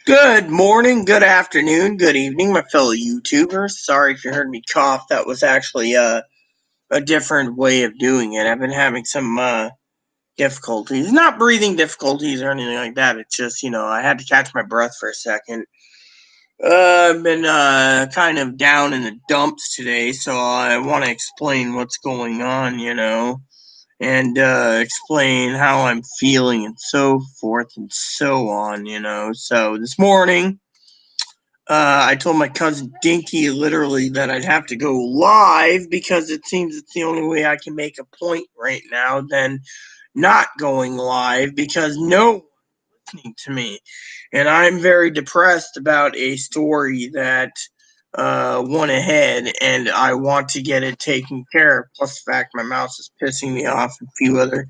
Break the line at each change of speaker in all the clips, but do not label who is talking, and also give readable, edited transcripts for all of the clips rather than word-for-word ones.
Good morning, good afternoon, good evening, my fellow YouTubers. Sorry if you heard me cough. That was actually a different way of doing it. I've been having some difficulties. Not breathing difficulties or anything like that. It's just, I had to catch my breath for a second. I've been kind of down in the dumps today, so I want to explain what's going on, and explain how I'm feeling and so forth and so on. So this morning, I told my cousin Dinky literally that I'd have to go live because it seems it's the only way I can make a point right now than not going live because no one's listening to me. And I'm very depressed about a story that went ahead and I want to get it taken care of. Plus the fact my mouse is pissing me off and a few other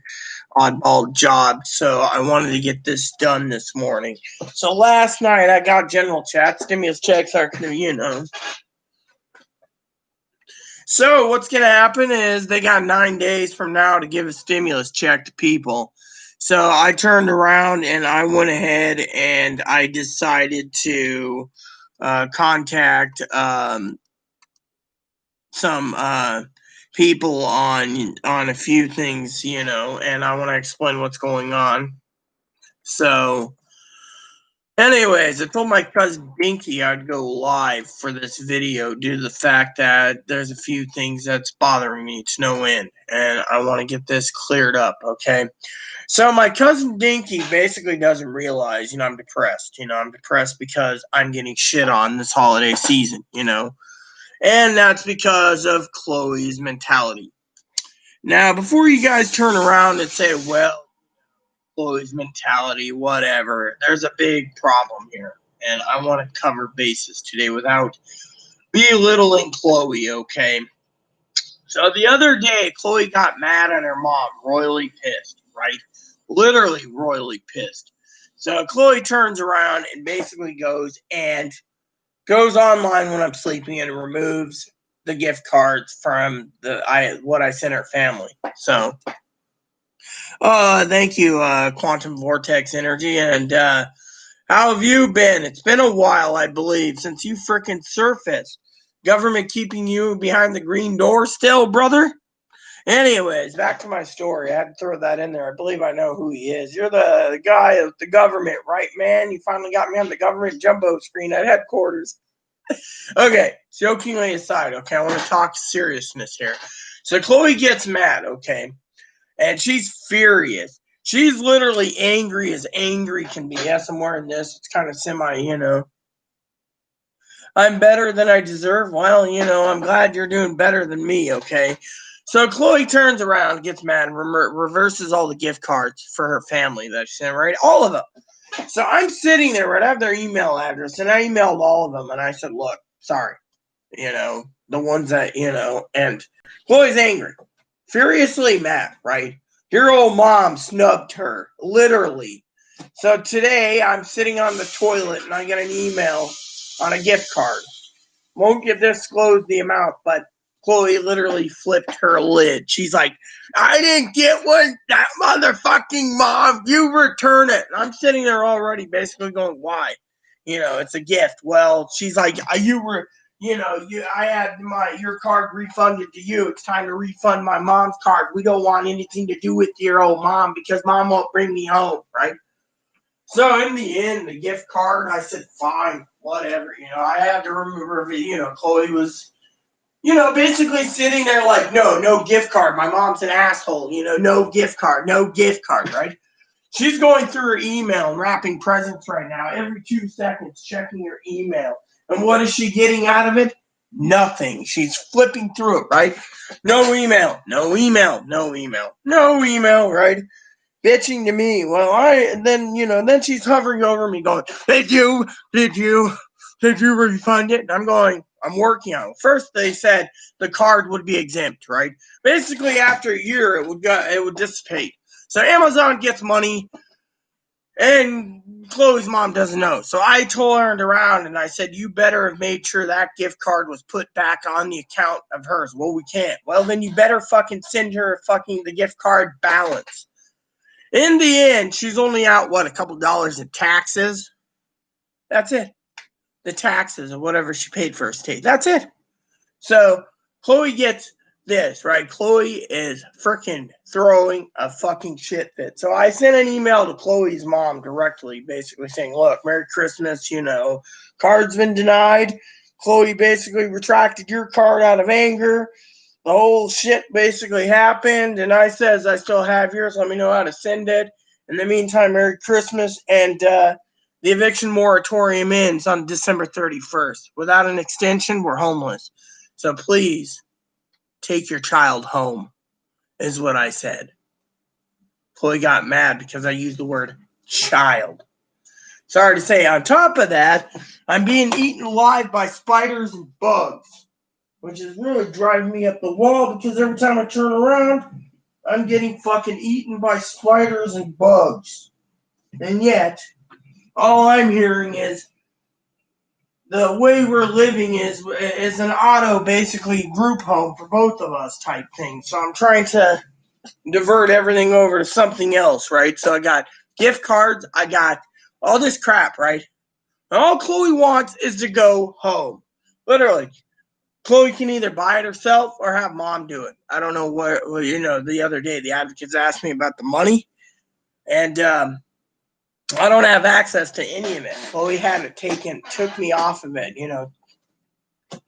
oddball job, so I wanted to get this done this morning. So last night I got general chat. Stimulus checks are, So what's going to happen is they got 9 days from now to give a stimulus check to people. So I turned around and I went ahead and I decided to contact some people on a few things, and I want to explain what's going on. So, anyways, I told my cousin Dinky I'd go live for this video due to the fact that there's a few things that's bothering me to no end, and I want to get this cleared up, okay? So my cousin Dinky basically doesn't realize, I'm depressed. I'm depressed because I'm getting shit on this holiday season, and that's because of Chloe's mentality. Now, before you guys turn around and say, well, Chloe's mentality, whatever. There's a big problem here, and I want to cover bases today without belittling Chloe, okay? So the other day, Chloe got mad at her mom, royally pissed, right? Literally royally pissed. So Chloe turns around and basically goes online when I'm sleeping and removes the gift cards from what I sent her family. So thank you, Quantum Vortex Energy. And how have you been? It's been a while, I believe, since you frickin' surfaced. Government keeping you behind the green door still, brother? Anyways, back to my story. I had to throw that in there. I believe I know who he is. You're the guy of the government, right, man? You finally got me on the government jumbo screen at headquarters. Okay, jokingly aside, okay, I want to talk seriousness here. So Chloe gets mad, okay? And she's furious. She's literally angry as angry can be. Yes, I'm wearing this. It's kind of I'm better than I deserve. Well, I'm glad you're doing better than me, okay? So Chloe turns around, gets mad, and reverses all the gift cards for her family that she sent, right? All of them. So I'm sitting there, right? I have their email address, and I emailed all of them, and I said, look, sorry. The ones that, and Chloe's angry. Furiously mad, right? Your old mom snubbed her, literally. So today I'm sitting on the toilet and I get an email on a gift card. Won't get disclosed the amount, but Chloe literally flipped her lid. She's like, I didn't get one, that motherfucking mom. You return it. And I'm sitting there already basically going, why? It's a gift. Well, she's like, I had your card refunded to you. It's time to refund my mom's card. We don't want anything to do with your old mom because mom won't bring me home, right? So in the end, the gift card, I said, fine, whatever. I had to remember, Chloe was, basically sitting there like, no gift card. My mom's an asshole, no gift card, right? She's going through her email and wrapping presents right now. Every 2 seconds, checking her email. And what is she getting out of it? Nothing. She's flipping through it, right? No email, right? Bitching to me. Well, then she's hovering over me going, did you refund it? And I'm going, I'm working on it. First they said the card would be exempt, right? Basically after a year it would dissipate. So Amazon gets money and Chloe's mom doesn't know. So I turned around and I said, you better have made sure that gift card was put back on the account of hers. Well, we can't. Well, then you better fucking send her the gift card balance. In the end, she's only out, what, a couple dollars in taxes? That's it. The taxes or whatever she paid for her state. That's it. So Chloe gets this, right? Chloe is freaking throwing a fucking shit fit. So I sent an email to Chloe's mom directly, basically saying, look, Merry Christmas, card's been denied. Chloe basically retracted your card out of anger. The whole shit basically happened. And I says, I still have yours. Let me know how to send it. In the meantime, Merry Christmas. And the eviction moratorium ends on December 31st. Without an extension, we're homeless. So please take your child home, is what I said. Chloe got mad because I used the word child. Sorry to say, on top of that, I'm being eaten alive by spiders and bugs, which is really driving me up the wall because every time I turn around, I'm getting fucking eaten by spiders and bugs. And yet, all I'm hearing is the way we're living is an auto, basically, group home for both of us type thing. So I'm trying to divert everything over to something else, right? So I got gift cards. I got all this crap, right? And all Chloe wants is to go home. Literally. Chloe can either buy it herself or have mom do it. I don't know what, the other day the advocates asked me about the money. And I don't have access to any of it. Chloe had it took me off of it, It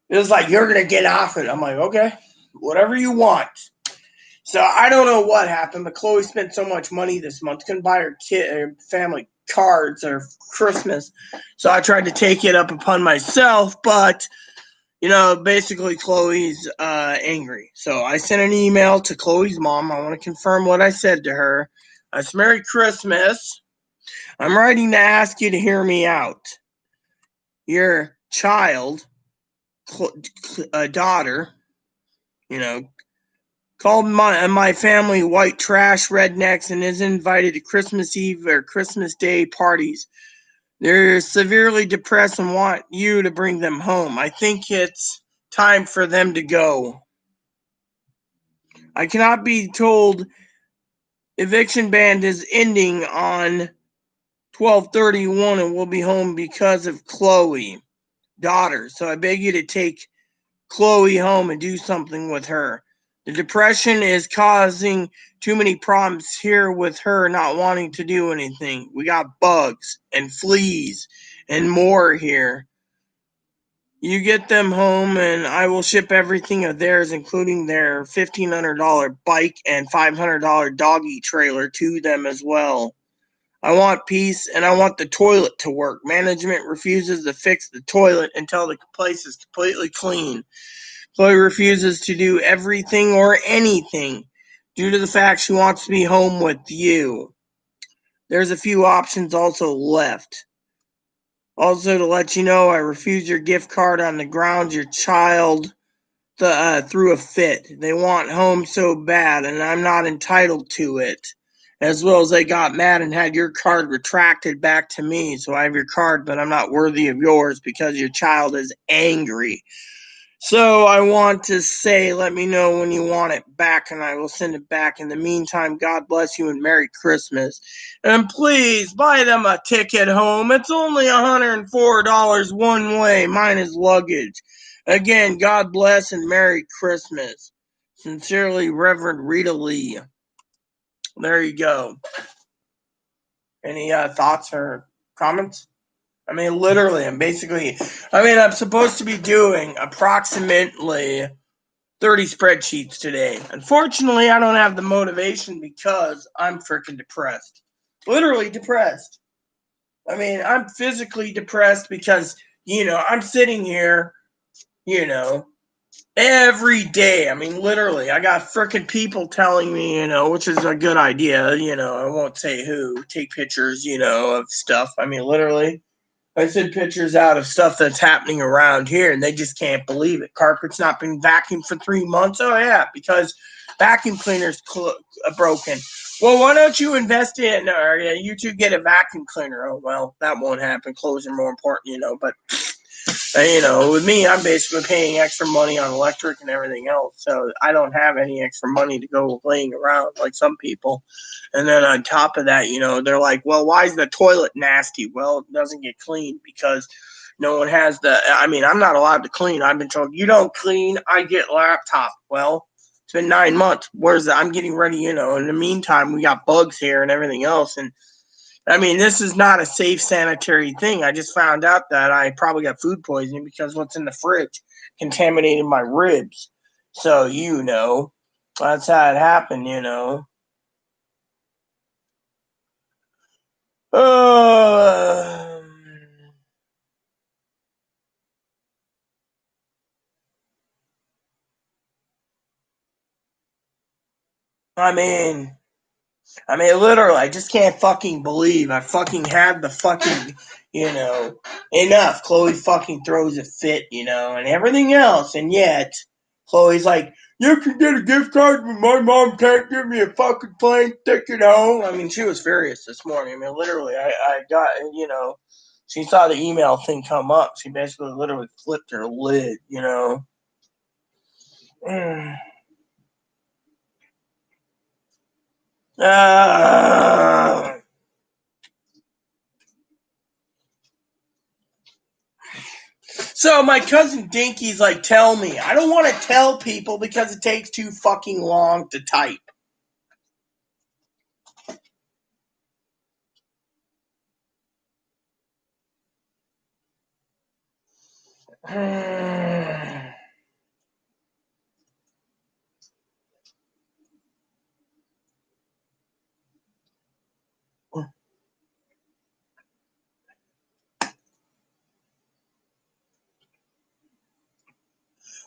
was like, you're going to get off it. I'm like, okay, whatever you want. So I don't know what happened, but Chloe spent so much money this month, couldn't buy her family cards or Christmas. So I tried to take it up upon myself, but, basically Chloe's angry. So I sent an email to Chloe's mom. I want to confirm what I said to her. I said, Merry Christmas. I'm writing to ask you to hear me out. Your child, daughter, called my family white trash rednecks and is invited to Christmas Eve or Christmas Day parties. They're severely depressed and want you to bring them home. I think it's time for them to go. I cannot be told eviction ban is ending on 12/31 and we'll be home because of Chloe, daughter. So I beg you to take Chloe home and do something with her. The depression is causing too many problems here with her not wanting to do anything. We got bugs and fleas and more here. You get them home and I will ship everything of theirs, including their $1,500 bike and $500 doggy trailer, to them as well. I want peace and I want the toilet to work. Management refuses to fix the toilet until the place is completely clean. Chloe refuses to do everything or anything due to the fact she wants to be home with you. There's a few options also left. Also, to let you know, I refuse your gift card on the grounds your child threw a fit. They want home so bad, and I'm not entitled to it. As well as they got mad and had your card retracted back to me. So I have your card, but I'm not worthy of yours because your child is angry. So I want to say, let me know when you want it back and I will send it back. In the meantime, God bless you and Merry Christmas. And please buy them a ticket home. It's only $104 one way, minus luggage. Again, God bless and Merry Christmas. Sincerely, Reverend Rita Lee. There you go. Any thoughts or comments? I mean, literally, I'm supposed to be doing approximately 30 spreadsheets today. Unfortunately, I don't have the motivation because I'm freaking depressed. Literally depressed. I mean, I'm physically depressed because, I'm sitting here, every day. I mean, literally, I got freaking people telling me, which is a good idea, I won't say who, take pictures, of stuff. I mean, literally, I send pictures out of stuff that's happening around here, and they just can't believe it. Carpet's not been vacuumed for 3 months. Oh, yeah, because vacuum cleaner's broken. Well, why don't you invest in, or you two get a vacuum cleaner? Oh, well, that won't happen. Clothes are more important, but And, with me, I'm basically paying extra money on electric and everything else, so I don't have any extra money to go laying around like some people. And then on top of that, they're like, well, why is the toilet nasty? Well, it doesn't get cleaned because no one has I mean, I'm not allowed to clean. I've been told, you don't clean, I get laptop. Well, it's been 9 months. Where's that? I'm getting ready. In the meantime, we got bugs here and everything else. And I mean, this is not a safe sanitary thing. I just found out that I probably got food poisoning because what's in the fridge contaminated my ribs. So, that's how it happened. Um, I mean, literally, I just can't fucking believe I fucking had the enough. Chloe fucking throws a fit, and everything else, and yet Chloe's like, you can get a gift card, but my mom can't give me a fucking plane ticket home. I mean, she was furious this morning. I mean, literally, I got. She saw the email thing come up. She basically literally flipped her lid. Ah. So my cousin Dinky's like, tell me. I don't want to tell people because it takes too fucking long to type.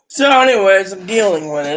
So, anyways, I'm dealing with it.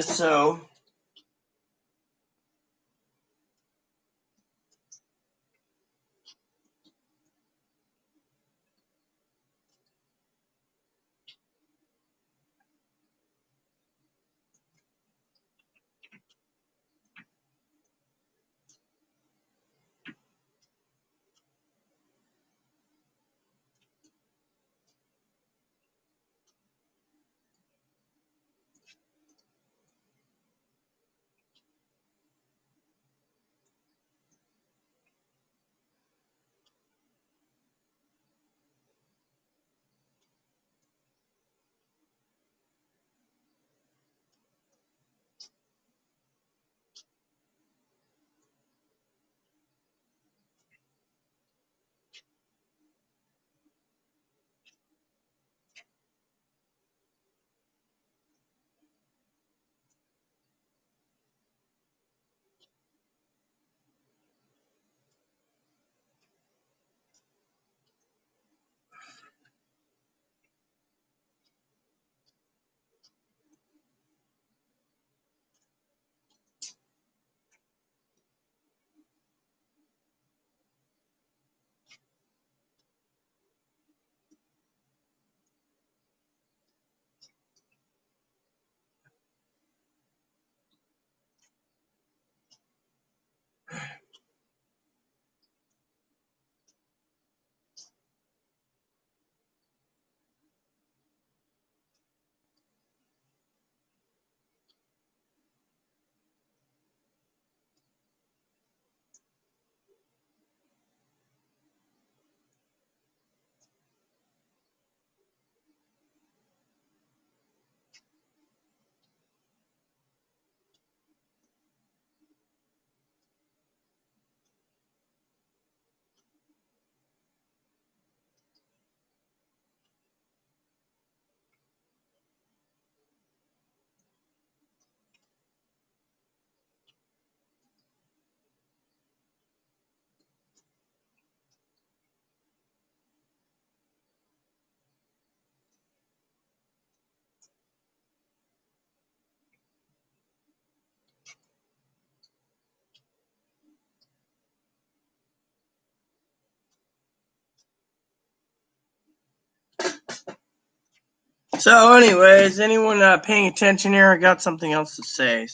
Anyways, anyone paying attention here? I got something else to say.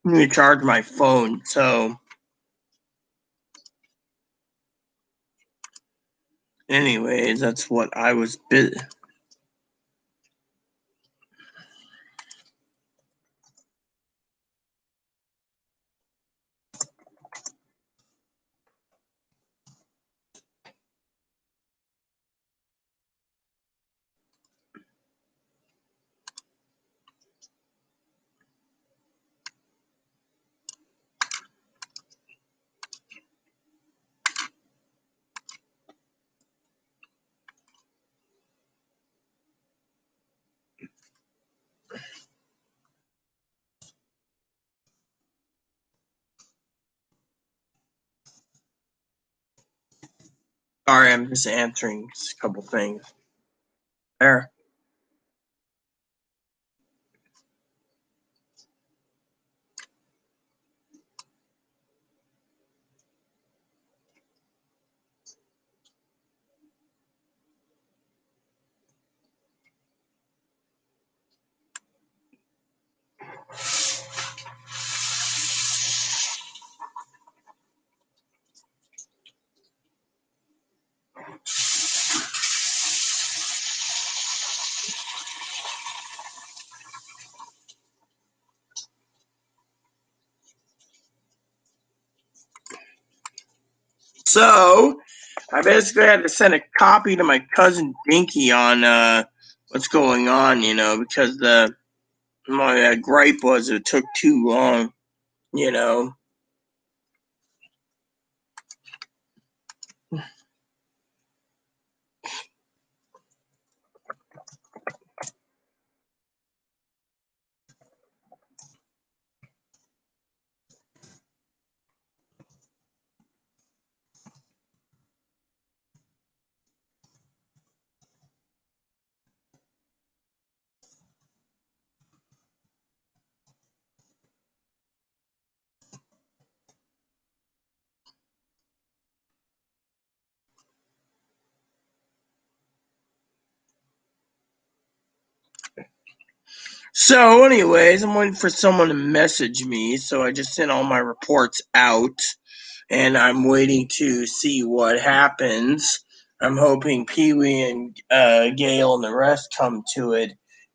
I'm going to charge my phone. Anyways, that's what I was bit. Sorry, I'm just answering a couple things. There. So I basically had to send a copy to my cousin Dinky on what's going on, because my gripe was it took too long, you know. So, anyways, I'm waiting for someone to message me, so I just sent all my reports out, and I'm waiting to see what happens. I'm hoping Pee Wee and Gail and the rest come to it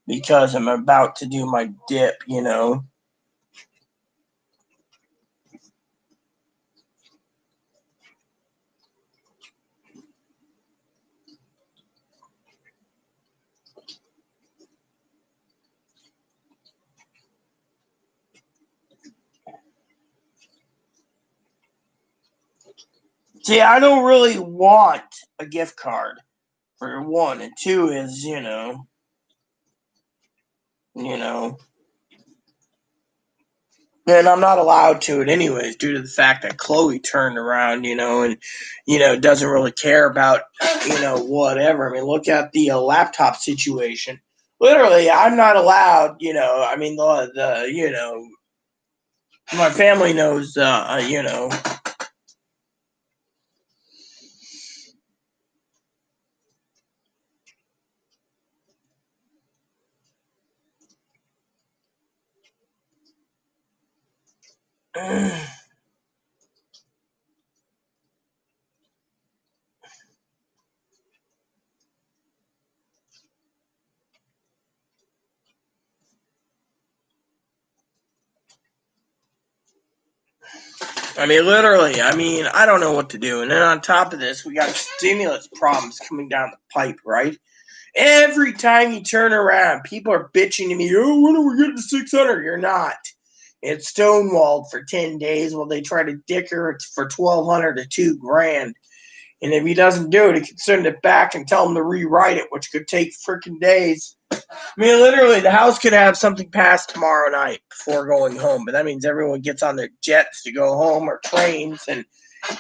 because I'm about to do my dip. See, I don't really want a gift card for one, and two is, you know, and I'm not allowed to it anyways due to the fact that Chloe turned around, and doesn't really care about whatever. I mean, look at the laptop situation. Literally, I'm not allowed. I mean, the my family knows. I mean, literally. I mean, I don't know what to do. And then on top of this, we got stimulus problems coming down the pipe, right? Every time you turn around, people are bitching to me, oh, when are we getting to 600? You're not. It's stonewalled for 10 days while they try to dicker it for 1,200 to 2 grand. And if he doesn't do it, he can send it back and tell him to rewrite it, which could take freaking days. I mean, literally, the House could have something passed tomorrow night before going home, but that means everyone gets on their jets to go home or trains, and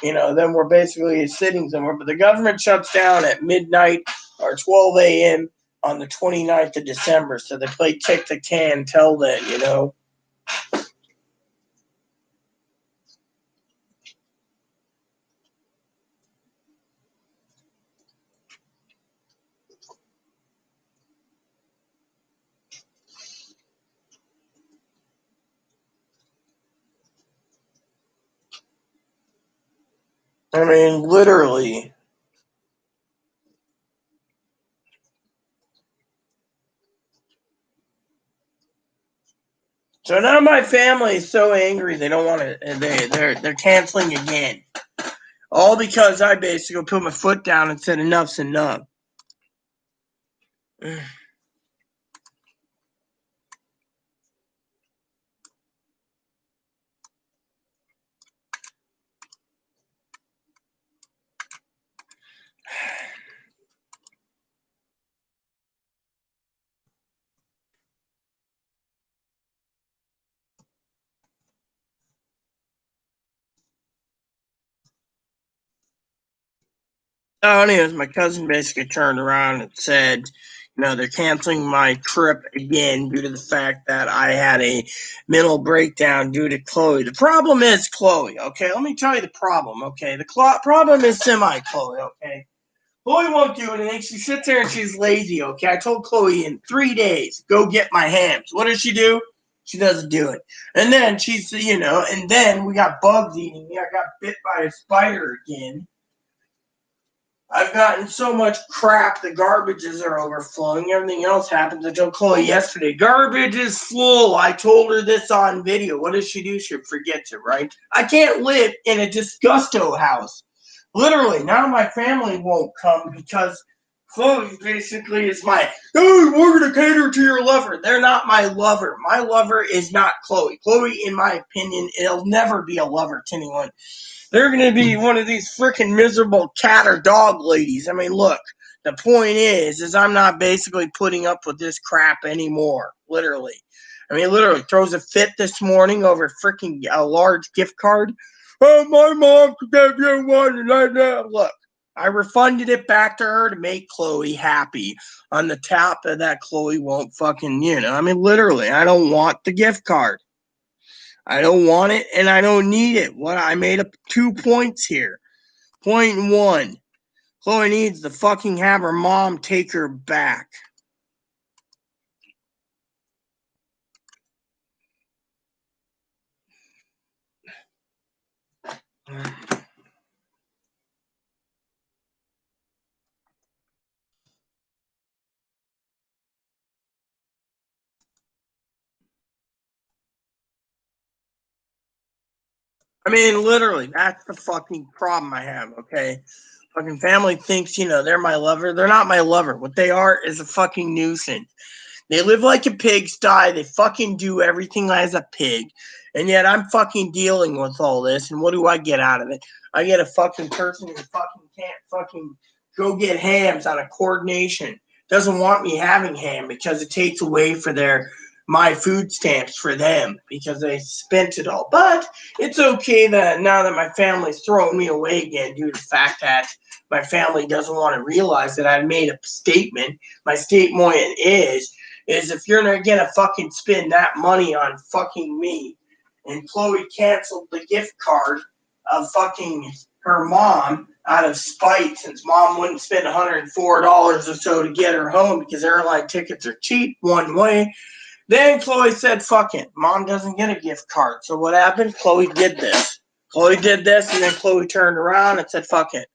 then we're basically sitting somewhere. But the government shuts down at midnight or 12 a.m. on the 29th of December, so they play kick the can till then. I mean, literally. So now my family is so angry they don't want to. They're canceling again. All because I basically put my foot down and said enough's enough. Oh, anyways, my cousin basically turned around and said, they're canceling my trip again due to the fact that I had a mental breakdown due to Chloe. The problem is Chloe, okay? Let me tell you the problem, okay? The problem is Chloe, okay? Chloe won't do anything. She sits there and she's lazy, okay? I told Chloe in 3 days, go get my hams. What does she do? She doesn't do it. And then and then we got bugs eating me. I got bit by a spider again. I've gotten so much crap, the garbages are overflowing. Everything else happens. I told Chloe yesterday, garbage is full. I told her this on video. What does she do? She forgets it, right? I can't live in a disgusto house. Literally, now my family won't come because Chloe basically is we're going to cater to your lover. They're not my lover. My lover is not Chloe. Chloe, in my opinion, it'll never be a lover to anyone. They're going to be one of these freaking miserable cat or dog ladies. I mean, look, the point is I'm not basically putting up with this crap anymore. Literally. I mean, literally throws a fit this morning over freaking a large gift card. Oh, my mom could give you one. And look, I refunded it back to her to make Chloe happy on the top of that Chloe won't fucking, I mean, literally, I don't want the gift card. I don't want it and I don't need it. What I made up 2 points here. Point 1. Chloe needs to fucking have her mom take her back. I mean, literally, that's the fucking problem I have, okay? Fucking family thinks, they're my lover. They're not my lover. What they are is a fucking nuisance. They live like a pigsty. They fucking do everything as a pig. And yet I'm fucking dealing with all this. And what do I get out of it? I get a fucking person who fucking can't fucking go get hams on a coordination. Doesn't want me having ham because it takes away for my food stamps for them because they spent it all. But it's okay that now that my family's throwing me away again due to the fact that my family doesn't want to realize that I made a statement. My statement is if you're not gonna fucking spend that money on fucking me, and Chloe canceled the gift card of fucking her mom out of spite since mom wouldn't spend $104 or so to get her home because airline tickets are cheap one way. Then Chloe said, fuck it. Mom doesn't get a gift card. So what happened? Chloe did this. And then Chloe turned around and said, fuck it.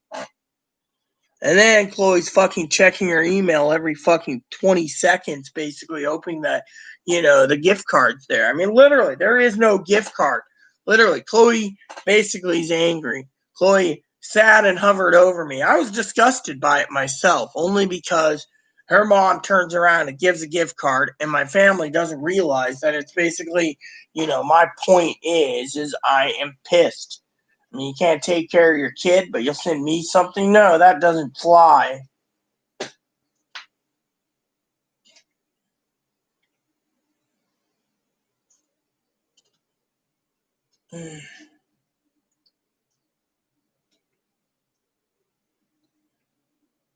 And then Chloe's fucking checking her email every fucking 20 seconds, basically hoping that, the gift card's there. I mean, literally, there is no gift card. Literally, Chloe basically is angry. Chloe sat and hovered over me. I was disgusted by it myself, only because her mom turns around and gives a gift card, and my family doesn't realize that it's basically, my point is I am pissed. I mean, you can't take care of your kid, but you'll send me something? No, that doesn't fly.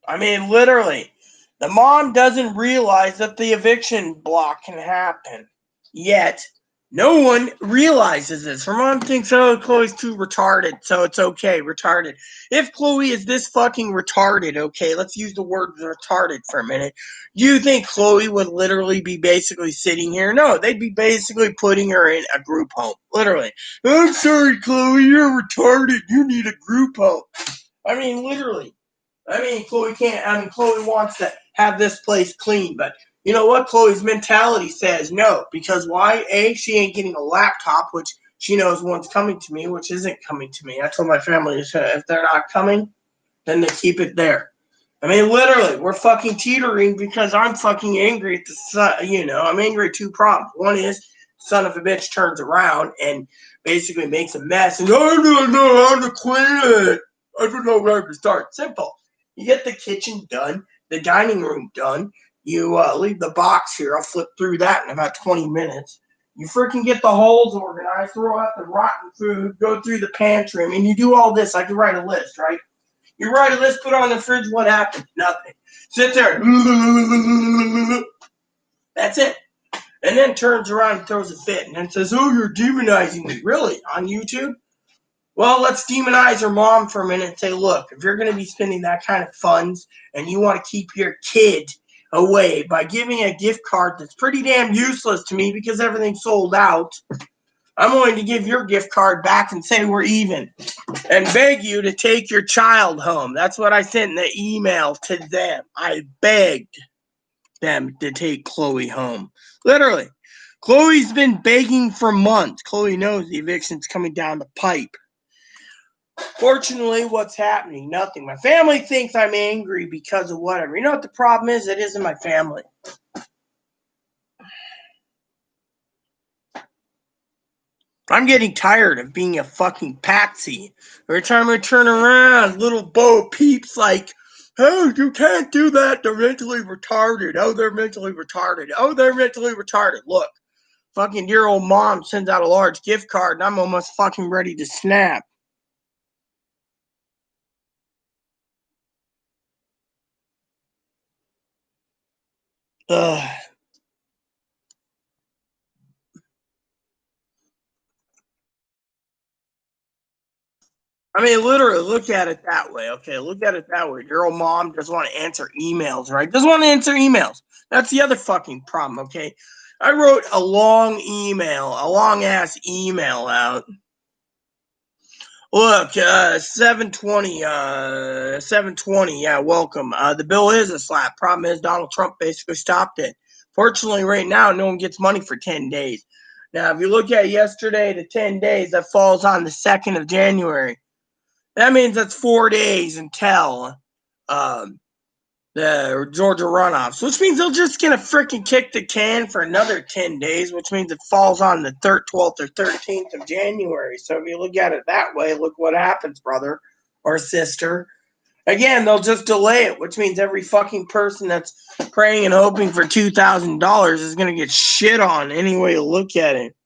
I mean, literally, the mom doesn't realize that the eviction block can happen. Yet, no one realizes this. Her mom thinks, oh, Chloe's too retarded, so it's okay, retarded. If Chloe is this fucking retarded, okay, let's use the word retarded for a minute. Do you think Chloe would literally be basically sitting here? No, they'd be basically putting her in a group home. Literally. I'm sorry, Chloe, you're retarded. You need a group home. I mean, literally. Chloe can't. Chloe wants to have this place clean, but You know what? Chloe's mentality says no, because why? A, she ain't getting a laptop, which she knows one's coming to me, which isn't coming to me. I told my family if they're not coming, then they keep it there. I mean, literally, we're fucking teetering because I'm fucking angry at the son. You know, I'm angry at two problems. One is, son of a bitch turns around and basically makes a mess, and I don't know how to clean it. I don't know where to start. Simple. You get the kitchen done, the dining room done. You leave the box here. I'll flip through that in about 20 minutes. You freaking get the holes organized, throw out the rotten food, go through the pantry. I mean, you do all this. I can write a list, right? You write a list, put it on the fridge, what happened? Nothing. Sit there. That's it. And then turns around and throws a fit and then says, oh, you're demonizing me. Really? On YouTube? Well, let's demonize her mom for a minute and say, look, if you're going to be spending that kind of funds and you want to keep your kid away by giving a gift card that's pretty damn useless to me because everything's sold out, I'm going to give your gift card back and say we're even and beg you to take your child home. That's what I sent in the email to them. I begged them to take Chloe home. Literally. Chloe's been begging for months. Chloe knows the eviction's coming down the pipe. Fortunately, what's happening? Nothing. My family thinks I'm angry because of whatever. You know what the problem is? It isn't my family. I'm getting tired of being a fucking patsy. Every time I turn around, little Bo Peep's like, oh, you can't do that. They're mentally retarded. Oh, they're mentally retarded. Oh, they're mentally retarded. Look, fucking dear old mom sends out a large gift card and I'm almost fucking ready to snap. Ugh. I mean, literally, look at it that way. Okay, look at it that way. Your old mom doesn't want to answer emails, right? Doesn't want to answer emails. That's the other fucking problem. Okay, I wrote a long email, a long ass email out. Look, 720, 720. Yeah, welcome. The bill is a slap. Problem is, Donald Trump basically stopped it. Fortunately, right now, no one gets money for 10 days. Now, if you look at yesterday to 10 days, that falls on the 2nd of January. That means that's 4 days until um, the Georgia runoffs, which means they'll just get a freaking kick the can for another 10 days, which means it falls on the 12th or 13th of January. So if you look at it that way, look what happens, brother or sister. Again, they'll just delay it, which means every fucking person that's praying and hoping for $2,000 is going to get shit on any way you look at it.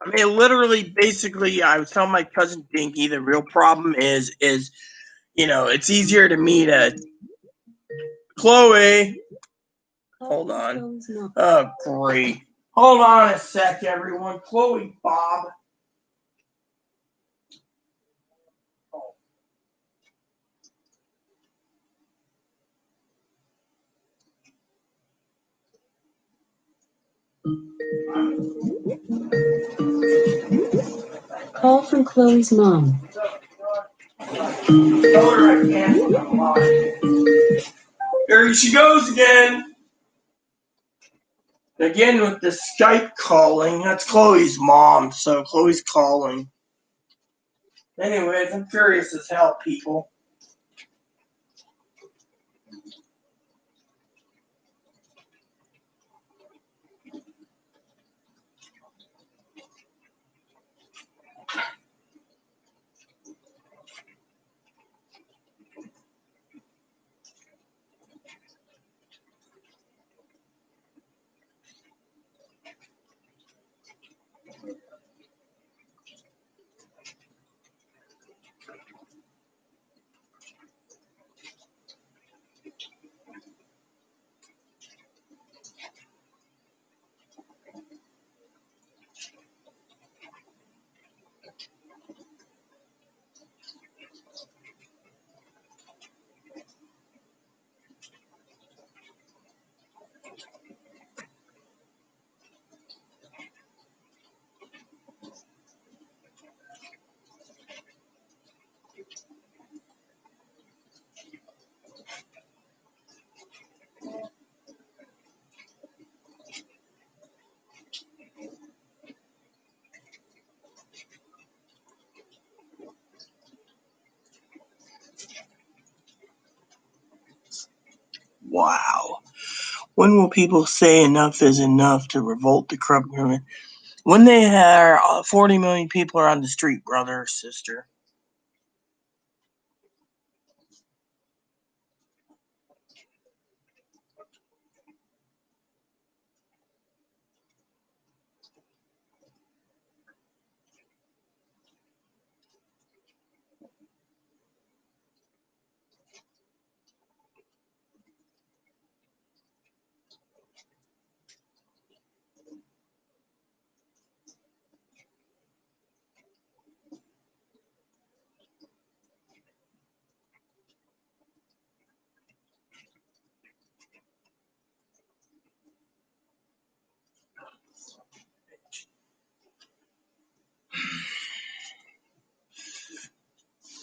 I mean, literally, basically, I was telling my cousin Dinky the real problem is it's easier to meet a Chloe. Hold on. Oh, great. Hold on a sec, everyone. Chloe Bob.
Call from Chloe's mom.
There she goes again. Again with the Skype calling. That's Chloe's mom, so Chloe's calling. Anyways, I'm curious as hell, people. Wow. When will people say enough is enough to revolt the corrupt government? When they are 40 million people are on the street, brother or sister.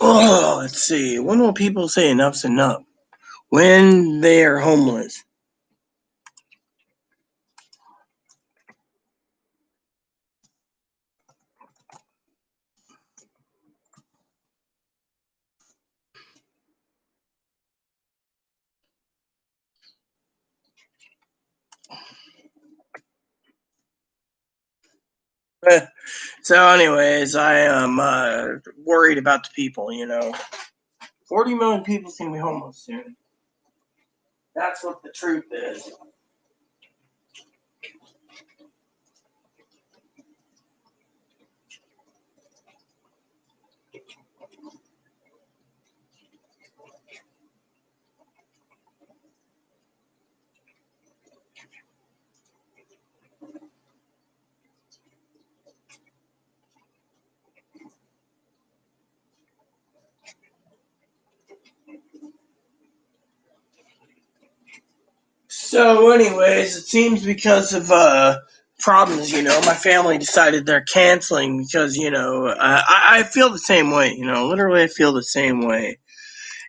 Oh, let's see. When will people say enough's enough? When they are homeless. So, anyways, I am worried about the people, 40 million people seem to be homeless soon. That's what the truth is. So, anyways, it seems because of problems, my family decided they're canceling because, I feel the same way, literally, I feel the same way.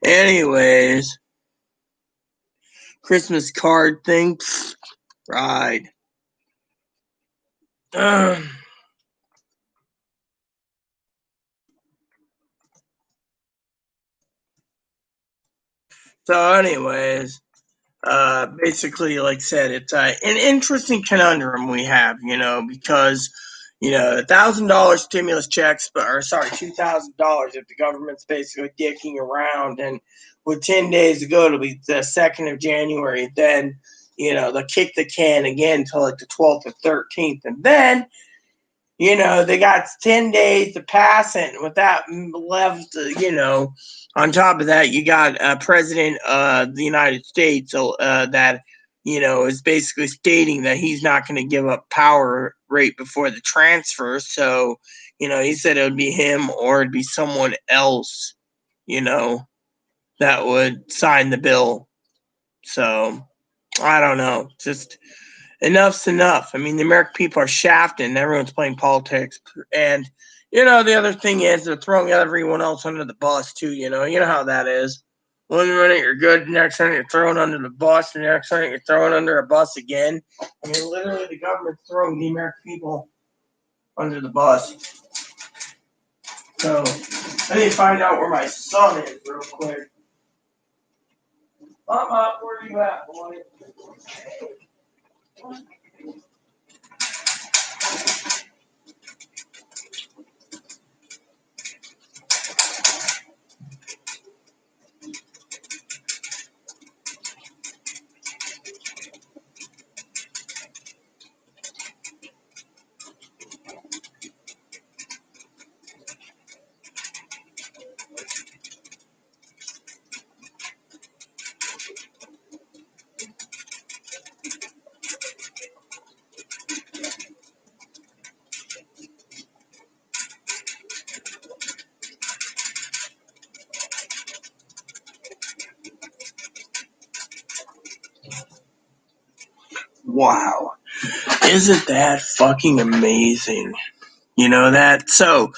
Anyways, Christmas card thing, right. So, anyways, basically, like I said, it's an interesting conundrum we have, because $1,000 stimulus checks, or sorry, $2,000 if the government's basically dicking around, and with 10 days to go, it'll be the 2nd of January. Then, they'll kick the can again until like the 12th or 13th, and then they got 10 days to pass it. With that left, on top of that, you got President of the United States that, is basically stating that he's not going to give up power right before the transfer. So, he said it would be him or it'd be someone else, that would sign the bill. So, I don't know. Just enough's enough. I mean, the American people are shafted and everyone's playing politics. And, the other thing is they're throwing everyone else under the bus, too. You know how that is. One minute you're good, the next minute you're thrown under the bus, the next minute you're thrown under a bus again. I mean, literally, the government's throwing the American people under the bus. So, I need to find out where my son is real quick. Mama, where are you at, boy? Wow. Isn't that fucking amazing? So,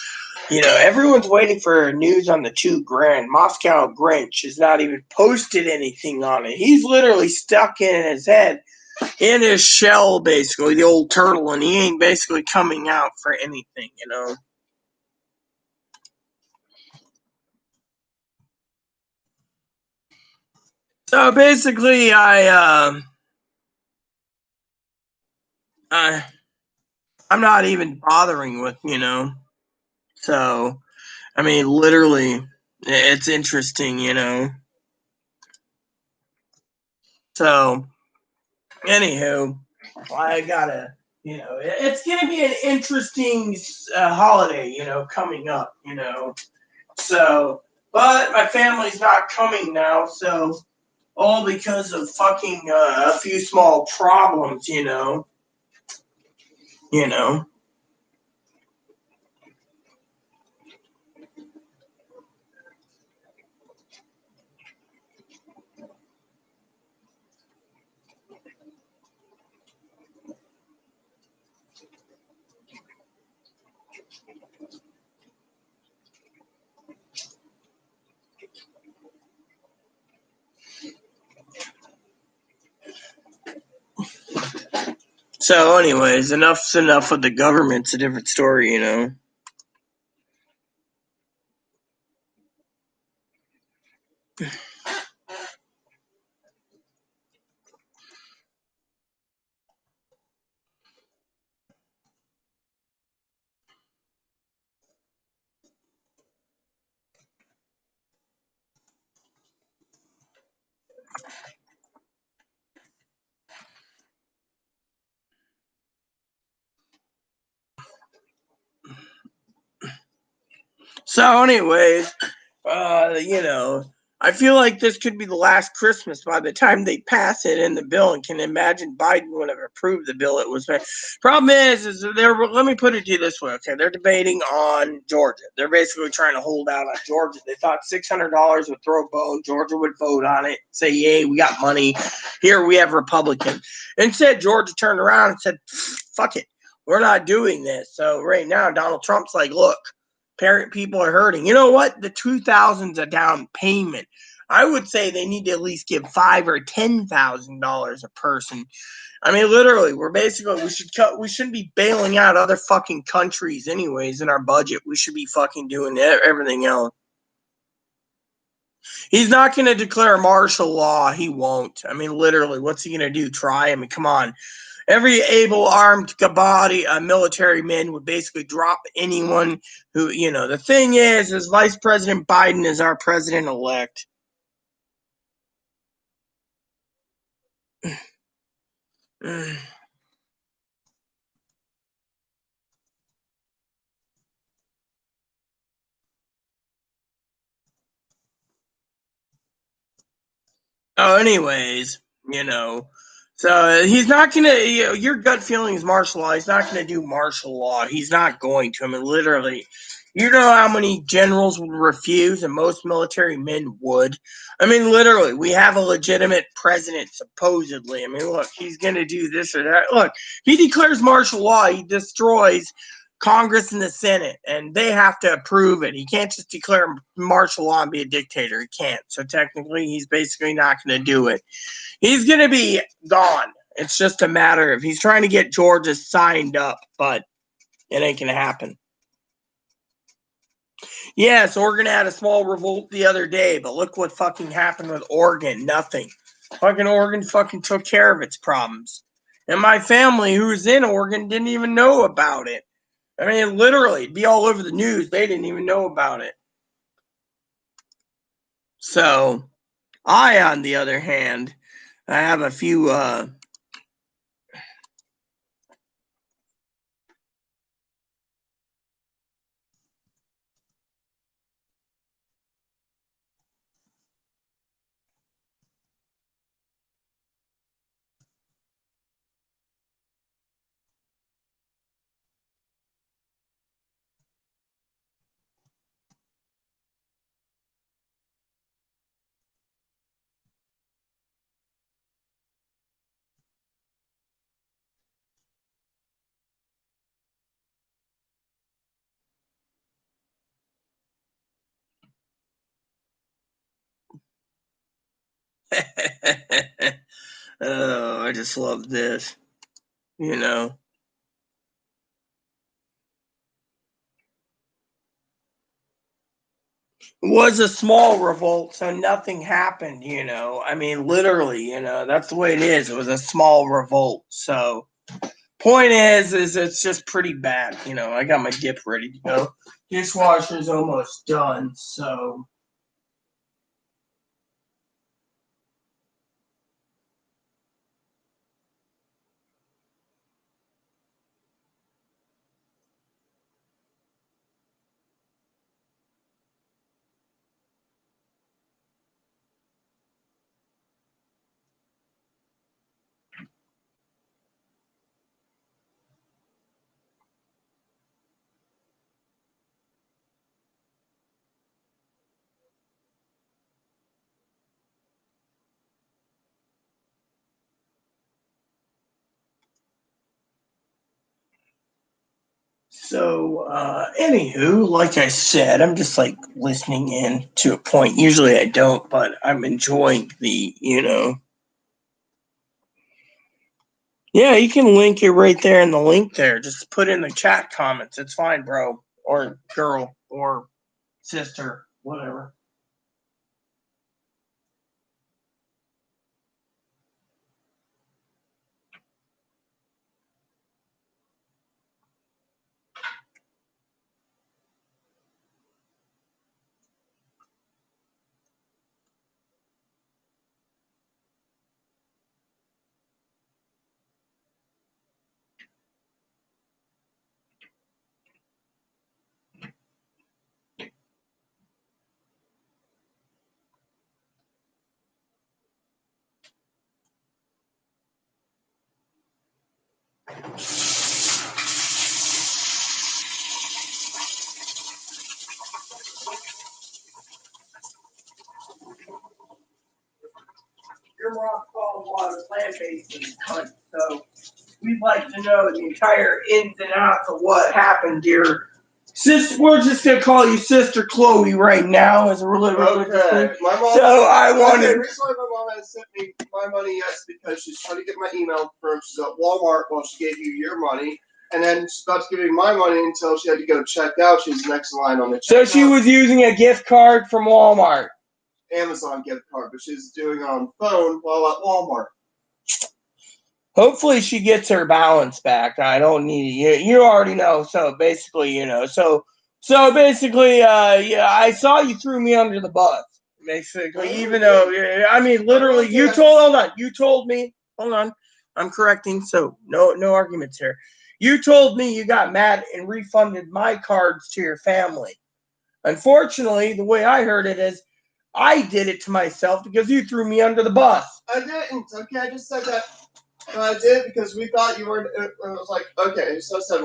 everyone's waiting for news on the $2,000. Moscow Grinch has not even posted anything on it. He's literally stuck in his head, in his shell, basically, the old turtle, and he ain't basically coming out for anything. So, So basically, I'm not even bothering with, So, I mean, literally, it's interesting, So, anywho, I gotta, it's gonna be an interesting holiday, coming up, So, but my family's not coming now, so all because of fucking a few small problems, you know. So, anyways, enough's enough with the government's a different story, So, anyways, I feel like this could be the last Christmas by the time they pass it in the bill, and can imagine Biden would have approved the bill it was made. Problem is they're, let me put it to you this way, okay? They're debating on Georgia. They're basically trying to hold out on Georgia. They thought $600 would throw a bone. Georgia would vote on it, say, yay, we got money. Here we have Republicans. Instead, Georgia turned around and said, fuck it. We're not doing this. So right now, Donald Trump's like, look, parent people are hurting. You know what? The 2000's a down payment. I would say they need to at least give $5,000 or $10,000 a person. I mean, literally, we shouldn't be bailing out other fucking countries anyways in our budget. We should be fucking doing everything else. He's not going to declare martial law. He won't. I mean, literally, what's he going to do? Try? I mean, come on. Every able-armed body, military man would basically drop anyone who, the thing is Vice President Biden is our president-elect. Oh, anyways, so he's not gonna. Your gut feeling is martial law. He's not gonna do martial law. He's not going to. I mean, literally, you know how many generals would refuse, and most military men would. I mean, literally, we have a legitimate president, supposedly. I mean, look, he's gonna do this or that. Look, he declares martial law. He destroys Congress and the Senate, and they have to approve it. He can't just declare martial law and be a dictator. He can't. So technically, he's basically not going to do it. He's going to be gone. It's just a matter of he's trying to get Georgia signed up, but it ain't going to happen. Yes, Oregon had a small revolt the other day, but look what fucking happened with Oregon. Nothing. Fucking Oregon fucking took care of its problems. And my family, who's in Oregon, didn't even know about it. I mean, literally, it'd be all over the news. They didn't even know about it. So, on the other hand, I have a few oh, I just love this, you know. was a small revolt, so nothing happened, I mean, literally, that's the way it is. It was a small revolt. So, point is it's just pretty bad. I got my dip ready to go. Dishwasher's almost done, so. So, anywho, like I said, I'm just like listening in to a point. Usually I don't, but I'm enjoying Yeah, you can link it right there in the link there. Just put in the chat comments. It's fine, bro. Or girl. Or sister. Whatever. Your mom called a lot of plant-based cunt, so we'd like to know the entire ins and outs of what happened, dear sister. We're just gonna call you Sister Chloe right now, as a religious thing.
My mom.
So I wanted.
Recently, my mom has sent me my money, yes, because she's trying to get my email confirmed. She's at Walmart while she gave you your money, and then she's about to give me my money until she had to go check out. She's next in line on the checkout.
So she was using a gift card from Walmart.
Amazon gift card, but she's doing it on the phone while at Walmart.
Hopefully she gets her balance back. I don't need it. You already know. So basically, So basically, yeah, I saw you threw me under the bus. Basically, even though, I mean, literally, hold on. You told me, hold on. I'm correcting. So no arguments here. You told me you got mad and refunded my cards to your family. Unfortunately, the way I heard it is, I did it to myself because you threw me under the bus.
I didn't. Okay, I just said that. I did because we thought you were. It was like, okay, so I said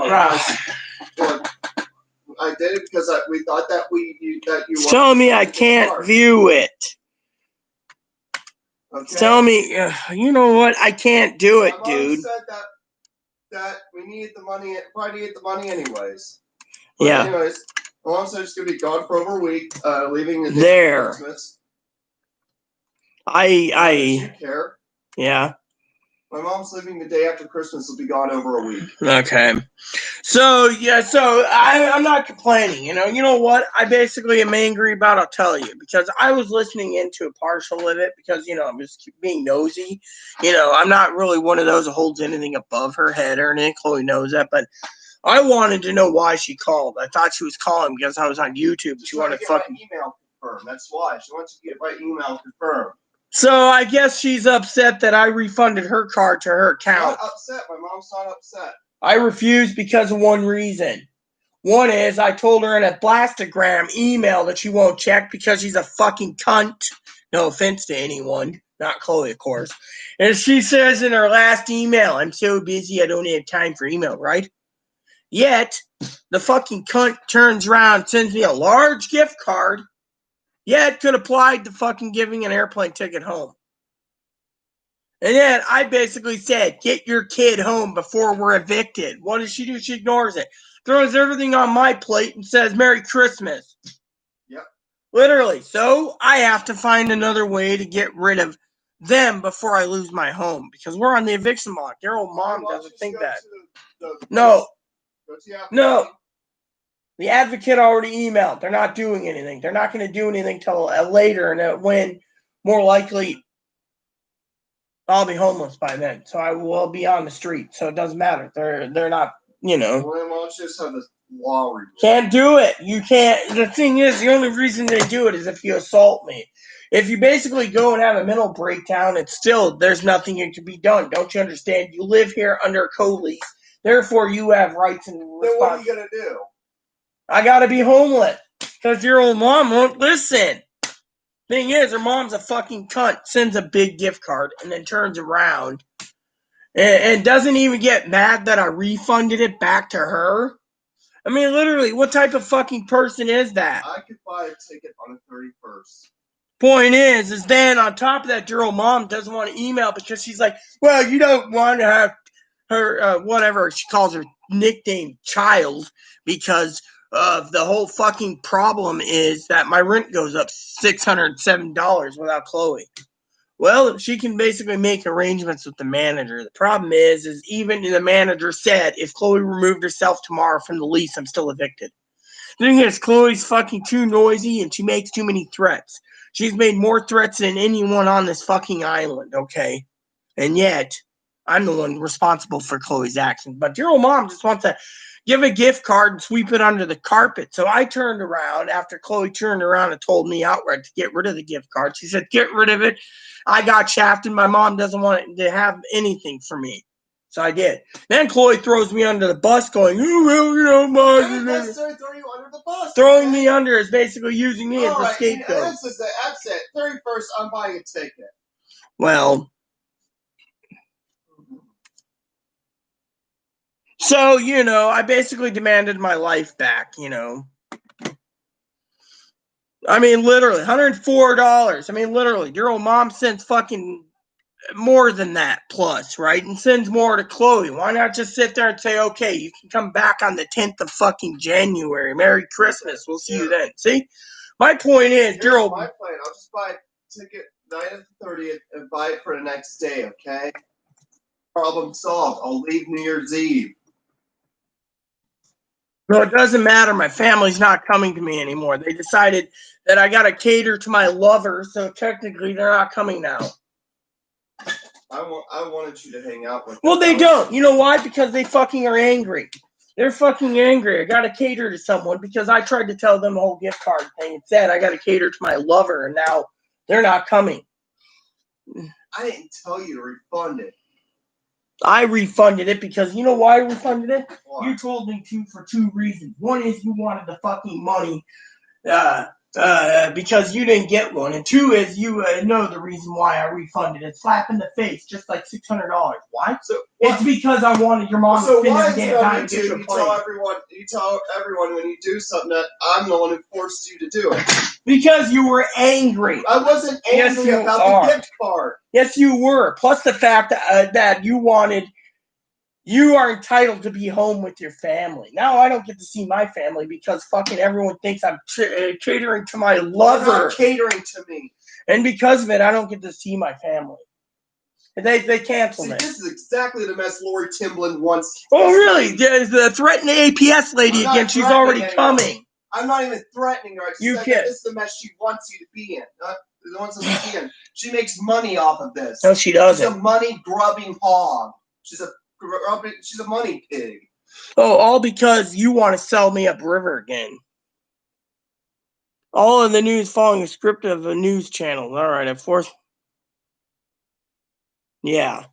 I did it because we thought that you
tell me I can't view it. Okay. Tell me, you know what? I can't do it, dude.
Said that we needed the money. Probably needed the money anyways.
Yeah.
But anyways, my mom said she's gonna be gone for over a week, leaving the day
there.
After Christmas.
I
care.
Yeah.
My mom's leaving the day after Christmas. Will be gone over a week.
Okay. So yeah, I'm not complaining. You know what? I basically am angry about. I'll tell you, because I was listening into a partial of it because I'm just being nosy. I'm not really one of those that holds anything above her head or anything. Chloe knows that, but I wanted to know why she called. I thought she was calling because I was on YouTube. She wanted to fucking
email confirmed. That's why she wants to get my email confirmed.
So I guess she's upset that I refunded her card to her account.
Not upset. My mom's not upset.
I refused because of one reason. One is I told her in a blastogram email that she won't check because she's a fucking cunt. No offense to anyone. Not Chloe, of course. And she says in her last email, I'm so busy I don't have time for email, right? Yet, the fucking cunt turns around, sends me a large gift card. Yeah, it could apply to fucking giving an airplane ticket home. And then I basically said, get your kid home before we're evicted. What does she do? She ignores it. Throws everything on my plate and says, Merry Christmas.
Yep.
Literally. So I have to find another way to get rid of them before I lose my home. Because we're on the eviction block. Their old mom doesn't think that. No. The advocate already emailed. They're not doing anything. They're not going to do anything till later, and when more likely I'll be homeless by then. So I will be on the street. So it doesn't matter. They're not,
Well, why don't you just have this law review?
Can't do it. You can't. The thing is, the only reason they do it is if you assault me. If you basically go and have a mental breakdown, it's still, there's nothing that can be done. Don't you understand? You live here under a co-lease. Therefore, you have rights and
Then what are
responsibilities.
you going to do?
I got to be homeless because your old mom won't listen. Thing is, her mom's a fucking cunt. Sends a big gift card and then turns around and doesn't even get mad that I refunded it back to her. I mean, literally, what type of fucking person is that?
I could buy a ticket on the 31st.
Point is then on top of that, your old mom doesn't want to email because she's like, well, you don't want to have her, whatever she calls her nickname, child, because the whole fucking problem is that my rent goes up $607 without Chloe. Well, she can basically make arrangements with the manager. The problem is even the manager said if Chloe removed herself tomorrow from the lease, I'm still evicted. The thing is, Chloe's fucking too noisy and she makes too many threats. She's made more threats than anyone on this fucking island, okay? And yet, I'm the one responsible for Chloe's actions. But your old mom just wants to give a gift card and sweep it under the carpet. So I turned around after Chloe turned around and told me outright to get rid of the gift card. She said, get rid of it. I got shafted. My mom doesn't want to have anything for me. So I did. Then Chloe throws me under the bus going,
Not necessarily throw you under the bus.
throwing me under is basically using me as
All
a
right,
scapegoat.
this is the upset. 31st, I'm buying a ticket.
Well, so, I basically demanded my life back, I mean, literally, $104. I mean, literally, your old mom sends fucking more than that plus, right? And sends more to Chloe. Why not just sit there and say, okay, you can come back on the 10th of fucking January. Merry Christmas. We'll see you then. See? My point is, your old...
my plan. I'll just buy a ticket night of the 30th and buy it for the next day, okay? Problem solved. I'll leave New Year's Eve.
No, it doesn't matter. My family's not coming to me anymore. They decided that I got to cater to my lover, so technically they're not coming now.
I wanted you to hang out with them.
Well, they don't. You know why? Because they fucking are angry. They're fucking angry. I got to cater to someone because I tried to tell them the whole gift card thing. Instead, I got to cater to my lover, and now they're not coming.
I didn't tell you to refund it.
I refunded it because you know why I refunded it?
Why?
You told me to for two reasons. One is you wanted the fucking money because you didn't get one. And two is you know the reason why I refunded it. Slap in the face, just like $600. Why?
So
it's because I wanted your mom to spend
why
every
is
damn
it
time
on
to get your
YouTube?
plate.
You tell everyone when you do something that I'm the one who forces you to do it.
Because you were angry.
I wasn't angry about the gift card.
Yes, you were. Plus the fact that you are entitled to be home with your family. Now I don't get to see my family because fucking everyone thinks I'm catering to my lover.
You're not catering to me.
And because of it, I don't get to see my family. They canceled it.
This is exactly the mess Lori Timblin wants.
Oh, really? The threaten the APS lady again. She's already coming.
I'm not even threatening her. I just said this is the mess she wants you to be in. The ones that she in. She makes money off of this.
No, she doesn't.
She's a money-grubbing hog. She's a money pig.
Oh, all because you want to sell me upriver again. All of the news following a script of a news channel. All right, of course. Yeah.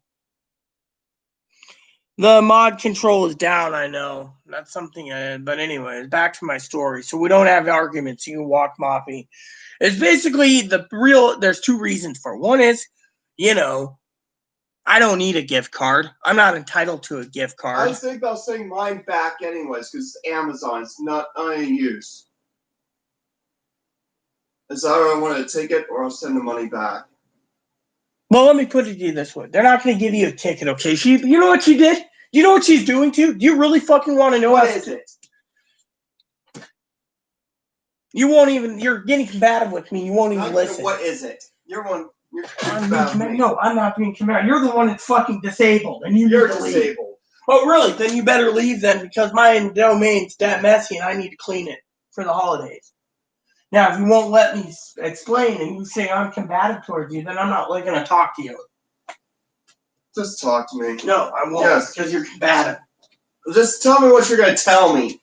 The mod control is down, I know. That's something but anyways, back to my story. So we don't have arguments. You can walk Moppy. It's basically there's two reasons for it. One is, I don't need a gift card. I'm not entitled to a gift card.
I was thinking about sending mine back anyways, because Amazon is not any use. So I don't want to take it or I'll send the money back.
Well, let me put it to you this way. They're not going to give you a ticket, okay? You know what she did? You know what she's doing too? Do you really fucking want to know
what is it?
You won't even, you're getting combative with me. You won't even listen.
What is it? You're
no, I'm not being combative. You're the one that's fucking disabled. And you're
disabled.
Oh, really? Then you better leave then, because my domain's that messy and I need to clean it for the holidays. Now, if you won't let me explain and you say I'm combative towards you, then I'm not going to talk to you.
Just talk to me.
No, I won't.
Yes.
Because you're combative.
Just tell me what you're going to tell me.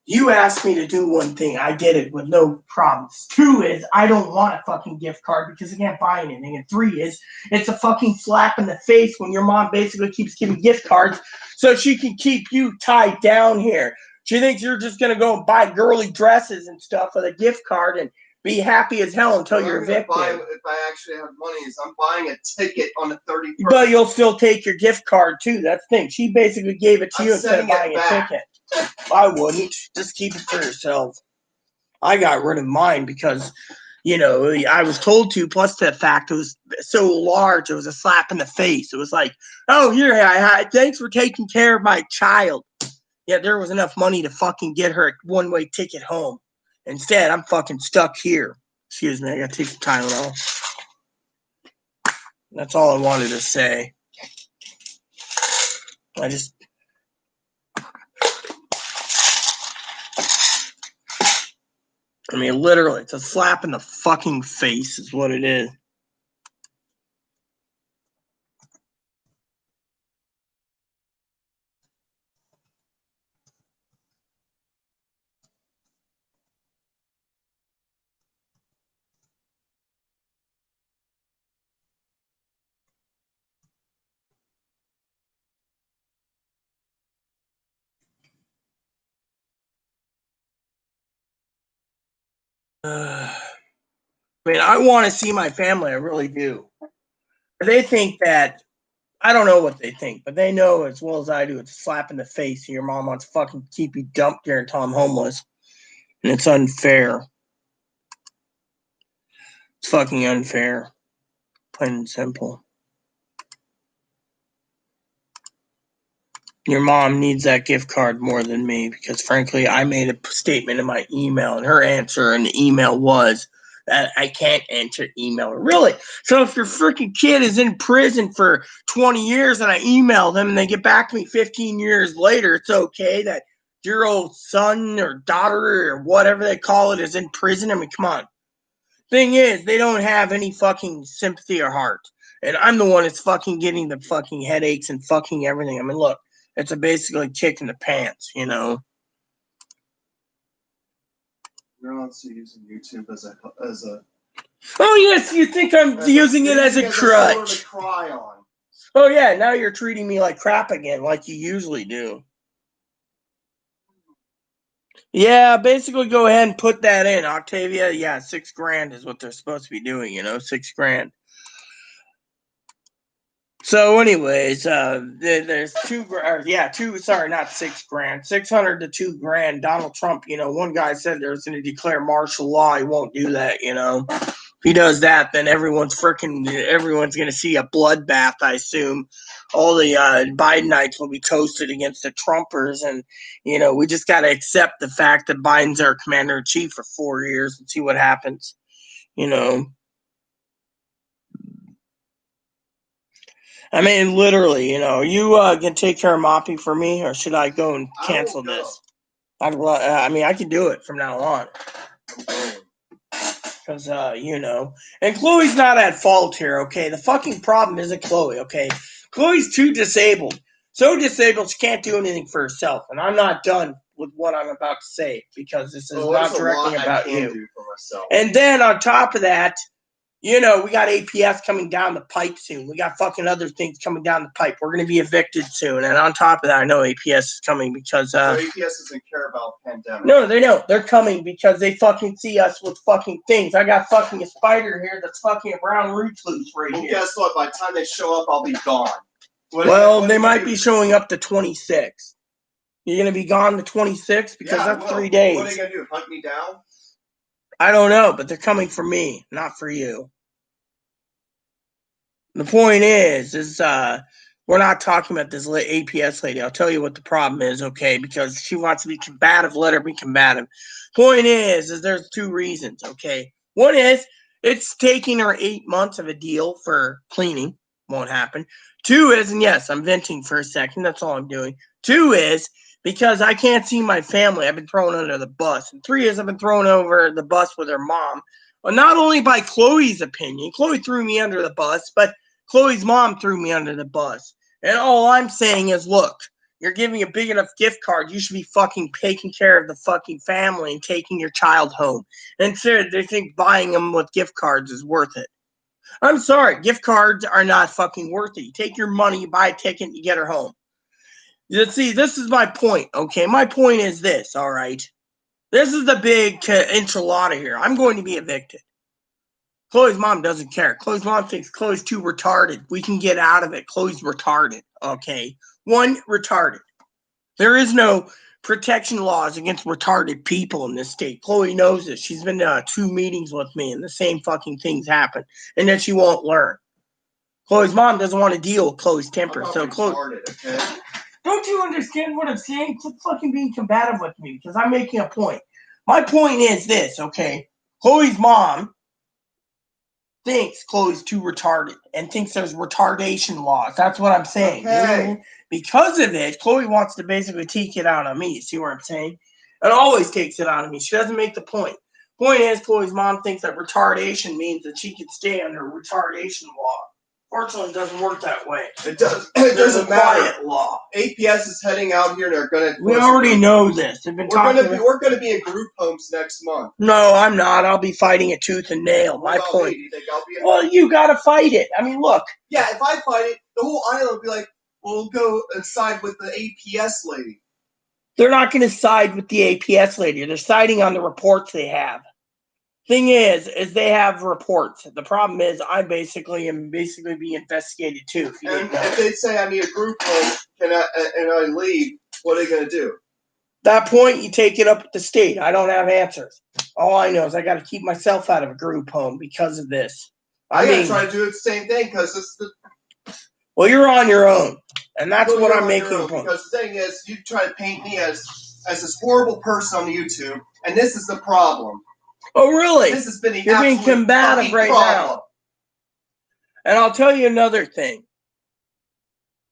You asked me to do one thing. I did it with no problems. 2 is, I don't want a fucking gift card because I can't buy anything. And 3 is, it's a fucking slap in the face when your mom basically keeps giving gift cards so she can keep you tied down here. She thinks you're just going to go and buy girly dresses and stuff with a gift card and be happy as hell until you're evicted.
If I actually have money, is I'm buying a ticket on the 31st.
But you'll still take your gift card too. That's the thing. She basically gave it to you instead of buying a ticket. I wouldn't. Just keep it for yourself. I got rid of mine because, I was told to, plus the fact it was so large, it was a slap in the face. It was like, oh, here, thanks for taking care of my child. Yet there was enough money to fucking get her a one-way ticket home. Instead, I'm fucking stuck here. Excuse me, I gotta take the Tylenol. That's all I wanted to say. Literally, it's a slap in the fucking face is what it is. I want to see my family. I really do. They think that, I don't know what they think, but they know as well as I do, it's a slap in the face. Your mom wants to fucking keep you dumped here until I'm homeless. And it's unfair. It's fucking unfair. Plain and simple. Your mom needs that gift card more than me because, frankly, I made a statement in my email, and her answer in the email was that I can't enter email. Really? So if your freaking kid is in prison for 20 years and I email them and they get back to me 15 years later, it's okay that your old son or daughter or whatever they call it is in prison? Come on. Thing is, they don't have any fucking sympathy or heart. And I'm the one that's fucking getting the fucking headaches and fucking everything. Look. It's a basically kick in the pants,
You're also using YouTube as a.
Oh yes, you think I'm using it as a crutch?
To cry on.
Oh yeah, now you're treating me like crap again, like you usually do. Yeah, basically go ahead and put that in, Octavia. Yeah, $6,000 is what they're supposed to be doing. $6,000. So, anyways, there's not $6,000, 600 to $2,000. Donald Trump, one guy said there's going to declare martial law. He won't do that, If he does that, then everyone's going to see a bloodbath, I assume. All the Bidenites will be toasted against the Trumpers, and we just got to accept the fact that Biden's our commander-in-chief for 4 years and see what happens, literally, you can take care of Moppy for me, or should I go and cancel this? I can do it from now on. Because, and Chloe's not at fault here, okay? The fucking problem isn't Chloe, okay? Chloe's too disabled. So disabled she can't do anything for herself. And I'm not done with what I'm about to say, because this is not directly about you. And then on top of that, we got APS coming down the pipe soon. We got fucking other things coming down the pipe. We're going to be evicted soon. And on top of that, I know APS is coming because...
so APS doesn't care about pandemic.
No, they don't. They're coming because they fucking see us with fucking things. I got fucking a spider here that's fucking a brown recluse right here.
Guess what? By the time they show up, I'll be gone.
They might be showing up to 26. You're going to be gone to 26? Because that's 3 days.
What are they going to do? Hunt me down?
I don't know, but they're coming for me, not for you. The point is we're not talking about this APS lady. I'll tell you what the problem is, okay? Because she wants to be combative, let her be combative. Point is there's 2 reasons, okay? One is it's taking her 8 months of a deal for cleaning, won't happen. 2 is, and yes, I'm venting for a second. That's all I'm doing. 2 is because I can't see my family. I've been thrown under the bus. And 3 is I've been thrown over the bus with her mom. Well, not only by Chloe's opinion. Chloe threw me under the bus, but Chloe's mom threw me under the bus. And all I'm saying is, look, you're giving a big enough gift card. You should be fucking taking care of the fucking family and taking your child home. Instead, they think buying them with gift cards is worth it. I'm sorry, gift cards are not fucking worth it. You take your money, you buy a ticket, and you get her home. You see, this is my point, okay? My point is this, all right? This is the big enchilada here. I'm going to be evicted. Chloe's mom doesn't care. Chloe's mom thinks Chloe's too retarded. We can get out of it. Chloe's retarded, okay? 1, retarded. There is no protection laws against retarded people in this state. Chloe knows this. She's been to 2 meetings with me, and the same fucking things happen, and that she won't learn. Chloe's mom doesn't want to deal with Chloe's temper, so Chloe.
Okay?
Don't you understand what I'm saying? Quit fucking being combative with me because I'm making a point. My point is this, okay? Chloe's mom thinks Chloe's too retarded and thinks there's retardation laws. That's what I'm saying.
Okay.
Because of it, Chloe wants to basically take it out on me. You see what I'm saying? It always takes it out of me. She doesn't make the point. Point is, Chloe's mom thinks that retardation means that she can stay under retardation law. Fortunately, it doesn't work that way.
It does. It doesn't matter.
Quiet law.
APS is heading out here, and they're gonna.
We already know this. They've been talking.
We're gonna be in group homes next month.
No, I'm not. I'll be fighting it tooth and nail.
What
My
about
point.
me? Do you think I'll be in?
Well, you got to fight it. I mean, look.
Yeah, if I fight it, the whole island will be like, we'll go and side with the APS lady.
They're not going to side with the APS lady. They're siding on the reports they have. Thing is they have reports. The problem is I am basically being investigated too.
If they say I need a group home and I leave, what are they going to do?
That point, you take it up with the state. I don't have answers. All I know is I got to keep myself out of a group home because of this.
I gotta try to do the same thing because it's the.
Well, you're on your own, and that's what I'm making.
Because the thing is, you try to paint me as this horrible person on YouTube, and this is the problem.
Oh, really?
This has been
You're being combative right now. And I'll tell you another thing.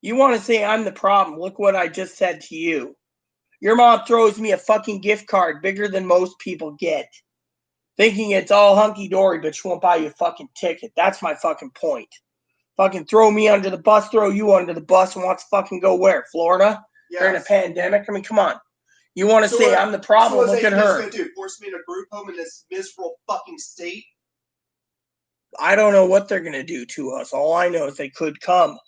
You want to say I'm the problem? Look what I just said to you. Your mom throws me a fucking gift card bigger than most people get, thinking it's all hunky-dory, but she won't buy you a fucking ticket. That's my fucking point. Fucking throw me under the bus, throw you under the bus, and wants to fucking go where? Florida?
Yes.
During a pandemic? I mean, come on. You want to say I'm the problem?
So
look at her.
Gonna do? Force me in a group home in this miserable fucking state?
I don't know what they're going to do to us. All I know is they could come.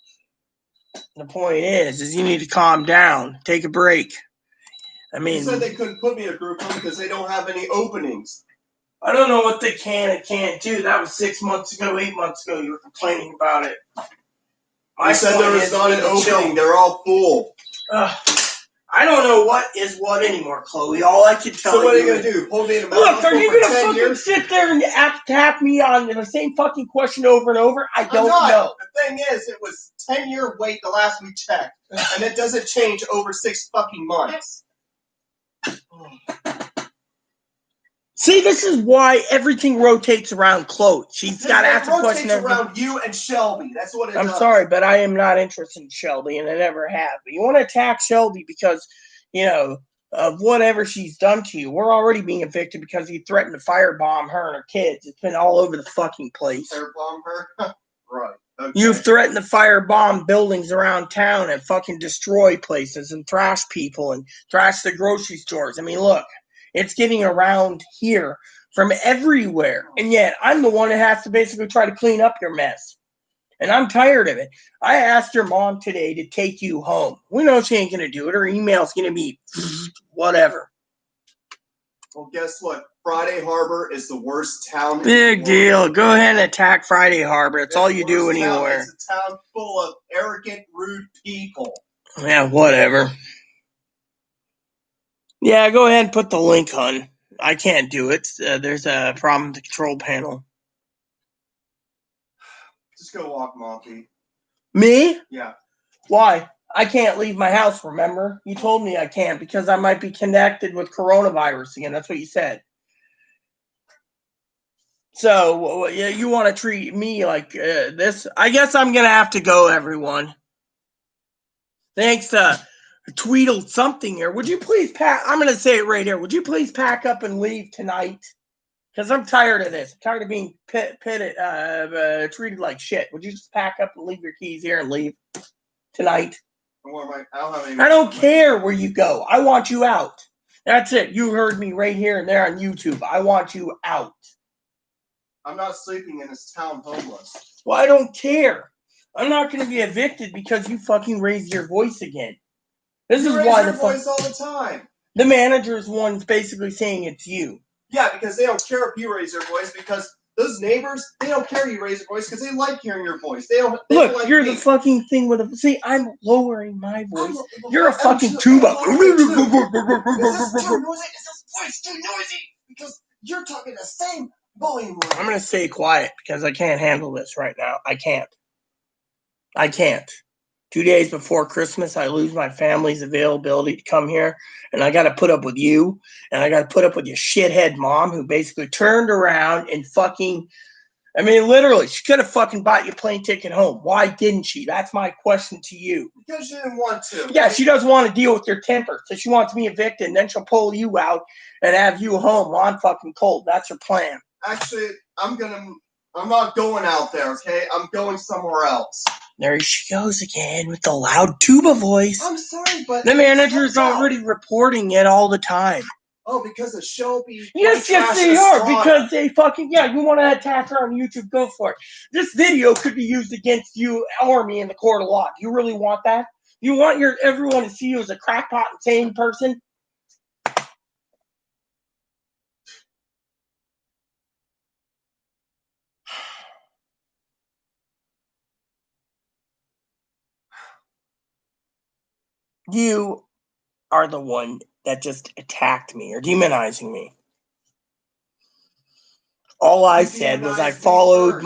The point is you need to calm down. Take a break. I mean,
you said they couldn't put me in a group home because they don't have any openings.
I don't know what they can and can't do. That was 6 months ago, 8 months ago. You were complaining about it.
I said there was not an opening. They're all full.
I don't know what is what anymore, Chloe. All I can tell you.
So what are you going to do? Hold me in a
Look, are you going to fucking sit there and attack me on the same fucking question over and over? I don't know.
The thing is, it was 10-year wait the last we checked, and it doesn't change over 6 fucking months.
See, this is why everything rotates around Chloe. She's got to ask a question.
It rotates around you and Shelby. That's what it does.
I'm sorry, but I am not interested in Shelby, and I never have. But you want to attack Shelby because, of whatever she's done to you. We're already being evicted because you threatened to firebomb her and her kids. It's been all over the fucking place.
Firebomb her? Right. Okay.
You've threatened to firebomb buildings around town and fucking destroy places and thrash people and thrash the grocery stores. I mean, look. It's getting around here from everywhere. And yet, I'm the one that has to basically try to clean up your mess. And I'm tired of it. I asked your mom today to take you home. We know she ain't going to do it. Her email's going to be whatever.
Well, guess what? Friday Harbor is the worst town.
Big deal. Go ahead and attack Friday Harbor. It's all you do anywhere.
It's a town full of arrogant, rude people.
Yeah, whatever. Yeah, go ahead and put the link on. I can't do it. There's a problem with the control panel.
Just go walk, Monty.
Me?
Yeah.
Why? I can't leave my house, remember? You told me I can't because I might be connected with coronavirus again. That's what you said. So yeah, you want to treat me like this? I guess I'm gonna have to go, everyone. Thanks to Tweedle something here. Would you please pack? I'm gonna say it right here. Would you please pack up and leave tonight? Because I'm tired of this. I'm tired of being treated like shit. Would you just pack up and leave your keys here and leave tonight? I don't care where you go. I want you out. That's it. You heard me right here and there on YouTube. I want you out.
I'm not sleeping in this town homeless.
Well, I don't care. I'm not going to be evicted because you fucking raised your voice again. This
You
is
raise
why
your
the
voice all the time.
The manager's one's basically saying it's you.
Yeah, because they don't care if you raise your voice, because those neighbors, they don't care you raise your voice because they like hearing your voice. They don't
Look,
like
you're
me.
the fucking thing with a. See, I'm lowering my voice. You're a fucking tuba.
Is this voice too noisy? Because you're talking the same volume.
I'm gonna stay quiet because I can't handle this right now. I can't. 2 days before Christmas, I lose my family's availability to come here, and I got to put up with you, and I got to put up with your shithead mom who basically turned around and fucking. I mean, literally, she could have fucking bought you a plane ticket home. Why didn't she? That's my question to you.
Because she didn't want to.
Yeah, she doesn't want to deal with your temper, so she wants me evicted, and then she'll pull you out and have you home while I'm fucking cold. That's her plan.
Actually, I'm not going out there, okay? I'm going somewhere else.
There she goes again with the loud tuba voice.
I'm sorry, but
the manager's already reporting it all the time.
Oh, because of Shelby.
Yes, they are. Because they fucking, you want to attack her on YouTube, go for it. This video could be used against you or me in the court of law. Do you really want that? You want everyone to see you as a crackpot, insane person? You are the one that just attacked me or demonizing me. All I said was I followed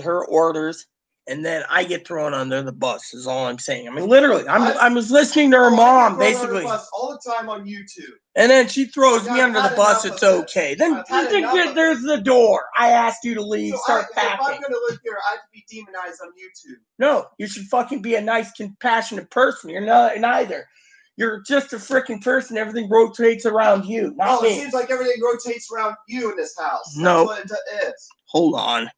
her orders, and then I get thrown under the bus is all I'm saying. I mean, literally, I was listening to her mom basically
all the time on YouTube.
And then she throws me under the bus. It's okay. Then there's the door. I asked you to leave. Start packing.
If I'm going to live here, I have to be demonized on YouTube.
No, you should fucking be a nice, compassionate person. You're not neither. You're just a freaking person. Everything rotates around you, not me.
It seems like everything rotates around you in this house.
No.
That's what it is.
Hold on.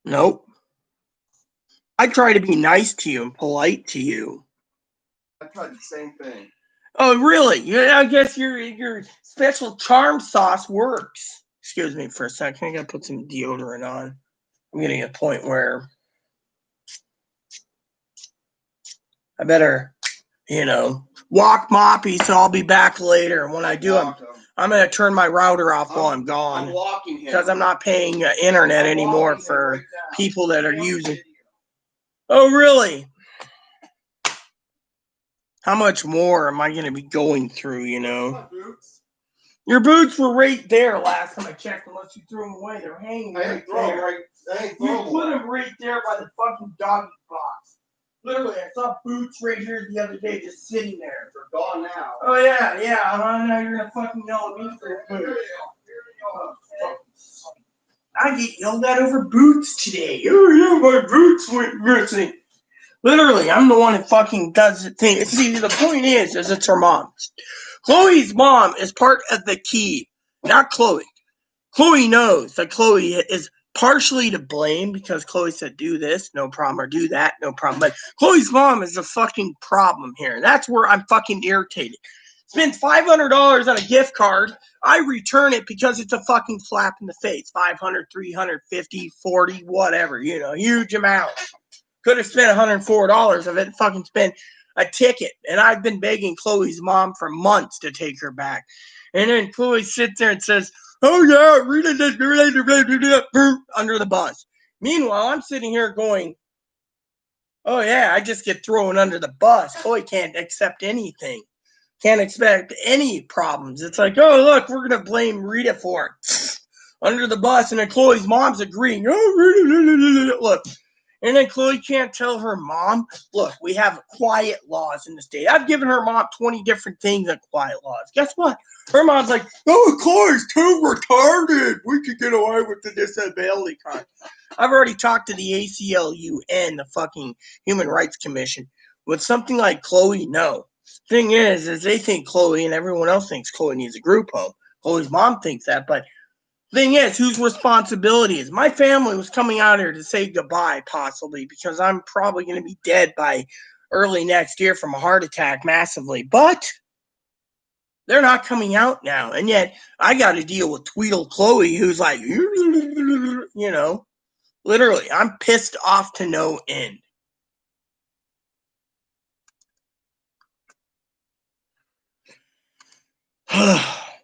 Nope. I try to be nice to you and polite to you.
I tried the same thing.
Oh, really? Yeah, I guess your special charm sauce works. Excuse me for a second. I gotta put some deodorant on. I'm getting to a point where I better, walk Moppy, so I'll be back later. And when I do, I'm going to turn my router off while I'm gone.
I'm walking him.
Because I'm not paying internet anymore for people that are using. Oh, really? How much more am I going to be going through, Your boots were right there last time I checked, unless you threw them away. They're hanging right there. You put them right there by the fucking doggy box. Literally, I saw boots right here the other day just sitting there.
They're gone now.
Oh, yeah. Now you're going to fucking yell at me for boots. I get yelled at over boots today. Oh, yeah, my boots went missing. Literally, I'm the one that fucking does the thing. See, the point is it's her mom. Chloe's mom is part of the key, not Chloe. Chloe knows that Chloe is partially to blame because Chloe said do this, no problem, or do that, no problem. But Chloe's mom is the fucking problem here. That's where I'm fucking irritated. Spend $500 on a gift card. I return it because it's a fucking slap in the face. 500, 350, 40, whatever, huge amount. Could have spent $104 of it and fucking spent a ticket. And I've been begging Chloe's mom for months to take her back. And then Chloe sits there and says, oh, yeah, read it under the bus. Meanwhile, I'm sitting here going, oh, yeah, I just get thrown under the bus. Chloe can't accept anything. Can't expect any problems. It's like, oh, look, we're going to blame Rita for it. Under the bus. And then Chloe's mom's agreeing. Oh, look. And then Chloe can't tell her mom, look, we have quiet laws in the state. I've given her mom 20 different things on quiet laws. Guess what? Her mom's like, oh, Chloe's too retarded. We could get away with the disability card. I've already talked to the ACLU and the fucking Human Rights Commission. With something like Chloe, no. Thing is they think Chloe and everyone else thinks Chloe needs a group home. Chloe's mom thinks that, but thing is, whose responsibility is? My family was coming out here to say goodbye, possibly, because I'm probably going to be dead by early next year from a heart attack massively. But they're not coming out now. And yet, I got to deal with Tweedle Chloe, who's like, you know, literally, I'm pissed off to no end.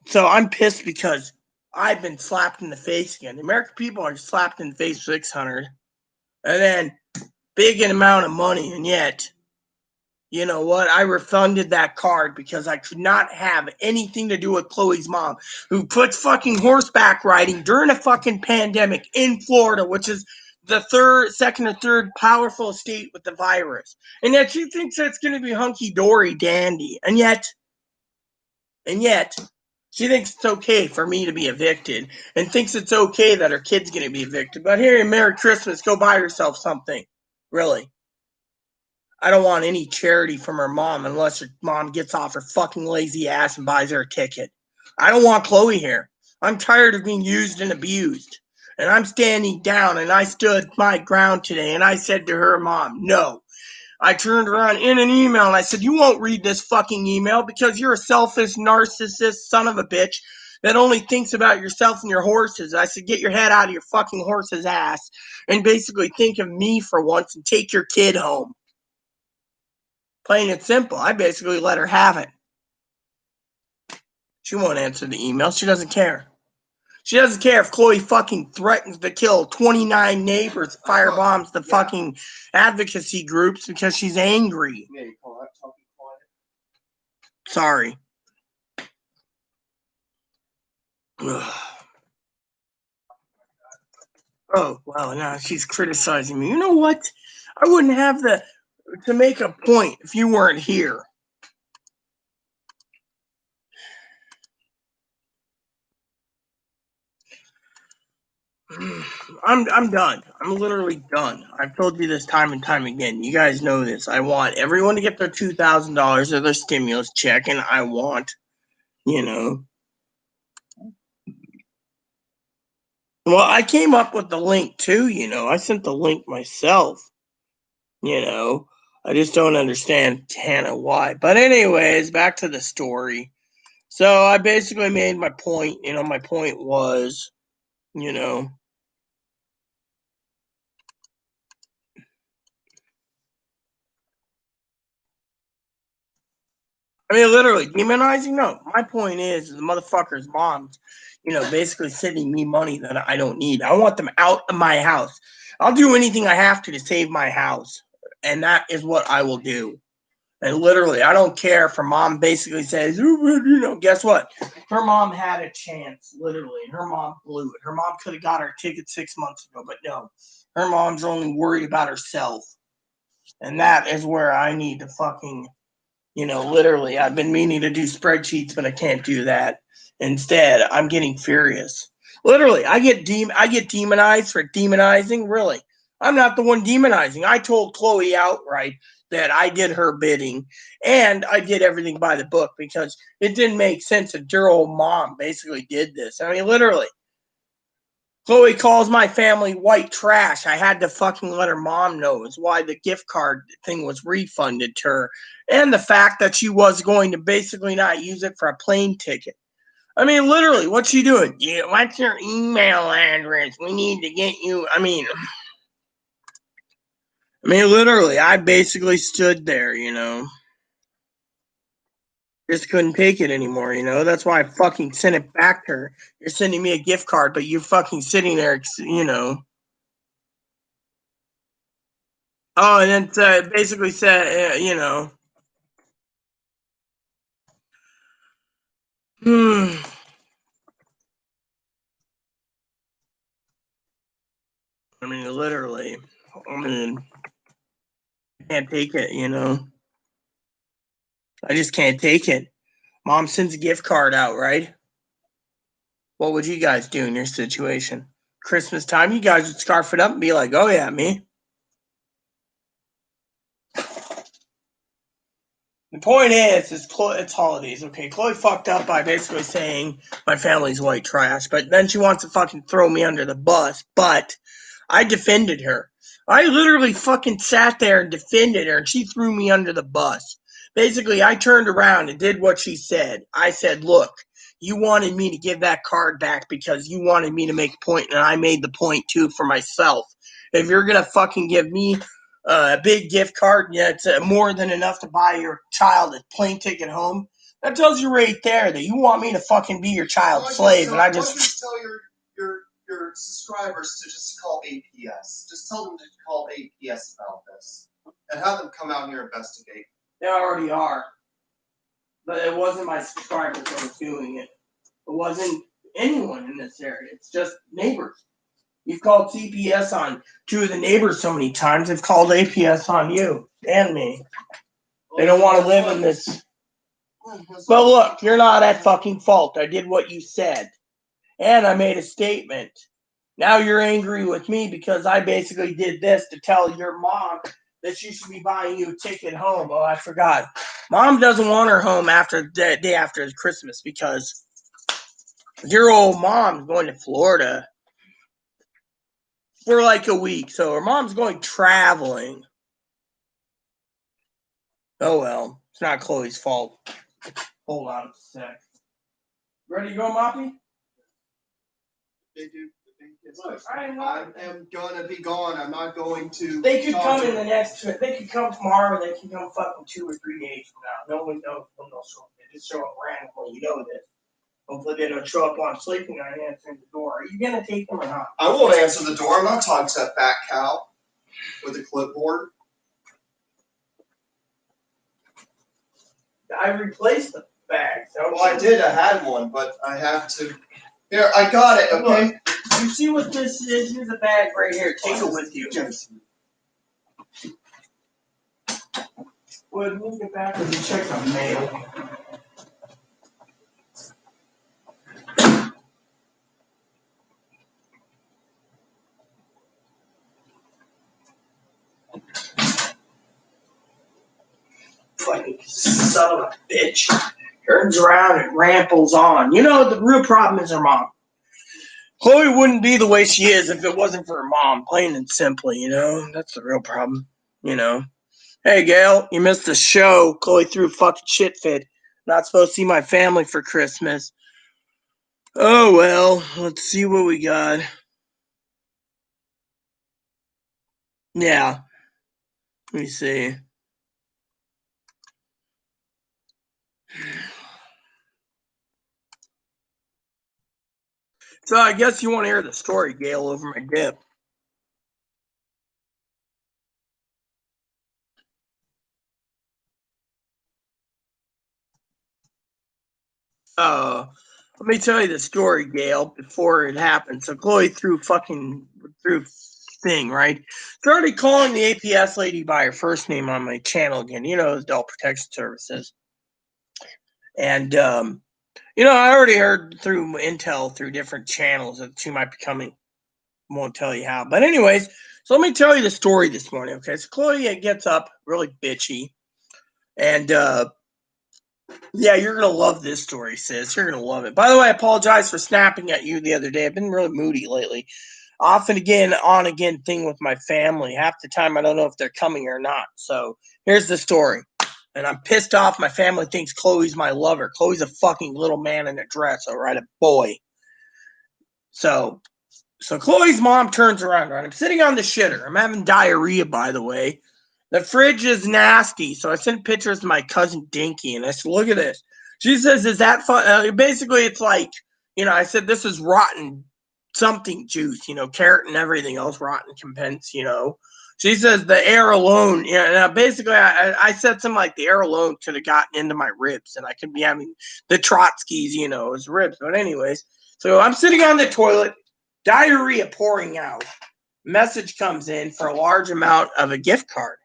So I'm pissed because I've been slapped in the face again. The American people are slapped in the face 600, and then big amount of money, and yet, you know what? I refunded that card because I could not have anything to do with Chloe's mom, who puts fucking horseback riding during a fucking pandemic in Florida, which is the second or third powerful state with the virus, and yet she thinks that's going to be hunky dory dandy, and yet. She thinks it's okay for me to be evicted and thinks it's okay that her kid's going to be evicted. But here, Merry Christmas, go buy herself something. Really. I don't want any charity from her mom unless her mom gets off her fucking lazy ass and buys her a ticket. I don't want Chloe here. I'm tired of being used and abused. And I'm standing down, and I stood my ground today, and I said to her mom, no. I turned around in an email and I said, you won't read this fucking email because you're a selfish narcissist son of a bitch that only thinks about yourself and your horses. I said, get your head out of your fucking horse's ass and basically think of me for once and take your kid home. Plain and simple. I basically let her have it. She won't answer the email. She doesn't care. She doesn't care if Chloe fucking threatens to kill 29 neighbors, firebombs the fucking advocacy groups because she's angry.
Yeah, you call that talking quiet.
Sorry. Ugh. Oh, well, now she's criticizing me. You know what? I wouldn't have to make a point if you weren't here. I'm done. I'm literally done. I've told you this time and time again. You guys know this. I want everyone to get their $2,000 of their stimulus check, and I want, you know. Well, I came up with the link too, you know. I sent the link myself, you know. I just don't understand, Hannah, why. But anyways, back to the story. So I basically made my point. You know, my point was, you know, I mean, literally demonizing. No, my point is the motherfucker's mom's, you know, basically sending me money that I don't need. I want them out of my house. I'll do anything I have to save my house, and that is what I will do. And literally, I don't care if her mom basically says, you know, guess what? Her mom had a chance, literally, and her mom blew it. Her mom could have got her ticket 6 months ago, but no. Her mom's only worried about herself. And that is where I need to fucking, you know, literally, I've been meaning to do spreadsheets, but I can't do that. Instead, I'm getting furious. Literally, I get demonized for demonizing. Really, I'm not the one demonizing. I told Chloe outright that I did her bidding, and I did everything by the book because it didn't make sense that your old mom basically did this. I mean, literally. Chloe calls my family white trash. I had to fucking let her mom know is why the gift card thing was refunded to her. And the fact that she was going to basically not use it for a plane ticket. I mean, literally, what's she doing? Yeah, what's your email address? We need to get you. Literally, I basically stood there, you know. Just couldn't take it anymore, you know. That's why I fucking sent it back to her. You're sending me a gift card, but you're fucking sitting there, you know. Oh, and then basically said, you know, I mean, literally. I mean, I can't take it, you know. I just can't take it. Mom sends a gift card out, right? What would you guys do in your situation? Christmas time, you guys would scarf it up and be like, oh yeah, me. The point is it's holidays, okay? Chloe fucked up by basically saying my family's white trash, but then she wants to fucking throw me under the bus, but I defended her. I literally fucking sat there and defended her, and she threw me under the bus. Basically, I turned around and did what she said. I said, look, you wanted me to give that card back because you wanted me to make a point, and I made the point too for myself. If you're gonna fucking give me a big gift card, yeah, it's more than enough to buy your child a plane ticket home. That tells you right there that you want me to fucking be your child's slave, and I just
tell your subscribers to just call APS. Just tell them to call APS about this and have them come out here and investigate.
They already are, but it wasn't my subscribers that was doing it. It wasn't anyone in this area. It's just neighbors. You've called CPS on two of the neighbors so many times. They've called APS on you and me. They don't want to live in this. But look, you're not at fucking fault. I did what you said. And I made a statement. Now you're angry with me because I basically did this to tell your mom that she should be buying you a ticket home. Oh, I forgot. Mom doesn't want her home after the day after Christmas because your old mom's going to Florida for like a week. So her mom's going traveling. Oh well, it's not Chloe's fault. Hold on a sec. Ready to go, Moppy?
They do.
Look, I
am gonna be gone. I'm not going to.
They could come in the next. They could come tomorrow. They can come fucking 2 or 3 days from now. No one knows when they'll show up. They just show up randomly. You know this. Hopefully they don't show up while I'm sleeping and I answer the door. Are you gonna take them or not?
I won't answer the door. I'm not talking to that fat cow with a clipboard.
I replaced the bags.
Well, I did. I had one, but I have to. Here, I got it. Okay.
Look, you see what this is? Here's a bag right here. Take it with you. Well, we'll get back and check the mail. Fucking son of a bitch. Turns around and ramples on. You know, the real problem is her mom. Chloe wouldn't be the way she is if it wasn't for her mom, plain and simply, you know? That's the real problem, you know? Hey, Gail, you missed the show. Chloe threw a fucking shit fit. Not supposed to see my family for Christmas. Oh, well, let's see what we got. Yeah. Let me see. So I guess you want to hear the story, Gail, over my dip. Let me tell you the story, Gail, before it happened. So Chloe threw thing, right? Started calling the APS lady by her first name on my channel again. You know, Adult Protection Services. And you know, I already heard through intel through different channels that she might be coming. Won't tell you how. But anyways, so let me tell you the story this morning, okay? So Chloe gets up really bitchy. And yeah, you're going to love this story, sis. You're going to love it. By the way, I apologize for snapping at you the other day. I've been really moody lately. Off and again, on again thing with my family. Half the time, I don't know if they're coming or not. So here's the story. And I'm pissed off. My family thinks Chloe's my lover. Chloe's a fucking little man in a dress, all right? A boy. So Chloe's mom turns around, right? I'm sitting on the shitter. I'm having diarrhea, by the way. The fridge is nasty. So I sent pictures to my cousin Dinky, and I said, look at this. She says, is that fun? Basically, it's like, you know, I said, this is rotten something juice, you know, carrot and everything else, rotten compense, you know. She says the air alone, you know, basically I said something like the air alone could have gotten into my ribs and I could be having the Trotskys, you know, as ribs. But anyways, so I'm sitting on the toilet, diarrhea pouring out. Message comes in for a large amount of a gift card.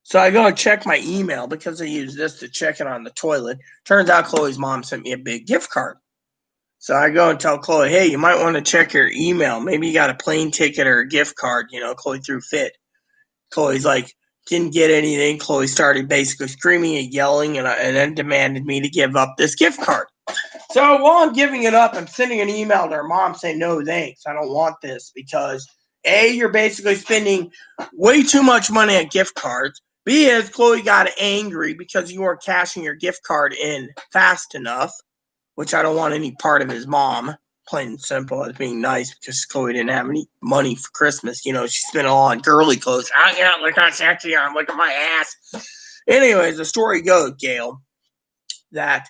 So I go and check my email because I use this to check it on the toilet. Turns out Chloe's mom sent me a big gift card. So I go and tell Chloe, hey, you might want to check your email. Maybe you got a plane ticket or a gift card. Chloe threw fit. Chloe's like, didn't get anything. Chloe started basically screaming and yelling and then demanded me to give up this gift card. So while I'm giving it up, I'm sending an email to her mom saying, no, thanks. I don't want this because A, you're basically spending way too much money on gift cards. B is Chloe got angry because you weren't cashing your gift card in fast enough, which I don't want any part of his mom, plain and simple, as being nice because Chloe didn't have any money for Christmas. She spent it all on girly clothes. Look how sexy I am. Look at my ass. Anyways, the story goes, Gail, that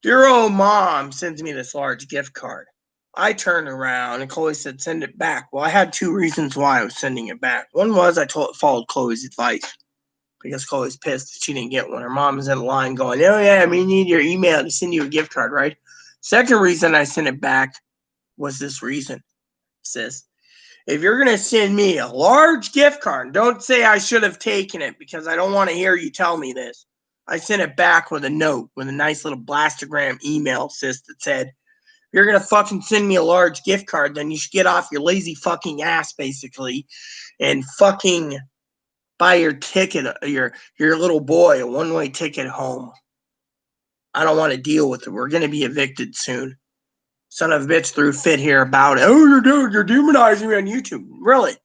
dear old mom sends me this large gift card. I turned around and Chloe said, send it back. Well, I had two reasons why I was sending it back. One was I followed Chloe's advice because Chloe's pissed that she didn't get one. Her mom is in the line going, oh, yeah, we need your email to send you a gift card, right? Second reason I sent it back was this reason, sis. If you're going to send me a large gift card, don't say I should have taken it because I don't want to hear you tell me this. I sent it back with a note, with a nice little blastogram email, sis, that said, if you're going to fucking send me a large gift card, then you should get off your lazy fucking ass, basically, and fucking buy your ticket, your little boy a one-way ticket home. I don't want to deal with it. We're going to be evicted soon. Son of a bitch threw fit here about it. Oh, you're demonizing me on YouTube. Really?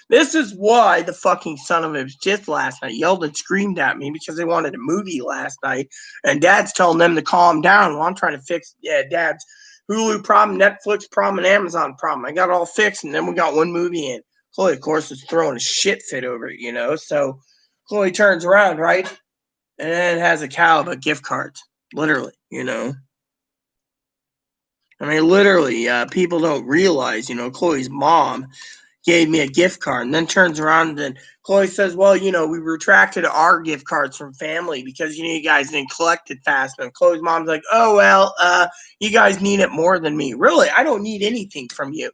This is why the fucking son of a bitch just last night yelled and screamed at me because they wanted a movie last night. And Dad's telling them to calm down while I'm trying to fix Dad's Hulu problem, Netflix problem, and Amazon problem. I got it all fixed, and then we got one movie in. Chloe, of course, is throwing a shit fit over it, So Chloe turns around, right? And then it has a cow of gift cards. Literally, I mean, literally, people don't realize, Chloe's mom gave me a gift card and then turns around and Chloe says, well, we retracted our gift cards from family because, you guys didn't collect it fast enough. Chloe's mom's like, oh, well, you guys need it more than me. Really? I don't need anything from you.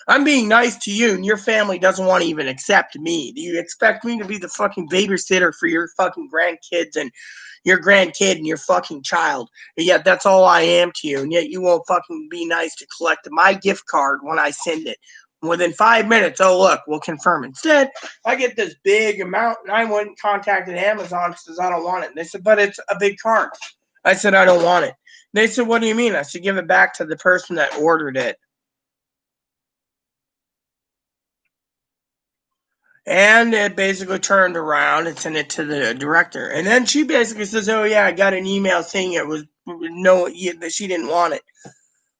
I'm being nice to you and your family doesn't want to even accept me. Do you expect me to be the fucking babysitter for your fucking grandkids and your grandkid and your fucking child? And yet that's all I am to you. And yet you won't fucking be nice to collect my gift card when I send it. Within 5 minutes, oh, look, we'll confirm. Instead, I get this big amount, and I went and contacted Amazon because I don't want it. And they said, but it's a big card. I said, I don't want it. They said, what do you mean? I said, give it back to the person that ordered it. And it basically turned around and sent it to the director. And then she basically says, oh, yeah, I got an email saying it was that she didn't want it.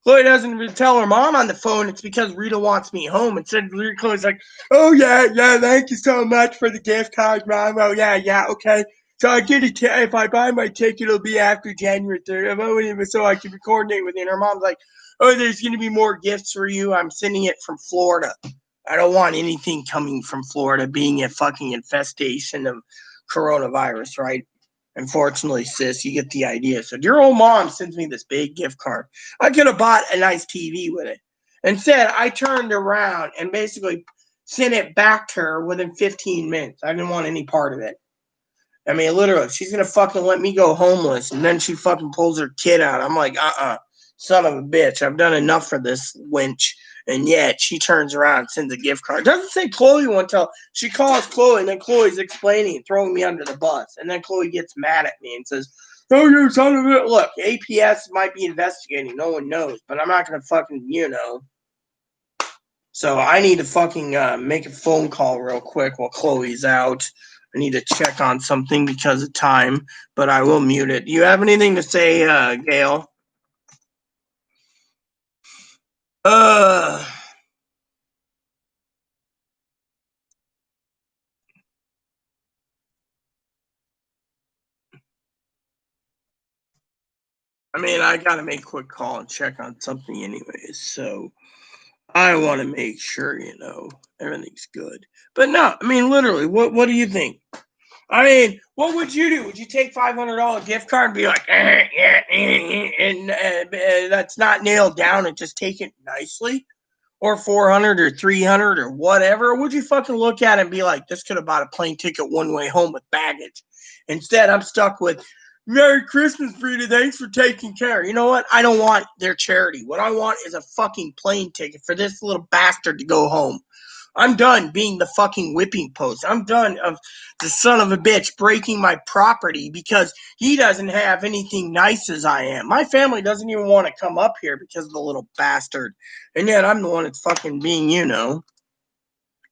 Chloe doesn't tell her mom on the phone it's because Rita wants me home. Instead, Chloe's like, oh, yeah, thank you so much for the gift card, Mom. Oh, yeah, okay. So I get it. If I buy my ticket, it'll be after January 3rd. So I can coordinate with you. And her mom's like, oh, there's going to be more gifts for you. I'm sending it from Florida. I don't want anything coming from Florida being a fucking infestation of coronavirus, right? Unfortunately, sis, you get the idea. So your old mom sends me this big gift card. I could have bought a nice TV with it. Instead, I turned around and basically sent it back to her within 15 minutes. I didn't want any part of it. I mean, literally, she's going to fucking let me go homeless, and then she fucking pulls her kid out. I'm like, son of a bitch. I've done enough for this wench. And yet she turns around and sends a gift card. Doesn't say Chloe won't tell. She calls Chloe, and then Chloe's explaining, throwing me under the bus. And then Chloe gets mad at me and says, oh, you son of a... Look, APS might be investigating. No one knows. But I'm not going to fucking, So I need to fucking make a phone call real quick while Chloe's out. I need to check on something because of time. But I will mute it. Do you have anything to say, Gail? I mean, I got to make a quick call and check on something anyways. So I want to make sure, everything's good. But no, I mean, literally, what do you think? I mean, what would you do? Would you take $500 gift card and be like, and that's not nailed down and just take it nicely? or 400 or 300 or whatever? Or would you fucking look at it and be like, this could have bought a plane ticket one way home with baggage? Instead, I'm stuck with, Merry Christmas, Frida. Thanks for taking care. You know what? I don't want their charity. What I want is a fucking plane ticket for this little bastard to go home. I'm done being the fucking whipping post. I'm done of the son of a bitch breaking my property because he doesn't have anything nice as I am. My family doesn't even want to come up here because of the little bastard. And yet I'm the one that's fucking being,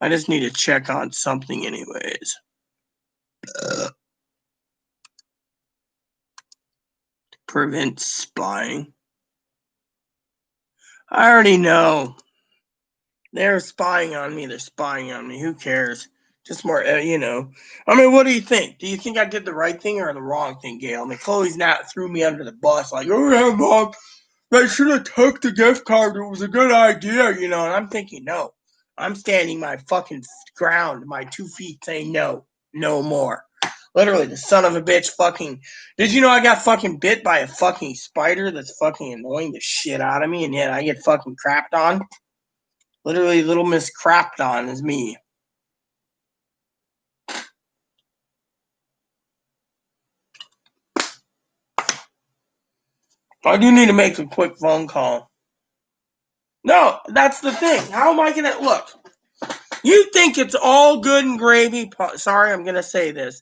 I just need to check on something anyways. Prevent spying. I already know. They're spying on me. They're spying on me. Who cares? Just more, I mean, what do you think? Do you think I did the right thing or the wrong thing, Gail? I mean, Chloe's not threw me under the bus like, oh, yeah, Mom, I should have took the gift card. It was a good idea, And I'm thinking, no. I'm standing my fucking ground, my 2 feet saying no more. Literally, the son of a bitch fucking... Did you know I got fucking bit by a fucking spider that's fucking annoying the shit out of me, and yet I get fucking crapped on? Literally, Little Miss Crapped on is me. I do need to make a quick phone call. No, that's the thing. How am I going to... Look, you think it's all good and gravy... Sorry, I'm going to say this.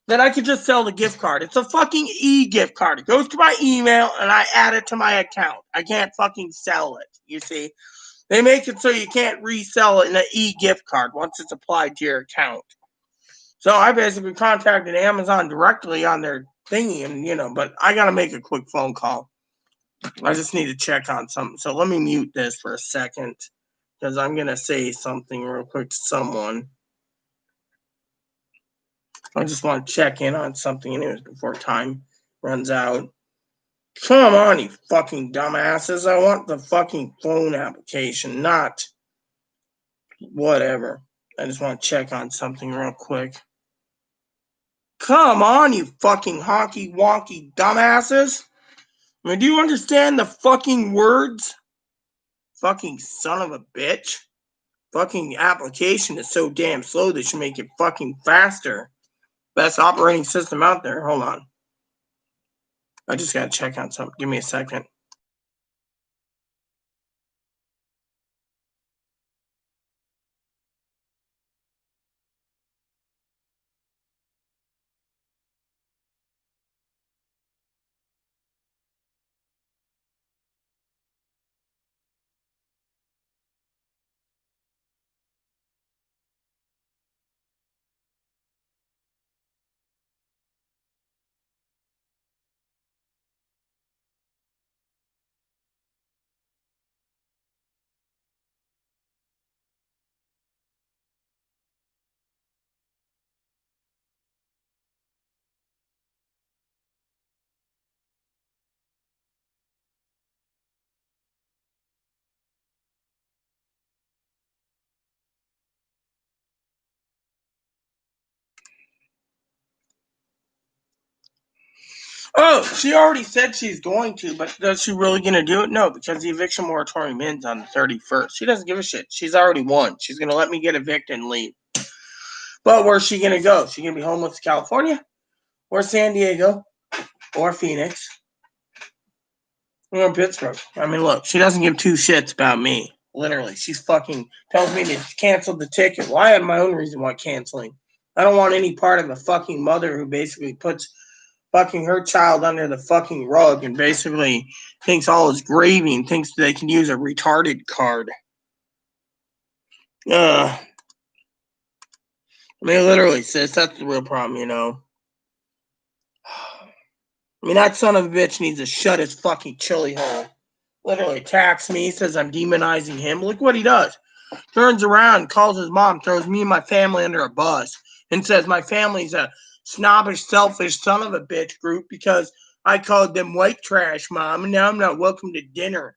That I could just sell the gift card. It's a fucking e-gift card. It goes to my email, and I add it to my account. I can't fucking sell it, you see. They make it so you can't resell it in an e-gift card once it's applied to your account. So I basically contacted Amazon directly on their thingy, and but I got to make a quick phone call. I just need to check on something. So let me mute this for a second because I'm going to say something real quick to someone. I just want to check in on something anyways before time runs out. Come on, you fucking dumbasses. I want the fucking phone application, not whatever. I just want to check on something real quick. Come on, you fucking honky wonky dumbasses. I mean, do you understand the fucking words? Fucking son of a bitch. Fucking application is so damn slow they should make it fucking faster. Best operating system out there. Hold on. I just gotta check on something. Give me a second. Oh, she already said she's going to, but is she really going to do it? No, because the eviction moratorium ends on the 31st. She doesn't give a shit. She's already won. She's going to let me get evicted and leave. But where's she going to go? She going to be homeless in California? Or San Diego? Or Phoenix? Or Pittsburgh? I mean, look, she doesn't give two shits about me. Literally. She's fucking tells me to cancel the ticket. Well, I have my own reason why canceling. I don't want any part of a fucking mother who basically puts fucking her child under the fucking rug and basically thinks all is gravy and thinks they can use a retarded card. I mean, literally, sis, that's the real problem, I mean, that son of a bitch needs to shut his fucking chili hole. Literally attacks me, says I'm demonizing him. Look what he does. Turns around, calls his mom, throws me and my family under a bus, and says my family's a snobbish, selfish son of a bitch group because I called them white trash, Mom, and now I'm not welcome to dinner.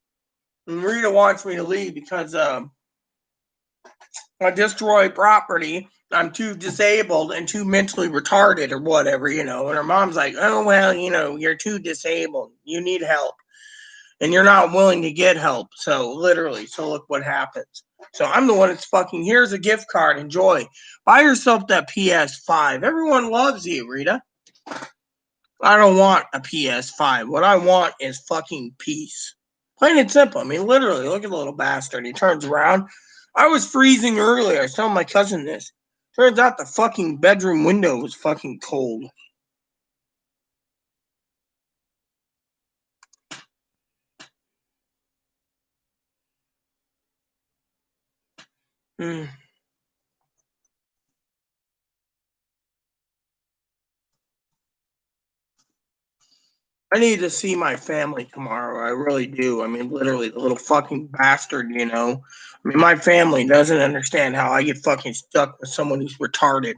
And Rita wants me to leave because I destroy property. I'm too disabled and too mentally retarded or whatever, And her mom's like, oh, well, you're too disabled. You need help. and you're not willing to get help. So literally, so look what happens. So I'm the one that's fucking, here's a gift card, enjoy. Buy yourself that PS5. Everyone loves you, Rita. I don't want a PS5. What I want is fucking peace. Plain and simple. I mean, literally, look at the little bastard. He turns around. I was freezing earlier. I was telling my cousin this. Turns out the fucking bedroom window was fucking cold. I need to see my family tomorrow. I really do. I mean, literally, the little fucking bastard, you know. I mean, my family doesn't understand how I get fucking stuck with someone who's retarded.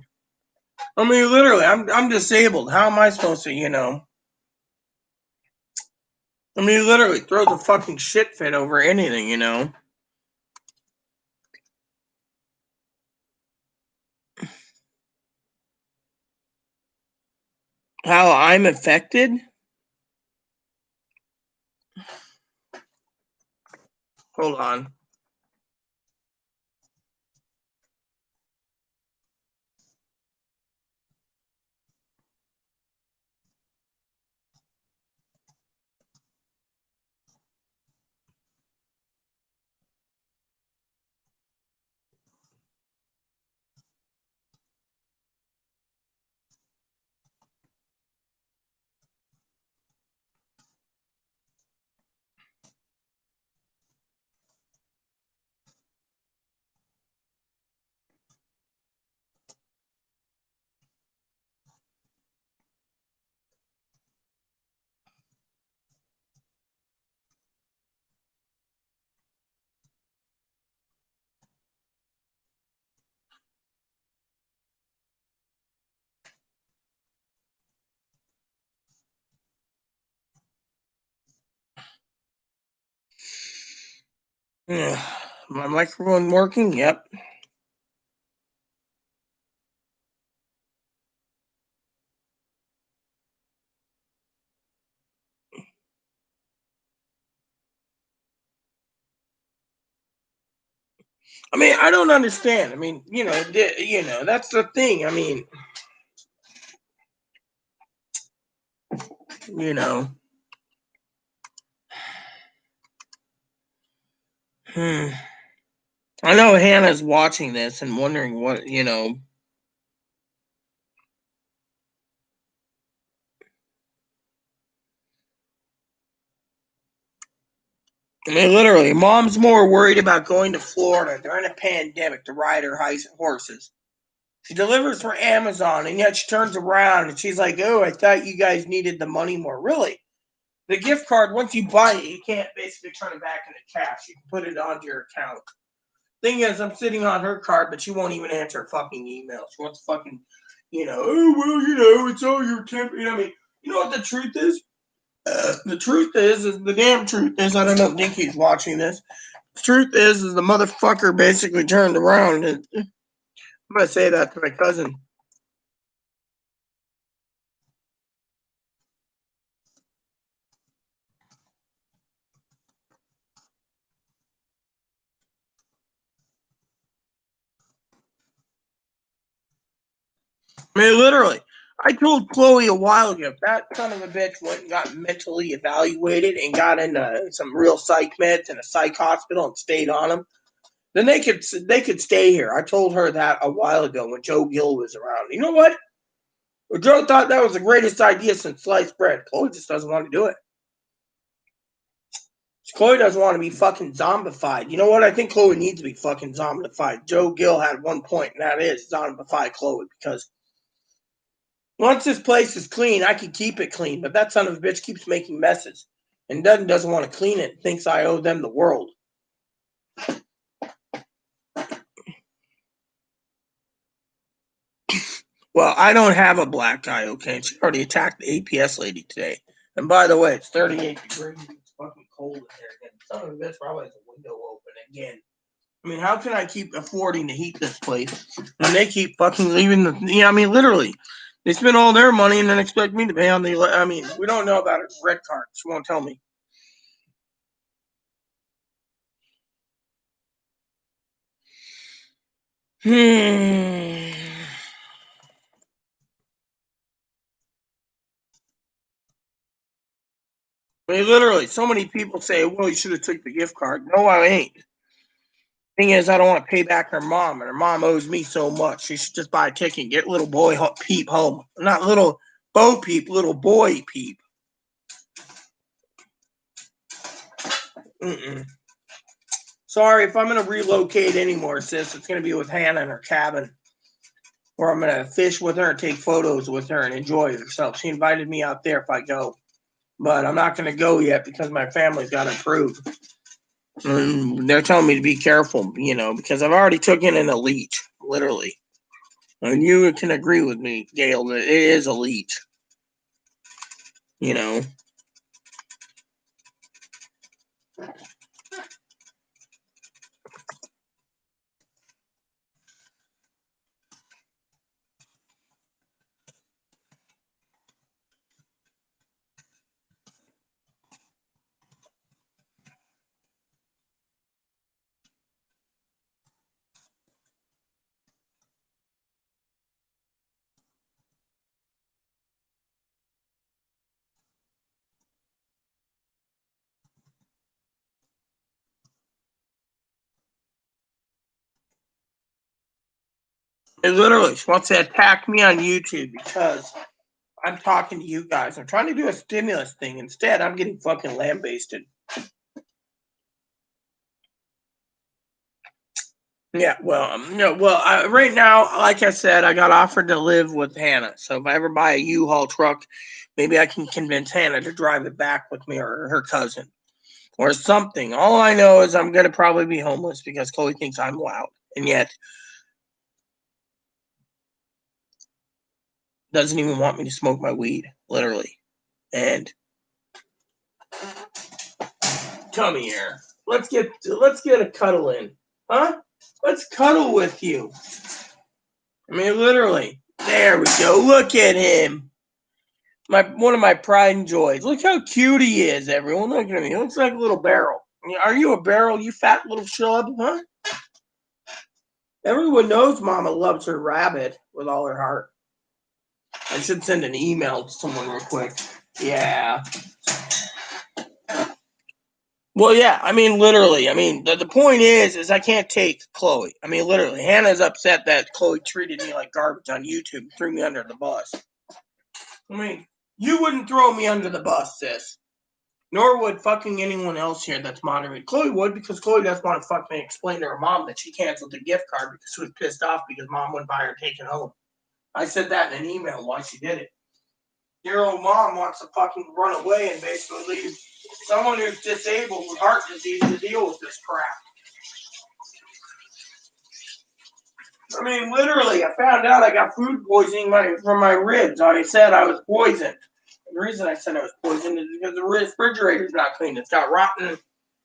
I mean, literally, I'm disabled. How am I supposed to, you know? I mean, literally, throw the fucking shit fit over anything, you know? How I'm affected? Hold on. My microphone working? Yep. I mean, I don't understand. I mean, that's the thing. I mean, you know. I know Hannah's watching this and wondering what, you know. I mean, literally, mom's more worried about going to Florida during a pandemic to ride her horses. She delivers for Amazon, and yet she turns around and she's like, "Oh, I thought you guys needed the money more." Really, the gift card, once you buy it, you can't basically turn it back into cash. You can put it onto your account. Thing is, I'm sitting on her card, but she won't even answer a fucking email. She wants fucking, oh, well, it's all your temp. You know what I mean? You know what the truth is? The truth is the damn truth is, I don't know if Dinky's watching this. The truth is the motherfucker basically turned around and I'm going to say that to my cousin. I mean, literally, I told Chloe a while ago, if that son of a bitch went and got mentally evaluated and got into some real psych meds in a psych hospital and stayed on them, then they could stay here. I told her that a while ago when Joe Gill was around. You know what? Well, Joe thought that was the greatest idea since sliced bread. Chloe just doesn't want to do it. Chloe doesn't want to be fucking zombified. You know what? I think Chloe needs to be fucking zombified. Joe Gill had one point, and that is zombify Chloe, because once this place is clean, I can keep it clean, but that son of a bitch keeps making messes and doesn't want to clean it, thinks I owe them the world. Well, I don't have a black guy, okay? She already attacked the APS lady today. And by the way, it's 38 degrees. It's fucking cold in there again. Son of a bitch probably has a window open again. I mean, how can I keep affording to heat this place when they keep fucking leaving I mean, literally, they spend all their money and then expect me to pay on the, I mean, we don't know about her red card. She won't tell me. I mean, literally, so many people say, well, you should have took the gift card. No, I ain't. Thing is, I don't want to pay back her mom, and her mom owes me so much. She should just buy a ticket and get little boy Peep home. Not little Bo Peep, little boy Peep. Sorry, if I'm going to relocate anymore, sis, it's going to be with Hannah in her cabin. Or I'm going to fish with her and take photos with her and enjoy herself. She invited me out there if I go. But I'm not going to go yet because my family's got to approve. They're telling me to be careful, because I've already taken in a leech, literally. And you can agree with me, Gail, that it is a leech. It literally, she wants to attack me on YouTube because I'm talking to you guys. I'm trying to do a stimulus thing. Instead, I'm getting fucking lambasted. Yeah, well, right now, like I said, I got offered to live with Hannah. So if I ever buy a U-Haul truck, maybe I can convince Hannah to drive it back with me or her cousin or something. All I know is I'm going to probably be homeless because Chloe thinks I'm loud. And yet, doesn't even want me to smoke my weed, literally. And come here. Let's get a cuddle in. Huh? Let's cuddle with you. I mean, literally. There we go. Look at him. One of my pride and joys. Look how cute he is, everyone. Look at him. He looks like a little barrel. Are you a barrel, you fat little schlub? Huh? Everyone knows Mama loves her rabbit with all her heart. I should send an email to someone real quick. Yeah. Well, yeah, I mean, literally. I mean, the point is I can't take Chloe. I mean, literally. Hannah's upset that Chloe treated me like garbage on YouTube and threw me under the bus. I mean, you wouldn't throw me under the bus, sis. Nor would fucking anyone else here that's moderated. Chloe would, because Chloe doesn't want to fucking explain to her mom that she canceled the gift card because she was pissed off because mom wouldn't buy her take it home. I said that in an email why she did it. Your old mom wants to fucking run away and basically leave someone who's disabled with heart disease to deal with this crap. I mean, literally, I found out I got food poisoning from my ribs. I said I was poisoned. The reason I said I was poisoned is because the refrigerator's not clean. It's got rotten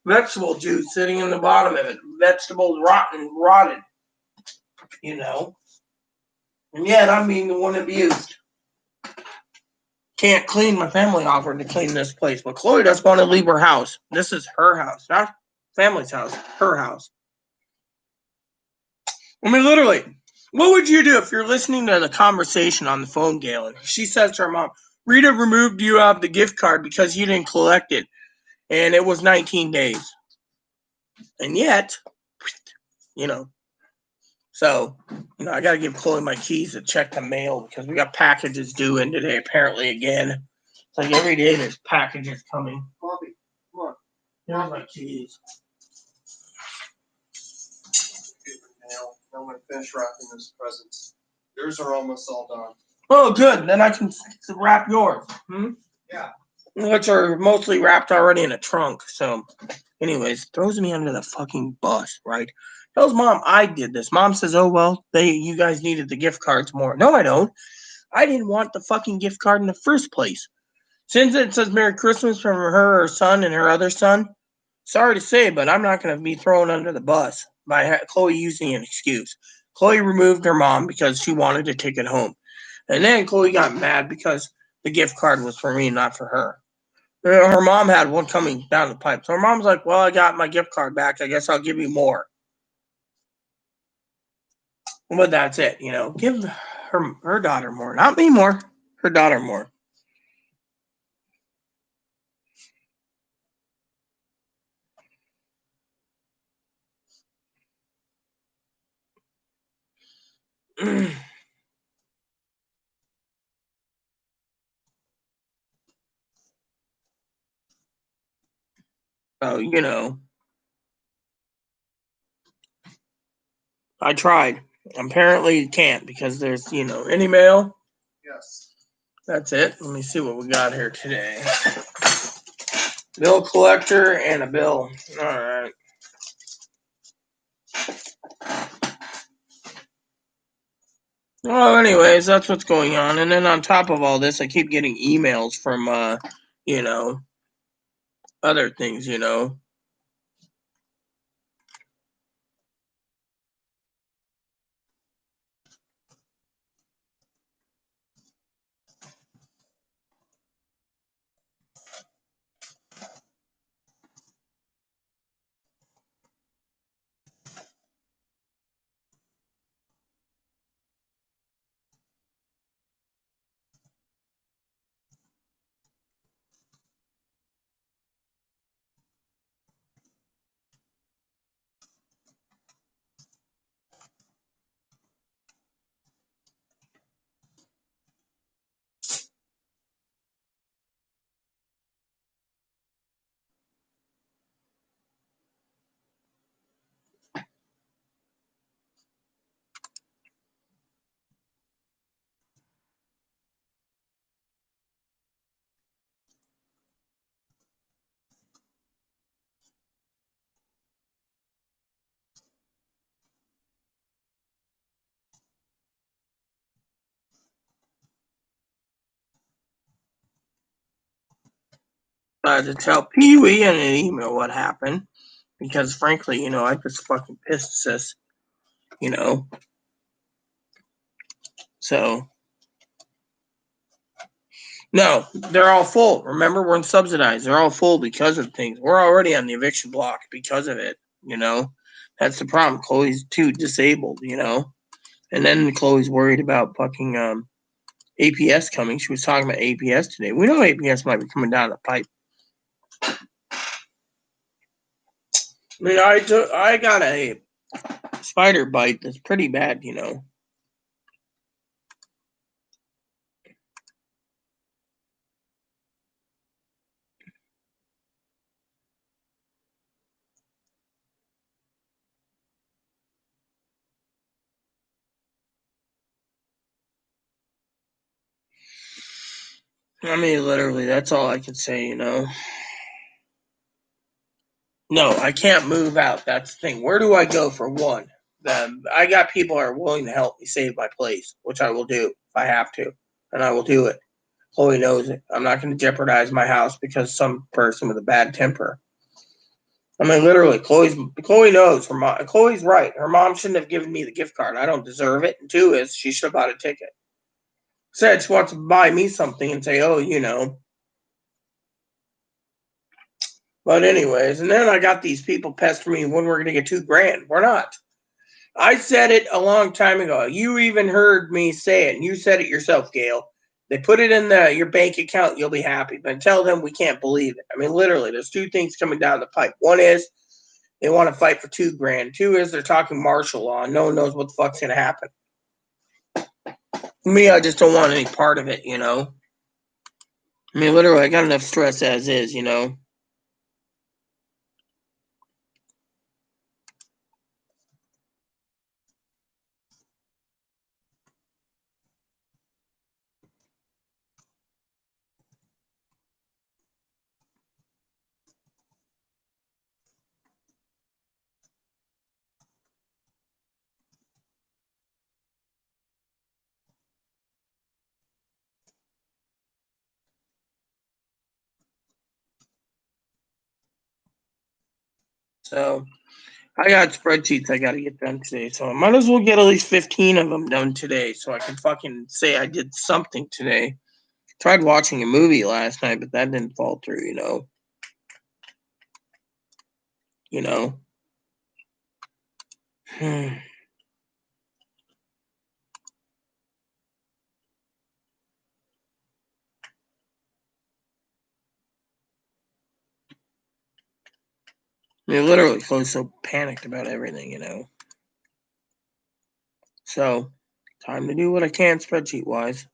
vegetable juice sitting in the bottom of it. Vegetables rotted. And yet I'm being the one abused. Can't clean. My family offered to clean this place, but Chloe doesn't want to leave her house. This is her house, not family's house. Her house. I mean, literally, what would you do if you're listening to the conversation on the phone, Galen? She says to her mom, Rita removed you out of the gift card because you didn't collect it, and it was 19 days. And yet, so, I got to give Chloe my keys to check the mail because we got packages due in today, apparently, again. It's like every day there's packages coming.
Bobby, come on.
Here's my keys.
I'm going to finish wrapping those presents. Yours are almost all done.
Oh, good. Then I can wrap yours.
Yeah.
Which are mostly wrapped already in a trunk. So, anyways, throws me under the fucking bus, right? Tells mom I did this. Mom says, oh, well, you guys needed the gift cards more. No, I don't. I didn't want the fucking gift card in the first place. Since it says Merry Christmas from her son and her other son, sorry to say, but I'm not going to be thrown under the bus by Chloe using an excuse. Chloe removed her mom because she wanted to take it home. And then Chloe got mad because the gift card was for me, not for her. Her mom had one coming down the pipe. So her mom's like, well, I got my gift card back. I guess I'll give you more. But that's it, you know. Give her daughter more, not me more. Her daughter more. So, you know, I tried. Apparently you can't because there's, you know, any mail.
Yes.
That's it. Let me see what we got here today. Bill collector and a bill. All right. Well, anyways, that's what's going on. And then on top of all this, I keep getting emails from, you know, other things, you know. I had to tell Pee Wee in an email what happened because, frankly, you know, I just fucking pissed sis, you know. So, no, they're all full. Remember, we're subsidized. They're all full because of things. We're already on the eviction block because of it, you know. That's the problem. Chloe's too disabled, you know. And then Chloe's worried about fucking APS coming. She was talking about APS today. We know APS might be coming down the pipe. I mean, I got a spider bite that's pretty bad, you know. I mean, literally, that's all I can say, you know. No, I can't move out. That's the thing. Where do I go for one? I got people that are willing to help me save my place, which I will do if I have to, and I will do it. Chloe knows it. I'm not going to jeopardize my house because some person with a bad temper. I mean, literally, Chloe knows her mom. Chloe's right. Her mom shouldn't have given me the gift card. I don't deserve it. And two is she should have bought a ticket. Said she wants to buy me something and say, oh, you know. But anyways, and then I got these people pestering me when we're going to get $2,000. We're not. I said it a long time ago. You even heard me say it, and you said it yourself, Gail. They put it in your bank account, you'll be happy. But tell them we can't believe it. I mean, literally, there's two things coming down the pipe. One is they want to fight for $2,000. Two is they're talking martial law. No one knows what the fuck's gonna happen. Me, I just don't want any part of it, you know. I mean, literally, I got enough stress as is, you know. So I got spreadsheets I got to get done today. So I might as well get at least 15 of them done today so I can fucking say I did something today. Tried watching a movie last night, but that didn't fall through, you know. You know. mean, literally, Chloe's so panicked about everything, you know. So, time to do what I can spreadsheet-wise.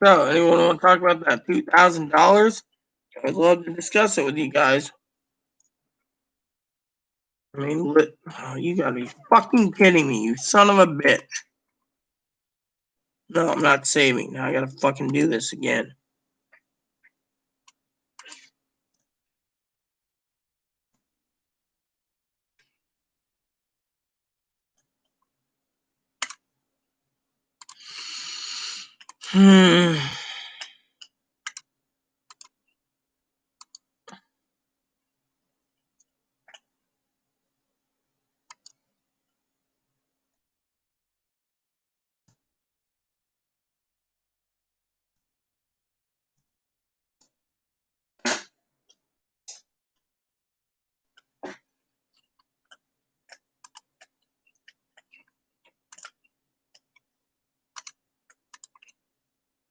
So, anyone want to talk about that $2,000? I'd love to discuss it with you guys. I mean, you gotta be fucking kidding me, you son of a bitch. No, I'm not saving. Now I gotta fucking do this again.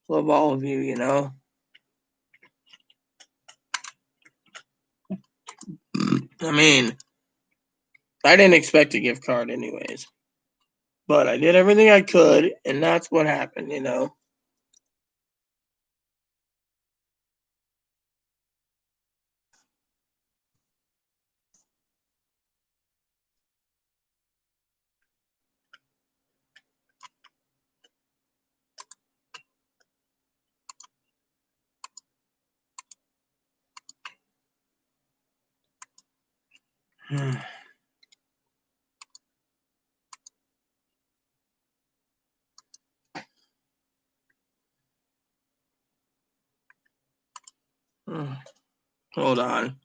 Love all of you, you know. I mean, I didn't expect a gift card anyways. But I did everything I could, and that's what happened, you know. Hold on.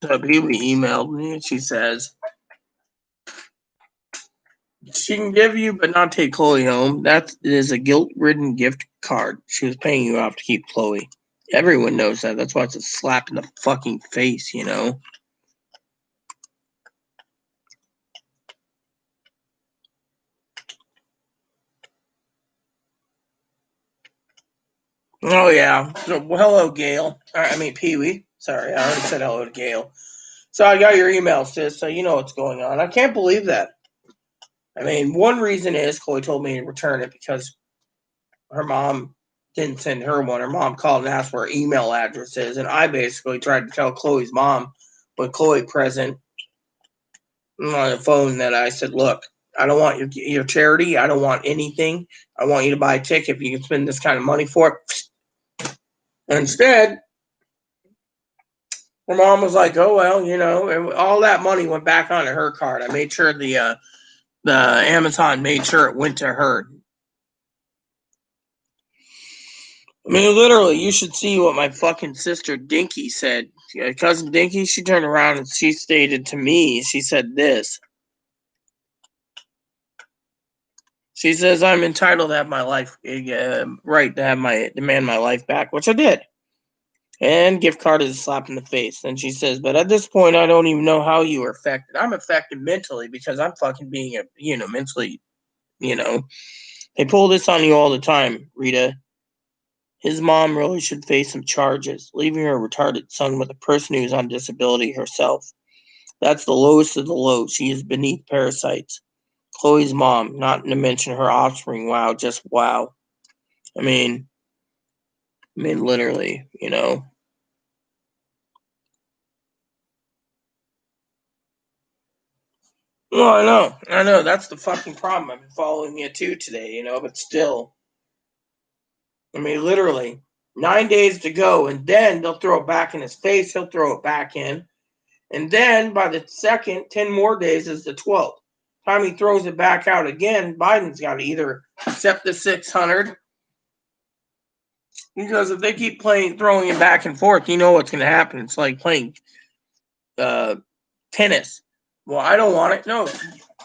So Pee-wee emailed me and she says she can give you but not take Chloe home. That is a guilt-ridden gift card. She was paying you off to keep Chloe. Everyone knows that. That's why it's a slap in the fucking face, you know. Oh yeah. So, well, hello, Gail. I mean Pee-wee. Sorry, I already said hello to Gail. So I got your email, sis. So you know what's going on. I can't believe that. I mean, one reason is Chloe told me to return it because her mom didn't send her one. Her mom called and asked where her email address is, and I basically tried to tell Chloe's mom, with Chloe present, on the phone, that I said, "Look, I don't want your charity. I don't want anything. I want you to buy a ticket if you can spend this kind of money for it." Instead, her mom was like, "Oh well, you know," and all that money went back onto her card. I made sure the Amazon made sure it went to her. I mean, literally, you should see what my fucking sister Dinky said. Cousin Dinky, she turned around and she stated to me, she said this. She says, I'm entitled to have my life, right to have demand my life back, which I did. And gift card is a slap in the face. And she says, but at this point, I don't even know how you are affected. I'm affected mentally because I'm fucking being, mentally, they pull this on you all the time, Rita. His mom really should face some charges, leaving her retarded son with a person who's on disability herself. That's the lowest of the low. She is beneath parasites. Chloe's mom, not to mention her offspring. Wow, just wow. I mean, literally, you know. Well, I know. That's the fucking problem. I've been following you too today, you know, but still. I mean, literally, 9 days to go, and then they'll throw it back in his face. He'll throw it back in. And then by the second, 10 more days is the 12th. Time he throws it back out again, Biden's got to either accept the 600, because if they keep throwing it back and forth, you know what's going to happen. It's like playing tennis. Well, I don't want it. No,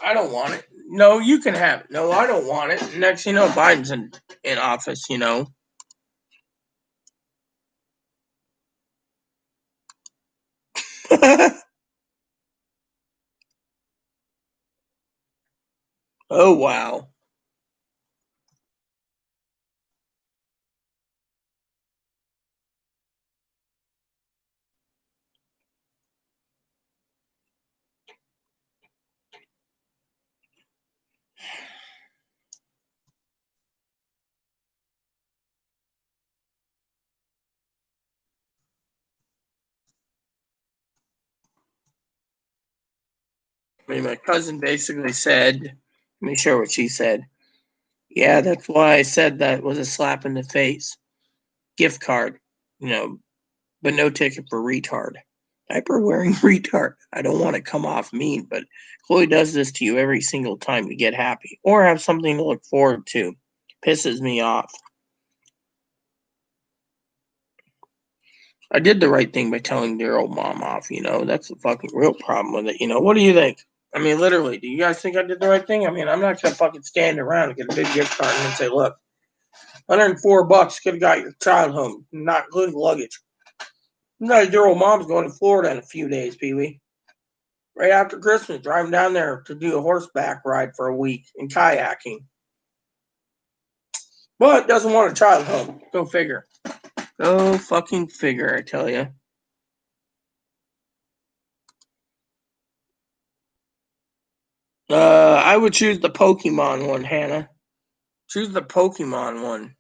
I don't want it. No, you can have it. No, I don't want it. Next, you know, Biden's in office, you know. Oh, wow. I mean, my cousin basically said, let me show what she said. Yeah, that's why I said that was a slap in the face. Gift card, you know, but no ticket for retard. Diaper wearing retard. I don't want to come off mean, but Chloe does this to you every single time you get happy or have something to look forward to. Pisses me off. I did the right thing by telling your old mom off, you know. That's the fucking real problem with it, you know. What do you think? I mean, literally, do you guys think I did the right thing? I mean, I'm not gonna fucking stand around and get a big gift card and then say, look, $104 could have got your child home, not including luggage. You know, your old mom's going to Florida in a few days, Pee Wee. Right after Christmas, driving down there to do a horseback ride for a week and kayaking. But doesn't want a child home. Go figure. Go fucking figure, I tell you. I would choose the Pokemon one, Hannah. Choose the Pokemon one.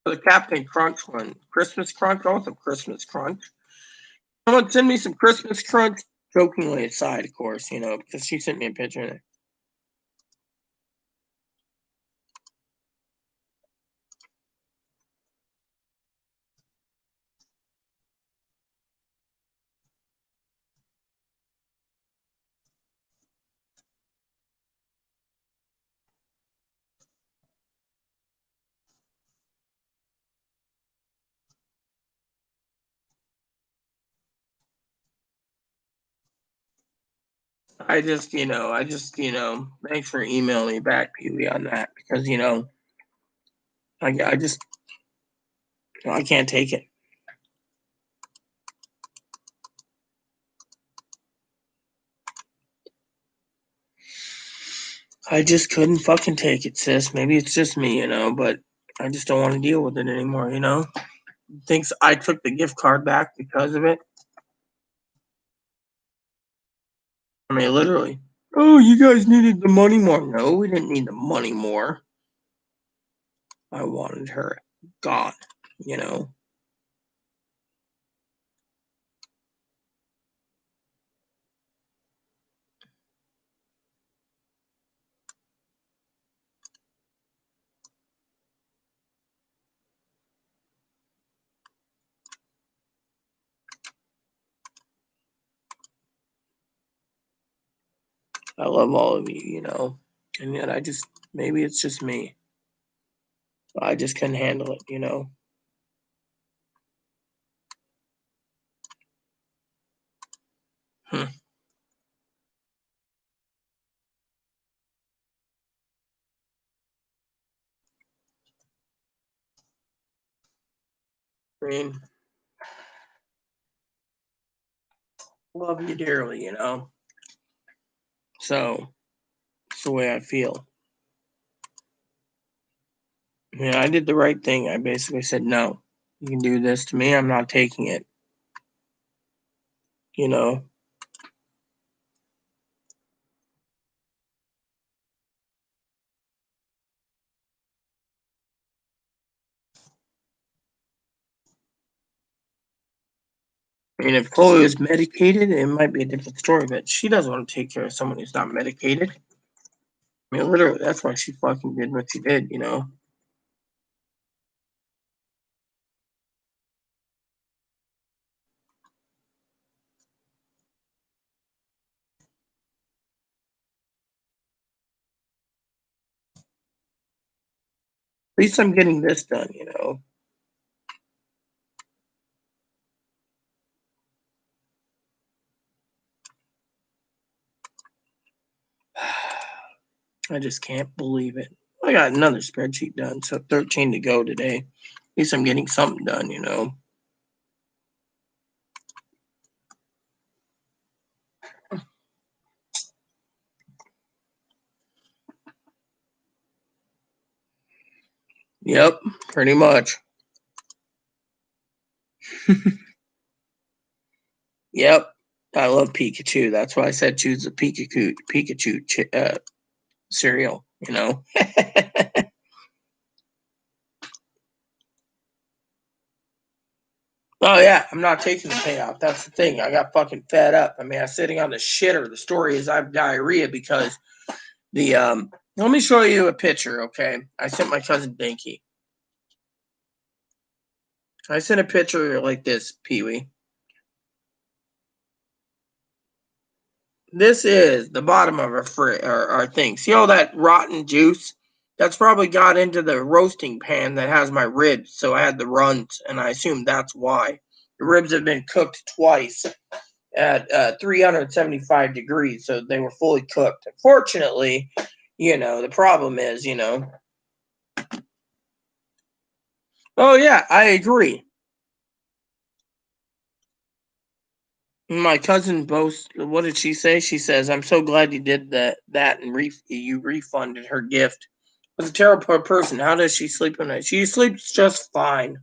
The Captain Crunch one. Christmas Crunch. I want some Christmas Crunch. Someone send me some Christmas Crunch. Jokingly aside, of course, you know, because she sent me a picture of it. Thanks for emailing me back, Pee Wee, on that, because, you know, I just, I can't take it. I just couldn't fucking take it, sis. Maybe it's just me, you know, but I just don't want to deal with it anymore, you know? Thinks I took the gift card back because of it. I mean, literally. Oh, you guys needed the money more. No, we didn't need the money more. I wanted her gone, you know? I love all of you, you know? And yet maybe it's just me. I just couldn't handle it, you know? Hmm. I mean, love you dearly, you know? So, it's the way I feel. Yeah, I did the right thing. I basically said, no, you can do this to me. I'm not taking it, you know? I mean, if Chloe was medicated, it might be a different story, but she doesn't want to take care of someone who's not medicated. I mean, literally, that's why she fucking did what she did, you know? At least I'm getting this done, you know? I just can't believe it. I got another spreadsheet done, so 13 to go today. At least I'm getting something done, you know? Yep, pretty much. Yep, I love Pikachu. That's why I said choose the Pikachu cereal, you know? Oh yeah, I'm not taking the payoff. That's the thing. I got fucking fed up. I mean, I was sitting on the shitter. The story is I have diarrhea because the let me show you a picture, okay? I sent my cousin Dinky. I sent a picture like this, Pee-wee. This is the bottom of our thing. See all that rotten juice? That's probably got into the roasting pan that has my ribs, so I had the runs, and I assume that's why. The ribs have been cooked twice at 375 degrees, so they were fully cooked. Unfortunately, you know, the problem is, you know. Oh yeah, I agree. My cousin boasts. What did she say? She says, "I'm so glad you did that, and you refunded her gift." Was a terrible person. How does she sleep at night? She sleeps just fine.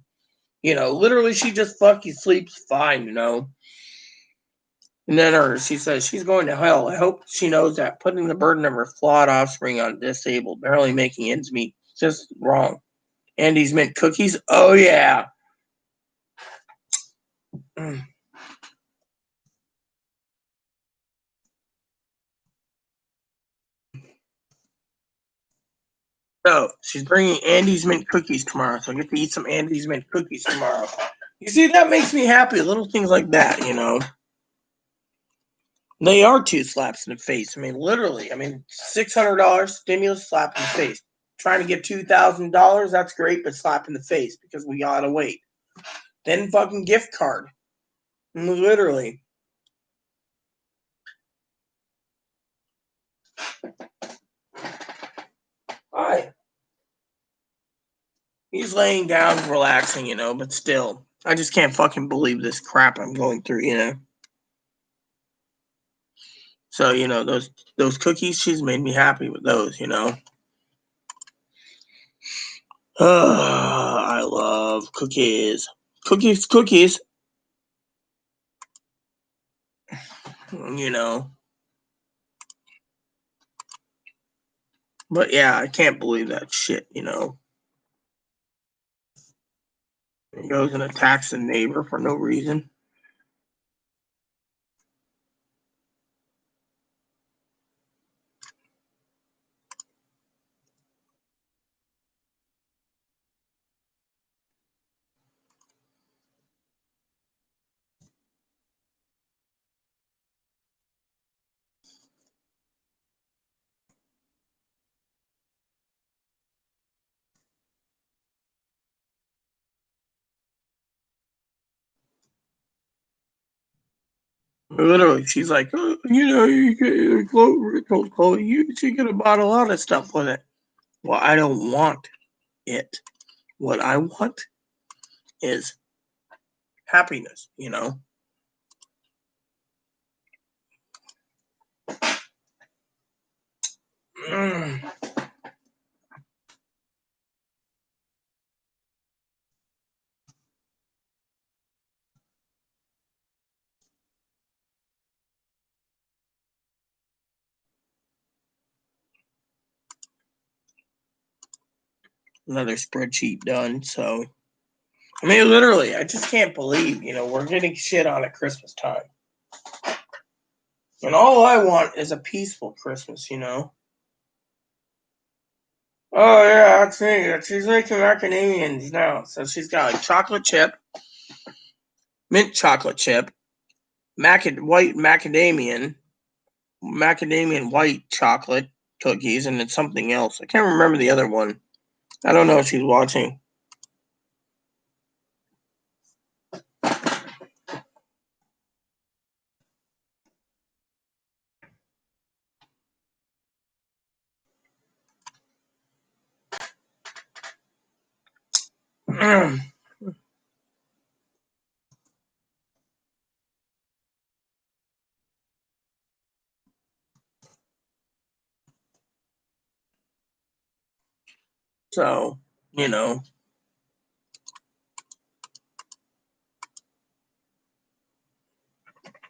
You know, literally, she just fucking sleeps fine. You know. And then she says she's going to hell. I hope she knows that putting the burden of her flawed offspring on disabled, barely making ends meet, is just wrong. Andy's Mint cookies. Oh yeah. So she's bringing Andy's Mint cookies tomorrow, so I get to eat some Andy's Mint cookies tomorrow. You see, that makes me happy. Little things like that, you know. They are two slaps in the face. I mean, literally. I mean, $600 stimulus slap in the face. Trying to get $2,000, that's great, but slap in the face because we gotta wait. Then fucking gift card. Literally. Hi. He's laying down, relaxing, you know, but still. I just can't fucking believe this crap I'm going through, you know. So, you know, those cookies, she's made me happy with those, you know. I love cookies. Cookies, you know. But yeah, I can't believe that shit, you know. He goes and attacks a neighbor for no reason. Literally, she's like, oh, you know, told Chloe, she could have bought a lot of stuff with it. Well, I don't want it. What I want is happiness, you know. Another spreadsheet done. So, I mean, literally, I just can't believe, you know, we're getting shit on at Christmas time. And all I want is a peaceful Christmas, you know. Oh yeah, I've seen it. She's making macadamians now. So she's got like chocolate chip, mint chocolate chip, white macadamian white chocolate cookies, and it's something else. I can't remember the other one. I don't know if she's watching. So, you know.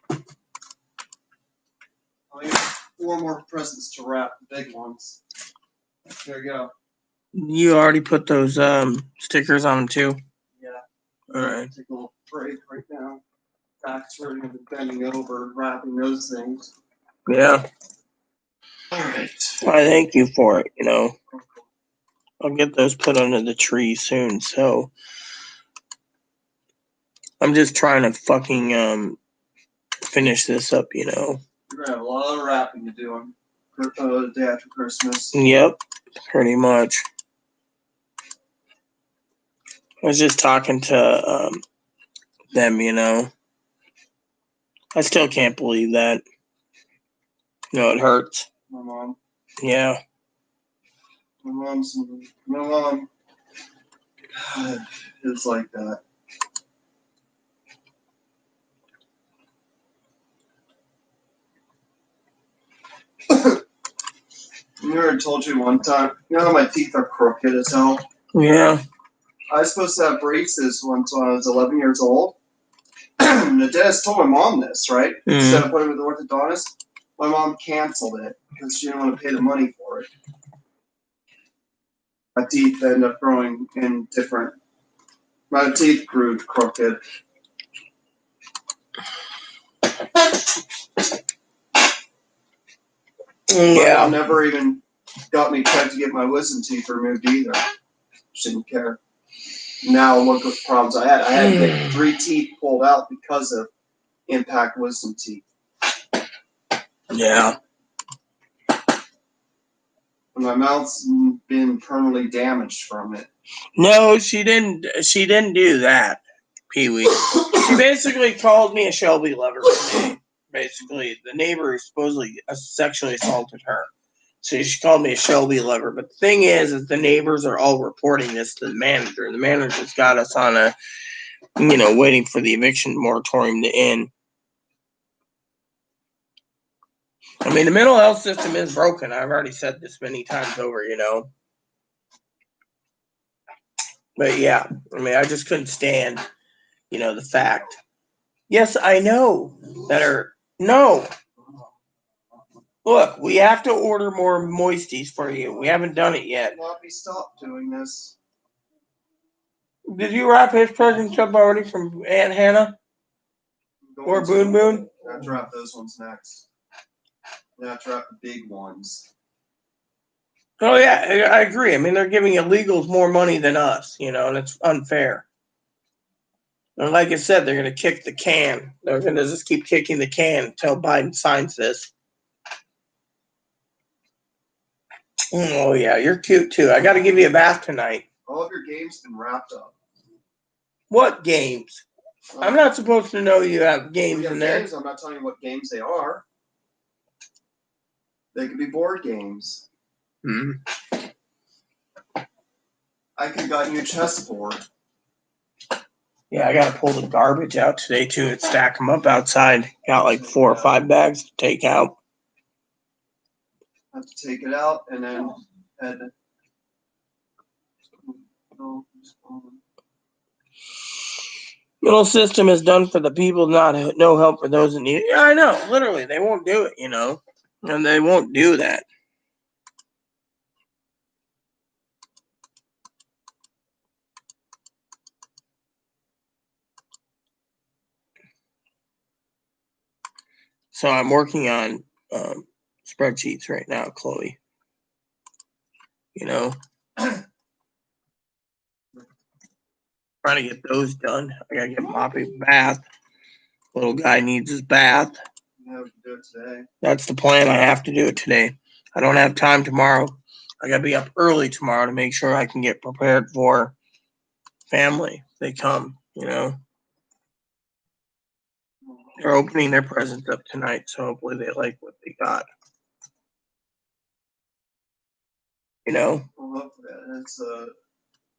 I got 4 more presents to wrap, big ones. There you go.
You already put those stickers on them too?
Yeah.
Alright.
Take a little break right now. Back's hurting. I've been bending over, wrapping those things.
Yeah.
Alright.
I thank you for it, you know. I'll get those put under the tree soon, so I'm just trying to fucking finish this up, you know.
You're gonna have a lot of wrapping to do on the day after Christmas.
Yep, pretty much. I was just talking to them, you know. I still can't believe that. You know, it hurts.
My mom.
Yeah.
My mom. It's like that. I told you one time, you know how my teeth are crooked as hell?
Yeah.
I was supposed to have braces once when I was 11 years old. The dentist told my mom this, right? Set an appointment with the orthodontist. My mom canceled it because she didn't want to pay the money for it. My teeth ended up growing in different. My teeth grew crooked.
Yeah.
My mom never even got me checked to get my wisdom teeth removed either. She didn't care. Now look what problems I had. I had to get 3 teeth pulled out because of impact wisdom teeth.
Yeah.
And my mouth's been permanently damaged from it.
No, she didn't do that, Pee Wee. She basically called me a Shelby lover today. Basically, the neighbor supposedly sexually assaulted her. So she called me a Shelby lover. But the thing is the neighbors are all reporting this to the manager. The manager's got us on a, you know, waiting for the eviction moratorium to end. I mean, the mental health system is broken. I've already said this many times over, you know. But yeah, I mean, I just couldn't stand, you know, the fact. Yes, I know that are no. Look, we have to order more moisties for you. We haven't done it yet.
Poppy, stop doing this.
Did you wrap his presents up already from Aunt Hannah or Boon Boon?
I have to wrap those ones next. I have to wrap the big ones.
Oh yeah, I agree. I mean, they're giving illegals more money than us, you know, and it's unfair. And like I said, they're going to kick the can. They're going to just keep kicking the can until Biden signs this. Oh yeah, you're cute too. I got to give you a bath tonight.
All of your games been wrapped up.
What games? I'm not supposed to know you have games in there.
Games, I'm not telling you what games they are. They could be board games. I could have gotten you a chessboard.
Yeah, I got to pull the garbage out today too and stack them up outside. Got like 4 or 5 bags to take out.
I have to take it out and then head.
Little system is done for the people, not no help for those in need. Yeah, I know. Literally, they won't do it, you know, and they won't do that. So I'm working on spreadsheets right now, Chloe. You know, Trying to get those done. I gotta get Moppy a bath. Little guy needs his bath.
Yeah, we can do it today.
That's the plan. I have to do it today. I don't have time tomorrow. I gotta be up early tomorrow to make sure I can get prepared for family. They come, you know. They're opening their presents up tonight, so hopefully they like what they got. You know?
Well, look, it's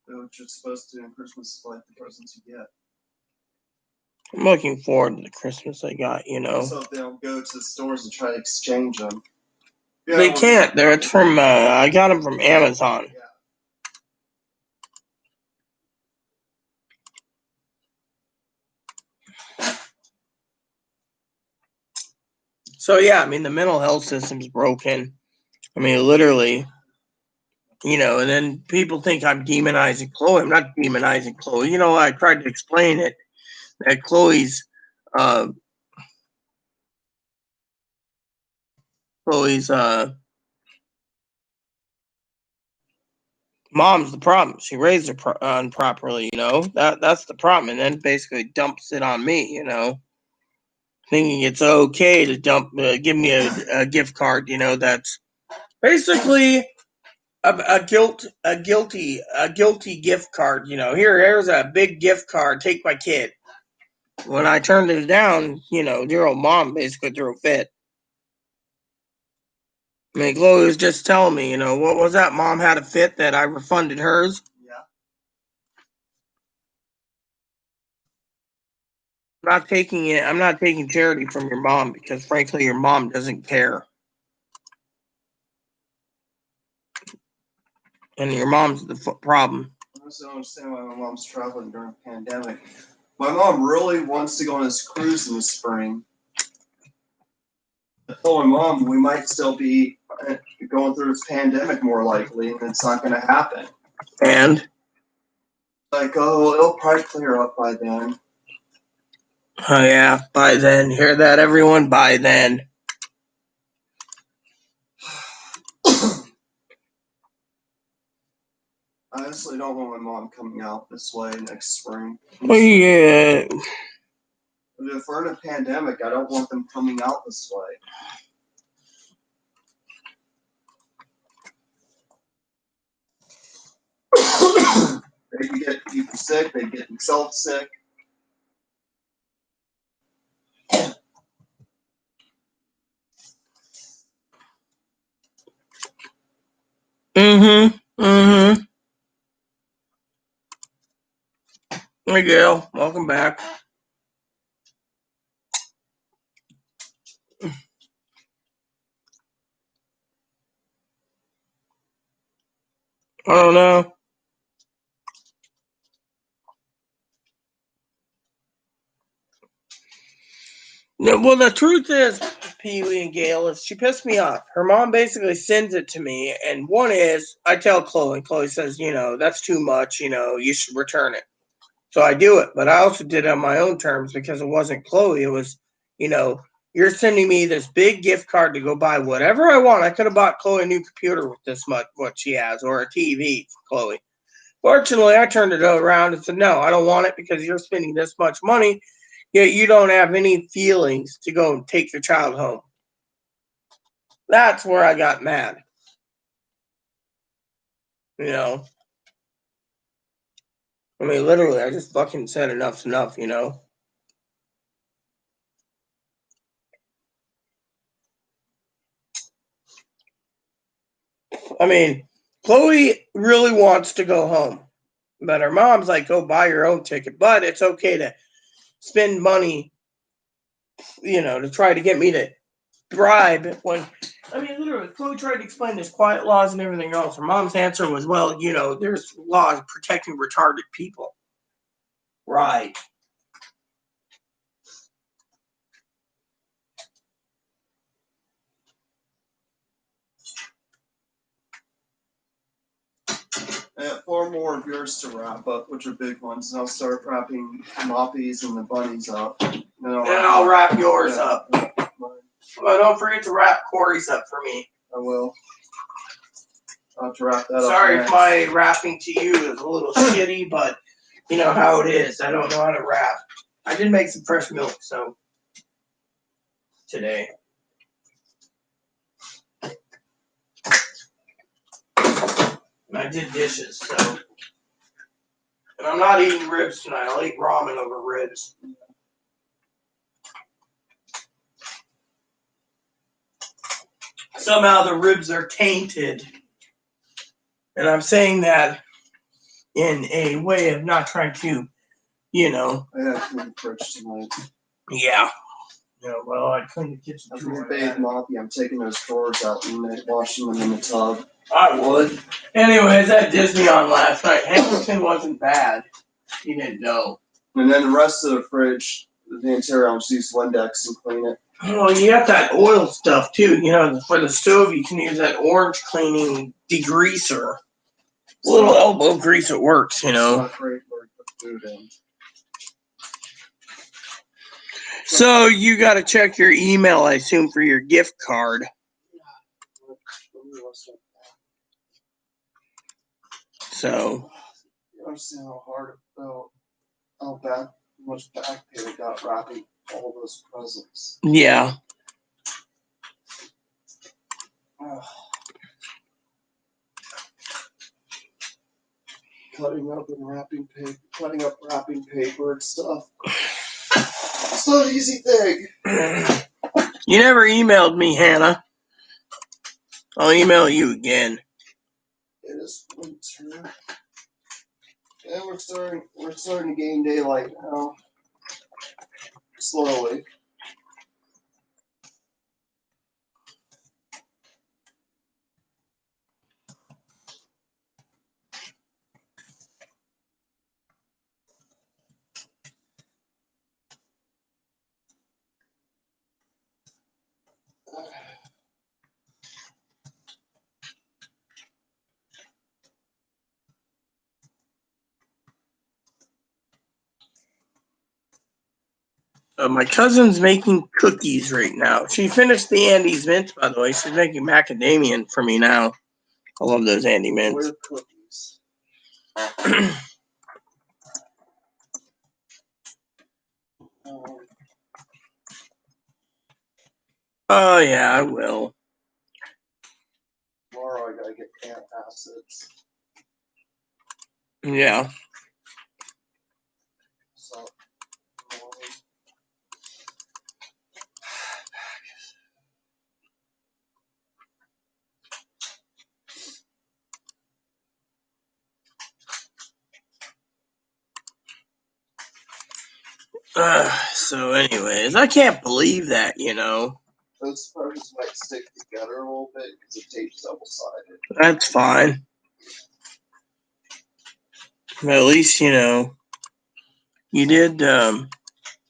what you're supposed to do in Christmas is like the presents you get.
I'm looking forward to the Christmas I got, you know.
So if they don't go to the stores and try to exchange them. Yeah,
They
well,
can't. It's from I got them from Amazon.
Yeah.
So yeah, I mean the mental health system's broken. I mean literally, you know, and then people think I'm demonizing Chloe. I'm not demonizing Chloe. You know, I tried to explain it that Chloe's mom's the problem. She raised her improperly, you know. That's the problem, and then basically dumps it on me, you know, thinking it's okay to give me a gift card, you know. That's basically a guilty gift card, you know. Here's a big gift card. Take my kid. When I turned it down, you know, your old mom basically threw a fit. I mean, Chloe was just telling me, you know, what was that? Mom had a fit that I refunded hers.
Yeah.
I'm not taking charity from your mom because frankly your mom doesn't care. And your mom's the problem.
I just don't understand why my mom's traveling during a pandemic. My mom really wants to go on this cruise in the spring. I told my mom we might still be going through this pandemic more likely, and it's not going to happen.
And
Like, oh, it'll probably clear up by then.
oh yeah, by then. Hear that, everyone? By then.
I honestly don't want my mom coming out this way next spring.
Well, yeah.
If we're in a pandemic, I don't want them coming out this way. They can get people sick, they get themselves sick.
Mm-hmm. Hey Gail, welcome back. I don't know. No, well, the truth is, Pee Wee and Gail, is she pissed me off. Her mom basically sends it to me, and one is I tell Chloe, and Chloe says, you know, that's too much, you know, you should return it. So I do it, but I also did it on my own terms because it wasn't Chloe. It was, you know, you're sending me this big gift card to go buy whatever I want. I could have bought Chloe a new computer with this much, what she has, or a TV for Chloe. Fortunately, I turned it around and said, no, I don't want it because you're spending this much money, yet you don't have any feelings to go and take your child home. That's where I got mad. You know? I mean, literally, I just fucking said enough's enough, you know? I mean, Chloe really wants to go home, but her mom's like, go buy your own ticket. But it's okay to spend money, you know, to try to get me to bribe when, I mean, literally, Chloe tried to explain there's quiet laws and everything else. Her mom's answer was, well, you know, there's laws protecting retarded people. Right.
I have 4 more of yours to wrap up, which are big ones, and I'll start wrapping Moppies and the bunnies up.
And I'll wrap yours up.
Mine.
Well, don't forget to wrap Corey's up for me.
I will. I'll have to wrap that
Sorry
up.
if my rapping to you is a little shitty, but you know how it is. I don't know how to rap. I did make some fresh milk, so today. And I did dishes, so. And I'm not eating ribs tonight. I'll eat ramen over ribs. Somehow the ribs are tainted. And I'm saying that in a way of not trying to, you know.
I gotta clean the fridge tonight.
Yeah. Yeah, well, I cleaned the kitchen
I'm
too.
gonna bathe Moppy. I'm taking those drawers out and washing them in the tub.
I would. Anyways, at Disney on last night, Hamilton wasn't bad. You didn't know.
And then the rest of the fridge, the interior, I'll just use Windex and clean it.
Well, you got that oil stuff too. You know, for the stove, you can use that orange cleaning degreaser. A little elbow grease, it works, you
It's
know.
not great where to put food in.
So you got to check your email, I assume, for your gift card. So.
You understand how hard it felt, how much back pain it got wrapping all those presents.
Yeah.
Cutting up wrapping paper and stuff. It's not an easy thing.
You never emailed me, Hannah. I'll email you again.
It is winter. And we're starting to gain daylight now. Slowly.
My cousin's making cookies right now. She finished the Andes Mints, by the way. She's making macadamia for me now. I love those Andy Mints.
We're cookies.
Oh, yeah, I will.
Tomorrow I gotta get antacids.
Yeah.
So,
So, anyways, I can't believe that, you know.
those sponges might stick together a little bit because the tape's double-sided.
That's fine. But at least, you know, you did, you
And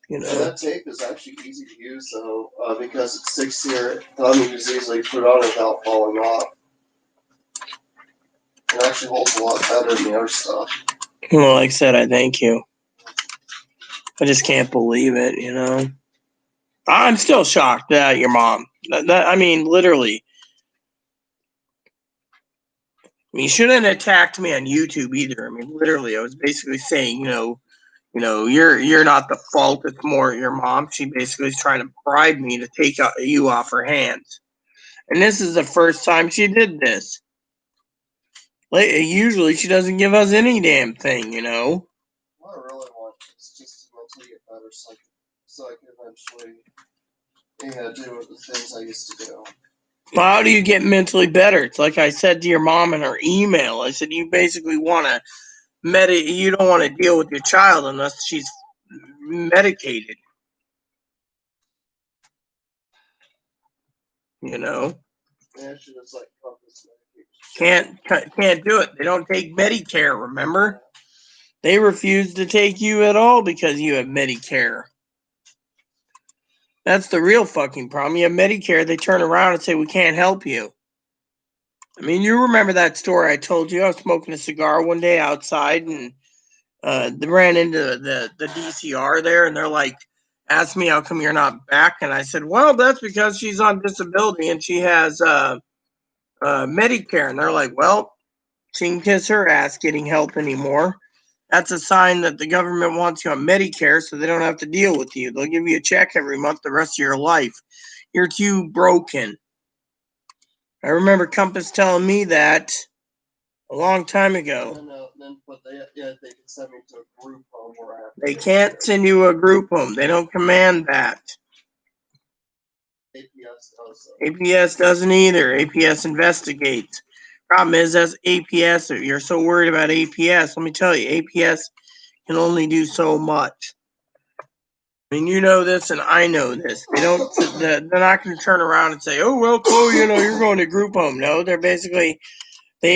know.
that tape is actually easy to use, though, because it sticks to your thumb. You can just easily put it on without falling off. It actually holds a lot better than the other stuff.
Well, like I said, I thank you. I just can't believe it, you know. I'm still shocked at your mom. I mean, literally. I mean, you shouldn't have attacked me on YouTube either. I mean, literally, I was basically saying, you know, you're not the fault. It's more your mom. She basically is trying to bribe me to take you off her hands. And this is the first time she did this. Usually, she doesn't give us any damn thing, you know.
What I really want is just to mentally get better so I can eventually do the things I used to do.
Well, how do you get mentally better? It's like I said to your mom in her email. I said, you basically want to you don't want to deal with your child unless she's medicated. You know,
Yeah, she was like, this medication.
can't do it. They don't take Medicare. Remember, they refuse to take you at all because you have Medicare. That's the real fucking problem. You have Medicare. They turn around and say we can't help you. I mean, you remember that story I told you? I was smoking a cigar one day outside and they ran into the DCR there, and they're like, asked me how come you're not back, and I said, well, that's because she's on disability and she has Medicare, and they're like, well, she can kiss her ass getting help anymore. That's a sign that the government wants you on Medicare so they don't have to deal with you. They'll give you a check every month the rest of your life. You're too broken. I remember Compass telling me that a long time ago.
They can send me to a group home where I have
They can't send you a group home. They don't command that.
APS does.
APS doesn't either. APS investigates. Problem is, that's APS. If you're so worried about APS, let me tell you, APS can only do so much. I mean, you know this, and I know this. They're not going to turn around and say, "Oh well, Chloe, you're going to group home." No, they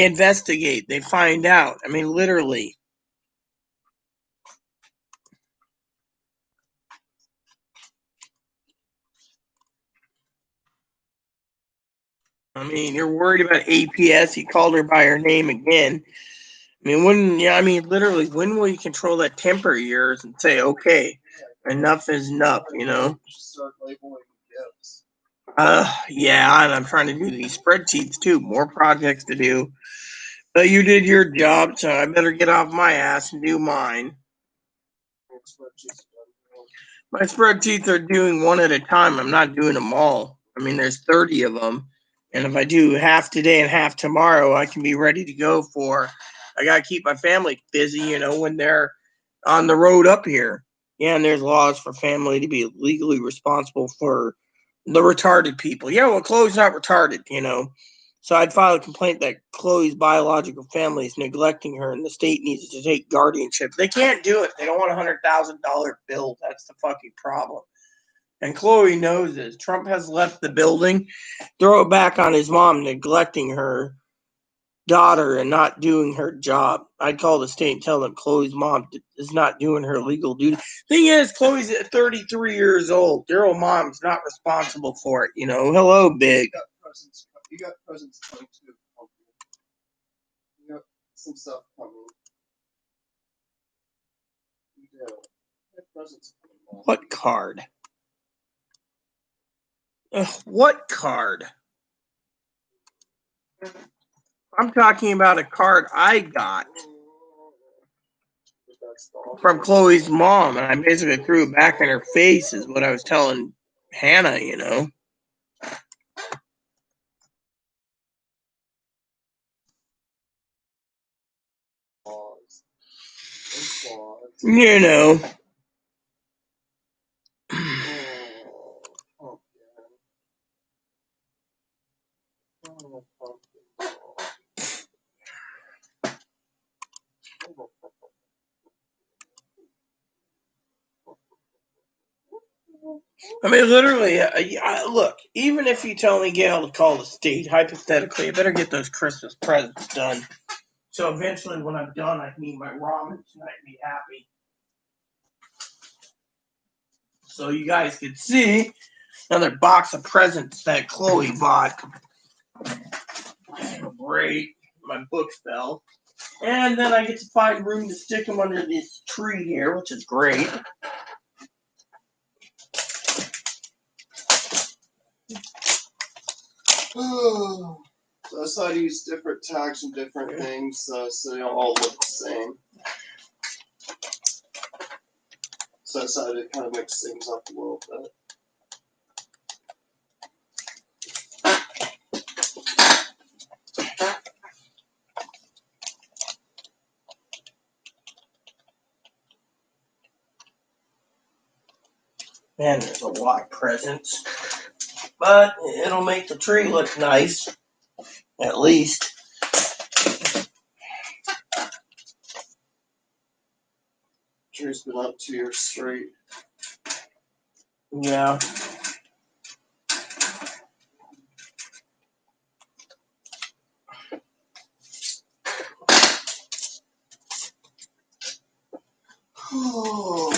investigate. They find out. I mean, literally. I mean, you're worried about APS. He called her by her name again. I mean, literally, when will you control that temper of yours and say, okay, enough is enough,
Start labeling gifts.
Yeah, and I'm trying to do these spreadsheets too. More projects to do. But you did your job, so I better get off my ass and do mine. My spreadsheets are doing one at a time. I'm not doing them all. I mean, there's 30 of them. And if I do half today and half tomorrow, I can be ready to go I got to keep my family busy, when they're on the road up here. Yeah, and there's laws for family to be legally responsible for the retarded people. Yeah, well, Chloe's not retarded, So I'd file a complaint that Chloe's biological family is neglecting her and the state needs to take guardianship. They can't do it. They don't want $100,000 bill. That's the fucking problem. And Chloe knows this. Trump has left the building. Throw it back on his mom neglecting her daughter and not doing her job. I'd call the state and tell them Chloe's mom is not doing her legal duty. Thing is, Chloe's 33 years old. Their old mom's not responsible for it. Hello, Big.
You got presents coming too. You got some stuff coming. You do. You got presents coming.
What card? What card? I'm talking about a card I got from Chloe's mom, and I basically threw it back in her face, is what I was telling Hannah, You know. I mean, literally, look, even if you tell me Gail to call the state, hypothetically, I better get those Christmas presents done. So eventually, when I'm done, I can eat my ramen tonight and be happy. So you guys can see another box of presents that Chloe bought. Great. My books fell. And then I get to find room to stick them under this tree here, which is great.
So I decided to use different tags and different things so they don't all look the same. So I decided to kind of mix things up a little bit.
Man, there's a lot of presents. But it'll make the tree look nice. At least.
Tree's been up 2 years straight.
Yeah.
Oh,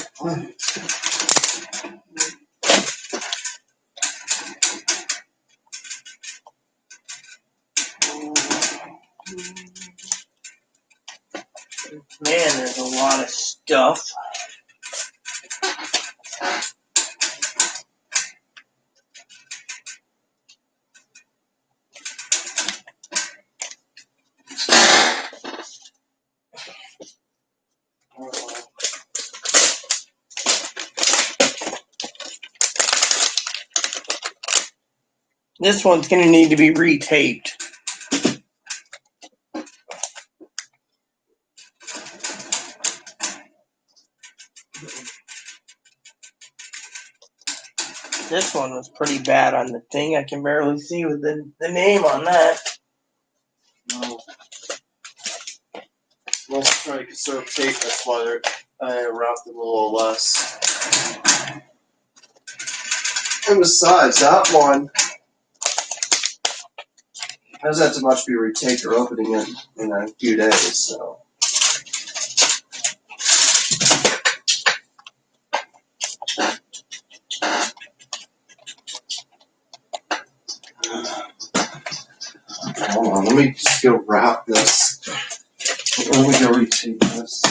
Man, there's a lot of stuff. This one's going to need to be retaped. This one was pretty bad on the thing. I can barely see with the name on that.
No. I'm also trying to conserve tape, that's why I wrapped them a little less. And besides, that one doesn't have to much be retaped or opening it in a few days, so. Hold on, let me just go wrap this. Let me go retape this.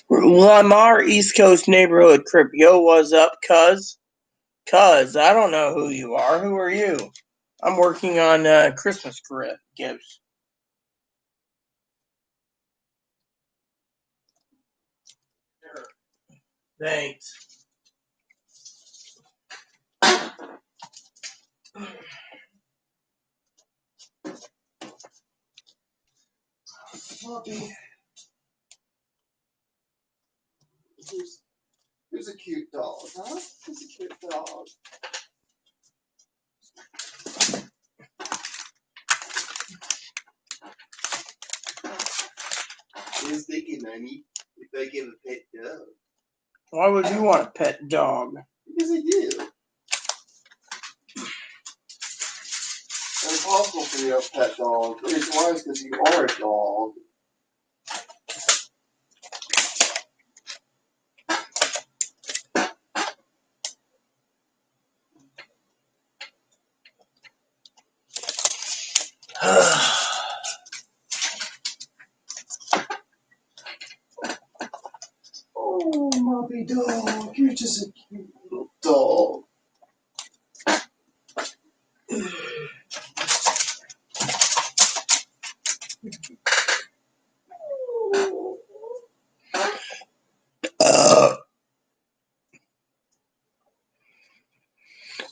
Lamar East Coast Neighborhood Crip. Yo, what's up, cuz? Cuz, I don't know who you are. Who are you? I'm working on Christmas gifts. Thanks.
Puppy. Who's a cute dog, huh? Who's a cute dog? I was thinking, Nanny, if I give a pet dog.
Why would you want a pet dog?
Because I do. It's impossible for you to have a pet dog. The reason why is because you are a dog. Oh, Moppy dog, you're just a cute little dog.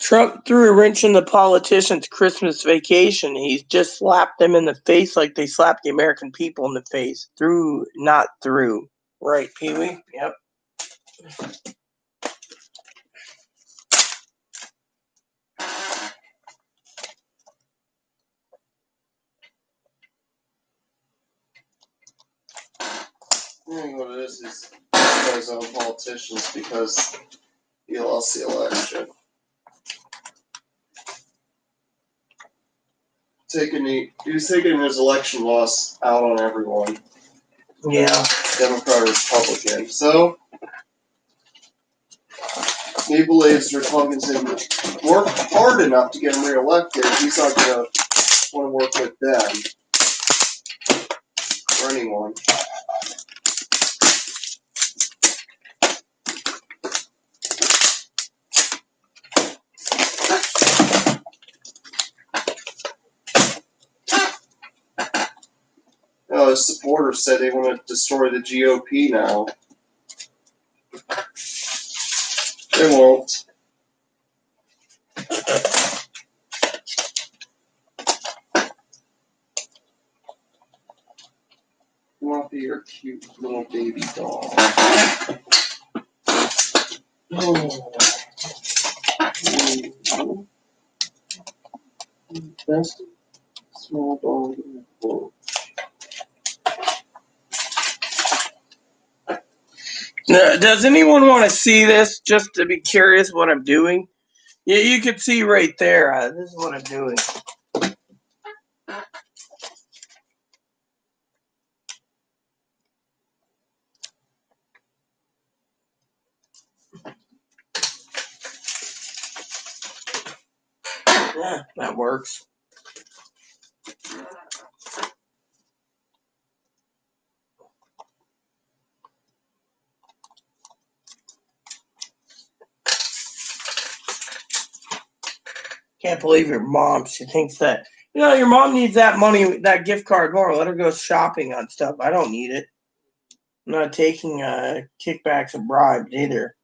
Trump threw a wrench in the politicians' Christmas vacation. He's just slapped them in the face like they slapped the American people in the face. Through, not through. Right, Pee-wee? Yep.
I think what it is guys own politicians because he lost the election. He was taking his election loss out on everyone.
Yeah.
Democrat or Republican. So he believes the Republicans didn't work hard enough to get him reelected. He's not going to want to work with them or anyone. His supporters said they want to destroy the GOP now. They won't. Fluffy, your cute little baby dog. Oh. Best small dog in the world.
Does anyone want to see this just to be curious what I'm doing? Yeah, you can see right there. This is what I'm doing. Yeah, that works. Can't believe your mom. She thinks that You know, your mom needs that money, that gift card more. Let her go shopping on stuff. I don't need it. I'm not taking kickbacks or bribes either.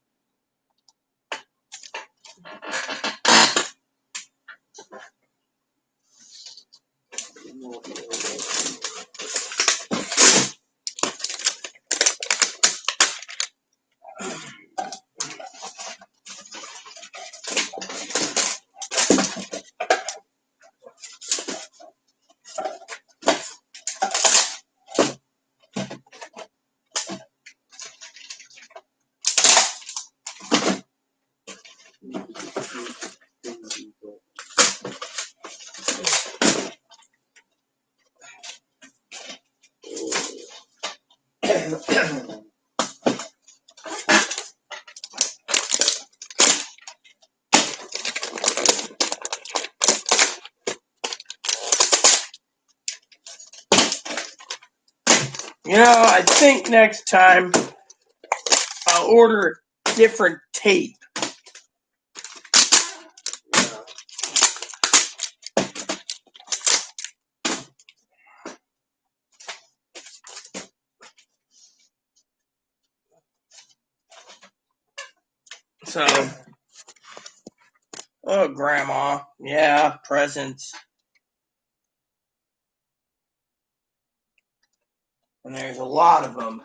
You know, I think next time I'll order different tape. So, oh, Grandma. Yeah, presents. And there's a lot of them.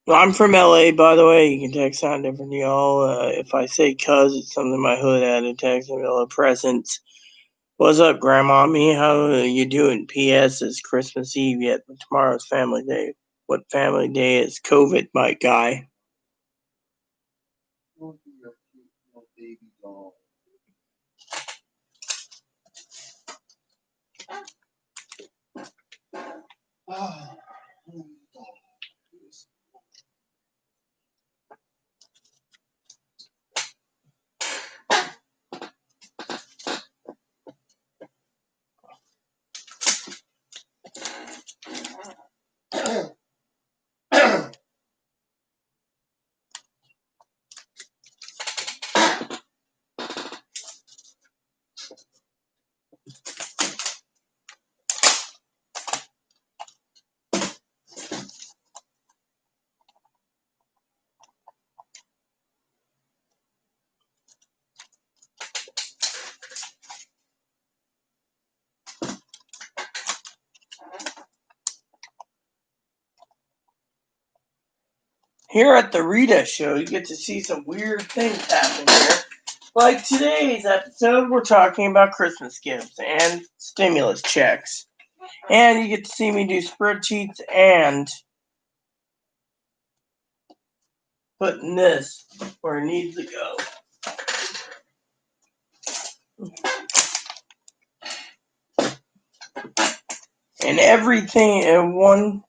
Well, I'm from LA, by the way. You can text sound different to y'all. If I say cuz, it's something my hood added text me all presents. What's up, Grandma? Me, how you doing? P.S. It's Christmas Eve yet, but tomorrow's Family Day. What family day is COVID, my guy?
Baby doll.
Here at the Rita Show, you get to see some weird things happen here. Like today's episode, we're talking about Christmas gifts and stimulus checks. And you get to see me do spreadsheets and putting this where it needs to go. And everything in one.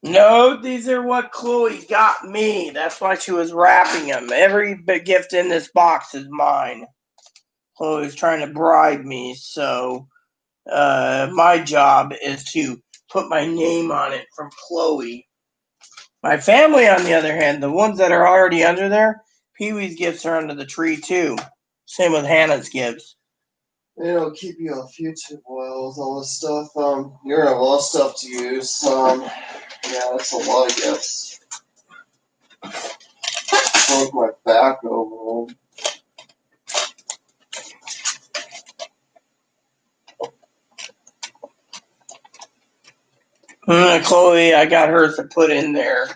No, these are what Chloe got me. That's why she was wrapping them. Every gift in this box is mine. Chloe's trying to bribe me, so my job is to put my name on it from Chloe. My family, on the other hand, the ones that are already under there, Pee-wee's gifts are under the tree too. Same with Hannah's gifts.
It'll keep you off YouTube oil with all this stuff. You're gonna have a lot of stuff to use. Yeah, that's a lot of gifts. Broke my back over them.
Chloe, I got hers to put in there.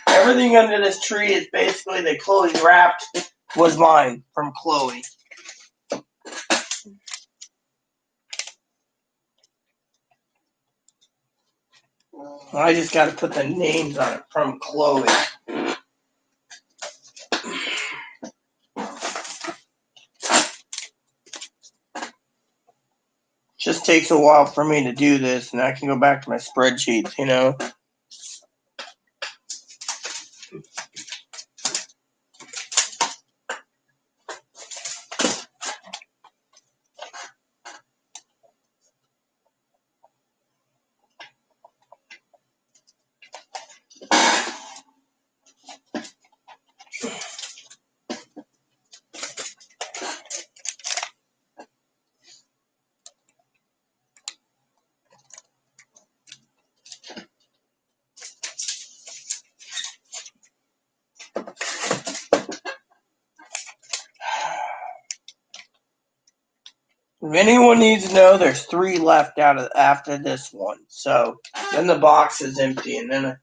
Everything under this tree is basically that Chloe wrapped was mine from Chloe. I just got to put the names on it from Chloe. Just takes a while for me to do this, and I can go back to my spreadsheets, you know. If anyone needs to know, there's 3 left after this one. So then the box is empty, and then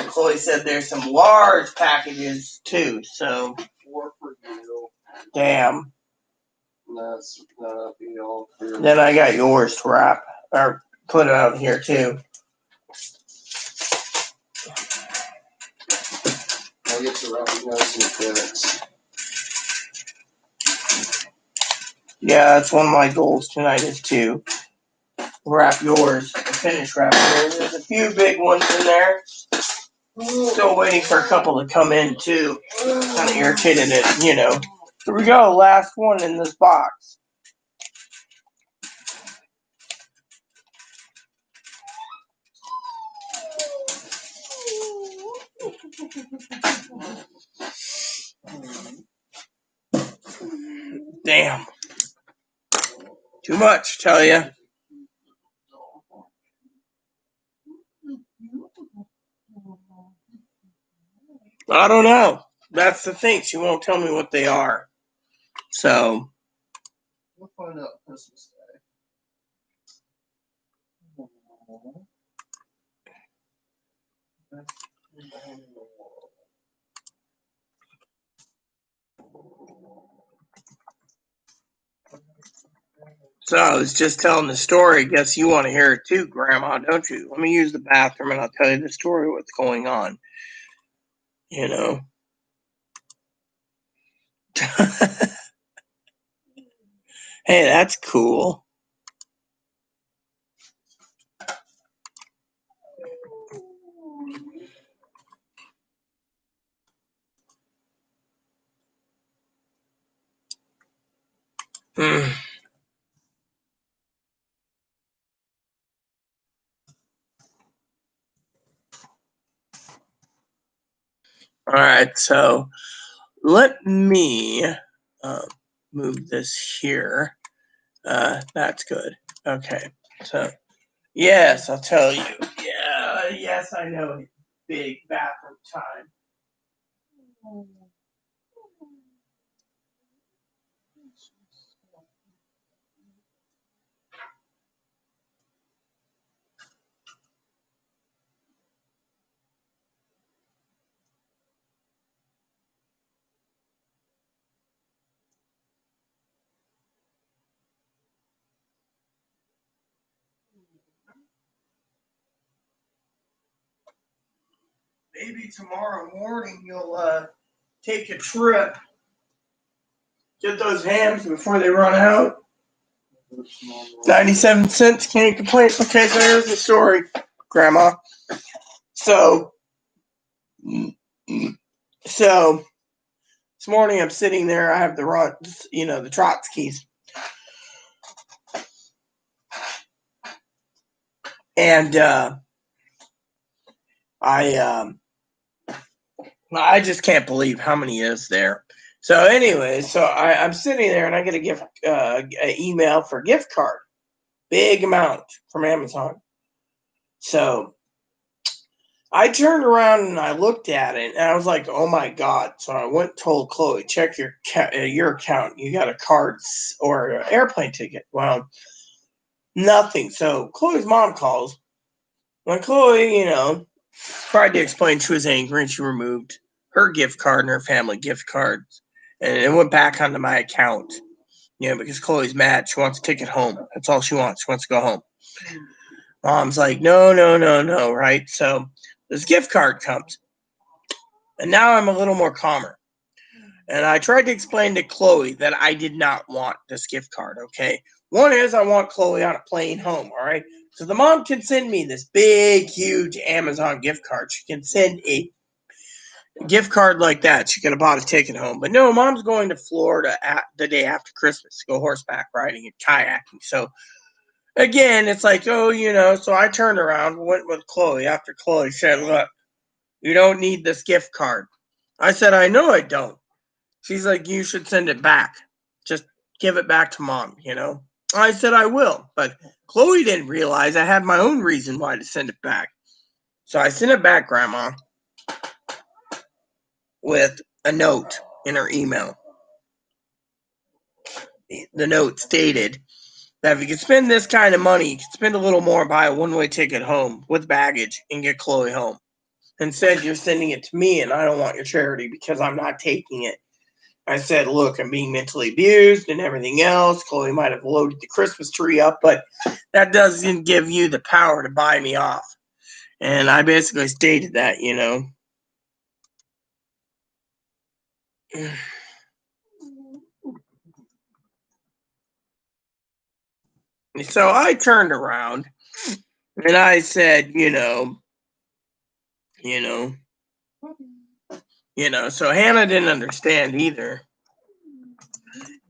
Chloe said there's some large packages too. So
4 for you.
Damn.
That's that'll be all for your.
Then I got yours to wrap or put out here too.
I'll get to wrapping those in minutes.
Yeah, that's one of my goals tonight is to wrap yours, finish wrapping yours. There's a few big ones in there. Still waiting for a couple to come in too. Kind of irritated it, you know. Here we go, last one in this box. Damn. Too much, tell ya. I don't know. That's the thing. She won't tell me what they are. So.
We'll find out Christmas Day.
So I was just telling the story. Guess you want to hear it too, Grandma, don't you? Let me use the bathroom and I'll tell you the story, what's going on. You know. Hey, that's cool. All right, so let me move this here. That's good. Okay, so yes, I'll tell you. Yeah, yes, I know. Big bathroom time. Maybe tomorrow morning you'll take a trip. Get those hams before they run out. 97 cents, can't complain. Okay, so here's the story. Grandma. So this morning I'm sitting there. I have the Trotskys, and I just can't believe how many is there. So anyway, I'm sitting there and I get a gift an email for a gift card, big amount from Amazon. So I turned around and I looked at it and I was like, "Oh my God!" So I went and told Chloe, "Check your account. You got a card or an airplane ticket." Well, nothing. So Chloe's mom calls. When Chloe, tried to explain she was angry and she removed her gift card and her family gift cards, and it went back onto my account. Because Chloe's mad. She wants to take it home. That's all she wants. She wants to go home. Mom's like, no, right? So this gift card comes. And now I'm a little more calmer. And I tried to explain to Chloe that I did not want this gift card, okay? One is I want Chloe on a plane home, all right? So the mom can send me this big, huge Amazon gift card. She can send a gift card like that. She could have bought a ticket home. But no, mom's going to Florida the day after Christmas to go horseback riding and kayaking. So again, it's like, so I turned around, went with Chloe after Chloe said, "Look, you don't need this gift card." I said, "I know I don't." She's like, "You should send it back. Just give it back to mom, I said, "I will." But Chloe didn't realize I had my own reason why to send it back. So I sent it back, Grandma, with a note in her email. The note stated that if you could spend this kind of money, you could spend a little more and buy a one-way ticket home with baggage and get Chloe home. Instead, you're sending it to me, and I don't want your charity because I'm not taking it. I said, "Look, I'm being mentally abused and everything else. Chloe might have loaded the Christmas tree up, but that doesn't give you the power to buy me off." And I basically stated that, So I turned around and I said, so Hannah didn't understand either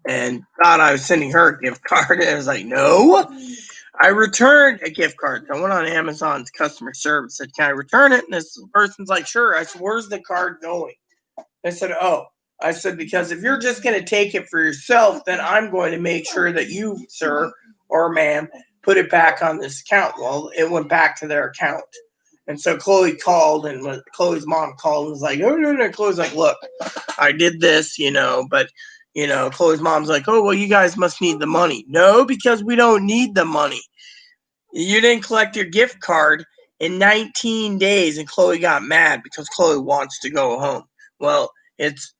and thought I was sending her a gift card. And I was like, "No." I returned a gift card. I went on Amazon's customer service, said, "Can I return it?" And this person's like, "Sure." I said, "Where's the card going?" I said, "Oh." I said, "Because if you're just going to take it for yourself, then I'm going to make sure that you, sir or ma'am, put it back on this account." Well, it went back to their account. And so Chloe called, and Chloe's mom called and was like, "Oh, no." Chloe's like, "Look, I did this, but, Chloe's mom's like, "Oh, well, you guys must need the money." No, because we don't need the money. You didn't collect your gift card in 19 days, and Chloe got mad because Chloe wants to go home. Well, it's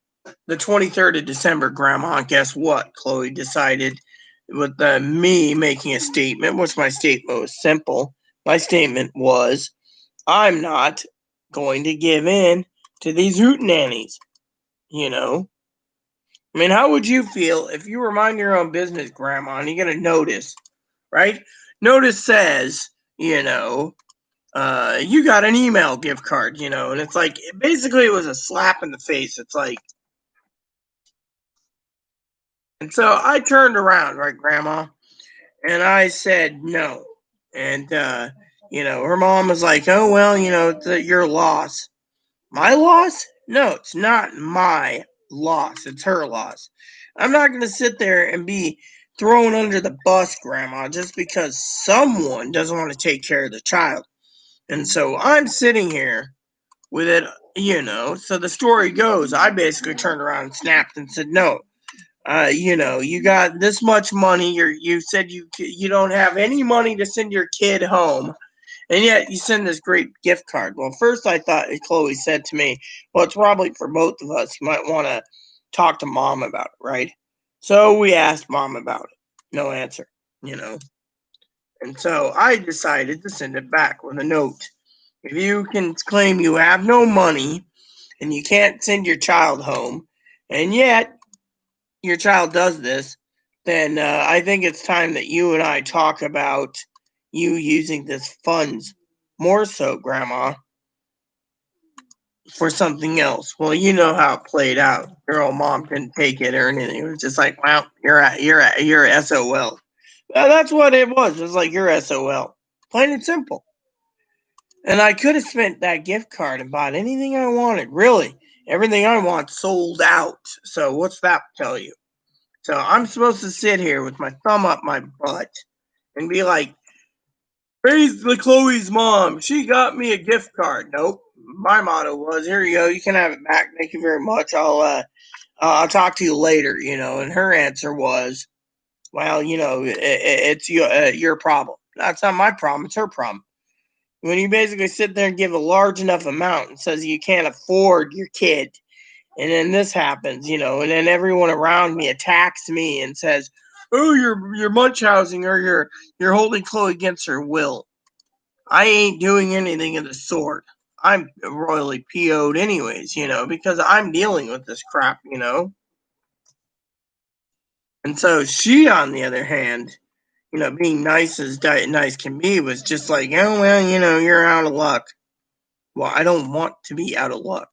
the 23rd of December, Grandma. Guess what? Chloe decided with me making a statement, which my statement was simple. My statement was, I'm not going to give in to these hootenannies, I mean, how would you feel if you were minding your own business, Grandma, and you get a notice, right? Notice says, you got an email gift card, and it's like, basically it was a slap in the face. It's like, and so I turned around, right, Grandma, and I said no. And, her mom was like, "Oh, well, it's your loss." My loss? No, it's not my loss. It's her loss. I'm not going to sit there and be thrown under the bus, Grandma, just because someone doesn't want to take care of the child. And so I'm sitting here with it, So the story goes, I basically turned around and snapped and said, "No, you got this much money. You said you don't have any money to send your kid home. And yet you send this great gift card." Well, first I thought Chloe said to me, "Well, it's probably for both of us. You might want to talk to mom about it, right?" So we asked mom about it. No answer, And so I decided to send it back with a note. If you can claim you have no money and you can't send your child home, and yet your child does this, then I think it's time that you and I talk about you using this funds more so, Grandma, for something else. Well, you know how it played out. Your old mom didn't take it or anything. It was just like, well, you're SOL. Well, that's what it was. It was like you're SOL, plain and simple. And I could have spent that gift card and bought anything I wanted. Really, everything I want sold out. So what's that tell you? So I'm supposed to sit here with my thumb up my butt and be like, praise the Chloe's mom. She got me a gift card. Nope. My motto was, here you go. You can have it back. Thank you very much. I'll talk to you later. And her answer was, well, it's your problem. That's not my problem. It's her problem. When you basically sit there and give a large enough amount and says you can't afford your kid, and then this happens, and then everyone around me attacks me and says, oh, you're Munchausen, or you're holding Chloe against her will. I ain't doing anything of the sort. I'm royally PO'd anyways, because I'm dealing with this crap, And so she, on the other hand, being nice as nice can be, was just like, oh, well, you're out of luck. Well, I don't want to be out of luck.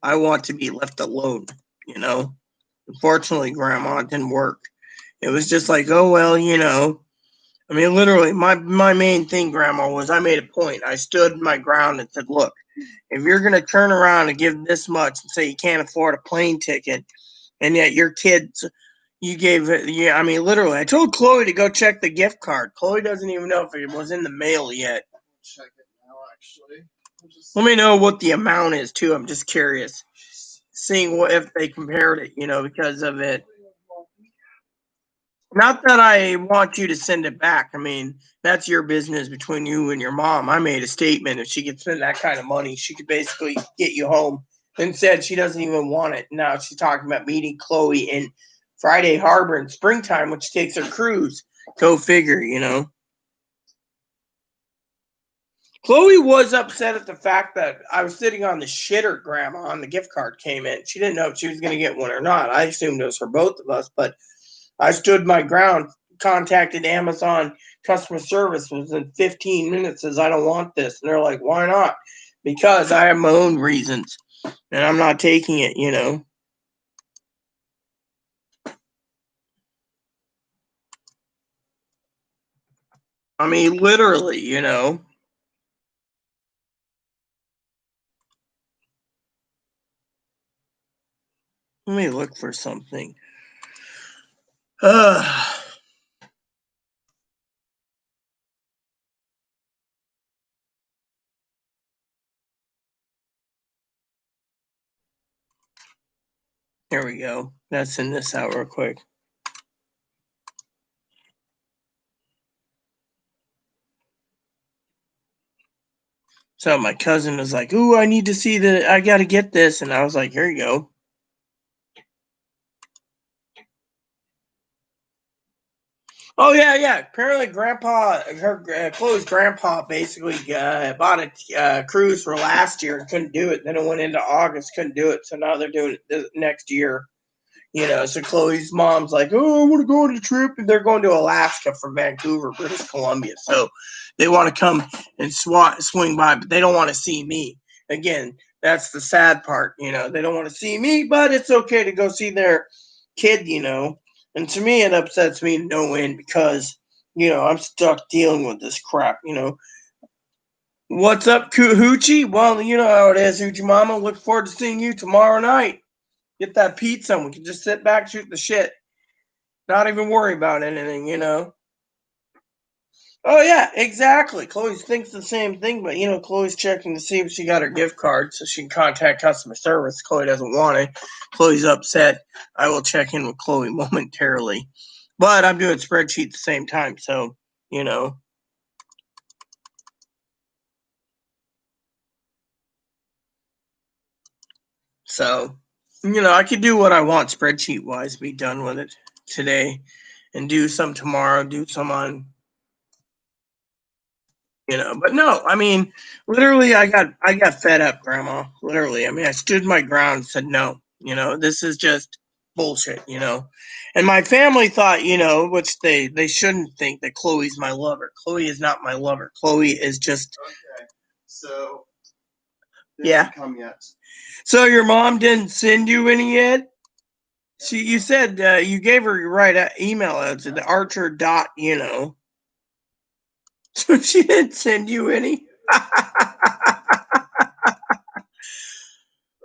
I want to be left alone, Unfortunately, Grandma, it didn't work. It was just like, oh, well, I mean, literally, my main thing, Grandma, was I made a point. I stood my ground and said, look, if you're going to turn around and give this much and say you can't afford a plane ticket, and yet your kids, you gave it, yeah, I mean, literally, I told Chloe to go check the gift card. Chloe doesn't even know if it was in the mail yet.
Check it now, actually.
Let me know what the amount is, too. I'm just curious. Seeing if they compared it, because of it. Not that I want you to send it back. I mean, that's your business between you and your mom. I made a statement. If she could spend that kind of money, she could basically get you home. Instead, she doesn't even want it. Now she's talking about meeting Chloe in Friday Harbor in springtime, which takes her cruise. Go figure, Chloe was upset at the fact that I was sitting on the shitter, Grandma, and the gift card came in. She didn't know if she was going to get one or not. I assumed it was for both of us, but I stood my ground, contacted Amazon customer service within 15 minutes, says, I don't want this. And they're like, why not? Because I have my own reasons and I'm not taking it, I mean, literally, Let me look for something. Here we go. Let's send this out real quick. So my cousin was like, ooh, I need to see I got to get this. And I was like, here you go. Oh yeah. Apparently, Chloe's grandpa, basically bought a cruise for last year and couldn't do it. Then it went into August, couldn't do it. So now they're doing it this next year. So Chloe's mom's like, oh, I want to go on a trip, and they're going to Alaska from Vancouver, British Columbia. So they want to come and swing by, but they don't want to see me. Again, that's the sad part. They don't want to see me, but it's okay to go see their kid. And to me, it upsets me no end because I'm stuck dealing with this crap. What's up, Hoochie? Well, you know how it is, Hoochie Mama. Look forward to seeing you tomorrow night. Get that pizza and we can just sit back, shoot the shit. Not even worry about anything, Oh, yeah, exactly. Chloe thinks the same thing, but, Chloe's checking to see if she got her gift card so she can contact customer service. Chloe doesn't want it. Chloe's upset. I will check in with Chloe momentarily. But I'm doing spreadsheet at the same time, so, So, I could do what I want spreadsheet wise, be done with it today and do some tomorrow, do some on, but no, I mean, literally I got fed up, Grandma. Literally. I mean, I stood my ground and said, no, this is just bullshit, you know. And my family thought, you know, which they shouldn't think, that Chloe's my lover. Chloe is not my lover. Chloe is just
Okay. So they
Yeah.
haven't come yet.
So your mom didn't send you any yet? You said you gave her your right email out to the Archer dot, you know. So she didn't send you any.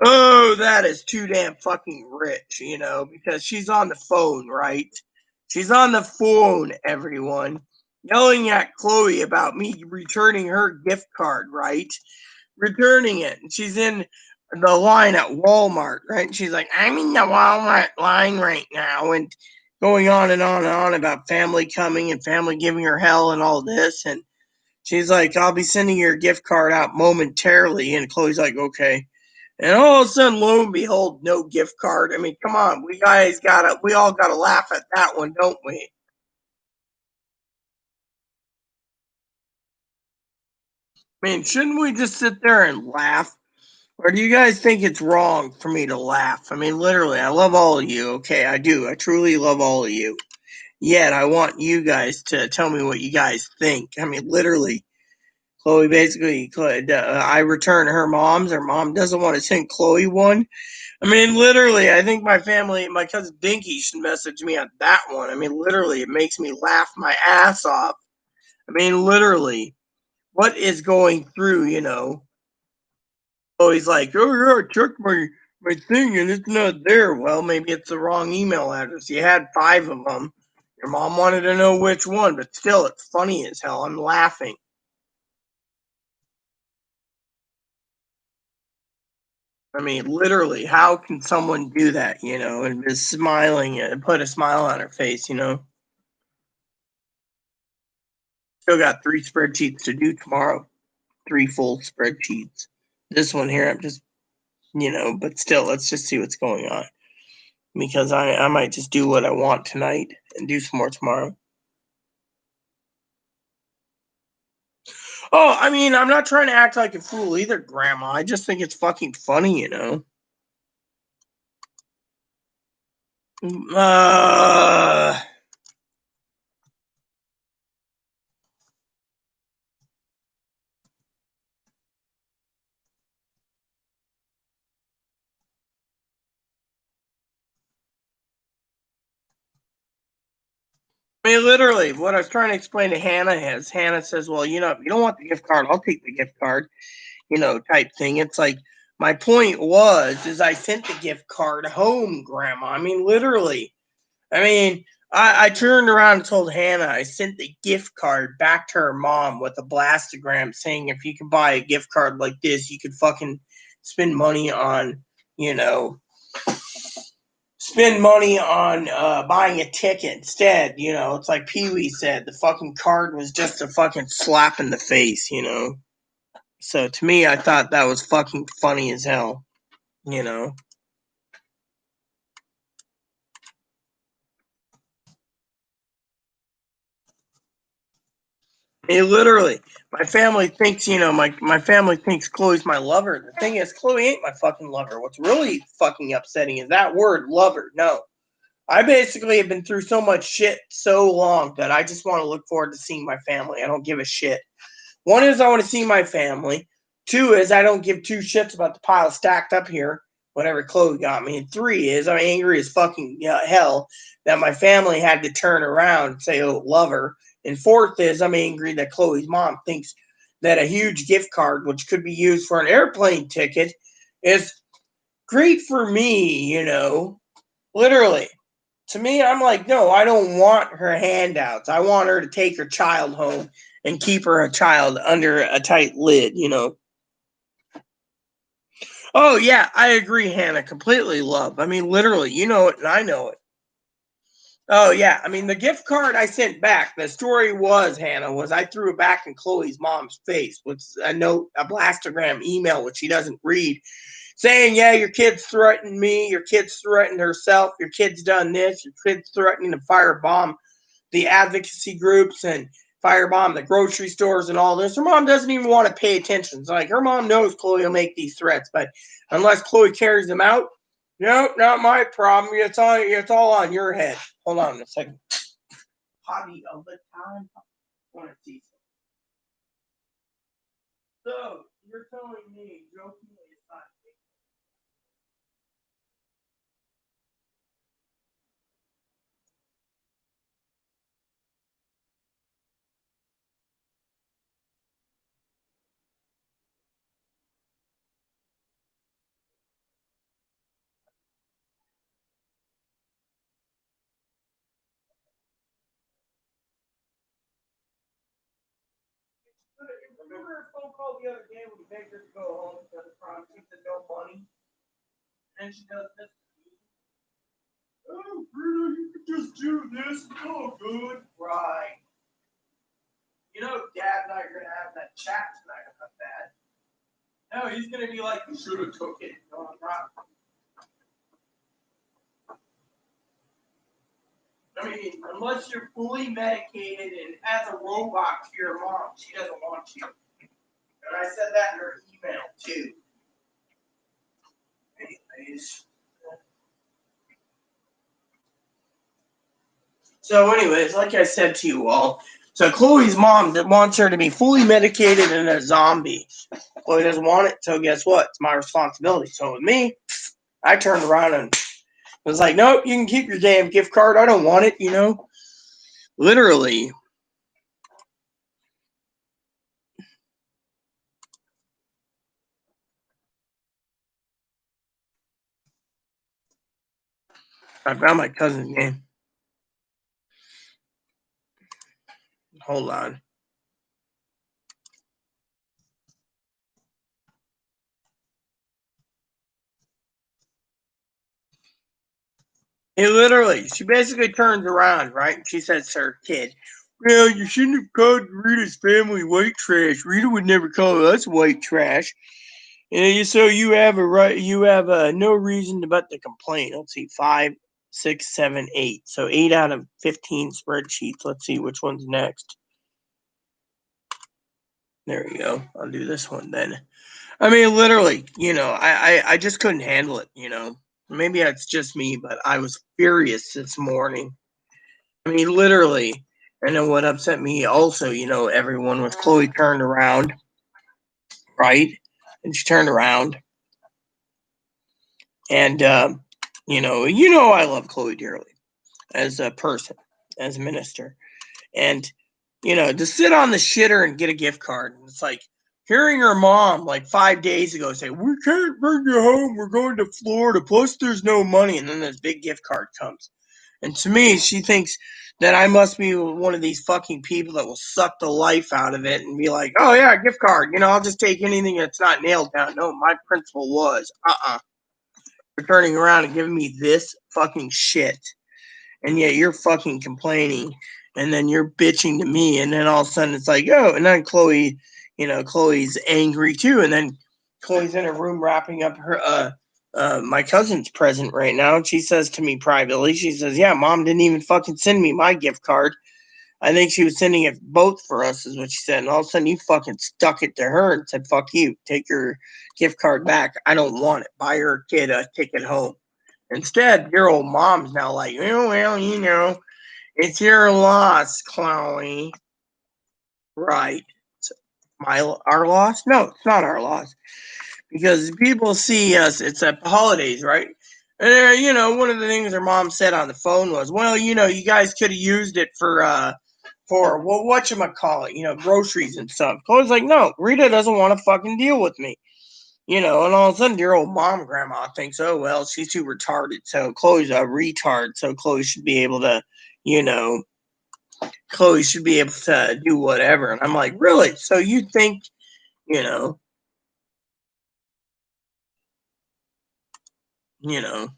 Oh, that is too damn fucking rich, you know, because she's on the phone, right? She's on the phone, everyone, yelling at Chloe about me returning her gift card, right? Returning it. And she's in the line at Walmart, right? And she's like, I'm in the Walmart line right now, and going on and on and on about family coming and family giving her hell and all this. And she's like, I'll be sending your gift card out momentarily. And Chloe's like, okay. And all of a sudden, lo and behold, no gift card. I mean, come on, we all gotta laugh at that one, don't we? I mean, shouldn't we just sit there and laugh? Or do you guys think it's wrong for me to laugh? I mean, literally, I love all of you. Okay, I do. I truly love all of you. Yet, I want you guys to tell me what you guys think. I mean, literally, Chloe basically, I return her mom's. Her mom doesn't want to send Chloe one. I mean, literally, I think my family, my cousin Dinky should message me on that one. I mean, literally, it makes me laugh my ass off. I mean, literally, what is going through, you know? Oh, he's like, oh, yeah, I checked my thing and it's not there. Well, maybe it's the wrong email address. You had 5 of them. Your mom wanted to know which one, but still, it's funny as hell. I'm laughing. I mean, literally, how can someone do that, you know, and just smiling and put a smile on her face, you know? Still got 3 spreadsheets to do tomorrow. 3 full spreadsheets. This one here, I'm just, you know, but still, let's just see what's going on. Because I might just do what I want tonight and do some more tomorrow. Oh, I mean, I'm not trying to act like a fool either, Grandma. I just think it's fucking funny, you know? Uh, I mean, literally, what I was trying to explain to Hannah is Hannah says, well, you know, if you don't want the gift card, I'll take the gift card, you know, type thing. It's like, my point is I sent the gift card home, Grandma. I mean, literally. I mean, I turned around and told Hannah I sent the gift card back to her mom with a blastogram saying if you could buy a gift card like this, you could fucking spend money on, you know, buying a ticket instead. You know, it's like Pee Wee said, the fucking card was just a fucking slap in the face, you know. So to me, I thought that was fucking funny as hell, you know. Literally, my family thinks, you know, my family thinks Chloe's my lover. The thing is, Chloe ain't my fucking lover. What's really fucking upsetting is that word, lover. No. I basically have been through so much shit so long that I just want to look forward to seeing my family. I don't give a shit. One is I want to see my family. 2 is I don't give 2 shits about the pile stacked up here, whatever Chloe got me. And 3 is I'm angry as fucking hell that my family had to turn around and say, oh, love her. And 4th is I'm angry that Chloe's mom thinks that a huge gift card, which could be used for an airplane ticket, is great for me, you know, literally. To me, I'm like, no, I don't want her handouts. I want her to take her child home and keep her a child under a tight lid, you know. Oh, yeah, I agree, Hannah. Completely, love. I mean, literally, you know it and I know it. Oh, yeah. I mean, the gift card I sent back, the story was, Hannah, was I threw it back in Chloe's mom's face with a note, a blastogram email, which she doesn't read, saying, yeah, your kid's threatened me, your kid's threatened herself, your kid's done this, your kid's threatening to firebomb the advocacy groups and firebomb the grocery stores and all this. Her mom doesn't even want to pay attention. It's like her mom knows Chloe will make these threats, but unless Chloe carries them out, No, not my problem. It's all on your head. Hold on a second. Hobby of the time. I want to see something. So you're telling me jokingly it's not me. Remember her phone call the other day when we begged her to go home because of prom? She said no money, and she does this. Oh, Bruno, you can just do this. It's all good. Right. You know, Dad and I are gonna have that chat tonight about that. No, he's gonna be like, you should have took it. No, I'm not. I mean, unless you're fully medicated and as a robot to your mom, she doesn't want you. And I said that in her email too. Anyways. So, anyways, like I said to you all, so Chloe's mom wants her to be fully medicated and a zombie. Chloe doesn't want it, so guess what? It's my responsibility. So with me, I turned around and was like, nope, you can keep your damn gift card. I don't want it, you know? Literally. I found my cousin's name. Hold on. She basically turns around, right? And she says to her kid, well, you shouldn't have called Rita's family white trash. Rita would never call us white trash. And so you have a right, you have no reason but to complain. Let's see, 5, 6, 7, 8. So 8 out of 15 spreadsheets. Let's see which one's next. There we go. I'll do this one then. I mean, literally, you know, I just couldn't handle it, you know. Maybe that's just me, but I was furious this morning. I mean, literally. And then what upset me also, you know, everyone with Chloe turned around, right? And she turned around. And, you know, I love Chloe dearly as a person, as a minister. And, you know, to sit on the shitter and get a gift card. It's like hearing her mom like 5 days ago say, we can't bring you home. We're going to Florida. Plus, there's no money. And then this big gift card comes. And to me, she thinks that I must be one of these fucking people that will suck the life out of it and be like, oh, yeah, gift card. You know, I'll just take anything that's not nailed down. No, my principle was, You're turning around and giving me this fucking shit. And yet you're fucking complaining. And then you're bitching to me. And then all of a sudden it's like, oh, and then Chloe, you know, Chloe's angry too. And then Chloe's in her room wrapping up her, my cousin's present right now. And she says to me privately, she says, yeah, mom didn't even fucking send me my gift card. I think she was sending it both for us, is what she said. And all of a sudden you fucking stuck it to her and said, fuck you, take your gift card back. I don't want it. Buy your kid a ticket home. Instead, your old mom's now like, oh, well, you know, it's your loss, Chloe. Right. It's our loss? No, it's not our loss. Because people see us, it's at the holidays, right? And, you know, one of the things her mom said on the phone was, well, you know, you guys could have used it for well, whatchamacallit, you know, groceries and stuff. Chloe's like, no, Rita doesn't want to fucking deal with me. You know, and all of a sudden your old mom grandma thinks, oh well, she's too retarded. So Chloe's a retard, so Chloe should be able to, you know, Chloe should be able to do whatever. And I'm like, really? So you think, you know, you know,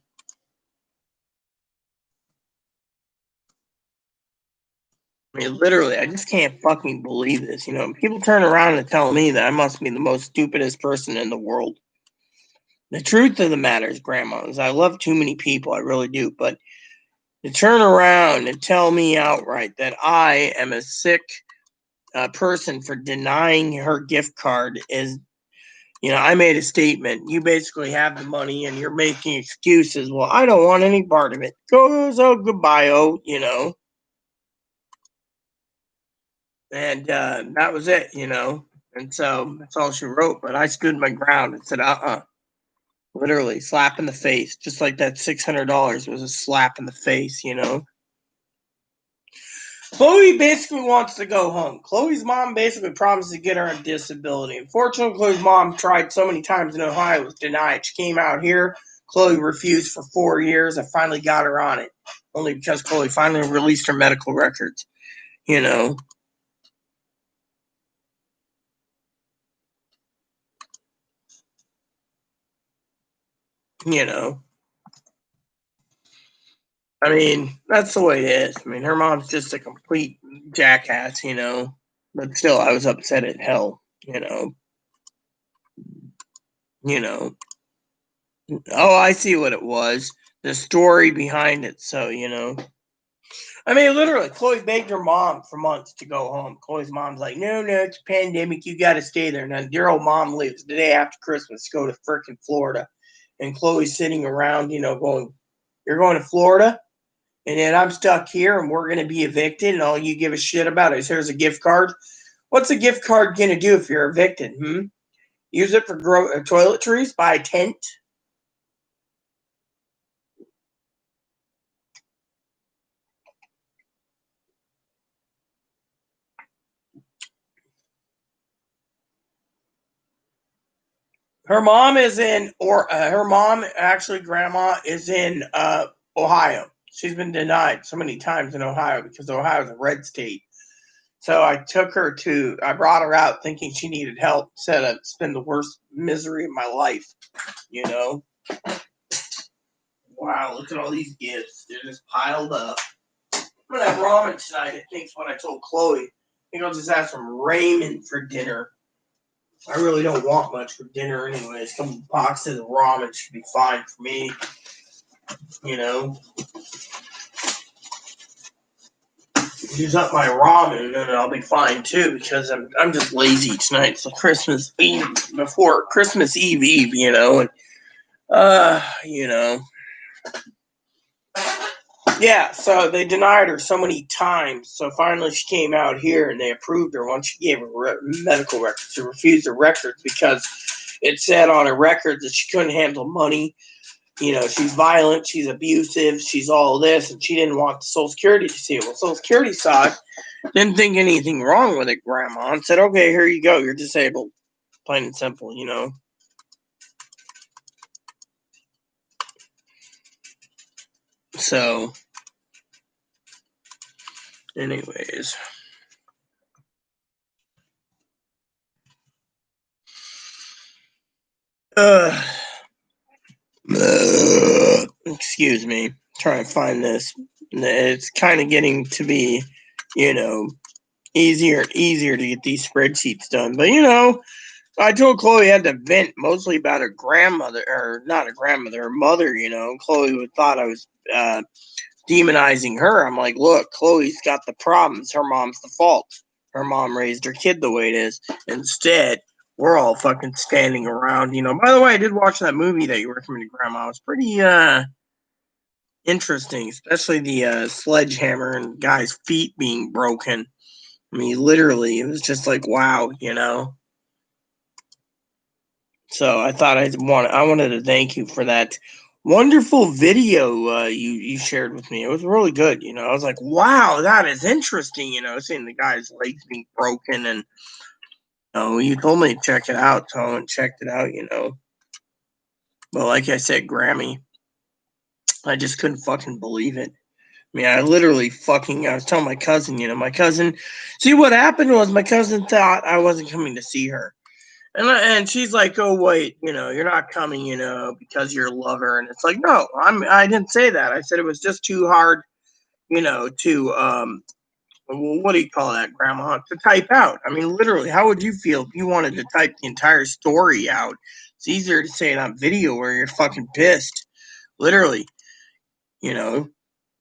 I mean, literally, I just can't fucking believe this. You know, people turn around and tell me that I must be the most stupidest person in the world. The truth of the matter is, Grandma, is I love too many people. I really do. But to turn around and tell me outright that I am a sick person for denying her gift card is You know, I made a statement. You basically have the money and you're making excuses. Well, I don't want any part of it. So goodbye, you know. And that was it, you know. And so that's all she wrote. But I stood my ground and said, literally, slap in the face. Just like that $600 was a slap in the face, you know. Chloe basically wants to go home. Chloe's mom basically promised to get her a disability. Unfortunately, Chloe's mom tried so many times in Ohio, was denied. She came out here. Chloe refused for 4 years. I finally got her on it. Only because Chloe finally released her medical records, you know. You know. I mean, that's the way it is. I mean, her mom's just a complete jackass, you know. But still, I was upset at hell, you know. You know. Oh, I see what it was. The story behind it. So, you know. I mean, literally, Chloe begged her mom for months to go home. Chloe's mom's like, no, it's a pandemic. You got to stay there. Now, dear old mom leaves the day after Christmas to go to frickin' Florida. And Chloe's sitting around, you know, going, you're going to Florida? And then I'm stuck here and we're going to be evicted. And all you give a shit about is here's a gift card. What's a gift card going to do if you're evicted? Use it for toiletries? Buy a tent? Her mom is in, or her mom, actually, grandma is in Ohio. She's been denied so many times in Ohio because Ohio is a red state. So I brought her out thinking she needed help. Said it's been the worst misery of my life, you know. Wow, look at all these gifts. They're just piled up. I'm going to have ramen tonight, I think is what I told Chloe. I think I'll just have some ramen for dinner. I really don't want much for dinner anyways. A couple boxes of ramen should be fine for me. You know. Use up my ramen and I'll be fine too because I'm just lazy tonight. It's Christmas Eve before Christmas Eve, you know, and you know. Yeah, so they denied her so many times. So finally she came out here and they approved her once she gave her medical records. She refused the records because it said on her records that she couldn't handle money. You know, she's violent, she's abusive, she's all this, and she didn't want the Social Security to see it. Well, Social Security saw it, didn't think anything wrong with it, Grandma, and said, okay, here you go, you're disabled. Plain and simple, you know. So, anyways. Excuse me. Trying to find this. It's kind of getting to be, you know, easier and easier to get these spreadsheets done. But, you know, I told Chloe I had to vent mostly about her grandmother, or not her grandmother, her mother, you know. Chloe thought I was demonizing her. I'm like, look, Chloe's got the problems. Her mom's the fault. Her mom raised her kid the way it is. Instead, we're all fucking standing around, you know. By the way, I did watch that movie that you recommended, Grandma. It was pretty interesting, especially the sledgehammer and guy's feet being broken. I mean, literally, it was just like, wow, you know. So I thought I wanted to thank you for that wonderful video you shared with me. It was really good. You know, I was like, wow, that is interesting. You know, seeing the guy's legs being broken, and you know, you told me to check it out, so I went and checked it out. You know, but like I said, Grammy, I just couldn't fucking believe it. I mean, I was telling my cousin, you know, see what happened was my cousin thought I wasn't coming to see her. And she's like, oh, wait, you know, you're not coming, you know, because you're a lover. And it's like, no, I didn't say that. I said it was just too hard, you know, to, what do you call that, Grandma? To type out. I mean, literally, how would you feel if you wanted to type the entire story out? It's easier to say it on video where you're fucking pissed. Literally, you know.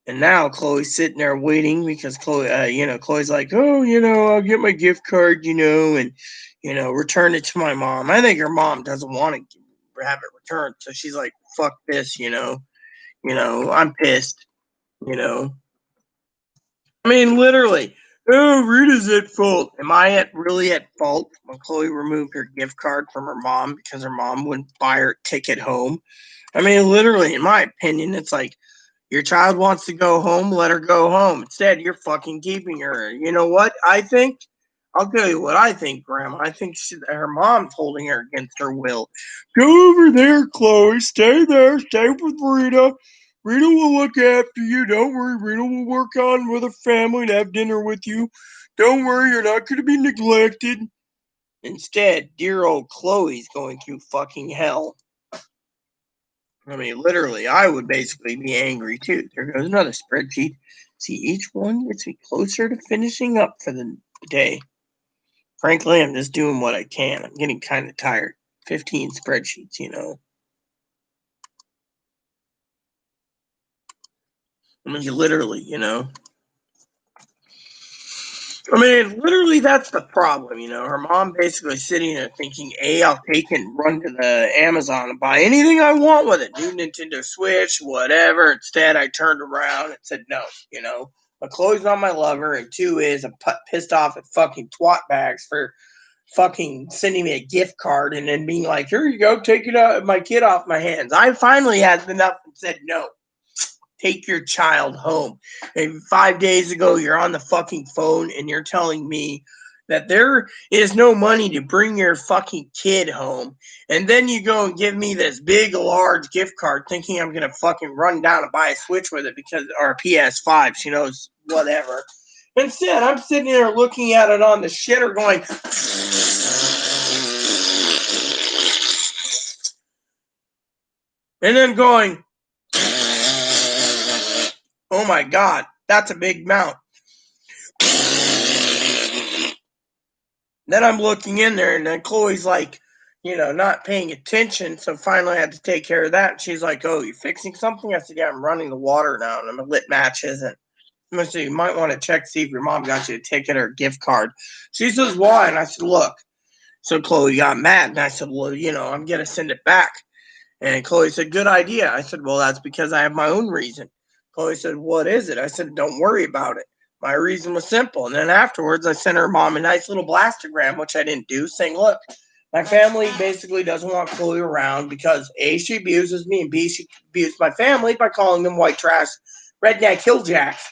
And now Chloe's sitting there waiting because Chloe's like, oh, I'll get my gift card, and, return it to my mom. I think her mom doesn't want to have it returned. So she's like, fuck this, I'm pissed, you know. I mean, literally, oh, Rita's at fault. Am I really at fault when Chloe removed her gift card from her mom because her mom wouldn't buy her ticket home? I mean, literally, in my opinion, it's like, your child wants to go home, let her go home. Instead, you're fucking keeping her. You know what I think? I'll tell you what I think, Grandma. I think her mom's holding her against her will. Go over there, Chloe. Stay there. Stay with Rita. Rita will look after you. Don't worry. Rita will work on with her family and have dinner with you. Don't worry. You're not going to be neglected. Instead, dear old Chloe's going through fucking hell. I mean, literally, I would basically be angry too. There goes another spreadsheet. See, each one gets me closer to finishing up for the day. Frankly, I'm just doing what I can. I'm getting kind of tired. 15 spreadsheets, I mean, literally, I mean, literally, that's the problem, Her mom basically sitting there thinking, A, I'll take and run to the Amazon and buy anything I want with it. New Nintendo Switch, whatever. Instead, I turned around and said no, But Chloe's not my lover, and 2 is I'm pissed off at fucking twat bags for fucking sending me a gift card and then being like, here you go, take it out, my kid off my hands. I finally had enough and said no. Take your child home. And 5 days ago, you're on the fucking phone and you're telling me that there is no money to bring your fucking kid home. And then you go and give me this big, large gift card thinking I'm going to fucking run down and buy a Switch with it or a PS5. She knows whatever. Instead, I'm sitting there looking at it on the shitter going, and then going, oh my God, that's a big mount. Then I'm looking in there, and then Chloe's like, not paying attention. So finally, I had to take care of that. And she's like, "Oh, you fixing something?" I said, "Yeah, I'm running the water now, and I'm lit matches." And I said, "You might want to check see if your mom got you a ticket or a gift card." She says, "Why?" And I said, "Look." So Chloe got mad, and I said, "Well, I'm gonna send it back." And Chloe said, "Good idea." I said, "Well, that's because I have my own reason." Chloe said, "What is it?" I said, "Don't worry about it. My reason was simple." And then afterwards, I sent her mom a nice little blastogram, which I didn't do, saying, "Look, my family basically doesn't want Chloe around because A, she abuses me, and B, she abused my family by calling them white trash, redneck hilljacks."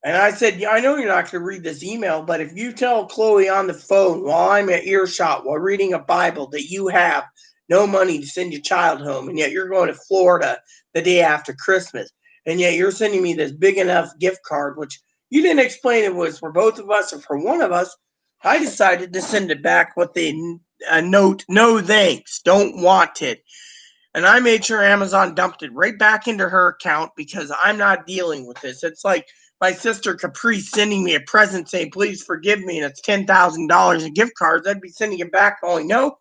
And I said, "Yeah, I know you're not going to read this email, but if you tell Chloe on the phone while I'm at earshot while reading a Bible that you have no money to send your child home, and yet you're going to Florida the day after Christmas, and yet you're sending me this big enough gift card, which you didn't explain it was for both of us or for one of us," I decided to send it back with a note, "No thanks, don't want it." And I made sure Amazon dumped it right back into her account because I'm not dealing with this. It's like my sister Caprice sending me a present saying, "Please forgive me," and it's $10,000 in gift cards. I'd be sending it back going, "No,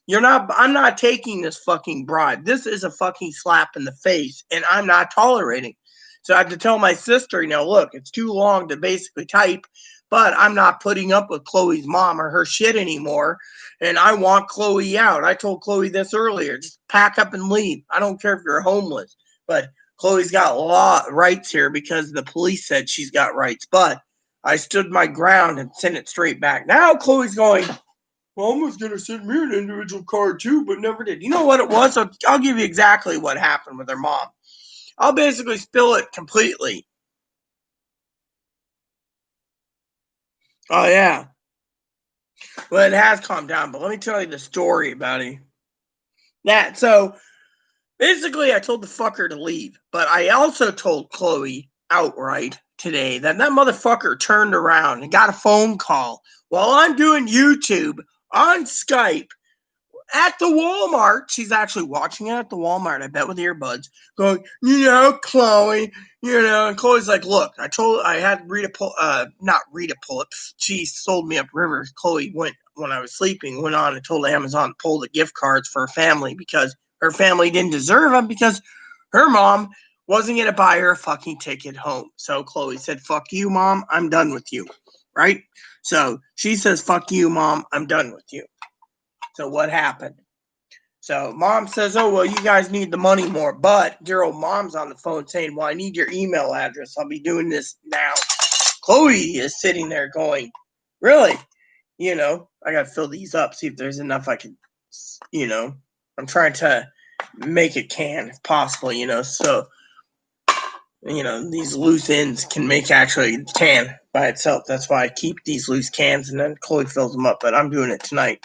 you're not. I'm not taking this fucking bribe. This is a fucking slap in the face, and I'm not tolerating." So I had to tell my sister, "Look, it's too long to basically type, but I'm not putting up with Chloe's mom or her shit anymore, and I want Chloe out." I told Chloe this earlier. Just pack up and leave. I don't care if you're homeless, but Chloe's got rights here because the police said she's got rights. But I stood my ground and sent it straight back. Now Chloe's going, "Mom was going to send me an individual card too, but never did." You know what it was? So I'll give you exactly what happened with her mom. I'll basically spill it completely. Oh, yeah. Well, it has calmed down, but let me tell you the story about it. So basically, I told the fucker to leave, but I also told Chloe outright today that motherfucker turned around and got a phone call while I'm doing YouTube on Skype at the Walmart. She's actually watching it at the Walmart, I bet, with earbuds, going, Chloe, and Chloe's like, "Look, I had Rita not Rita pull it. She sold me up river." Chloe went, when I was sleeping, went on and told Amazon to pull the gift cards for her family because her family didn't deserve them because her mom wasn't going to buy her a fucking ticket home. So Chloe said, fuck you, Mom, I'm done with you, right? So she says, fuck you, Mom, I'm done with you. So what happened? So Mom says, oh, well, you guys need the money more. But dear old Mom's on the phone saying, well, I need your email address. I'll be doing this now. Chloe is sitting there going, really? You know, I got to fill these up, see if there's enough I can, you know, I'm trying to make a can if possible, you know, so, you know, these loose ends can make actually a can by itself. That's why I keep these loose cans and then Chloe fills them up, but I'm doing it tonight.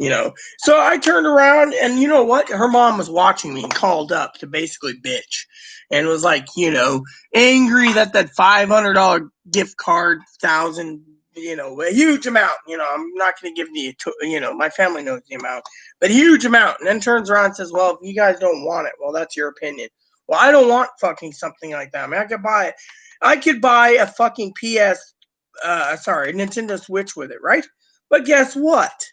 You know, so I turned around and you know what? Her mom was watching me and called up to basically bitch and was like, you know, angry that $500 gift card, 1,000, you know, a huge amount. You know, I'm not going to give the, you know, my family knows the amount, but a huge amount. And then turns around and says, well, if you guys don't want it, well, that's your opinion. Well, I don't want fucking something like that. I mean, I could buy a fucking Nintendo Switch with it, right? But guess what?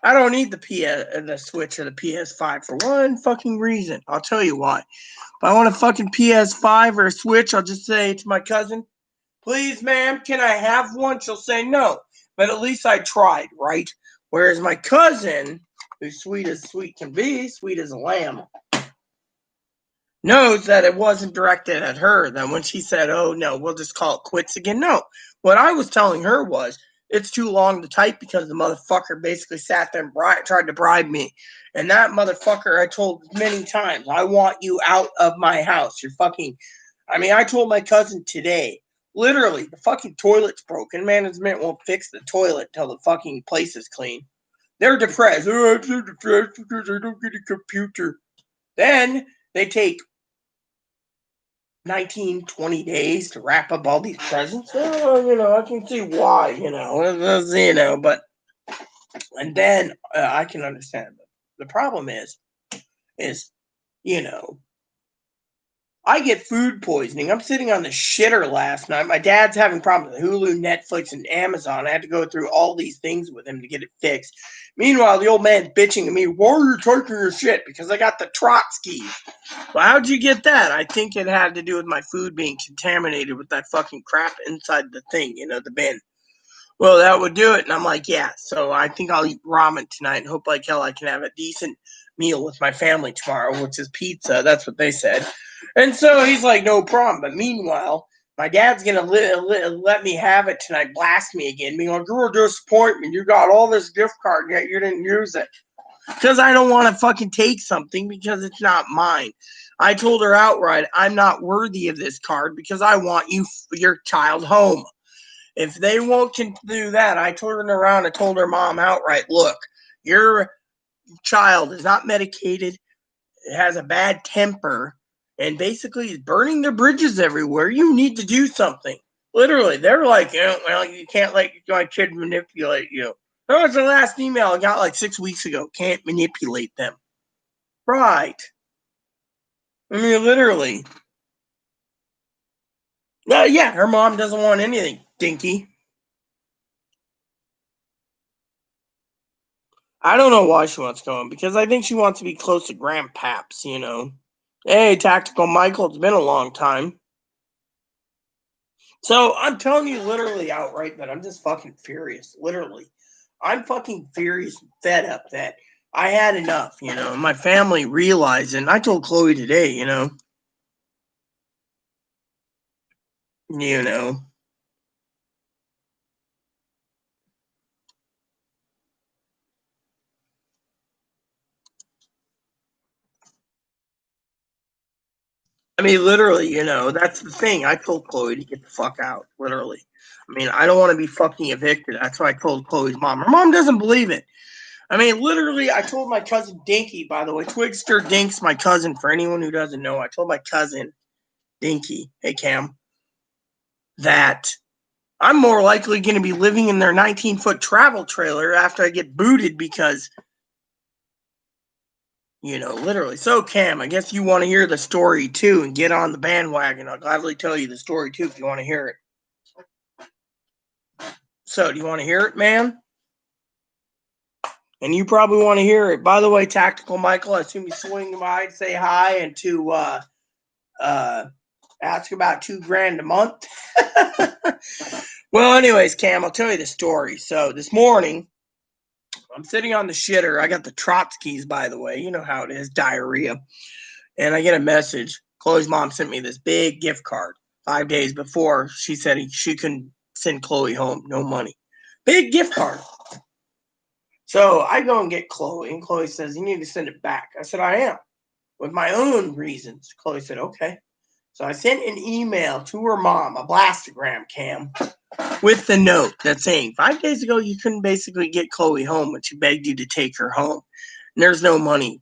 I don't need the Switch or the PS5 for one fucking reason. I'll tell you why. If I want a fucking PS5 or a Switch, I'll just say to my cousin, please, ma'am, can I have one? She'll say no. But at least I tried, right? Whereas my cousin, who's sweet as sweet can be, sweet as a lamb, knows that it wasn't directed at her. That when she said, oh, no, we'll just call it quits again. No. What I was telling her was, it's too long to type because the motherfucker basically sat there and tried to bribe me. And that motherfucker, I told many times, I want you out of my house. You're fucking, I mean, I told my cousin today, literally, the fucking toilet's broken. Management won't fix the toilet till the fucking place is clean. They're depressed. Oh, I'm so depressed because I don't get a computer. Then they take 19, 20 days to wrap up all these presents. Oh, you know, I can see why, you know, but, and then I can understand. The problem is, you know, I get food poisoning. I'm sitting on the shitter last night. My dad's having problems with Hulu, Netflix, and Amazon. I had to go through all these things with him to get it fixed. Meanwhile, the old man's bitching at me, why are you taking your shit? Because I got the Trotsky. Well, how'd you get that? I think it had to do with my food being contaminated with that fucking crap inside the thing, you know, the bin. Well, that would do it. And I'm like, yeah. So I think I'll eat ramen tonight and hope like hell I can have a decent meal with my family tomorrow, which is pizza. That's what they said. And so he's like, no problem. But meanwhile, my dad's going to let me have it tonight, blast me again, being like, you're a disappointment. You got all this gift card, yet you didn't use it. Because I don't want to fucking take something because it's not mine. I told her outright, I'm not worthy of this card because I want your child home. If they won't do that, I turned around and told her mom outright, look, your child is not medicated, it has a bad temper, and basically is burning their bridges everywhere. You need to do something. Literally, they're like, well, you can't let your kid manipulate you. That was the last email I got like 6 weeks ago. Can't manipulate them. Right. I mean, literally. Yeah, her mom doesn't want anything, Dinky. I don't know why she wants to go home, because I think she wants to be close to Grandpaps, you know. Hey, Tactical Michael, it's been a long time. So I'm telling you literally outright that I'm just fucking furious. Literally. I'm fucking furious and fed up that I had enough, you know. My family realized, and I told Chloe today, you know. You know. I mean, literally, you know, that's the thing. I told Chloe to get the fuck out, literally. I mean, I don't want to be fucking evicted. That's why I told Chloe's mom. Her mom doesn't believe it. I mean, literally, I told my cousin Dinky, by the way, Twigster Dink's my cousin, for anyone who doesn't know. I told my cousin Dinky, hey, Cam, that I'm more likely going to be living in their 19-foot travel trailer after I get booted because, you know, literally. So, Cam, I guess you want to hear the story, too, and get on the bandwagon. I'll gladly tell you the story, too, if you want to hear it. So, do you want to hear it, man? And you probably want to hear it. By the way, Tactical Michael, I assume you swing by to say hi and to Ask about $2,000 a month. Well, anyways, Cam, I'll tell you the story. So this morning, I'm sitting on the shitter. I got the Trotskys, by the way. You know how it is, diarrhea. And I get a message. Chloe's mom sent me this big gift card 5 days before. She said she couldn't send Chloe home. No money. Big gift card. So I go and get Chloe, and Chloe says, you need to send it back. I said, I am. With my own reasons. Chloe said, okay. So I sent an email to her mom, a blastogram, Cam, with the note that's saying 5 days ago you couldn't basically get Chloe home when she begged you to take her home. And there's no money.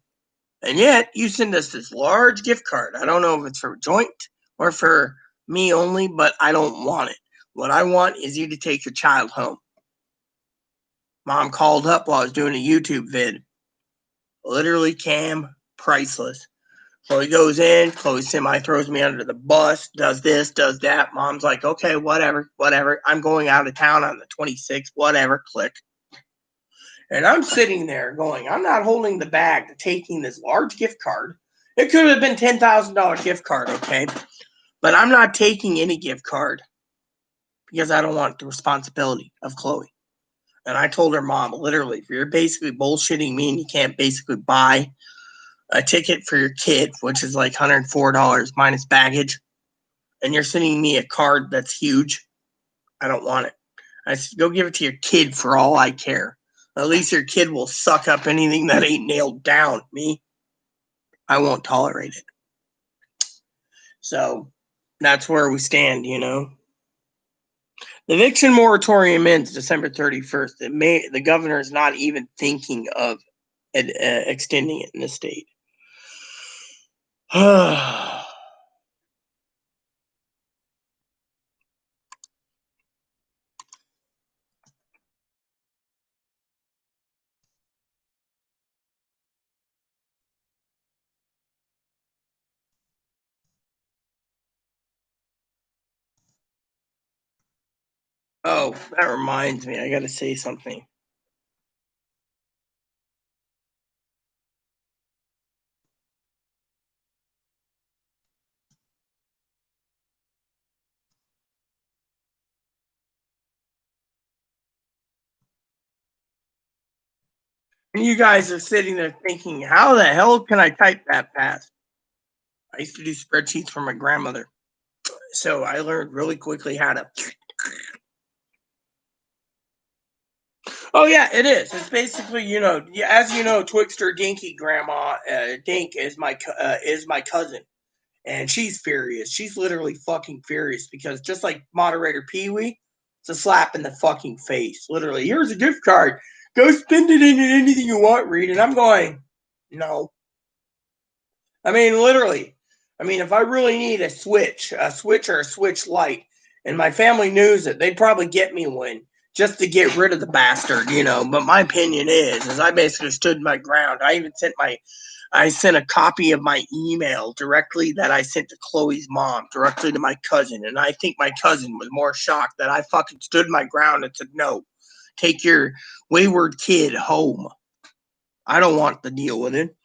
And yet you send us this large gift card. I don't know if it's for joint or for me only, but I don't want it. What I want is you to take your child home. Mom called up while I was doing a YouTube vid. Literally, Cam, priceless. Chloe goes in, Chloe semi throws me under the bus, does this, does that. Mom's like, okay, whatever. I'm going out of town on the 26th, whatever, click. And I'm sitting there going, I'm not holding the bag to taking this large gift card. It could have been $10,000 gift card, okay? But I'm not taking any gift card because I don't want the responsibility of Chloe. And I told her mom, literally, if you're basically bullshitting me and you can't basically buy a ticket for your kid, which is like $104 minus baggage, and you're sending me a card that's huge, I don't want it. I said, go give it to your kid for all I care. At least your kid will suck up anything that ain't nailed down. Me, I won't tolerate it. So that's where we stand, you know. The eviction moratorium ends December 31st. The governor is not even thinking of extending it in the state. Oh, that reminds me. I got to say something. And you guys are sitting there thinking, how the hell can I type that fast? I used to do spreadsheets for my grandmother. So I learned really quickly how to. Oh yeah, it is. It's basically, you know, as you know, Twixter Dinky Grandma Dink is my cousin, and she's furious. She's literally fucking furious because just like moderator Pee Wee, it's a slap in the fucking face. Literally, here's a gift card. Go spend it in anything you want, Reed. And I'm going, no. I mean, literally. I mean, if I really need a Switch or a Switch Lite, and my family knows it, they'd probably get me one just to get rid of the bastard, you know. But my opinion is I basically stood my ground. I sent a copy of my email directly that I sent to Chloe's mom, directly to my cousin. And I think my cousin was more shocked that I fucking stood my ground and said, no, take your wayward kid home. I don't want to deal with it.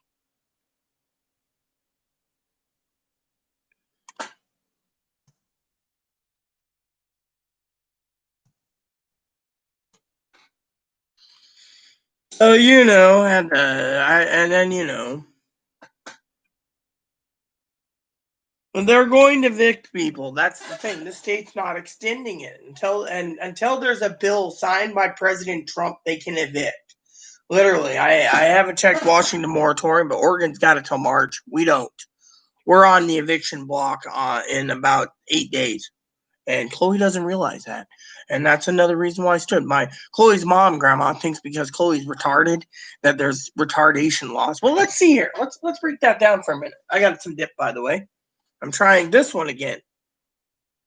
So, you know, and then, you know, they're going to evict people. That's the thing. The state's not extending it until there's a bill signed by President Trump. They can evict. Literally, I haven't checked Washington moratorium, but Oregon's got it till March. We don't. We're on the eviction block in about 8 days, and Chloe doesn't realize that. And that's another reason why I stood. Chloe's mom, grandma, thinks because Chloe's retarded that there's retardation laws. Well, let's see here. Let's break that down for a minute. I got some dip, by the way. I'm trying this one again.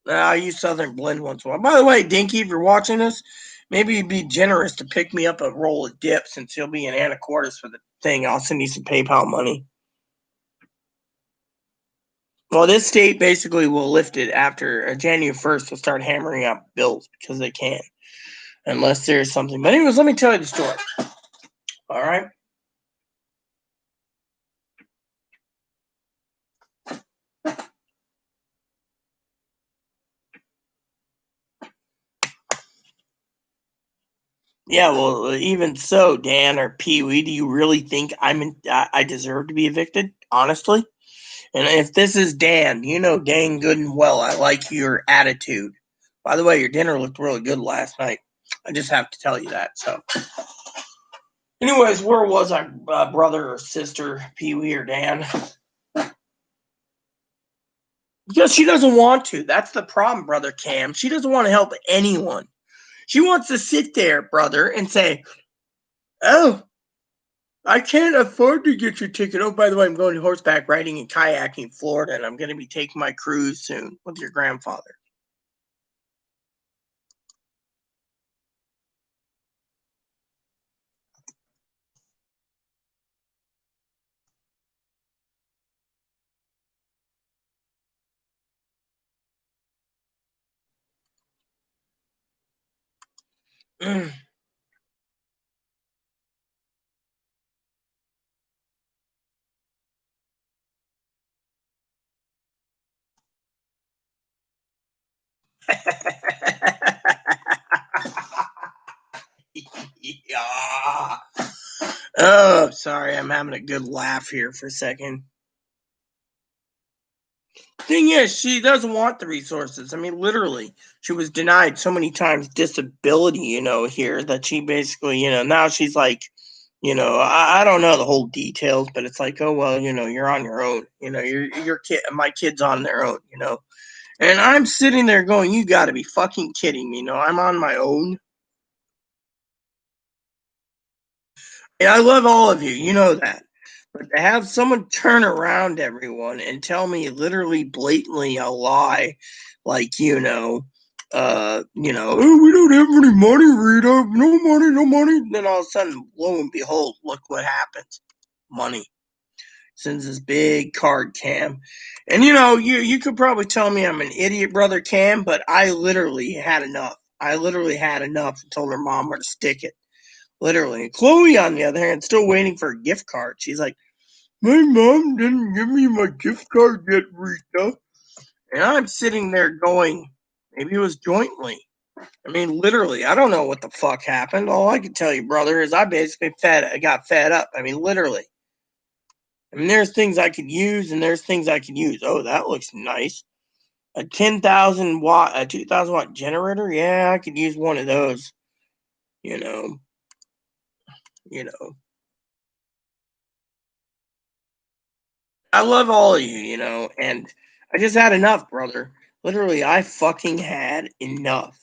I use Southern Blend once in a while. By the way, Dinky, if you're watching this, maybe you'd be generous to pick me up a roll of dip since you'll be in Anacortes for the thing. I'll send you some PayPal money. Well, this state basically will lift it after January 1st. They'll start hammering out bills because they can, unless there's something. But anyways, let me tell you the story. All right. Yeah, well, even so, Dan or Pee Wee, do you really think I deserve to be evicted? Honestly? And if this is Dan, you know dang good and well I like your attitude. By the way, your dinner looked really good last night. I just have to tell you that. So, anyways, where was I, brother or sister, Pee Wee or Dan? Because she doesn't want to. That's the problem, brother Cam. She doesn't want to help anyone. She wants to sit there, brother, and say, "Oh, I can't afford to get your ticket. Oh, by the way, I'm going horseback riding and kayaking in Florida, and I'm going to be taking my cruise soon with your grandfather." Mm. Yeah. Oh, sorry. I'm having a good laugh here for a second. Thing is, she doesn't want the resources. I mean, literally, she was denied so many times disability, here that she basically, now she's like, I don't know the whole details, but it's like, oh, well, you're on your own. Your kid, my kid's on their own. And I'm sitting there going, you got to be fucking kidding me. I'm on my own. And I love all of you. You know that. But to have someone turn around everyone and tell me literally blatantly a lie, like, oh, we don't have any money, Rita. No money, no money. Then all of a sudden, lo and behold, look what happens. Money. Sends this big card, Cam. And you could probably tell me I'm an idiot, brother Cam, but I literally had enough. I literally had enough and told her mom where to stick it. Literally. Chloe, on the other hand, still waiting for a gift card. She's like, my mom didn't give me my gift card yet, Rita. And I'm sitting there going, maybe it was jointly. I mean, literally, I don't know what the fuck happened. All I can tell you, brother, is I basically got fed up. I mean, literally. I mean, there's things I could use and there's things I could use. Oh, that looks nice. A 10,000 watt, a 2,000 watt generator. Yeah, I could use one of those. You know, you know. I love all of you, and I just had enough, brother. Literally, I fucking had enough.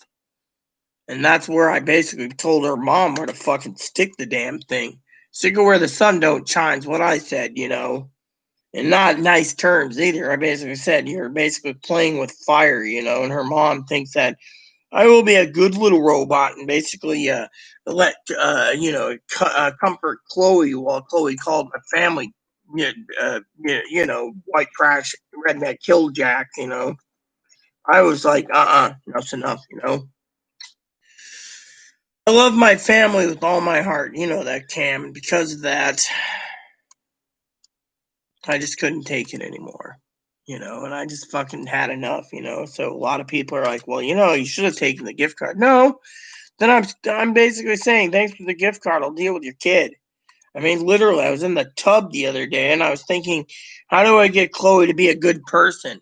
And that's where I basically told her mom where to fucking stick the damn thing. Stick it where the sun don't shine's what I said. And not nice terms either. I basically said you're basically playing with fire, and her mom thinks that I will be a good little robot and basically let comfort Chloe while Chloe called my family white trash redneck killjack. I was like, enough's enough. I love my family with all my heart, that, Cam, and because of that, I just couldn't take it anymore. And I just fucking had enough. So a lot of people are like, well, you should have taken the gift card. No, then I'm basically saying, thanks for the gift card. I'll deal with your kid. I mean, literally, I was in the tub the other day and I was thinking, how do I get Chloe to be a good person?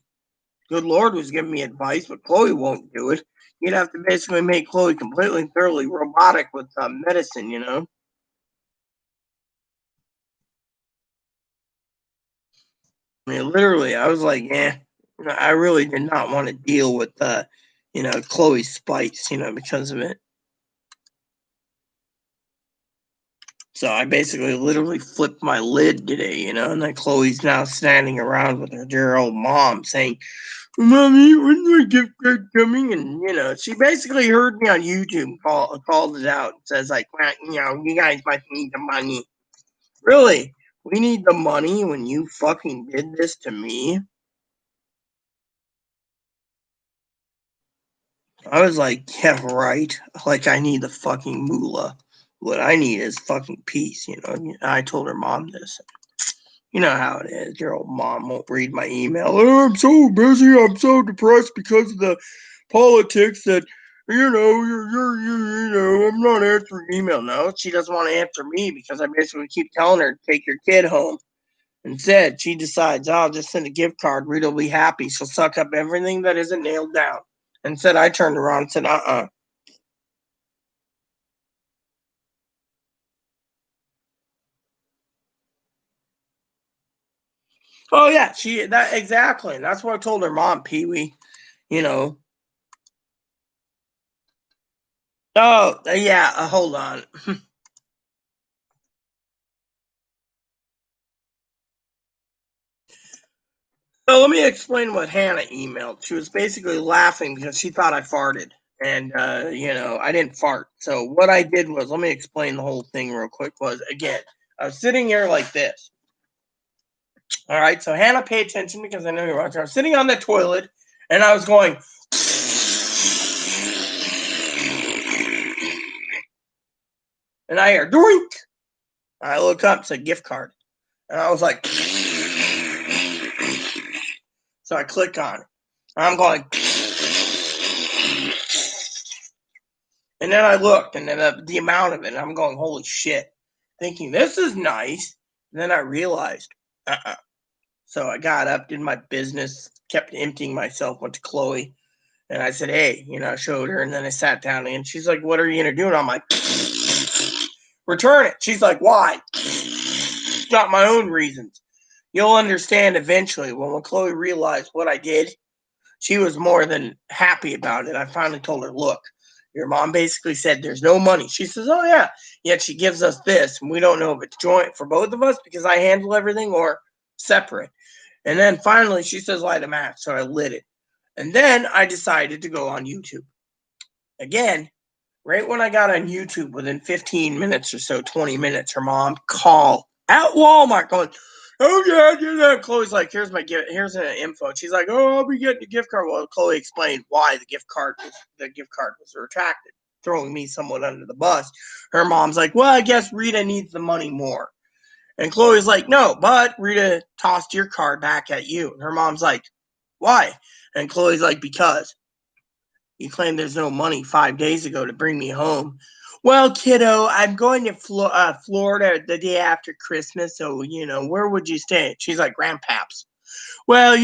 Good Lord was giving me advice, but Chloe won't do it. You'd have to basically make Chloe completely and thoroughly robotic with medicine. I mean, literally, I was like, yeah, I really did not want to deal with, Chloe Spice, because of it. So I basically literally flipped my lid today, and then Chloe's now standing around with her dear old mom saying, Mommy, when's my gift card coming? And she basically heard me on YouTube called it out. Says like, well, you guys must need the money. Really? We need the money when you fucking did this to me? I was like, yeah, right. Like I need the fucking moolah. What I need is fucking peace. I told her mom this. You know how it is. Your old mom won't read my email. Oh, I'm so busy. I'm so depressed because of the politics that I'm not answering email. No, she doesn't want to answer me because I basically keep telling her to take your kid home. Instead, she decides, I'll just send a gift card. Rita will be happy. She'll suck up everything that isn't nailed down. Instead, I turned around and said, Oh yeah, exactly. And that's what I told her mom, Pee Wee. You know. Oh yeah, hold on. So let me explain what Hannah emailed. She was basically laughing because she thought I farted. And I didn't fart. So what I did was, let me explain the whole thing real quick. Was, again, I was sitting here like this. All right, so Hannah, pay attention because I know you're watching. I was sitting on the toilet and I was going, and I hear doink. I look up, it's a gift card. And I was like, so I click on it. I'm going, and then I looked, and then the amount of it, and I'm going, holy shit, thinking this is nice. And then I realized, So I got up, did my business, kept emptying myself, went to Chloe, and I said, hey, I showed her, and then I sat down, and she's like, what are you gonna do? And I'm like, return it. She's like, why? Got my own reasons. You'll understand eventually. When Chloe realized what I did, she was more than happy about it. I finally told her, look, your mom basically said there's no money. She says, oh, yeah. Yet she gives us this, and we don't know if it's joint for both of us because I handle everything or separate. And then finally she says, light a match. So I lit it. And then I decided to go on YouTube. Again, right when I got on YouTube, within 15 minutes or so, 20 minutes, her mom called at Walmart going, oh, yeah. Chloe's like, here's an info. She's like, oh, I'll be getting a gift card. Well, Chloe explained why the gift card was retracted, throwing me somewhat under the bus. Her mom's like, well, I guess Rita needs the money more. And Chloe's like, no, but Rita tossed your card back at you. And her mom's like, why? And Chloe's like, because you claimed there's no money 5 days ago to bring me home. Well, kiddo, I'm going to Florida the day after Christmas, so, where would you stay? She's like, Grandpaps. Well,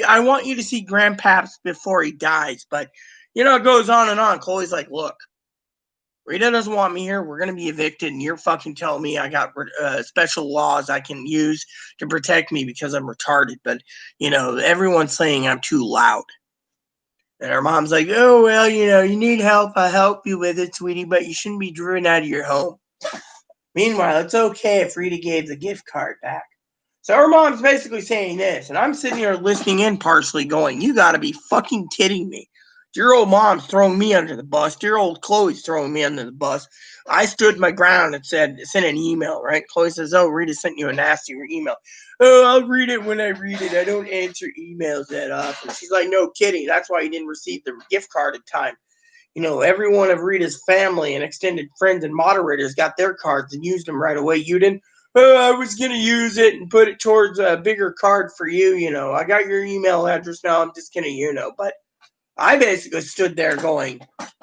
I want you to see Grandpaps before he dies, but, it goes on and on. Chloe's like, look, Rita doesn't want me here. We're going to be evicted, and you're fucking telling me I got special laws I can use to protect me because I'm retarded, but, everyone's saying I'm too loud. And her mom's like, oh, well, you need help. I'll help you with it, sweetie, but you shouldn't be driven out of your home. Meanwhile, it's okay if Rita gave the gift card back. So her mom's basically saying this, and I'm sitting here listening in partially going, you got to be fucking kidding me. Dear old mom's throwing me under the bus. Dear old Chloe's throwing me under the bus. I stood my ground and sent an email, right? Chloe says, oh, Rita sent you a nasty email. Oh, I'll read it when I read it. I don't answer emails that often. She's like, no kidding. That's why you didn't receive the gift card in time. Every one of Rita's family and extended friends and moderators got their cards and used them right away. You didn't? Oh, I was going to use it and put it towards a bigger card for you. I got your email address now. I'm just going to, but I basically stood there going,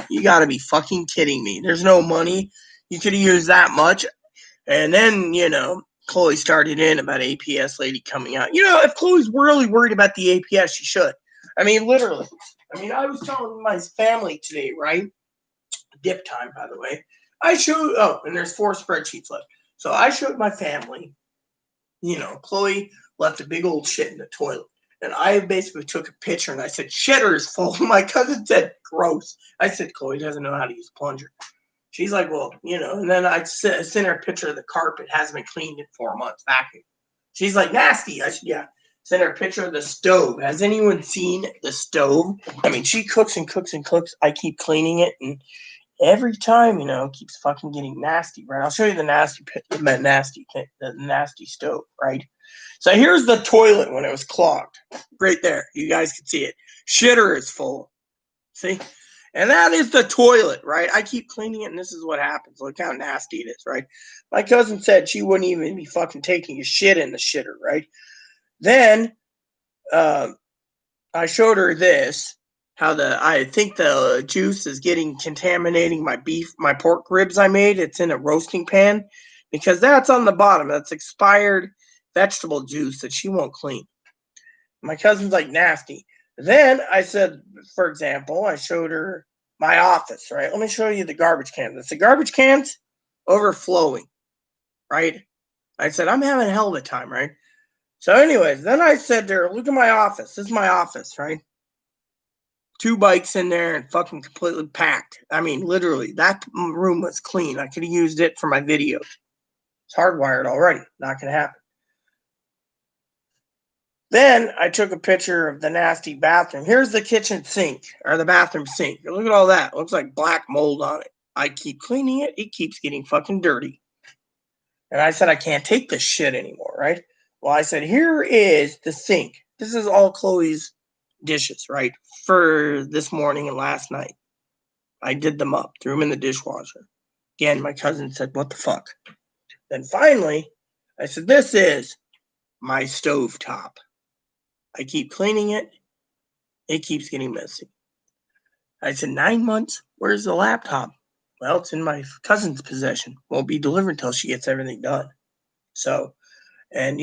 you got to be fucking kidding me. There's no money. You could have used that much. And then, Chloe started in about APS lady coming out. If Chloe's really worried about the APS, she should. I mean, literally. I was telling my family today, right? Dip time, by the way. And there's 4 spreadsheets left. So I showed my family, Chloe left a big old shit in the toilet. And I basically took a picture and I said, shitter is full. My cousin said, gross. I said, Chloe doesn't know how to use a plunger. She's like, well, and then I sent her a picture of the carpet. Hasn't been cleaned in 4 months. Vacuum. She's like, nasty. I said, yeah. Sent her a picture of the stove. Has anyone seen the stove? She cooks and cooks and cooks. I keep cleaning it. And every time, it keeps fucking getting nasty, right? I'll show you the nasty stove, right? So here's the toilet when it was clogged. Right there. You guys can see it. Shitter is full. See? And that is the toilet, right? I keep cleaning it, and this is what happens. Look how nasty it is, right? My cousin said she wouldn't even be fucking taking a shit in the shitter, right? Then I showed her this, I think the juice is contaminating my pork ribs I made. It's in a roasting pan because that's on the bottom. That's expired vegetable juice that she won't clean. My cousin's like nasty. Then I said, for example, I showed her my office, right? Let me show you the garbage cans. It's the garbage cans overflowing, right? I said, I'm having a hell of a time, right? So anyways, then I said to her, look at my office. This is my office, right? 2 bikes in there and fucking completely packed. I mean, literally, that room was clean. I could have used it for my video. It's hardwired already. Not going to happen. Then I took a picture of the nasty bathroom. Here's the kitchen sink, or the bathroom sink. Look at all that. It looks like black mold on it. I keep cleaning it. It keeps getting fucking dirty. And I said, I can't take this shit anymore, right? Well, I said, here is the sink. This is all Chloe's dishes, right? For this morning and last night. I did them up, threw them in the dishwasher. Again, my cousin said, what the fuck? Then finally, I said, this is my stove top. I keep cleaning it. It keeps getting messy. I said, 9 months? Where's the laptop? Well, it's in my cousin's possession. Won't be delivered until she gets everything done. So, and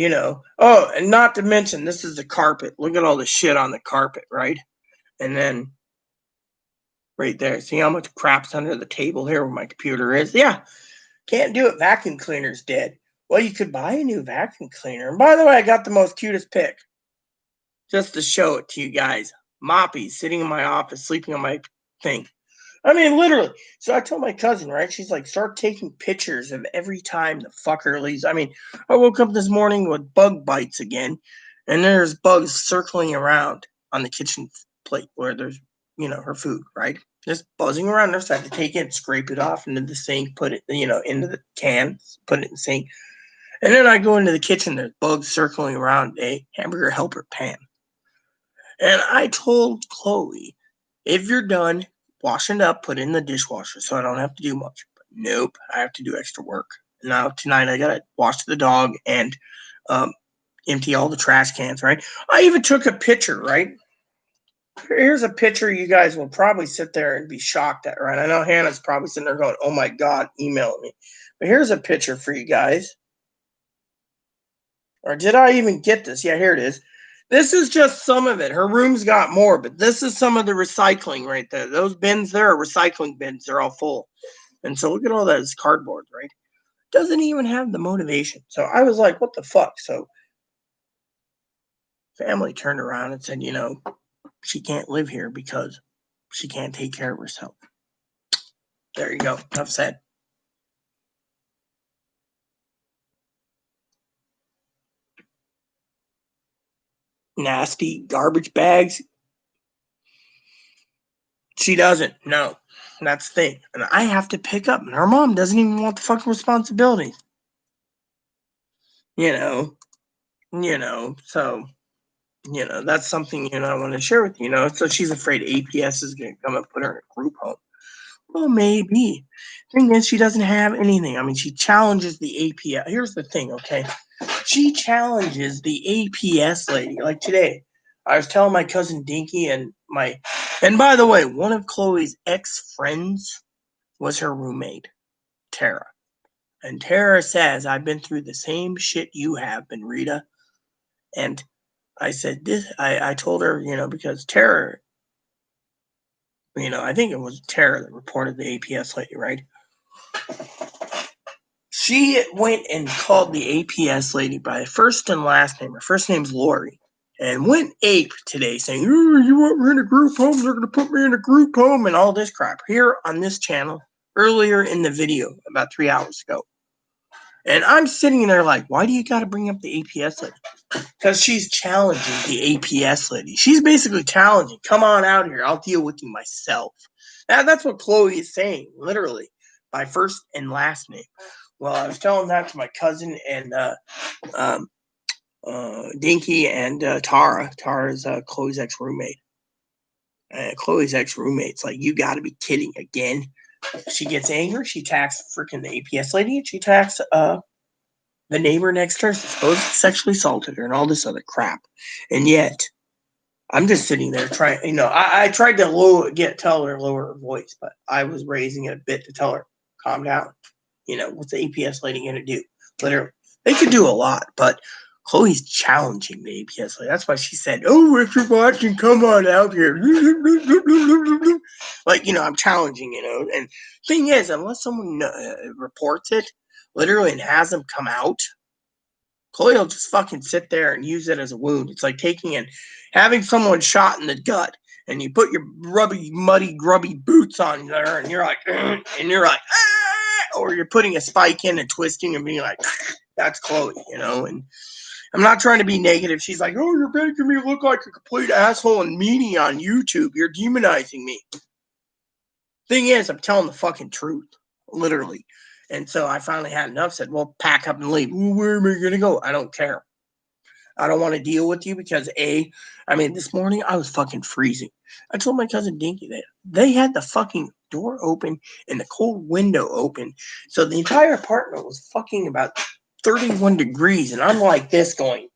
oh, and not to mention, this is the carpet. Look at all the shit on the carpet, right? And then right there, see how much crap's under the table here where my computer is? Yeah, can't do it. Vacuum cleaner's dead. Well, you could buy a new vacuum cleaner. And by the way, I got the most cutest pic. Just to show it to you guys. Moppy sitting in my office, sleeping on my thing. I mean, literally. So I told my cousin, right? She's like, start taking pictures of every time the fucker leaves. I mean, I woke up this morning with bug bites again, and there's bugs circling around on the kitchen plate where there's, her food, right? Just buzzing around there. So I had to take it, scrape it off into the sink, put it, into the can, put it in the sink. And then I go into the kitchen, there's bugs circling around a hamburger helper pan. And I told Chloe, if you're done washing it up, put it in the dishwasher so I don't have to do much. But nope, I have to do extra work. Now tonight I gotta wash the dog and empty all the trash cans, right? I even took a picture, right? Here's a picture you guys will probably sit there and be shocked at, right? I know Hannah's probably sitting there going, oh my God, email me. But here's a picture for you guys. Or did I even get this? Yeah, here it is. This is just some of it. Her room's got more, but this is some of the recycling right there. Those bins there are recycling bins. They're all full. And so look at all that. It's cardboard, right? Doesn't even have the motivation. So I was like, what the fuck? So family turned around and said, she can't live here because she can't take care of herself. There you go. Enough said. Nasty garbage bags. She doesn't. No. That's the thing. And I have to pick up. And her mom doesn't even want the fucking responsibility. So, that's something, I want to share with you, so she's afraid APS is going to come and put her in a group home. Well, maybe. Thing is, she doesn't have anything. I mean, she challenges the APS. Here's the thing, okay? She challenges the APS lady. Like today, I was telling my cousin Dinky and by the way, one of Chloe's ex-friends was her roommate, Tara. And Tara says, I've been through the same shit you have been, Rita. And I said this, I told her, because Tara, I think it was Tara that reported the APS lady, right? She went and called the APS lady by first and last name. Her first name's Lori. And went ape today saying, you want me in a group home? They're going to put me in a group home and all this crap. Here on this channel, earlier in the video, about 3 hours ago. And I'm sitting there like, why do you got to bring up the APS lady? Because she's challenging the APS lady. She's basically challenging, come on out here. I'll deal with you myself. That's what Chloe is saying, literally, by first and last name. Well, I was telling that to my cousin and Dinky and Tara. Tara's Chloe's ex-roommate. Chloe's ex-roommate's like, you got to be kidding again. She gets angry. She attacks freaking the APS lady. And she attacks the neighbor next to her, supposedly sexually assaulted her and all this other crap. And yet, I'm just sitting there trying, I tried to tell her lower her voice, but I was raising it a bit to tell her, calm down. What's the APS lady going to do? Literally, they could do a lot, but Chloe's challenging the APS lady. That's why she said, "Oh, if you're watching, come on out here." Like, I'm challenging, and thing is, unless someone reports it, literally, and has them come out, Chloe will just fucking sit there and use it as a wound. It's like having someone shot in the gut, and you put your rubby, muddy, grubby boots on there, and you're like, ah! Or you're putting a spike in and twisting and being like, that's Chloe, and I'm not trying to be negative. She's like, oh, you're making me look like a complete asshole and meanie on YouTube. You're demonizing me. Thing is, I'm telling the fucking truth, literally. And so I finally had enough, said, well, pack up and leave. Well, where am I going to go? I don't care. I don't want to deal with you because this morning I was fucking freezing. I told my cousin Dinky that they had the fucking door open and the cold window open. So the entire apartment was fucking about 31 degrees. And I'm like this going.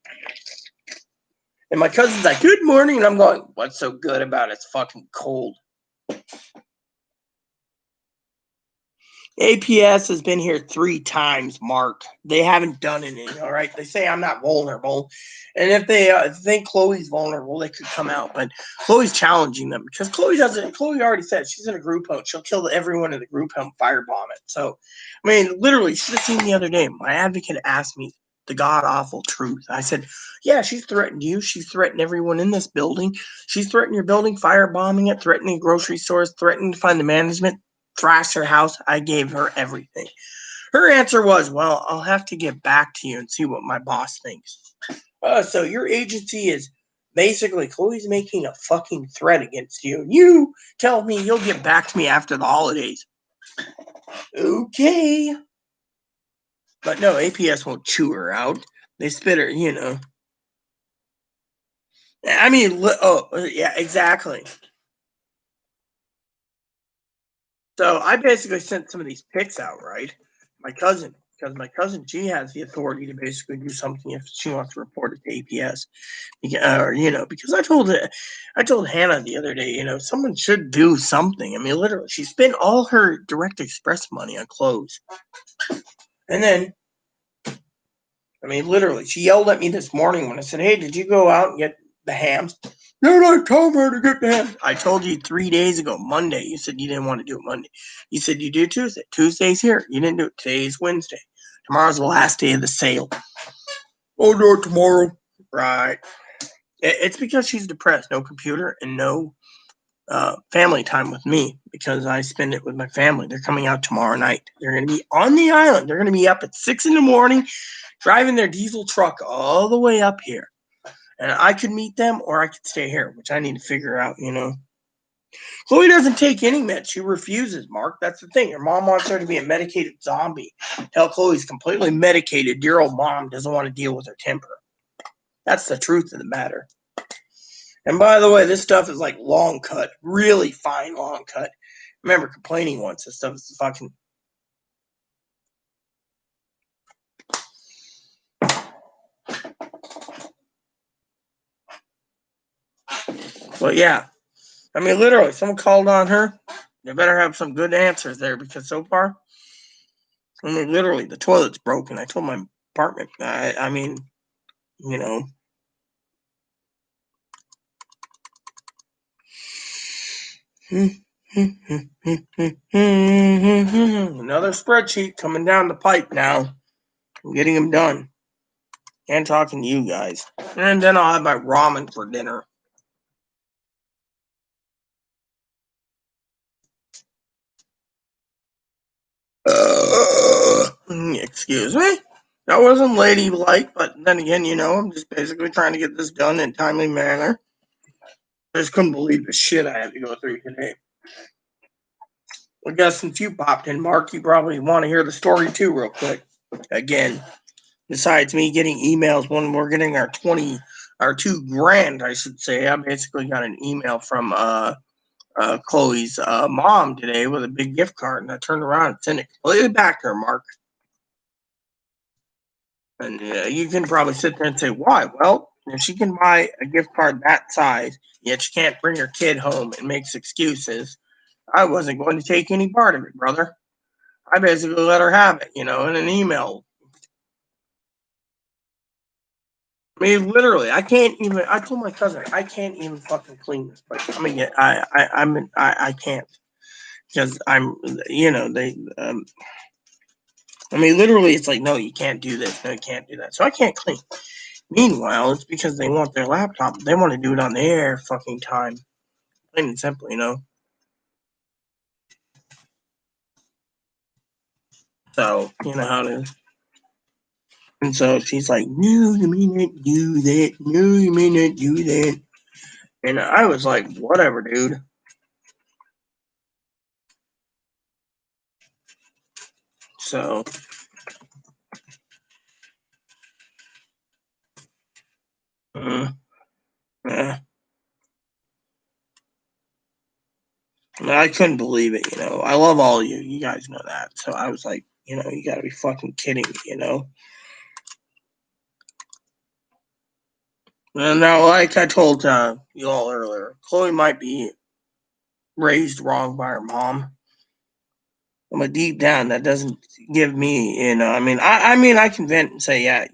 And my cousin's like, good morning. And I'm going, what's so good about it? It's fucking cold. APS has been here 3 times, Mark. They haven't done anything, all right? They say I'm not vulnerable. And if they think Chloe's vulnerable, they could come out. But Chloe's challenging them because Chloe already said she's in a group home. She'll kill everyone in the group home, firebomb it. So, literally, she just seen the other day. My advocate asked me the god-awful truth. I said, yeah, she's threatened you. She's threatened everyone in this building. She's threatened your building, firebombing it, threatening grocery stores, threatening to find the management, trash her house. I gave her everything. Her answer was, well, I'll have to get back to you and see what my boss thinks. So your agency is basically Chloe's making a fucking threat against you. You tell me you'll get back to me after the holidays. Okay. But no, APS won't chew her out. They spit her, yeah, exactly. So I basically sent some of these pics out, right? My cousin, because my cousin, she has the authority to basically do something if she wants to report it to APS. Because I told Hannah the other day, someone should do something. Literally, she spent all her Direct Express money on clothes. And then, literally, she yelled at me this morning when I said, hey, did you go out and get the hams? No, I told her to get the hams. I told you 3 days ago, Monday. You said you didn't want to do it Monday. You said you do Tuesday. Tuesday's here. You didn't do it. Today's Wednesday. Tomorrow's the last day of the sale. I'll do it tomorrow. Right. It's because she's depressed. No computer and no family time with me because I spend it with my family. They're coming out tomorrow night. They're going to be on the island. They're going to be up at 6 a.m, driving their diesel truck all the way up here. And I could meet them or I could stay here, which I need to figure out, Chloe doesn't take any meds. She refuses, Mark. That's the thing. Her mom wants her to be a medicated zombie. Tell Chloe's completely medicated. Dear old mom doesn't want to deal with her temper. That's the truth of the matter. And by the way, this stuff is like long cut, really fine long cut. I remember complaining once. This stuff is fucking. But yeah, literally, someone called on her. They better have some good answers there because so far, literally, the toilet's broken. I told my apartment. Another spreadsheet coming down the pipe now. I'm getting them done. And talking to you guys. And then I'll have my ramen for dinner. Excuse me? That wasn't ladylike, but then again, I'm just basically trying to get this done in a timely manner. I just couldn't believe the shit I had to go through today. I guess since you popped in, Mark, you probably want to hear the story too, real quick. Again, besides me getting emails when we're getting our $2,000, I should say, I basically got an email from Chloe's mom today with a big gift card, and I turned around and sent it completely back to her, Mark. And you can probably sit there and say, why? Well, If she can buy a gift card that size, yet she can't bring her kid home and makes excuses, I wasn't going to take any part of it, brother. I basically let her have it, in an email. I mean, literally, I can't even. I told my cousin I can't even fucking clean this place. I mean, I can't because I'm, they. I mean, literally, it's like, no, you can't do this, no, you can't do that. So I can't clean. Meanwhile, it's because they want their laptop. They want to do it on their fucking time. Plain and simple. So, you know how it is. And so she's like, no, you may not do that. No, you may not do that. And I was like, whatever, dude. So, yeah. I couldn't believe it. I love all of you. You guys know that. So I was like, you gotta be fucking kidding me. And now, like I told you all earlier, Chloe might be raised wrong by her mom. But deep down, that doesn't give me. I can vent and say, yeah,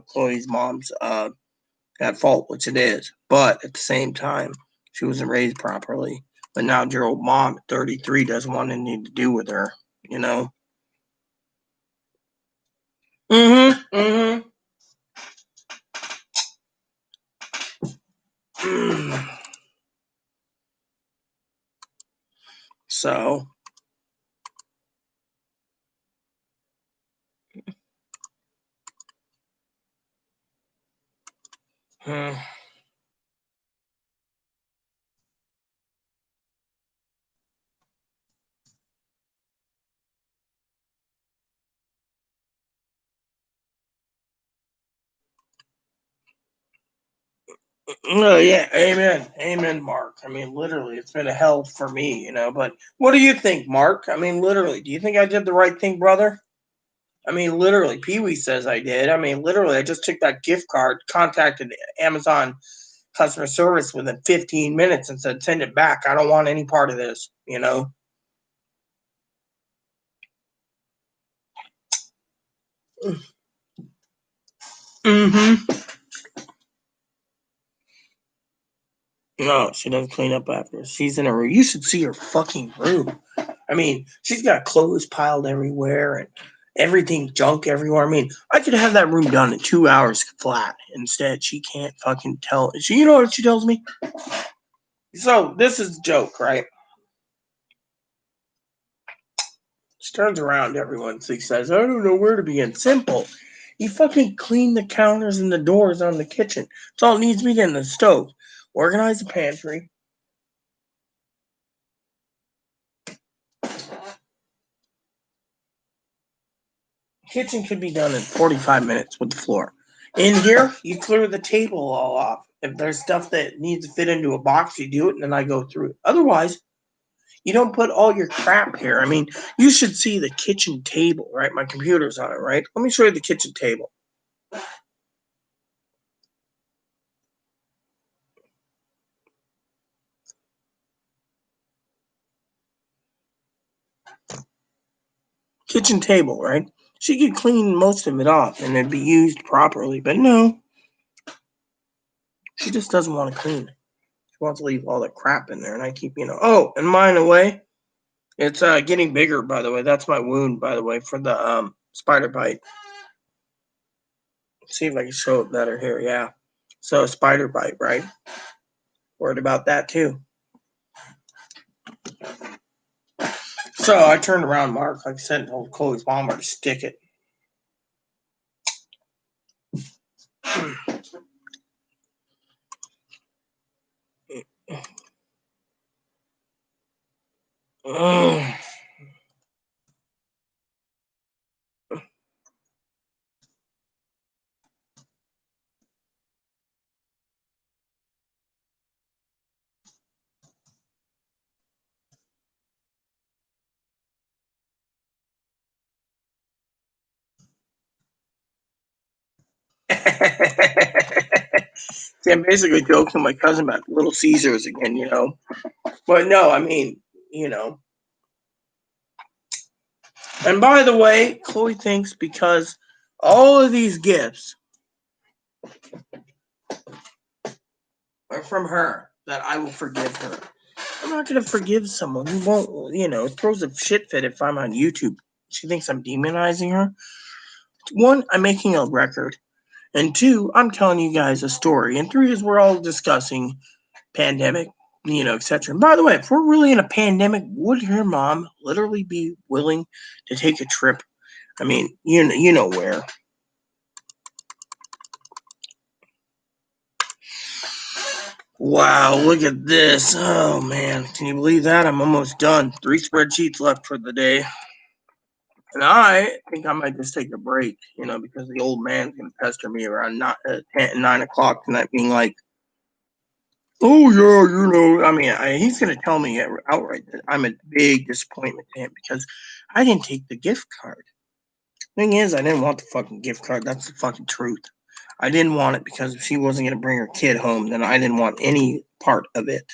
Chloe's mom's at fault, which it is. But at the same time, she wasn't raised properly. But now Gerald's mom at 33 doesn't want anything to do with her. Mm-hmm. Mm-hmm. So. Oh yeah, amen, Mark. I mean, literally, it's been a hell for me. But what do you think, Mark? I mean, literally, do you think I did the right thing, brother? I mean, literally, Pee Wee says I did. I mean, literally, I just took that gift card, contacted Amazon customer service within 15 minutes and said, send it back. I don't want any part of this. Mm-hmm. No, she doesn't clean up after. She's in her room. You should see her fucking room. I mean, she's got clothes piled everywhere and everything junk everywhere. I mean, I could have that room done in 2 hours flat. Instead, she can't fucking tell. You know what she tells me? So, this is a joke, right? She turns around to everyone and she says, I don't know where to begin. Simple. You fucking clean the counters and the doors on the kitchen. That's all it needs to be done. The stove. Organize the pantry. Kitchen could be done in 45 minutes with the floor. In here, you clear the table all off. If there's stuff that needs to fit into a box, you do it, and then I go through it. Otherwise, you don't put all your crap here. I mean, you should see the kitchen table, right? My computer's on it, right? Let me show you the kitchen table. Kitchen table, right? She could clean most of it off and it'd be used properly, but no, she just doesn't want to clean it. She wants to leave all the crap in there, and I keep. Oh, and mine away. It's getting bigger, by the way. That's my wound, by the way, for the spider bite. Let's see if I can show it better here. Yeah. So spider bite, right? Worried about that too. So I turned around, Mark, like I said, and told Chloe's mom to stick it. See, I'm basically joking my cousin about Little Caesars again, you know. But no, I mean, you know. And by the way, Chloe thinks because all of these gifts are from her that I will forgive her. I'm not going to forgive someone who won't, you know, throws a shit fit if I'm on YouTube. She thinks I'm demonizing her. One, I'm making a record. And two, I'm telling you guys a story. And three is we're all discussing pandemic, you know, etc. And by the way, if we're really in a pandemic, would her mom literally be willing to take a trip? I mean, you know where. Wow, look at this. Oh man, can you believe that? I'm almost done. 3 spreadsheets left for the day. And I think I might just take a break, you know, because the old man's going to pester me around 9 o'clock tonight, being like, oh, yeah, you know, I mean, he's going to tell me outright that I'm a big disappointment to him because I didn't take the gift card. Thing is, I didn't want the fucking gift card. That's the fucking truth. I didn't want it because if she wasn't going to bring her kid home, then I didn't want any part of it.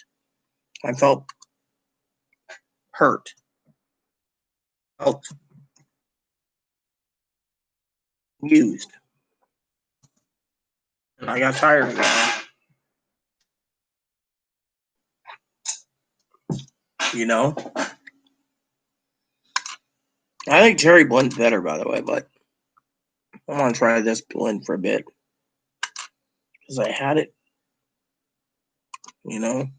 I felt hurt. Felt used. And I got tired of it. You know? I think cherry blend's better, by the way, but I want to try this blend for a bit. Because I had it, you know?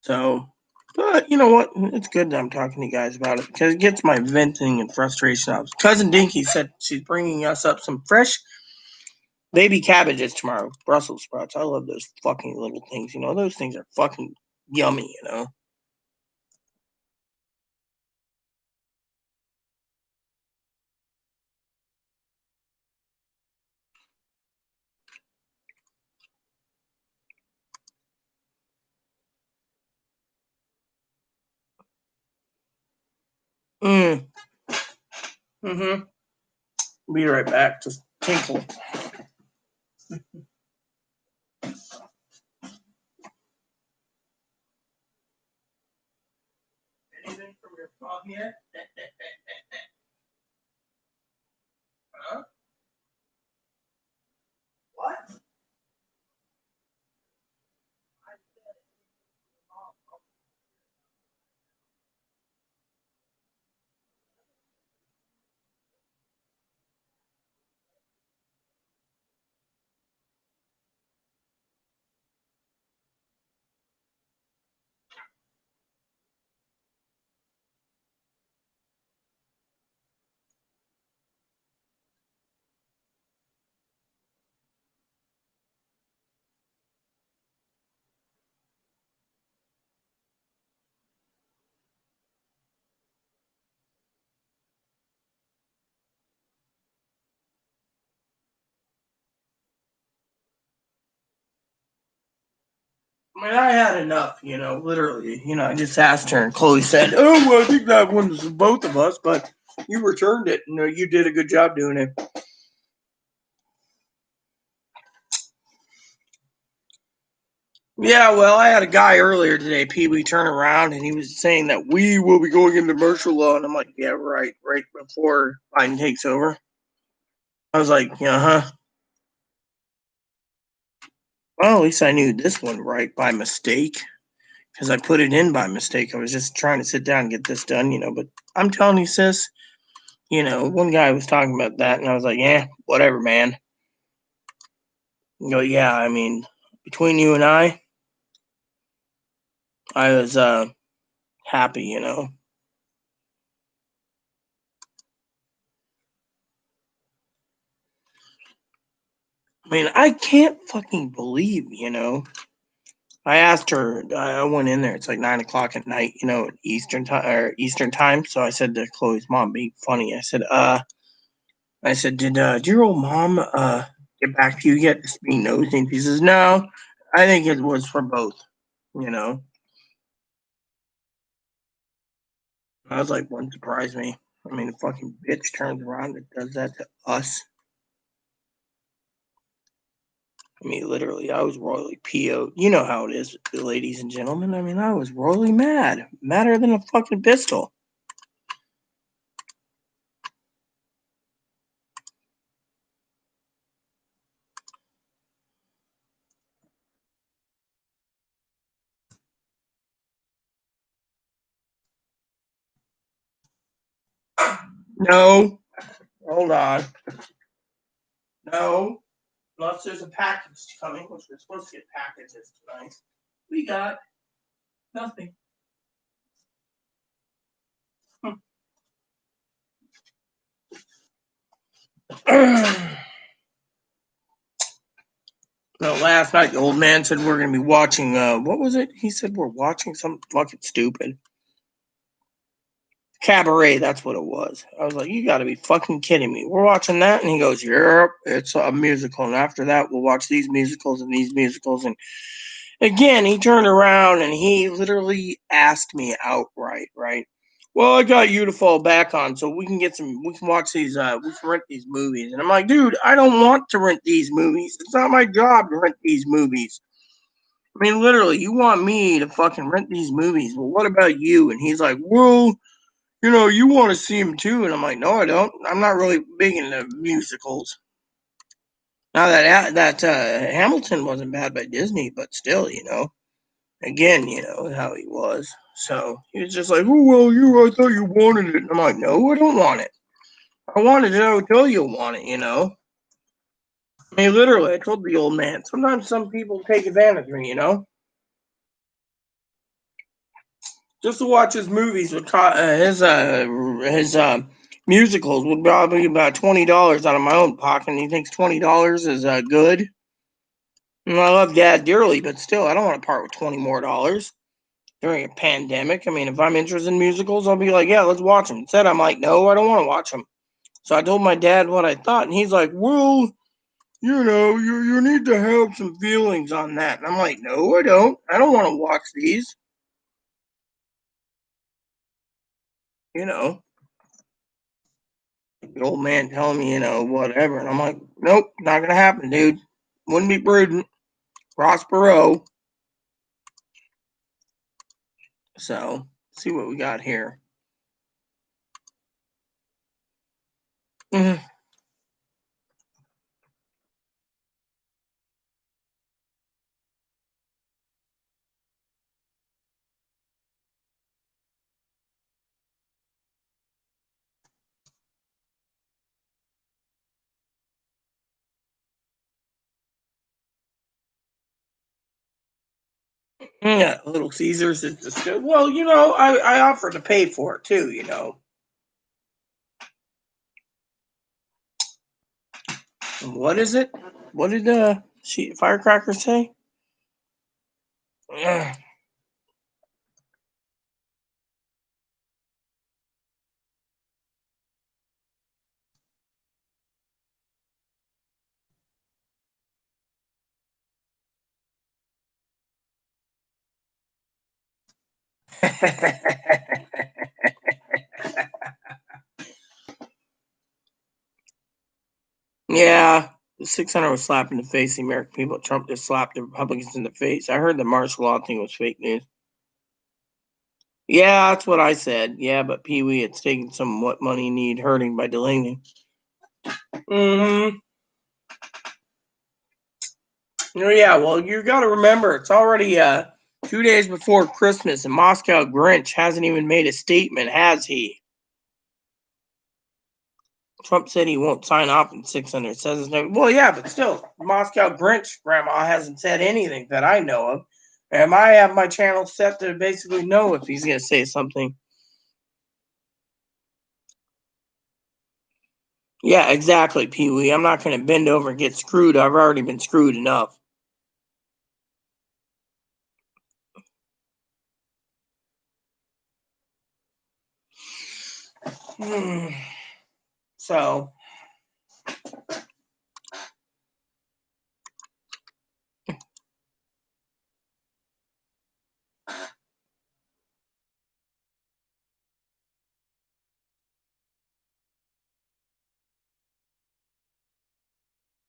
So, but you know what? It's good that I'm talking to you guys about it because it gets my venting and frustration out. Cousin Dinky said she's bringing us up some fresh baby cabbages tomorrow. Brussels sprouts. I love those fucking little things. You know, those things are fucking yummy, you know? Mm. Mm-hmm. Be right back. Just tinkle. Anything from your mom yet? Huh? What? I mean, I had enough, you know, literally. You know, I just asked her, and Chloe said, oh, well, I think that one was both of us, but you returned it. You know, you did a good job doing it. Yeah, well, I had a guy earlier today, Pee Wee, turn around, and he was saying that we will be going into martial law. And I'm like, yeah, right before Biden takes over. I was like, yeah, huh. Well, at least I knew this one right by mistake because I put it in by mistake. I was just trying to sit down and get this done, you know. But I'm telling you, sis, you know, one guy was talking about that, and I was like, yeah, whatever, man. You go, yeah, I mean, between you and I was happy, you know. I mean, I can't fucking believe, you know. I asked her. I went in there. It's like 9 o'clock at night, you know, Eastern time or Eastern time. So I said to Chloe's mom, being funny, I said, did your old mom get back to you yet? Just being nosy. And she says, no. I think it was for both. you know. I was like, wouldn't surprise me. I mean, the fucking bitch turns around and does that to us. I mean, literally, I was royally PO'd. You know how it is, ladies and gentlemen. I mean, I was royally mad. Madder than a fucking pistol. No. Hold on. No. Unless there's a package coming, which we're supposed to get packages tonight. We got nothing. No, last night the old man said we're gonna be watching what was it? He said we're watching something fucking stupid. Cabaret, that's what it was. I was like, you gotta be fucking kidding me. We're watching that, and he goes, yep, it's a musical. And after that, we'll watch these musicals and these musicals. And again, he turned around and he literally asked me outright, right? Well, I got you to fall back on, so we can watch these, we can rent these movies. And I'm like, dude, I don't want to rent these movies. It's not my job to rent these movies. I mean, literally, you want me to fucking rent these movies. Well, what about you? And he's like, well, you want to see him too. And I'm like, no, I don't. I'm not really big into musicals. Now that Hamilton wasn't bad by Disney, but still, again, how he was. So he was just like, oh, well, I thought you wanted it. And I'm like, no, I don't want it. I wanted it until you want it. I mean, literally, I told the old man, sometimes some people take advantage of me. Just to watch his movies would his musicals would probably be about $20 out of my own pocket. And he thinks $20 is good. And I love Dad dearly, but still, I don't want to part with $20 more during a pandemic. I mean, if I'm interested in musicals, I'll be like, yeah, let's watch them. Instead, I'm like, no, I don't want to watch them. So I told my dad what I thought, and he's like, well, you need to have some feelings on that. And I'm like, no, I don't. I don't want to watch these. You know, the old man telling me, whatever. And I'm like, nope, not going to happen, dude. Wouldn't be prudent. Ross Perot. So, let's see what we got here. Yeah, Little Caesars is just good. Well, I offered to pay for it too. What is it? What did Firecracker say? Yeah, the 600 was slapped in the face. The American people. Trump just slapped the Republicans in the face. I heard the martial law thing was fake news. Yeah, that's what I said. Yeah, but Pee Wee, it's taking some what money need hurting by delaying. Mm-hmm. Yeah, well, you got to remember, it's already 2 days before Christmas, and Moscow Grinch hasn't even made a statement, has he? Trump said he won't sign off on 600. Says his name. Well, yeah, but still, Moscow Grinch grandma hasn't said anything that I know of. And I have my channel set to basically know if he's going to say something. Yeah, exactly, Pee Wee. I'm not going to bend over and get screwed. I've already been screwed enough. So,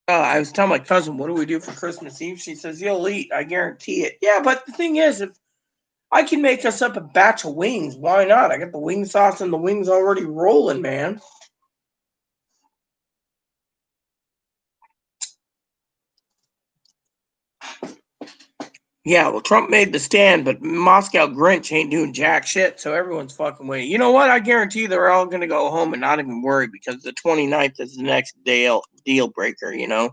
I was telling my cousin, what do we do for Christmas Eve? She says, you'll eat. I guarantee it. Yeah, but the thing is, if I can make us up a batch of wings, why not? I got the wing sauce and the wings already rolling, man. Yeah, well, Trump made the stand, but Moscow Grinch ain't doing jack shit, so everyone's fucking waiting. You know what? I guarantee they're all going to go home and not even worry because the 29th is the next deal breaker, you know?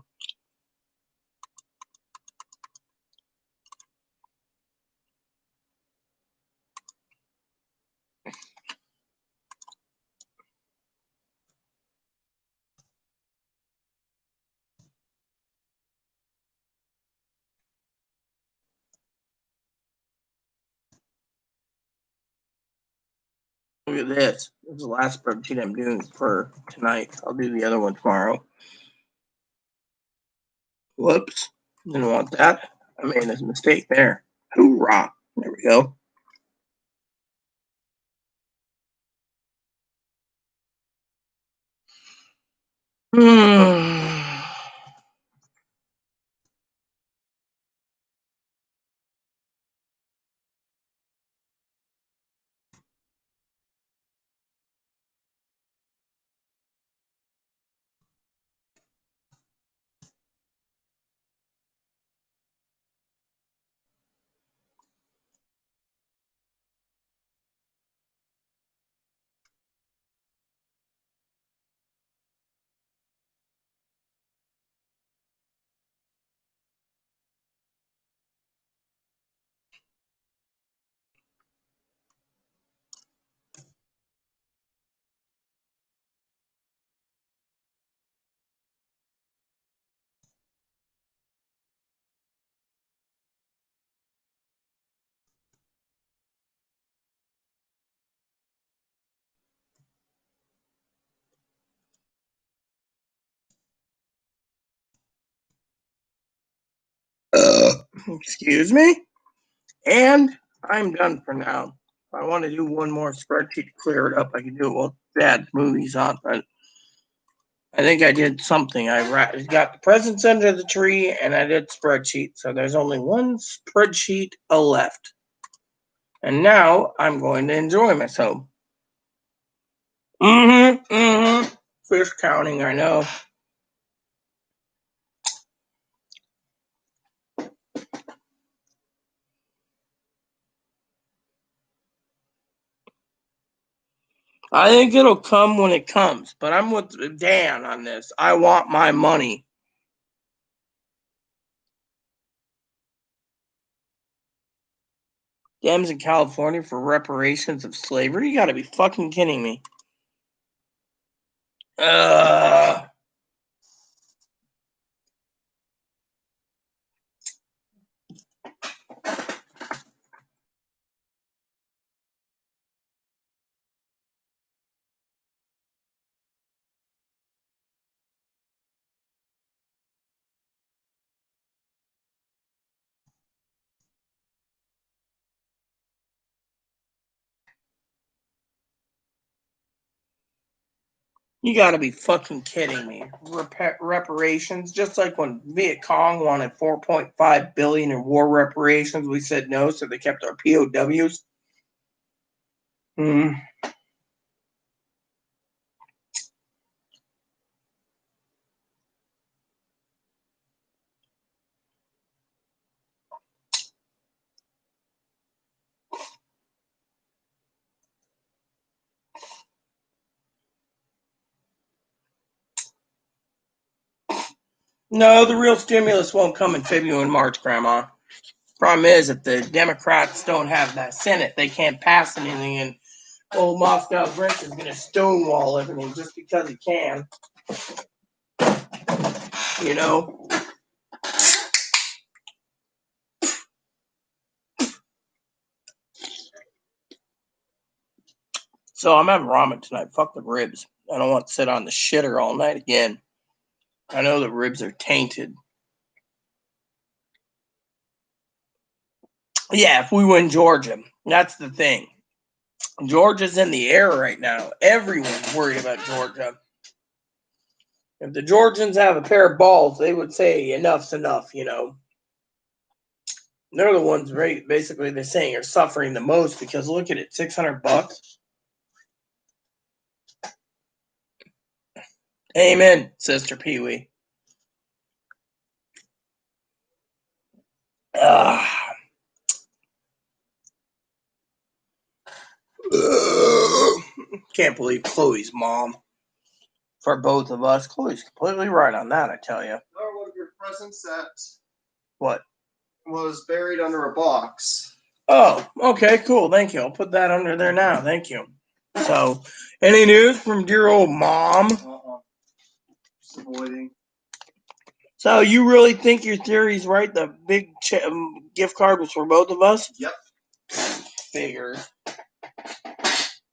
Look at this. This is the last spreadsheet I'm doing for tonight. I'll do the other one tomorrow. Whoops. Didn't want that. I made a mistake there. Hoorah. There we go. Excuse me? And I'm done for now. If I want to do one more spreadsheet to clear it up, I can do it while Dad's movie's on. But I think I did something. I got the presents under the tree, and I did spreadsheet. So there's only one spreadsheet left. And now I'm going to enjoy myself. Fish counting, I know. I think it'll come when it comes, but I'm with Dan on this. I want my money. Dems in California for reparations of slavery? You gotta be fucking kidding me. You gotta be fucking kidding me. Reparations, just like when Viet Cong wanted 4.5 billion in war reparations, we said no, so they kept our POWs. No, the real stimulus won't come in February and March, Grandma. Problem is, if the Democrats don't have that Senate, they can't pass anything, and old Moscow Grinch is going to stonewall everything just because he can. You know? So I'm having ramen tonight. Fuck the ribs. I don't want to sit on the shitter all night again. I know the ribs are tainted. Yeah, if we win Georgia, that's the thing. Georgia's in the air right now. Everyone's worried about Georgia. If the Georgians have a pair of balls, they would say enough's enough, you know. They're the ones, right? Basically, they're saying are suffering the most because look at it, $600. Amen, Sister Pee Wee. Can't believe Chloe's mom. For both of us, Chloe's completely right on that. I tell you.
Or one of your presents that
What?
was buried under a box.
Oh, okay, cool. Thank you. I'll put that under there now. Thank you. So, any news from dear old mom?
Just avoiding.
So, you really think your theory's right? The big gift card was for both of us?
Yep.
Figures.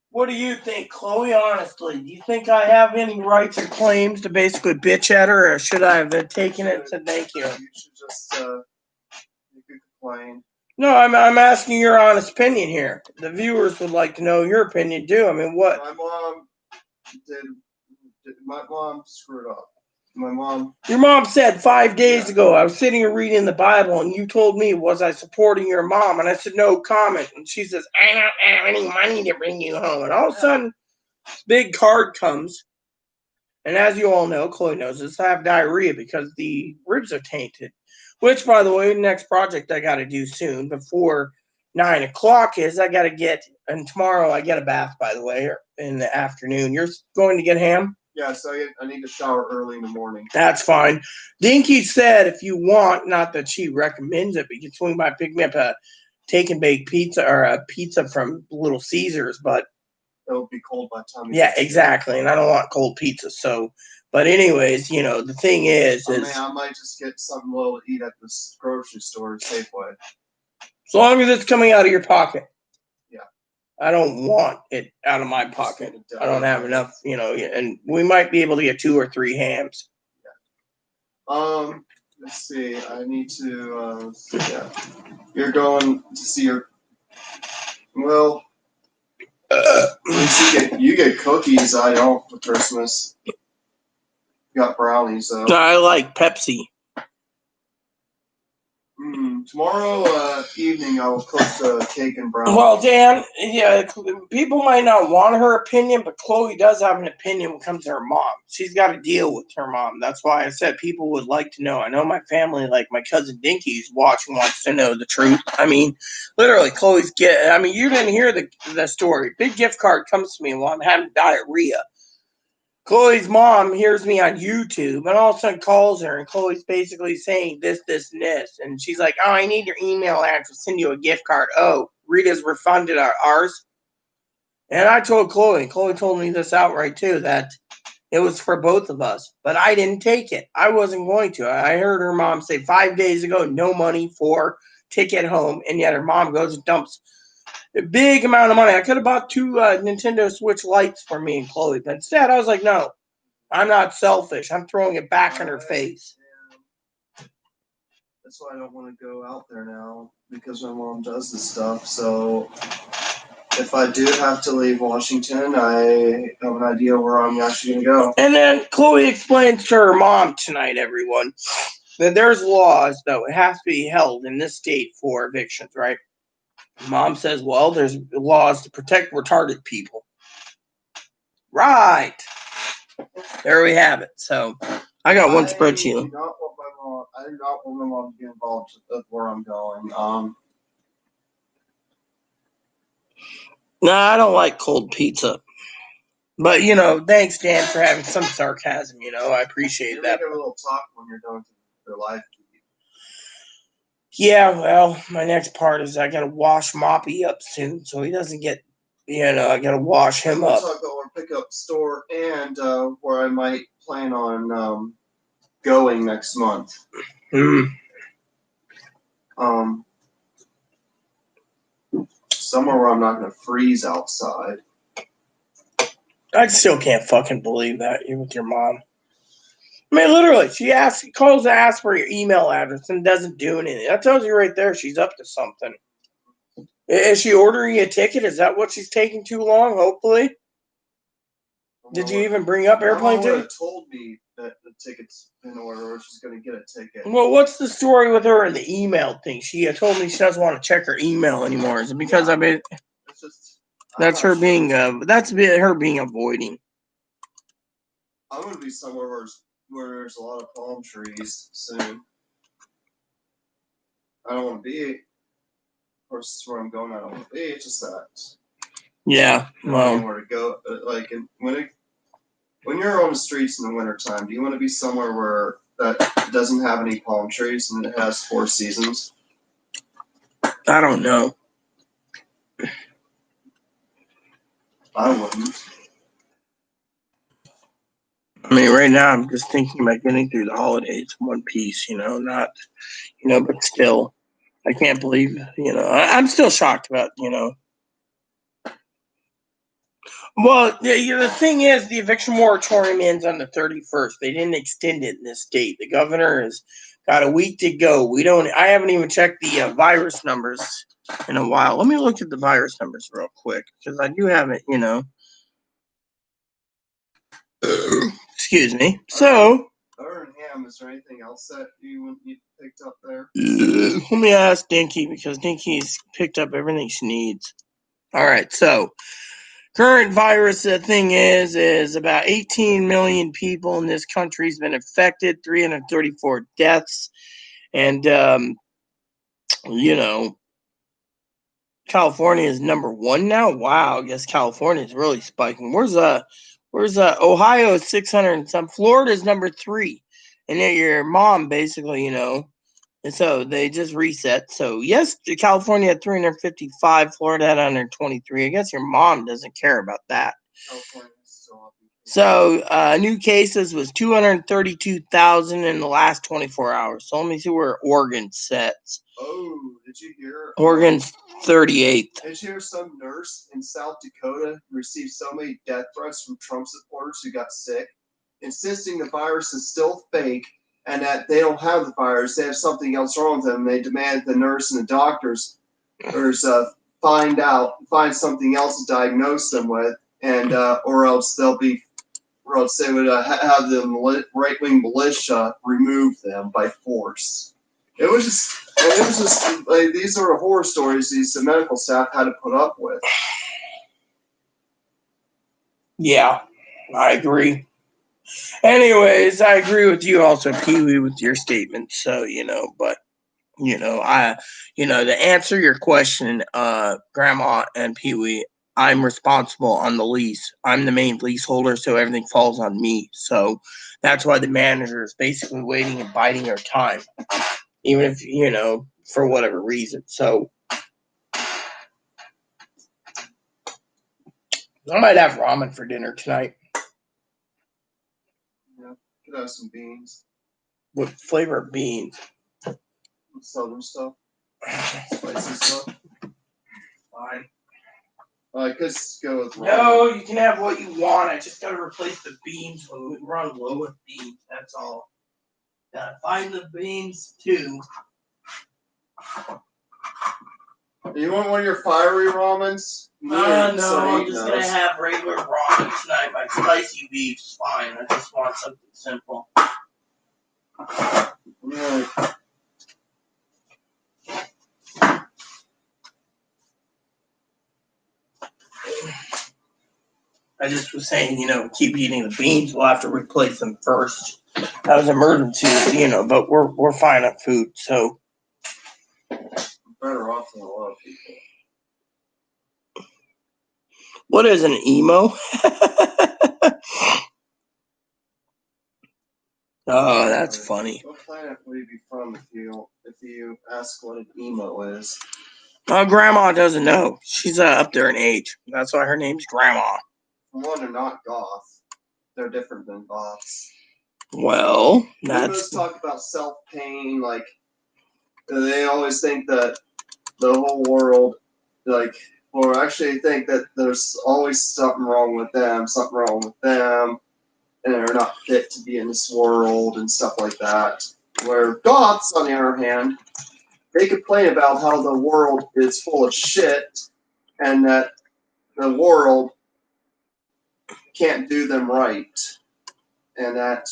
What do you think, Chloe? Honestly, do you think I have any rights or claims to basically bitch at her, or should I have taken it and said thank you?
You should just you could complain.
No, I'm asking your honest opinion here. The viewers would like to know your opinion too. I mean, what?
My mom screwed up. My mom.
Your mom said 5 days ago, I was sitting here reading the Bible, and you told me, was I supporting your mom? And I said, no comment. And she says, I don't have any money to bring you home. And all of a sudden, big card comes. And as you all know, Chloe knows this, I have diarrhea because the ribs are tainted. Which, by the way, the next project I got to do soon before 9 o'clock is I got to get, and tomorrow I get a bath, by the way, in the afternoon. You're going to get ham?
Yeah, so I need to shower early in the morning.
That's fine. Dinky said if you want, not that she recommends it, but you can swing by, pick me up a take and bake pizza or a pizza from Little Caesars, but
it'll be cold by the time.
Yeah, exactly. And I don't want cold pizza. So, but anyways, you know, the thing is
Man, I might just get something little to eat at this grocery store, Safeway.
As long as it's coming out of your pocket.
Yeah.
I don't want it out of my pocket. I don't have enough, you know, and we might be able to get 2 or 3 hams.
Yeah. Let's see. I need to. Yeah. You're going to see your. Well. At least you get cookies. I don't for Christmas. You got brownies though.
I like Pepsi.
Tomorrow evening I will cook the cake and brownies.
Well, Dan, yeah, people might not want her opinion, but Chloe does have an opinion when it comes to her mom. She's got to deal with her mom. That's why I said people would like to know. I know my family, like my cousin Dinky's watching, wants to know the truth. I mean, literally, Chloe's you didn't hear the story. Big gift card comes to me while I'm having diarrhea. Chloe's mom hears me on YouTube and all of a sudden calls her, and Chloe's basically saying this, this, and this. And she's like, oh, I need your email address, send you a gift card. Oh, Rita's refunded ours. And I told Chloe, and Chloe told me this outright too, that it was for both of us. But I didn't take it. I wasn't going to. I heard her mom say 5 days ago, no money for ticket home. And yet her mom goes and dumps a big amount of money. I could have bought 2 Nintendo Switch Lites for me and Chloe, but instead I was like, no, I'm not selfish. I'm throwing it back in her face.
Yeah. That's why I don't want to go out there now, because my mom does this stuff. So if I do have to leave Washington, I have an idea where I'm actually going to go.
And then Chloe explains to her mom tonight, everyone, that there's laws, though. It has to be held in this state for evictions, right? Mom says, well, there's laws to protect retarded people. Right. There we have it. So I got one spreadsheet.
I do not want my mom to be involved with where I'm going.
No, I don't like cold pizza. But, you know, thanks, Dan, for having some sarcasm. You know, I appreciate that.
You a little talk when you're going through their life.
Yeah, well, my next part is I got to wash Moppy up soon so he doesn't get, you know, I got to wash him up.
We'll talk about our pickup store and where I might plan on going next month. Somewhere where I'm not going to freeze outside.
I still can't fucking believe that you're with your mom. I mean, literally, she calls to ask for your email address and doesn't do anything. That tells you right there she's up to something. Is she ordering you a ticket? Is that what she's taking too long? Hopefully. Did you even bring up airplane ticket?
Told me that the ticket's in order, or she's going to get a ticket.
Well, what's the story with her and the email thing? She told me she doesn't want to check her email anymore. Is it because
It's just
that's her being her being avoiding?
I'm going to be somewhere where there's a lot of palm trees soon. I don't want to be. Of course, it's where I'm going. I don't want to be. It's just that.
Yeah. Well,
Where to go? Like when you're on the streets in the wintertime, do you want to be somewhere where that doesn't have any palm trees and it has 4 seasons?
I don't know.
I wouldn't.
I mean, right now I'm just thinking about getting through the holidays in one piece. But still, I can't believe. I'm still shocked about. Well, the thing is, the eviction moratorium ends on the 31st. They didn't extend it in this state. The governor has got a week to go. I haven't even checked the virus numbers in a while. Let me look at the virus numbers real quick because I do have it. Excuse me. So,
other than ham, is there anything else that you picked up there?
Let me ask Dinky because Dinky's picked up everything she needs. All right, so current virus thing is about 18 million people in this country has been affected, 334 deaths, and California is number 1 now. Wow, I guess California is really spiking. Where's Ohio is 600 and some. Florida is number 3, and then your mom basically, and so they just reset. So yes, California had 355, Florida had 123. I guess your mom doesn't care about that. So new cases was 232,000 in the last 24 hours. So let me see where Oregon sets.
Oh, did you hear?
Oregon's 38th.
Did you hear some nurse in South Dakota received so many death threats from Trump supporters who got sick, insisting the virus is still fake and that they don't have the virus, they have something else wrong with them. They demand the nurse and the doctors find something else to diagnose them with, and or else they would have the right-wing militia remove them by force. It was just like these sort of horror stories these medical staff had to put up with. Yeah,
I agree. Anyways, I agree with you also, Pee-wee, with your statement. So, but, to answer your question, Grandma and Pee-wee, I'm responsible on the lease. I'm the main leaseholder, so everything falls on me. So that's why the manager is basically waiting and biding her time, even if, for whatever reason. So I might have ramen for dinner tonight.
Yeah, could have some beans.
What flavor of beans?
Southern stuff. Spicy stuff.
Fine.
I could go with ramen.
No, you can have what you want. I just gotta replace the beans when we run low with beans. That's all. Gotta find the beans too.
You want one of your fiery ramens?
No, I'm just gonna have regular ramen tonight. My spicy beef's fine. I just want something simple.
Yeah.
I just was saying, keep eating the beans. We'll have to replace them first. That was emergency, but we're fine on food, so.
I'm better off than a lot of people.
What is an emo? Oh, that's funny.
What planet would you be from if you ask what an emo is?
Grandma doesn't know. She's up there in age. That's why her name's Grandma.
For one, they're not goth. They're different than goths.
Well,
emos talk about self-pain, like they always think that the whole world, or actually think that there's always something wrong with them, and they're not fit to be in this world and stuff like that. Where goths, on the other hand, they complain about how the world is full of shit and that the world can't do them right, and that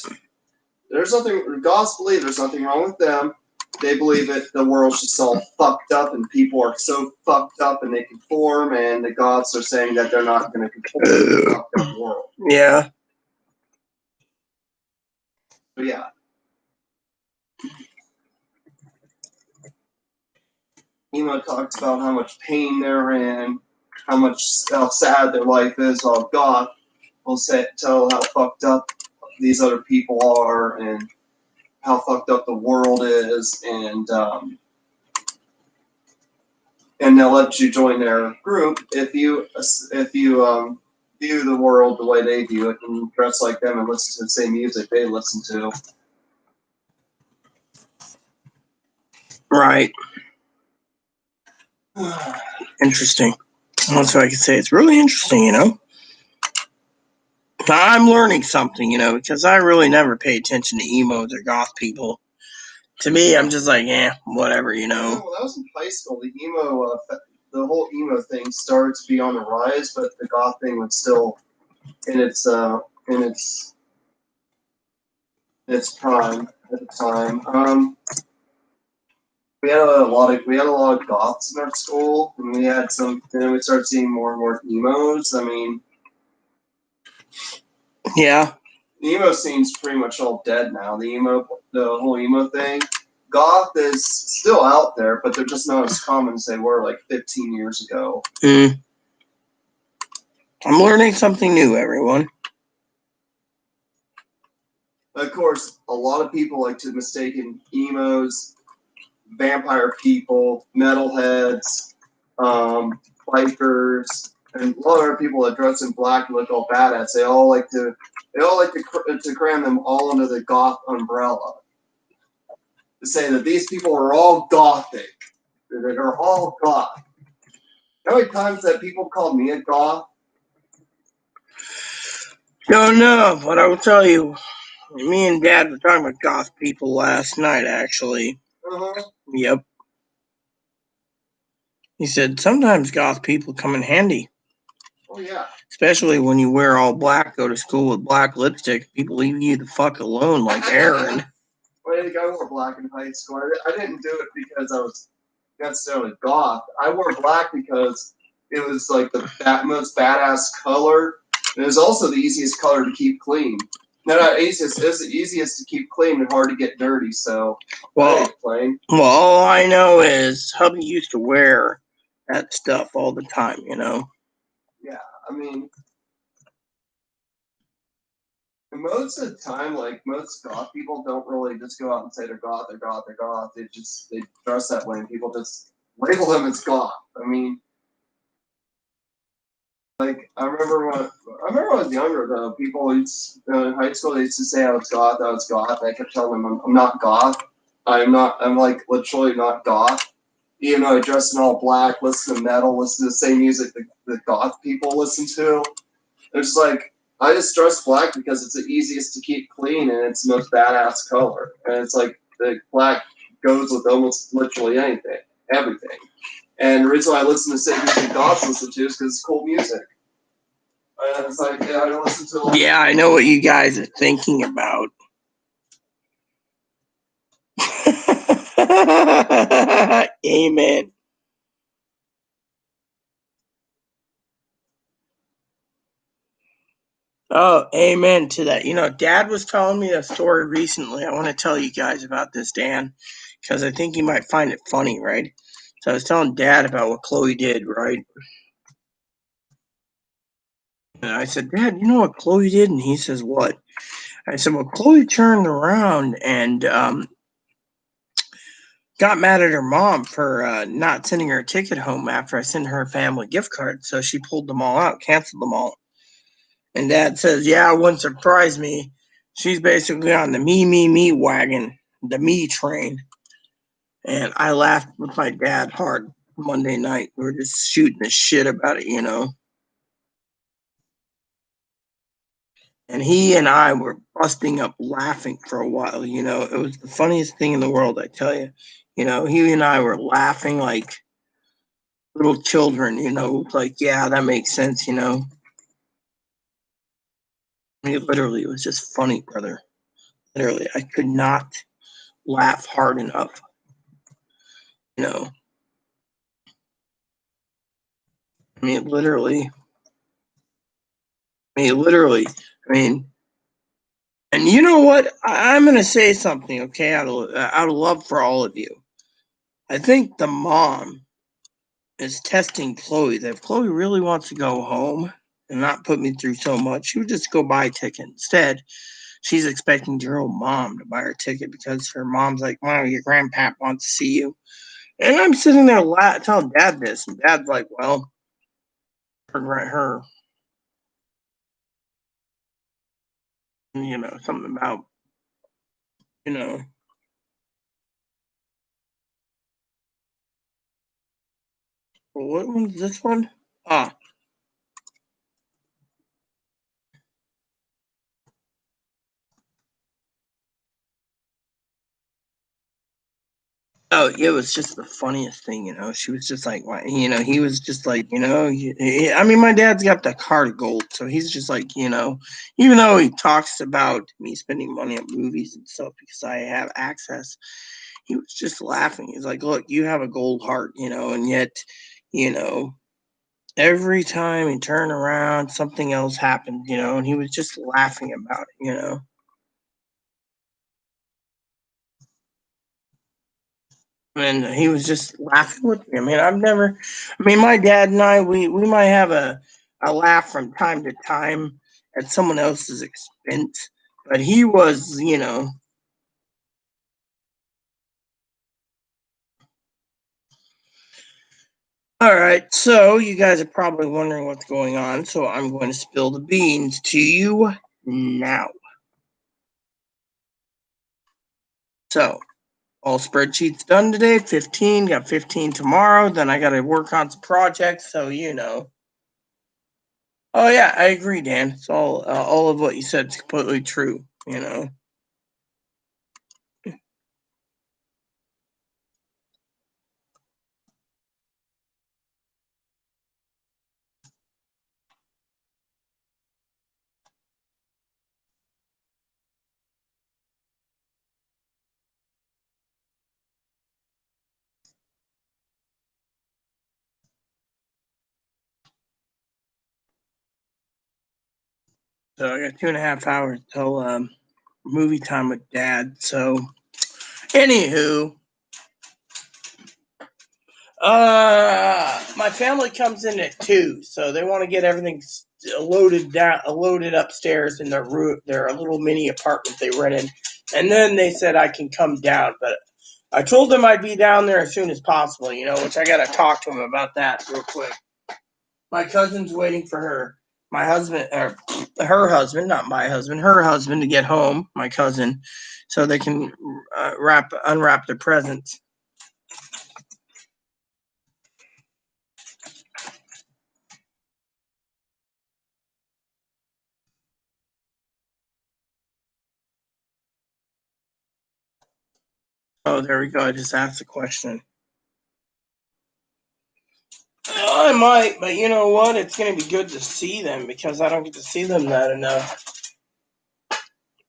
Goths believe there's nothing wrong with them. They believe that the world's just all fucked up and people are so fucked up and they conform, and the gods are saying that they're not going to conform to the fucked up world.
Yeah.
But yeah. Emo talks about how much pain they're in, how sad their life is, while Goth will tell how fucked up these other people are and how fucked up the world is, and they'll let you join their group if you view the world the way they view it and dress like them and listen to the same music they listen to.
Right. Interesting. That's what I can say. It's really interesting, you know. I'm learning something, you know, because I really never pay attention to emos or goth people. To me, I'm just like, whatever, you know.
When I was in high school, the whole emo thing started to be on the rise, but the goth thing was still in its prime at the time. We had a lot of goths in our school, and then we started seeing more and more emos. I mean,
yeah,
the emo scene's pretty much all dead now. The whole emo thing. Goth is still out there, but they're just not as common as they were like 15 years ago.
I'm learning something new, everyone.
Of course, a lot of people like to mistake emos, vampire people, metalheads, bikers, and a lot of other people that dress in black and look all badass. They all like to cram them all under the goth umbrella. To say that these people are all gothic, that they're all goth. How many times that people called me a goth?
Don't know, but I will tell you, me and Dad were talking about goth people last night, actually.
Uh-huh.
Yep. He said sometimes goth people come in handy.
Oh, yeah.
Especially when you wear all black, go to school with black lipstick, people leave you the fuck alone, like Aaron.
Well, I think I wore black in high school. I didn't do it because I was necessarily goth. I wore black because it was like the most badass color. And it was also the easiest color to keep clean. No, not easiest. It was the easiest to keep clean and hard to get dirty. So,
well, all I know is hubby used to wear that stuff all the time, you know?
Yeah, I mean, most of the time, like most goth people don't really just go out and say they're goth, they're goth, they're goth. They dress that way and people just label them as goth. I mean, like I remember when I was younger though, people in high school they used to say I was goth. I kept telling them I'm not goth. I'm like literally not goth. Even though I dress in all black, listen to metal, listen to the same music that goth people listen to. It's like I just dress black because it's the easiest to keep clean and it's the most badass color. And it's like the black goes with almost literally everything. And the reason why I listen to the same music goths listen to is because it's cool music. And it's like, yeah, I don't listen to.
Yeah, I know what you guys are thinking about. Amen. Oh, amen to that. You know, Dad was telling me a story recently. I want to tell you guys about this, Dan, because I think you might find it funny, right? So I was telling Dad about what Chloe did, right? And I said, Dad, you know what Chloe did? And he says, what? I said, well, Chloe turned around and got mad at her mom for not sending her a ticket home after I sent her a family gift card. So she pulled them all out, canceled them all. And Dad says, yeah, it wouldn't surprise me. She's basically on the me wagon, the me train. And I laughed with my dad hard Monday night. We were just shooting the shit about it, you know. And he and I were busting up laughing for a while, you know. It was the funniest thing in the world, I tell you. You know, he and I were laughing like little children, you know, like, yeah, that makes sense, you know. I mean, literally, it was just funny, brother. Literally, I could not laugh hard enough. You know, I mean, literally. I mean, and you know what? I'm gonna say something, okay? Out of love for all of you, I think the mom is testing Chloe. That if Chloe really wants to go home and not put me through so much, she would just go buy a ticket. Instead, she's expecting your old mom to buy her ticket because her mom's like, "Wow, your grandpap wants to see you." And I'm sitting there telling Dad this, and Dad's like, "Well, her, something about, you know, what one's this one? Ah, oh, it was just the funniest thing, She was just like, why, he was just like, I mean, my dad's got the heart of gold, so he's just like, even though he talks about me spending money on movies and stuff because I have access, he was just laughing. He's like, look, you have a gold heart, and yet, you know, every time he turned around, something else happened, and he was just laughing about it. And he was just laughing with me. I mean, my dad and I, we might have a laugh from time to time at someone else's expense, but he was, All right, so you guys are probably wondering what's going on, so I'm going to spill the beans to you now. So, all spreadsheets done today, 15, got 15 tomorrow, then I got to work on some projects, so Oh yeah, I agree, Dan. It's all of what you said is completely true. So I got 2.5 hours till movie time with Dad. So, anywho, my family comes in at 2, so they want to get everything loaded upstairs in their little mini apartment they rented, and then they said I can come down, but I told them I'd be down there as soon as possible, which I got to talk to them about that real quick. My cousin's waiting for my husband, or her husband, not my husband, her husband to get home, my cousin, so they can unwrap their presents. Oh, there we go. I just asked the question. I might, but you know what? It's going to be good to see them because I don't get to see them that enough.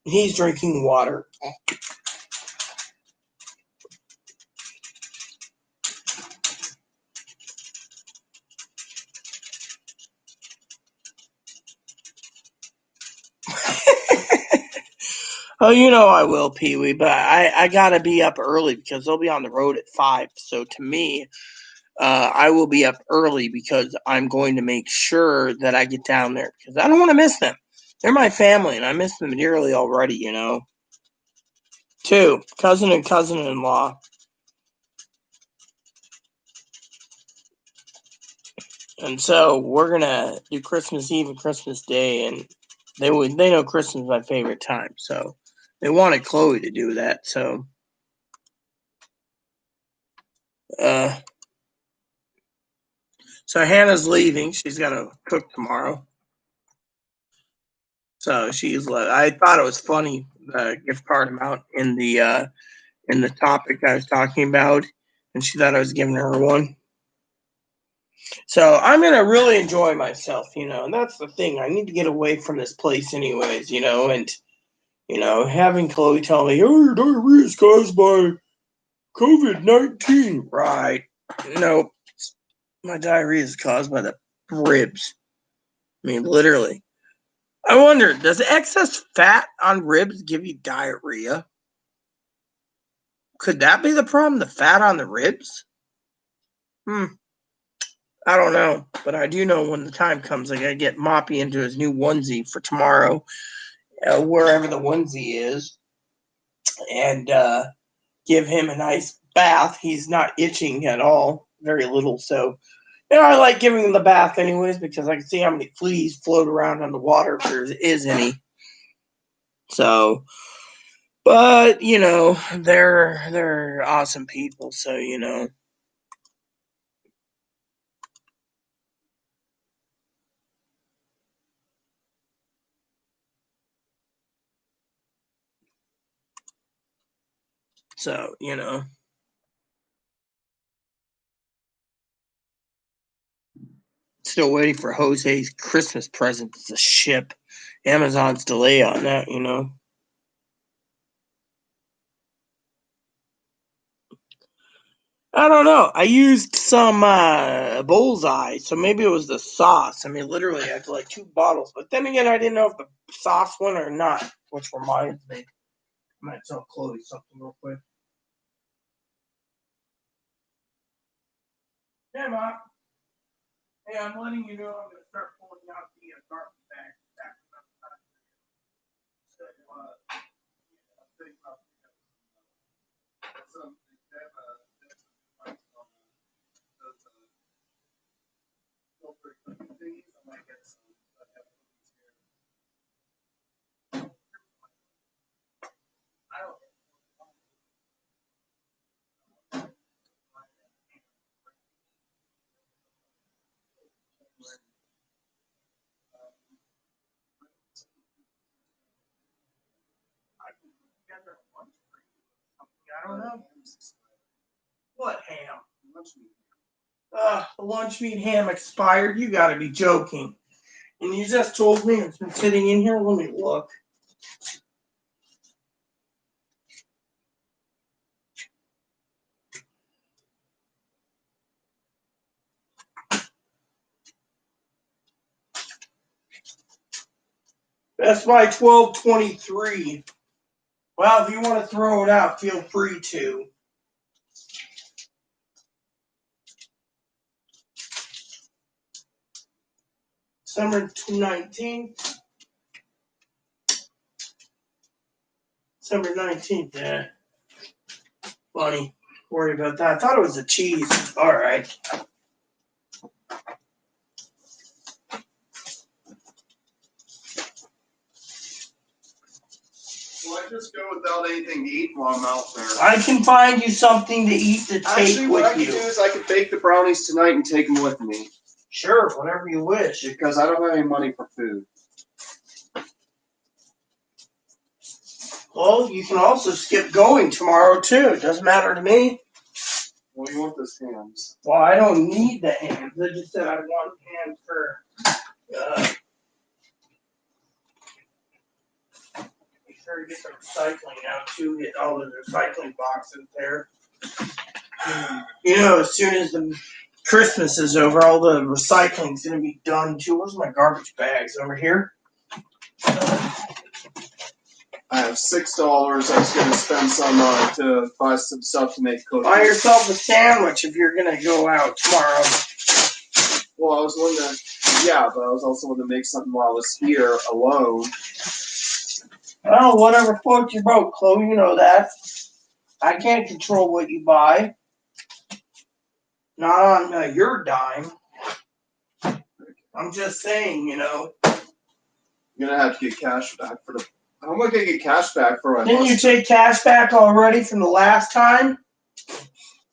He's drinking water. Oh, I will, Pee Wee, but I got to be up early because they'll be on the road at 5. So to me, I will be up early because I'm going to make sure that I get down there because I don't want to miss them. They're my family, and I miss them dearly already. 2, cousin and cousin-in-law. And so we're gonna do Christmas Eve and Christmas Day, and they know Christmas is my favorite time, so they wanted Chloe to do that. So, uh, so Hannah's leaving. She's got to cook tomorrow. So she's. I thought it was funny the gift card amount in the topic I was talking about, and she thought I was giving her one. So I'm gonna really enjoy myself, and that's the thing. I need to get away from this place, anyways, and You know, having Chloe tell me, "Oh, your diarrhea is caused by COVID-19." Right? Nope. My diarrhea is caused by the ribs. I mean, literally. I wonder, does excess fat on ribs give you diarrhea? Could that be the problem? The fat on the ribs? I don't know, but I do know when the time comes, I gotta get Moppy into his new onesie for tomorrow, wherever the onesie is, and give him a nice bath. He's not itching at all, very little. So, I like giving him the bath anyways because I can see how many fleas float around on the water if there is any. So, but they're awesome people. So Still waiting for Jose's Christmas present to ship. Amazon's delay on that. I don't know. I used some Bullseye, so maybe it was the sauce. I mean, literally, I had like 2 bottles. But then again, I didn't know if the sauce went or not, which reminds me. I might tell Chloe something real quick. Hey, Mom. Hey, I'm letting you know I'm going to start pulling out the garbage bag. I don't know. What ham? The lunch meat ham expired? You gotta be joking. And you just told me it's been sitting in here? Let me look. Best Buy 1223. Well, if you want to throw it out, feel free to. December 19th. December 19th, yeah. Funny. Worry about that. I thought it was the cheese. Alright.
Well, I just go without anything to eat while I'm out there.
I can find you something to eat to take
Actually, what
with
I can
you.
do is I can bake the brownies tonight and take them with me.
Sure, whatever you wish.
Because I don't have any money for food.
Well, you can also skip going tomorrow, too. It doesn't matter to me.
Well, you want those hams?
Well, I don't need the hams. I just said I want hams for... Make sure to get the recycling out, too. Get all the recycling boxes there. As soon as the Christmas is over, all the recycling's going to be done, too. Where's my garbage bags? Over here?
I have $6. I was going to spend some to buy some stuff to make cookies.
Buy yourself a sandwich if you're going to go out tomorrow.
Well, I was going to, yeah, but I was also going to make something while I was here alone.
Well, whatever floats your boat, Chloe, you know that. I can't control what you buy. Not on your dime. I'm just saying,
You're going to have to get cash back for the... How am I going to get cash back for my...
Didn't you take cash back already from the last time?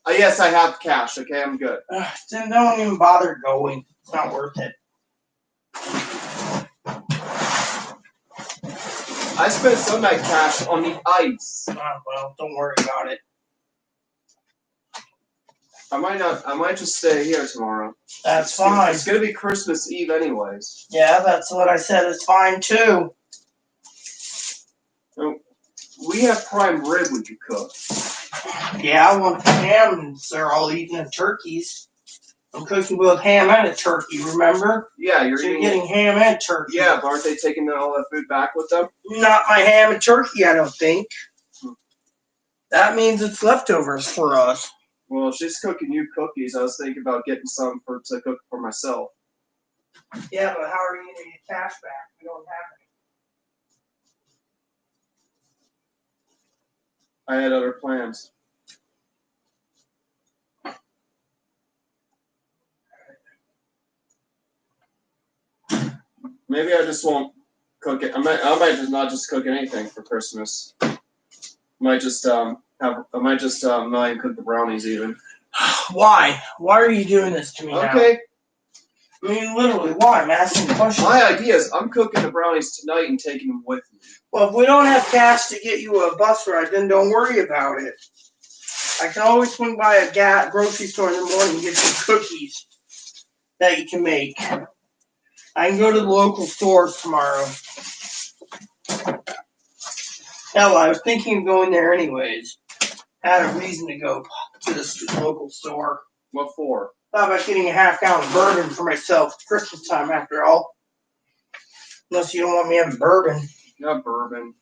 Yes, I have cash. Okay, I'm good.
Then don't even bother going. It's not worth it.
I spent some of my cash on the ice.
Well, don't worry about it.
I might just stay here tomorrow.
That's fine.
It's going to be Christmas Eve anyways.
Yeah, that's what I said. It's fine, too.
Oh, We have prime rib would you cook?
Yeah, I want the ham, and they're all eating the turkeys. I'm cooking both ham and a turkey, remember?
Yeah, you're
So you're
eating.
getting ham and turkey.
Yeah, but aren't they taking all that food back with them?
Not my ham and turkey, I don't think. That means it's leftovers for us.
Well, if she's cooking you cookies, I was thinking about getting some to cook for myself.
Yeah, but how are you going to get cash back? We don't have
I had other plans. Maybe I just won't cook it. I might just not just cook anything for Christmas. I might just not even cook the brownies even.
any. Why? Why are you doing this to me now?
Okay.
I mean, literally, why? I'm asking questions.
My idea is I'm cooking the brownies tonight and taking them with me.
Well, if we don't have cash to get you a bus ride, then don't worry about it. I can always swing by a grocery store in the morning and get some cookies that you can make. I can go to the local stores tomorrow. Hell, I was thinking of going there anyways. I had a reason to go to this local store.
What for?
Thought about getting a half-gallon of bourbon for myself. It's Christmas time, after all. Unless you don't want me having bourbon.
Not bourbon.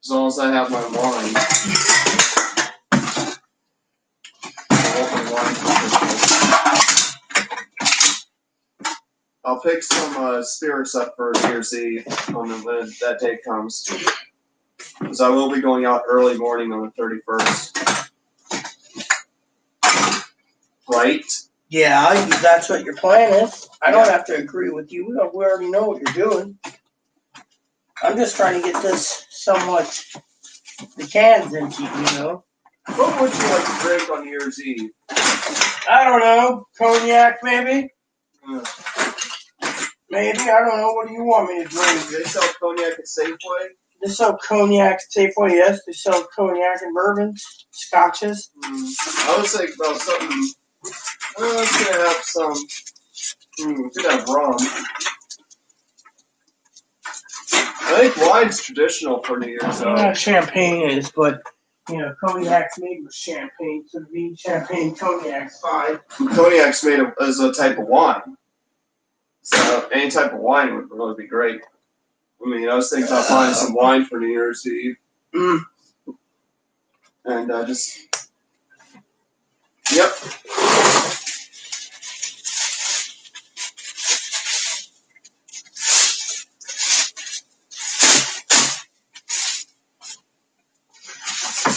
As long as I have my wine. I want my wine for Christmas. I'll pick some spirits up for New Year's Eve when that day comes. Because I will be going out early morning on the 31st. Right?
Yeah, that's what your plan is. I don't have to agree with you. We already know what you're doing. I'm just trying to get this somewhat, the cans empty, you know.
What would you like to drink on New Year's Eve?
I don't know. Cognac, maybe?
Uh,
Maybe. I don't know. What do you want me to drink?
Do they sell cognac at Safeway?
They sell cognac at Safeway, yes. They sell cognac and bourbon, scotches.
I was thinking about something. I was going to have some. We could have rum. I think wine's traditional for New Year's.
I don't know what champagne is, but, you know, cognac's made with champagne. So to me, champagne, cognac's fine.
Cognac's made as a type of wine. So any type of wine would really be great. I mean, I was thinking about buying some wine for New Year's Eve. And just... Yep.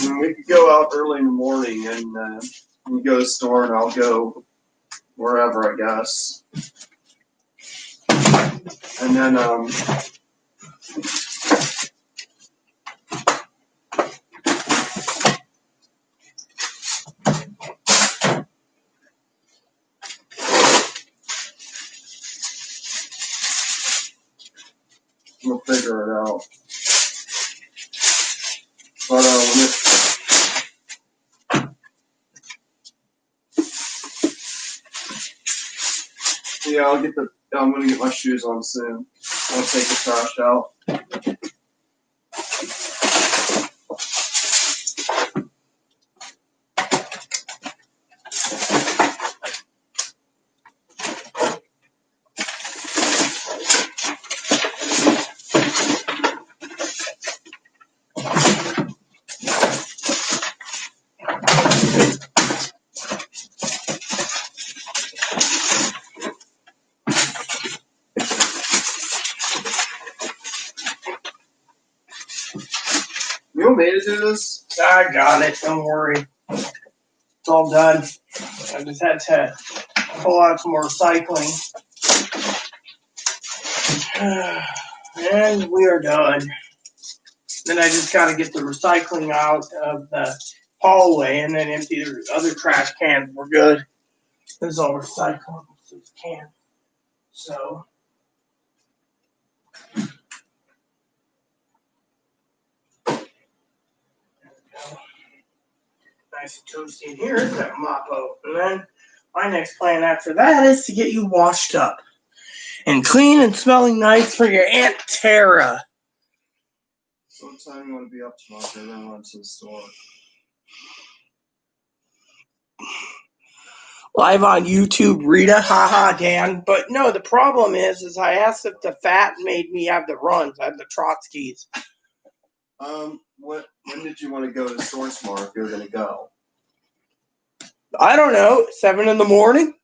And we could go out early in the morning and we go to the store and I'll go wherever, I guess. And then, we'll figure it out. But, yeah, I'm gonna get my shoes on soon. I'll take the trash out. You want me to do this?
I got it. Don't worry. It's all done. I just had to pull out some more recycling. And we are done. Then I just got to get the recycling out of the hallway and then empty the other trash cans. We're good. This is all recycling. This can. So. Nice and toasty in here. Isn't that Moppo? And then my next plan after that is to get you washed up and clean and smelling nice for your Aunt Tara.
So what time do you want to be up tomorrow? We're gonna run to the store.
Live on YouTube, Rita. Haha, Dan. But no, the problem is I asked if the fat made me have the runs. I have the Trotskys.
When did you want to go to the store tomorrow if you were gonna go?
I don't know. 7 in the morning?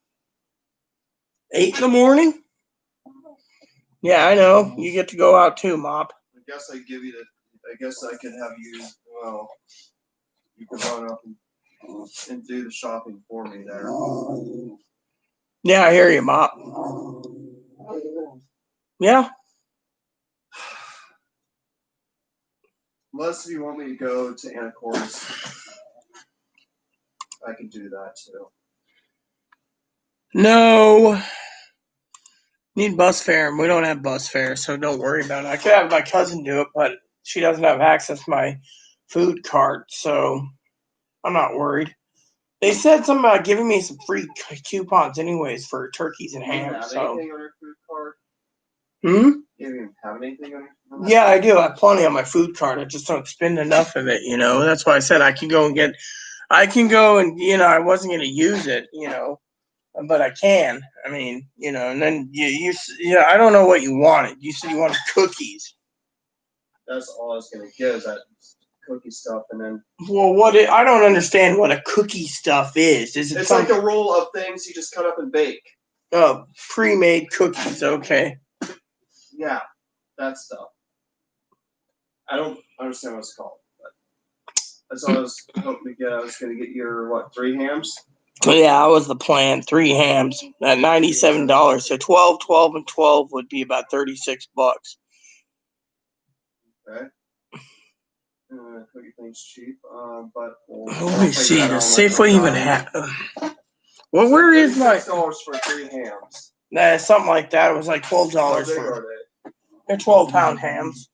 8 in the morning? Yeah, I know. You get to go out too, Mop.
I guess I could have you. Well, you could run up and do the shopping for me there.
Yeah, I hear you, Mop. Yeah.
Unless you want me to go to Anacortes, I can do that too.
No. Need bus fare, and we don't have bus fare, so don't worry about it. I could have my cousin do it, but she doesn't have access to my food card, so I'm not worried. They said something about giving me some free coupons anyways for turkeys and
Do you
ham,
have
so.
anything on your food card?
Hmm?
You don't even have anything on your food card?
Yeah, I do. I have plenty on my food card. I just don't spend enough of it, you know. That's why I said I can go and, you know, I wasn't going to use it, you know, but I can. I mean, you know, and then yeah, I don't know what you wanted. You said you wanted cookies.
That's all I was gonna get is that cookie stuff, and then
Well, I don't understand what a cookie stuff is. Is it
it's like a roll of things you just cut up and bake.
Oh, pre-made cookies? Okay.
Yeah, that stuff. I don't understand what it's called, but that's all I was hoping to get. I was gonna get your 3 hams?
Yeah, that was the plan. 3 hams at $97. So 12, 12, and 12 would be about $36.
Okay. Cookie thing's cheap, but
Let me see. Does Safeway even have? Well, where is my?
$6 for 3 hams.
Nah, something like that. It was like $12
How big
for.
are they?
They're 12-pound hams.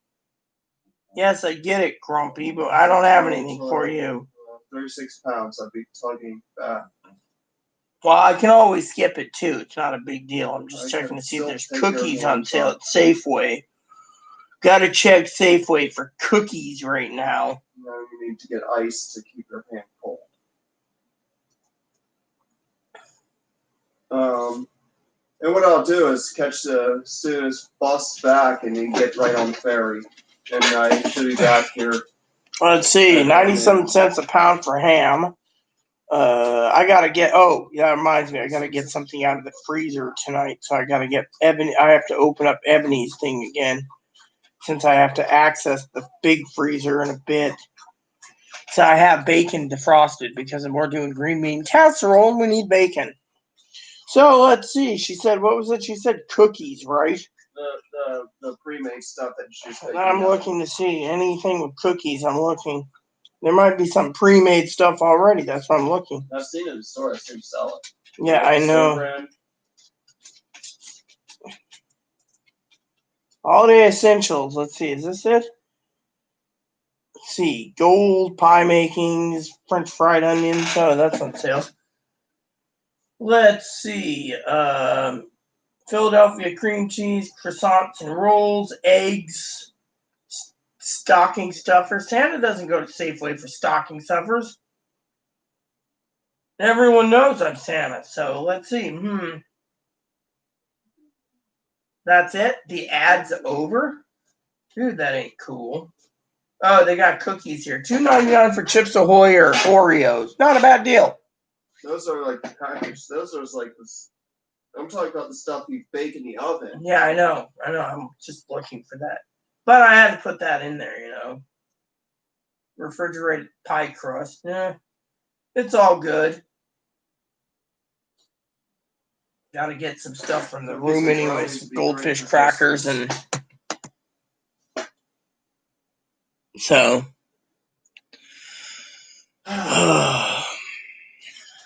Yes, I get it, Grumpy, but I don't have anything for you.
36 pounds. I'd be talking that.
Well, I can always skip it too. It's not a big deal. I'm just checking to see if there's cookies on sale at Safeway. Gotta check Safeway for cookies right now.
Now you need to get ice to keep your hand cold. And what I'll do is catch the student's bus back, and you can get right on the ferry. And I should be back here.
Let's see, 97 cents a pound for ham. I gotta get. Oh, yeah, it reminds me. I gotta get something out of the freezer tonight. So I gotta get Ebony. I have to open up Ebony's thing again, since I have to access the big freezer in a bit. So I have bacon defrosted because we're doing green bean casserole and we need bacon. So let's see. She said, what was it? She said cookies, right?
The pre-made stuff that she's making.
I'm looking to see anything with cookies. I'm looking. There might be some pre-made stuff already. That's what I'm looking.
I've seen it in the store. I've seen them sell it.
Yeah, I know. Holiday essentials. Let's see. Is this it? Let's see. Gold pie makings, French fried onions. Oh, that's on sale. Let's see. Philadelphia cream cheese, croissants and rolls, eggs, stocking stuffers. Santa doesn't go to Safeway for stocking stuffers. Everyone knows I'm Santa, so let's see. That's it? The ad's over? Dude, that ain't cool. Oh, they got cookies here. $2.99 for Chips Ahoy or Oreos. Not a bad deal.
Those are like the package. Those are like this. I'm talking about the stuff you bake in the oven.
Yeah, I know. I'm just looking for that. But I had to put that in there, you know. Refrigerated pie crust. Yeah, it's all good. Gotta get some stuff from the room anyway. Some goldfish crackers and so.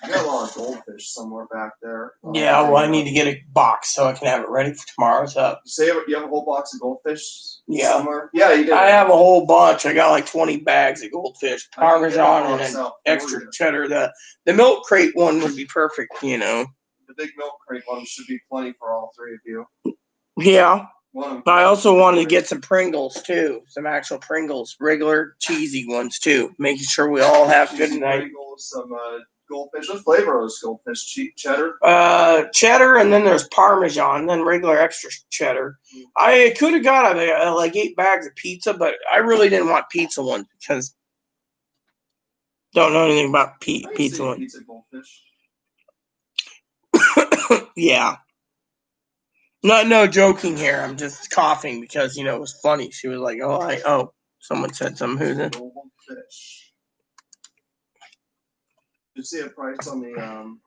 You got a lot of goldfish somewhere back there.
Yeah, well, I need to get a box so I can have it ready for tomorrow's up.
You have a whole box of goldfish
somewhere?
Yeah, you do.
I have a whole bunch. I got like 20 bags of goldfish, Parmesan, and then extra cheddar. The milk crate one would be perfect, you know.
The big milk crate one should be plenty for all 3 of you.
Yeah. I also wanted to get some Pringles too, some actual Pringles, regular cheesy ones too, making sure we all have good night.
Pringles, some goldfish. What flavor are those goldfish? Cheddar?
Cheddar, and then there's Parmesan, then regular extra cheddar. I could have got like 8 bags of pizza, but I really didn't want pizza ones because don't know anything about pizza ones.
Pizza goldfish.
Yeah. No joking here. I'm just coughing because it was funny. She was like, someone said something. Who's it?
Goldfish. Did you see a price on the on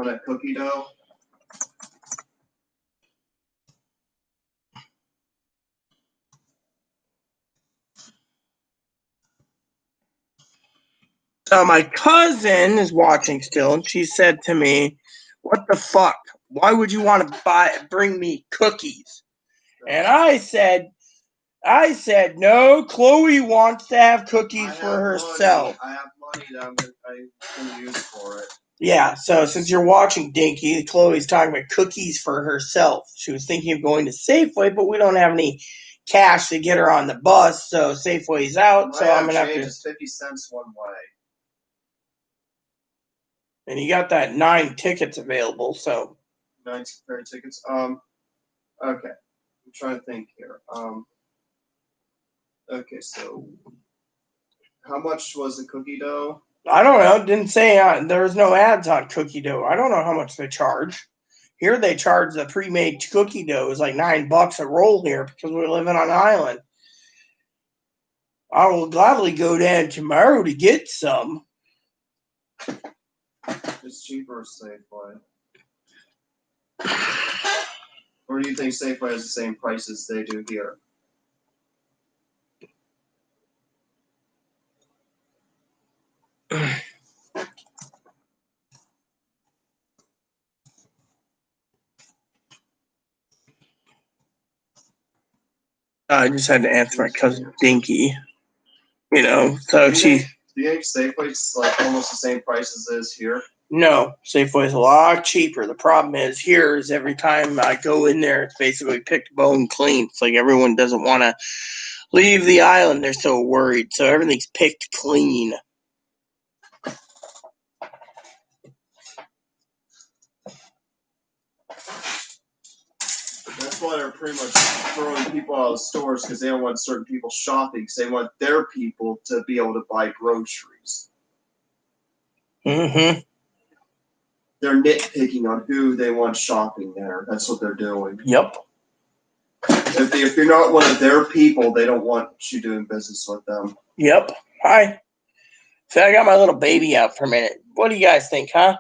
that cookie dough?
My cousin is watching still, and she said to me, "What the fuck? Why would you want to bring me cookies?" And I said, no. Chloe wants to have cookies for herself.
I have money that I'm gonna use for it.
Yeah. So since you're watching, Dinky, Chloe's talking about cookies for herself. She was thinking of going to Safeway, but we don't have any cash to get her on the bus, so Safeway's out. So I'm gonna have to.
It's 50 cents one way.
And you got that 9 tickets available, so
9 tickets. Okay. I'm trying to think here. Okay, so how much was the cookie dough?
I don't know. It didn't say there was no ads on cookie dough. I don't know how much they charge. Here they charge the pre-made cookie dough is like $9 a roll here because we're living on an island. I will gladly go down tomorrow to get some.
It's cheaper at Safeway. Or do you think Safeway has the same prices they do here?
I just had to answer my cousin Dinky. So she.
Do you think Safeway's like almost the same price as it is here?
No, Safeway's a lot cheaper. The problem is here is every time I go in there, it's basically picked bone clean. It's like everyone doesn't want to leave the island. They're so worried. So everything's picked clean.
That's why they're pretty much throwing people out of stores because they don't want certain people shopping because they want their people to be able to buy groceries.
Mm-hmm.
They're nitpicking on who they want shopping there. That's what they're doing.
Yep.
If you're not one of their people, they don't want you doing business with them.
Yep. Hi. So I got my little baby out for a minute. What do you guys think, huh?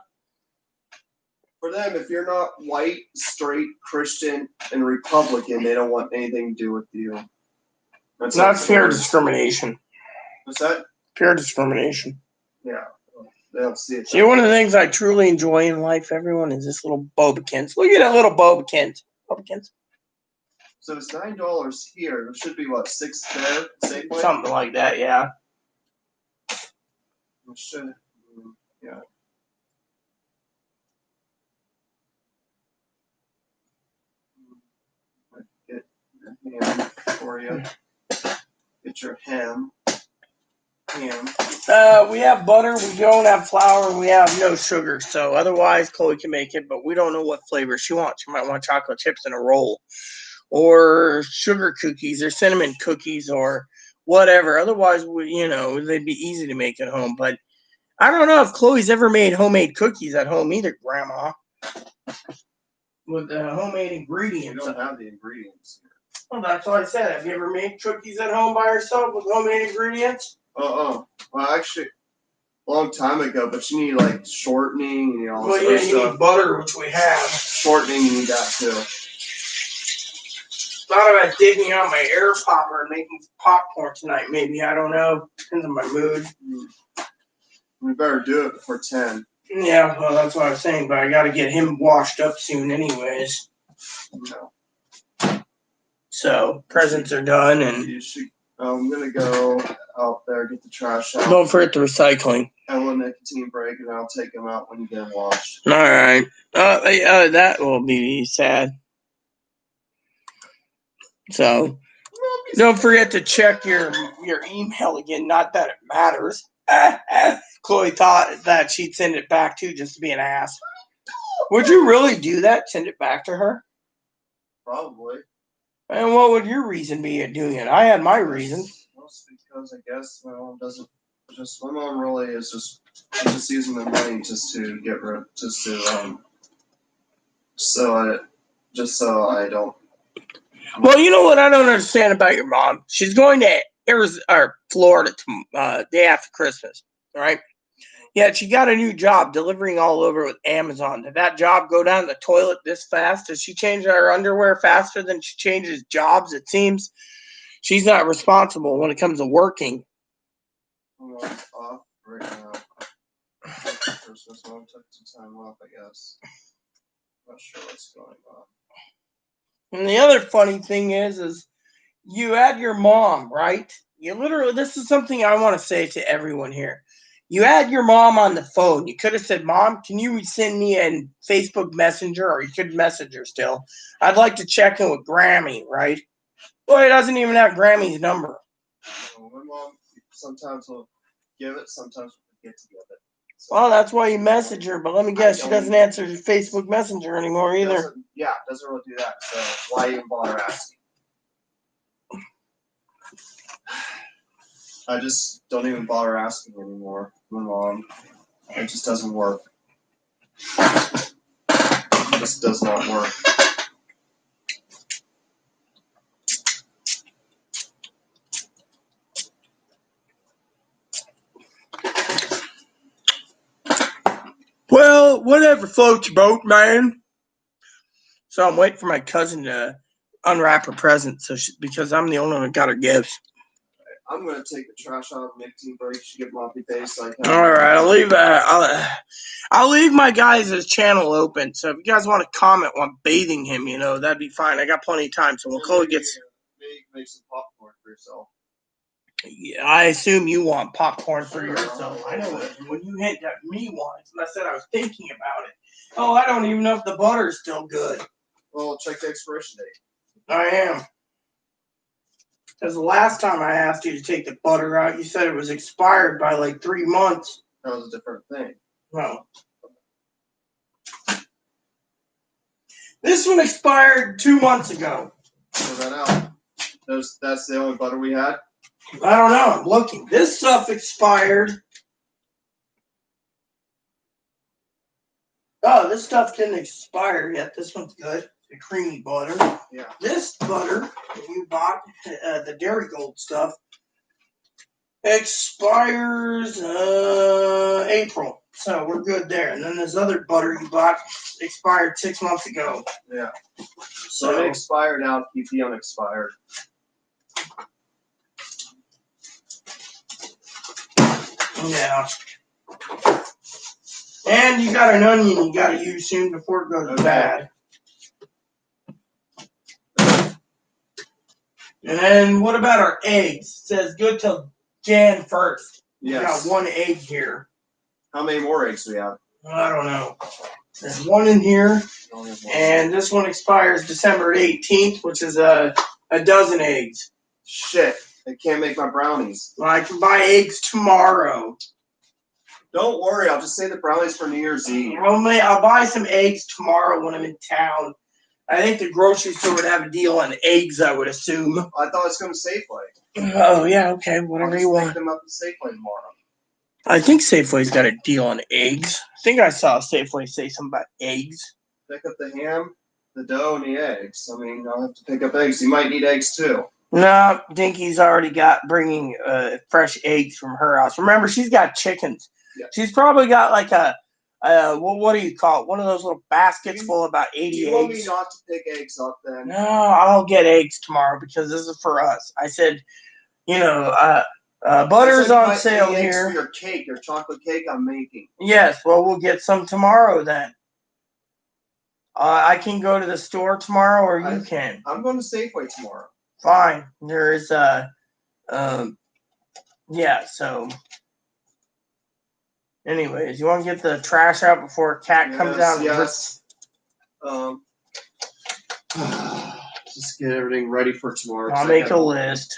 For them, if you're not white, straight, Christian, and Republican, they don't want anything to do with you.
That's pure discrimination.
What's that?
Pure discrimination.
Yeah. They don't see it.
See, one of the things I truly enjoy in life, everyone, is this little Bobakins. Look at that little Bobakins.
So it's $9 here. It should be what, $6 there? Safeway?
Something like that, yeah.
It should. Yeah. Get the ham for you. Get your ham.
We have butter, we don't have flour, we have no sugar. So otherwise, Chloe can make it, but we don't know what flavor she wants. She might want chocolate chips in a roll, or sugar cookies, or cinnamon cookies, or whatever. Otherwise, they'd be easy to make at home. But I don't know if Chloe's ever made homemade cookies at home either, Grandma. With homemade ingredients.
You don't have the ingredients here.
Well, that's what I said. Have you ever made cookies at home by yourself with homemade ingredients?
Well, actually, a long time ago, but you need like shortening and all
that
stuff.
You need butter, which we have.
Shortening, you need that too.
Thought about digging out my air popper and making popcorn tonight, maybe. I don't know. Depends on my mood.
We better do it before 10.
Yeah, well, that's what I was saying, but I got to get him washed up soon anyways.
No.
So, presents are done, and
I'm going to go out there, get the trash out.
Don't forget the recycling.
Have a nicotine break, and I'll take them out when you get them washed.
All right. That will be sad. So don't forget to check your email again. Not that it matters. Chloe thought that she'd send it back too, just to be an ass. Would you really do that? Send it back to her?
Probably.
And what would your reason be at doing it? I had my reasons.
Mostly because I guess my mom doesn't. Just my mom really is just using the money just to get rid, just to so I don't.
Well, you know what I don't understand about your mom? She's going to Arizona or Florida day after Christmas, right? Yeah, she got a new job delivering all over with Amazon. Did that job go down the toilet this fast? Does she change her underwear faster than she changes jobs? It seems she's not responsible when it comes to working.
I'm off right now. Christmas, mom took some time off, I guess. Not sure what's going on.
And the other funny thing is you had your mom, right? You literally, this is something I want to say to everyone here. You had your mom on the phone. You could have said, Mom, can you send me a Facebook Messenger? Or you could message her still. I'd like to check in with Grammy, right? Well, he doesn't even have Grammy's number.
My mom sometimes will give it, sometimes will forget to give it. So
Well, that's why you message her. But let me guess, she doesn't answer your Facebook Messenger anymore either.
Doesn't really do that. So why even bother asking? I just don't even bother asking anymore. My mom, it just doesn't work. It just does not work.
Well, whatever floats your boat, man. So I'm waiting for my cousin to unwrap her present, because I'm the only one that got her gifts.
I'm gonna take the trash out of the nicotine break. She get moppy face like.
All right, I'll leave that. I'll leave my guys' channel open. So if you guys want to comment while I'm bathing him, that'd be fine. I got plenty of time. So when Chloe gets,
maybe make some popcorn for yourself.
Yeah, I assume you want popcorn for yourself. I know when you hint at me once, and I said I was thinking about it. Oh, I don't even know if the butter's still good.
Well, check the expiration date.
I am. Because the last time I asked you to take the butter out, you said it was expired by like 3 months.
That was a different thing.
No. This one expired 2 months ago.
Pull that out. That's the only butter we had?
I don't know. I'm looking. This stuff expired. Oh, this stuff didn't expire yet. This one's good. The creamy butter.
Yeah.
This butter that you bought, the Dairy Gold stuff, expires April. So we're good there. And then this other butter you bought expired 6 months ago.
Yeah. So it expired now. Keep the unexpired.
Yeah. And you got an onion you got to use soon before it goes bad. And then what about our eggs? It says good till Jan 1st.
Yes.
We got 1 egg here.
How many more eggs do we have?
I don't know. There's 1 in here. And this one expires December 18th, which is a dozen eggs.
Shit. I can't make my brownies.
Well, I can buy eggs tomorrow.
Don't worry. I'll just save the brownies for New Year's Eve.
I'll buy some eggs tomorrow when I'm in town. I think the grocery store would have a deal on eggs, I would assume.
I thought it was going to Safeway.
Oh, yeah, okay, whatever you want.
Pick them up at Safeway tomorrow.
I think Safeway's got a deal on eggs. I think I saw Safeway say something about eggs.
Pick up the ham, the dough, and the eggs. I mean, I'll have to pick up eggs. You might need eggs, too.
No, Dinky's already got bringing fresh eggs from her house. Remember, she's got chickens. Yeah. She's probably got like what do you call it? One of those little baskets full of about 80 eggs.
You want me not to pick eggs up then?
No, I'll get eggs tomorrow because this is for us. I said, butter's on sale here.
For your cake, your chocolate cake I'm making.
Yes, well, we'll get some tomorrow then. I can go to the store tomorrow, or you can.
I'm going to Safeway tomorrow.
Fine. There is so. Anyways, you want to get the trash out before a cat comes out?
Yes. Just Just get everything ready for tomorrow.
I'll make a list.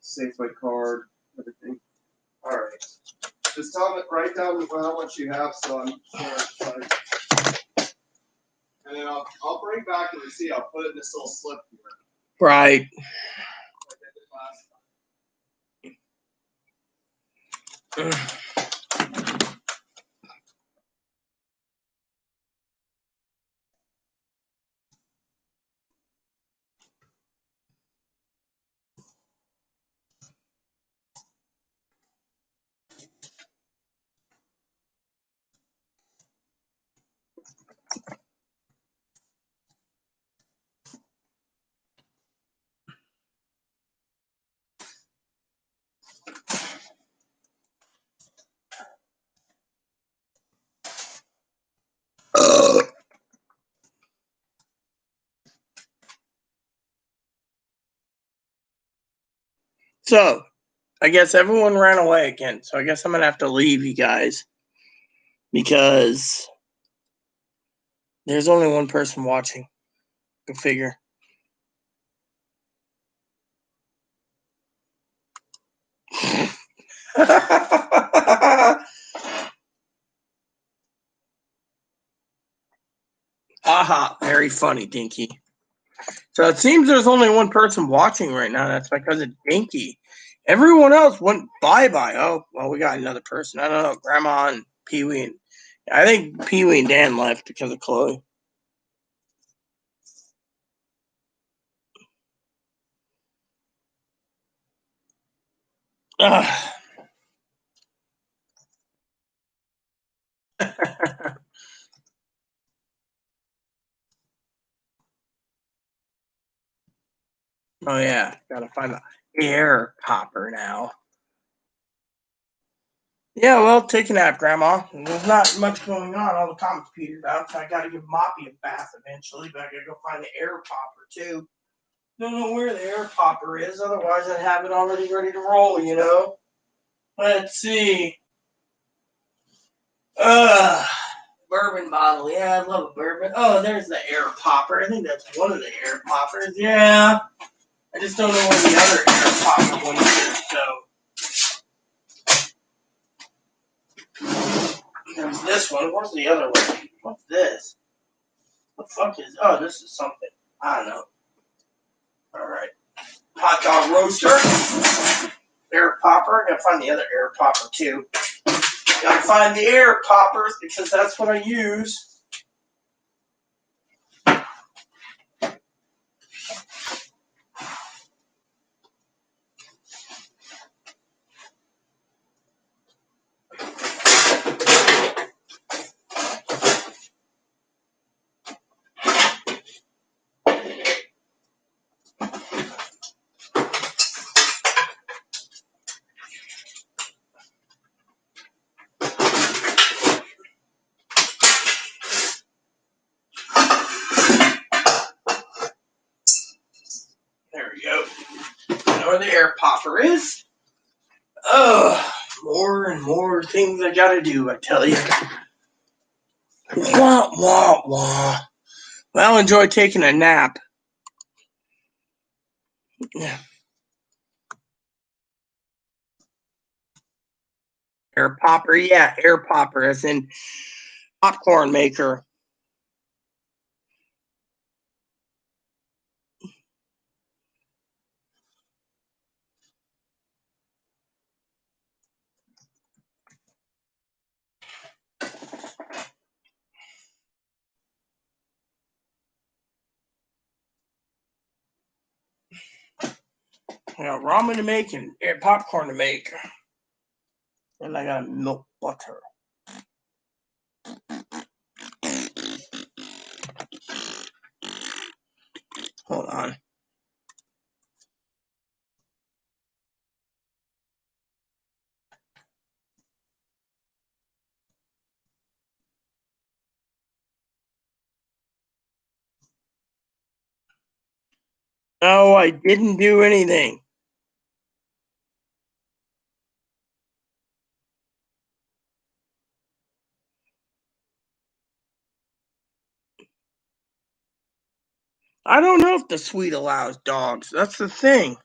Save my card, everything. All right. Just tell me, write down how much you have, so I'm sure. And then I'll bring back the receipt. I'll put it in this little slip here.
Right.
Like I did last time.
So, I guess everyone ran away again. So I guess I'm gonna have to leave you guys because there's only one person watching. Go figure. Aha, very funny, Dinky. So it seems there's only one person watching right now. That's because of Dinky. Everyone else went bye-bye. Oh, well, we got another person. I don't know, Grandma and Pee-wee. And, I think Pee-wee and Dan left because of Chloe. Ugh. Oh, yeah. Gotta find the air popper now. Yeah, well, take a nap, Grandma. There's not much going on. All the comics petered out. So I gotta give Moppy a bath eventually, but I gotta go find the air popper, too. Don't know where the air popper is. Otherwise, I'd have it already ready to roll, you know? Let's see. Bourbon bottle. Yeah, I love a bourbon. Oh, there's the air popper. I think that's one of the air poppers. Yeah. I just don't know where the other air popper one is, so. There's this one. Where's the other one? What's this? What the fuck is... Oh, this is something. I don't know. Alright. Hot dog roaster. Air popper. I gotta find the other air popper, too. Gotta find the air poppers because that's what I use. There we go. I know where the air popper is. Oh, more and more things I gotta do, I tell you. Wah, wah, wah. Well, enjoy taking a nap. Air popper, yeah, air popper, as in popcorn maker. I got ramen to make and popcorn to make. And I got milk butter. Hold on. No, I didn't do anything. I don't know if the suite allows dogs. That's the thing.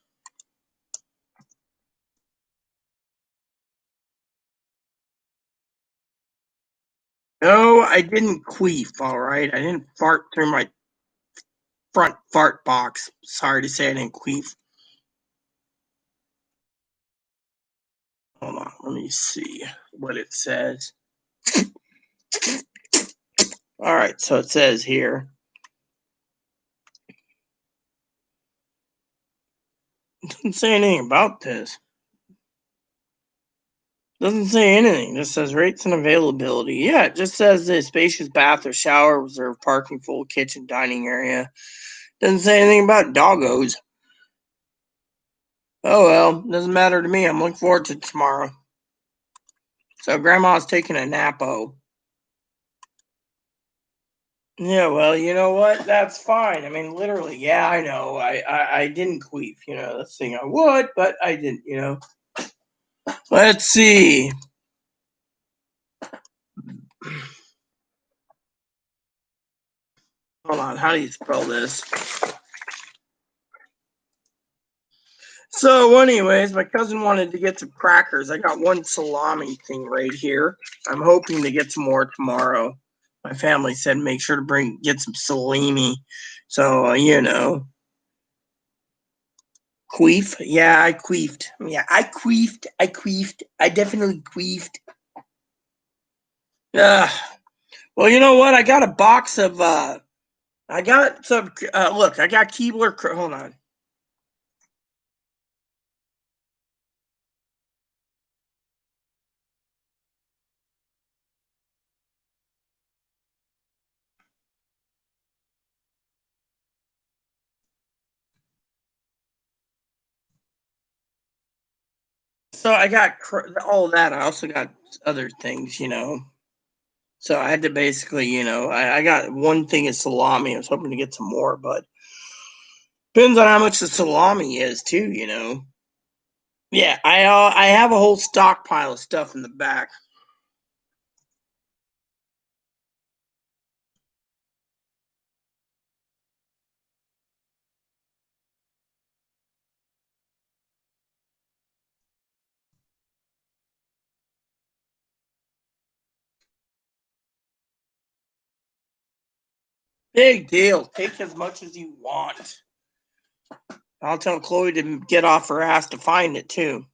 No, I didn't queef, all right? I didn't fart through my front fart box. Sorry to say I didn't queef. Hold on, let me see what it says. All right, so it says here. It doesn't say anything about this. Doesn't say anything. It just says rates and availability. Yeah, it just says the spacious bath or shower, reserved parking, full kitchen, dining area. Doesn't say anything about doggos. Oh well, doesn't matter to me. I'm looking forward to tomorrow. So grandma's taking a nap-o. Yeah, well, you know what? That's fine. I mean, literally, yeah, I know. I didn't queef, that's the thing I would, but I didn't. Let's see. Hold on, how do you spell this? So, anyways, my cousin wanted to get some crackers. I got one salami thing right here. I'm hoping to get some more tomorrow. My family said make sure to get some salami. So, queef. Yeah, I queefed. Yeah, I queefed. I queefed. I definitely queefed. Well, you know what? I got a box of. I got some. Look, I got Keebler. Hold on. So I got all of that. I also got other things. So I had to basically, I got one thing of salami. I was hoping to get some more, but depends on how much the salami is too. Yeah, I have a whole stockpile of stuff in the back. Big deal. Take as much as you want. I'll tell Chloe to get off her ass to find it too.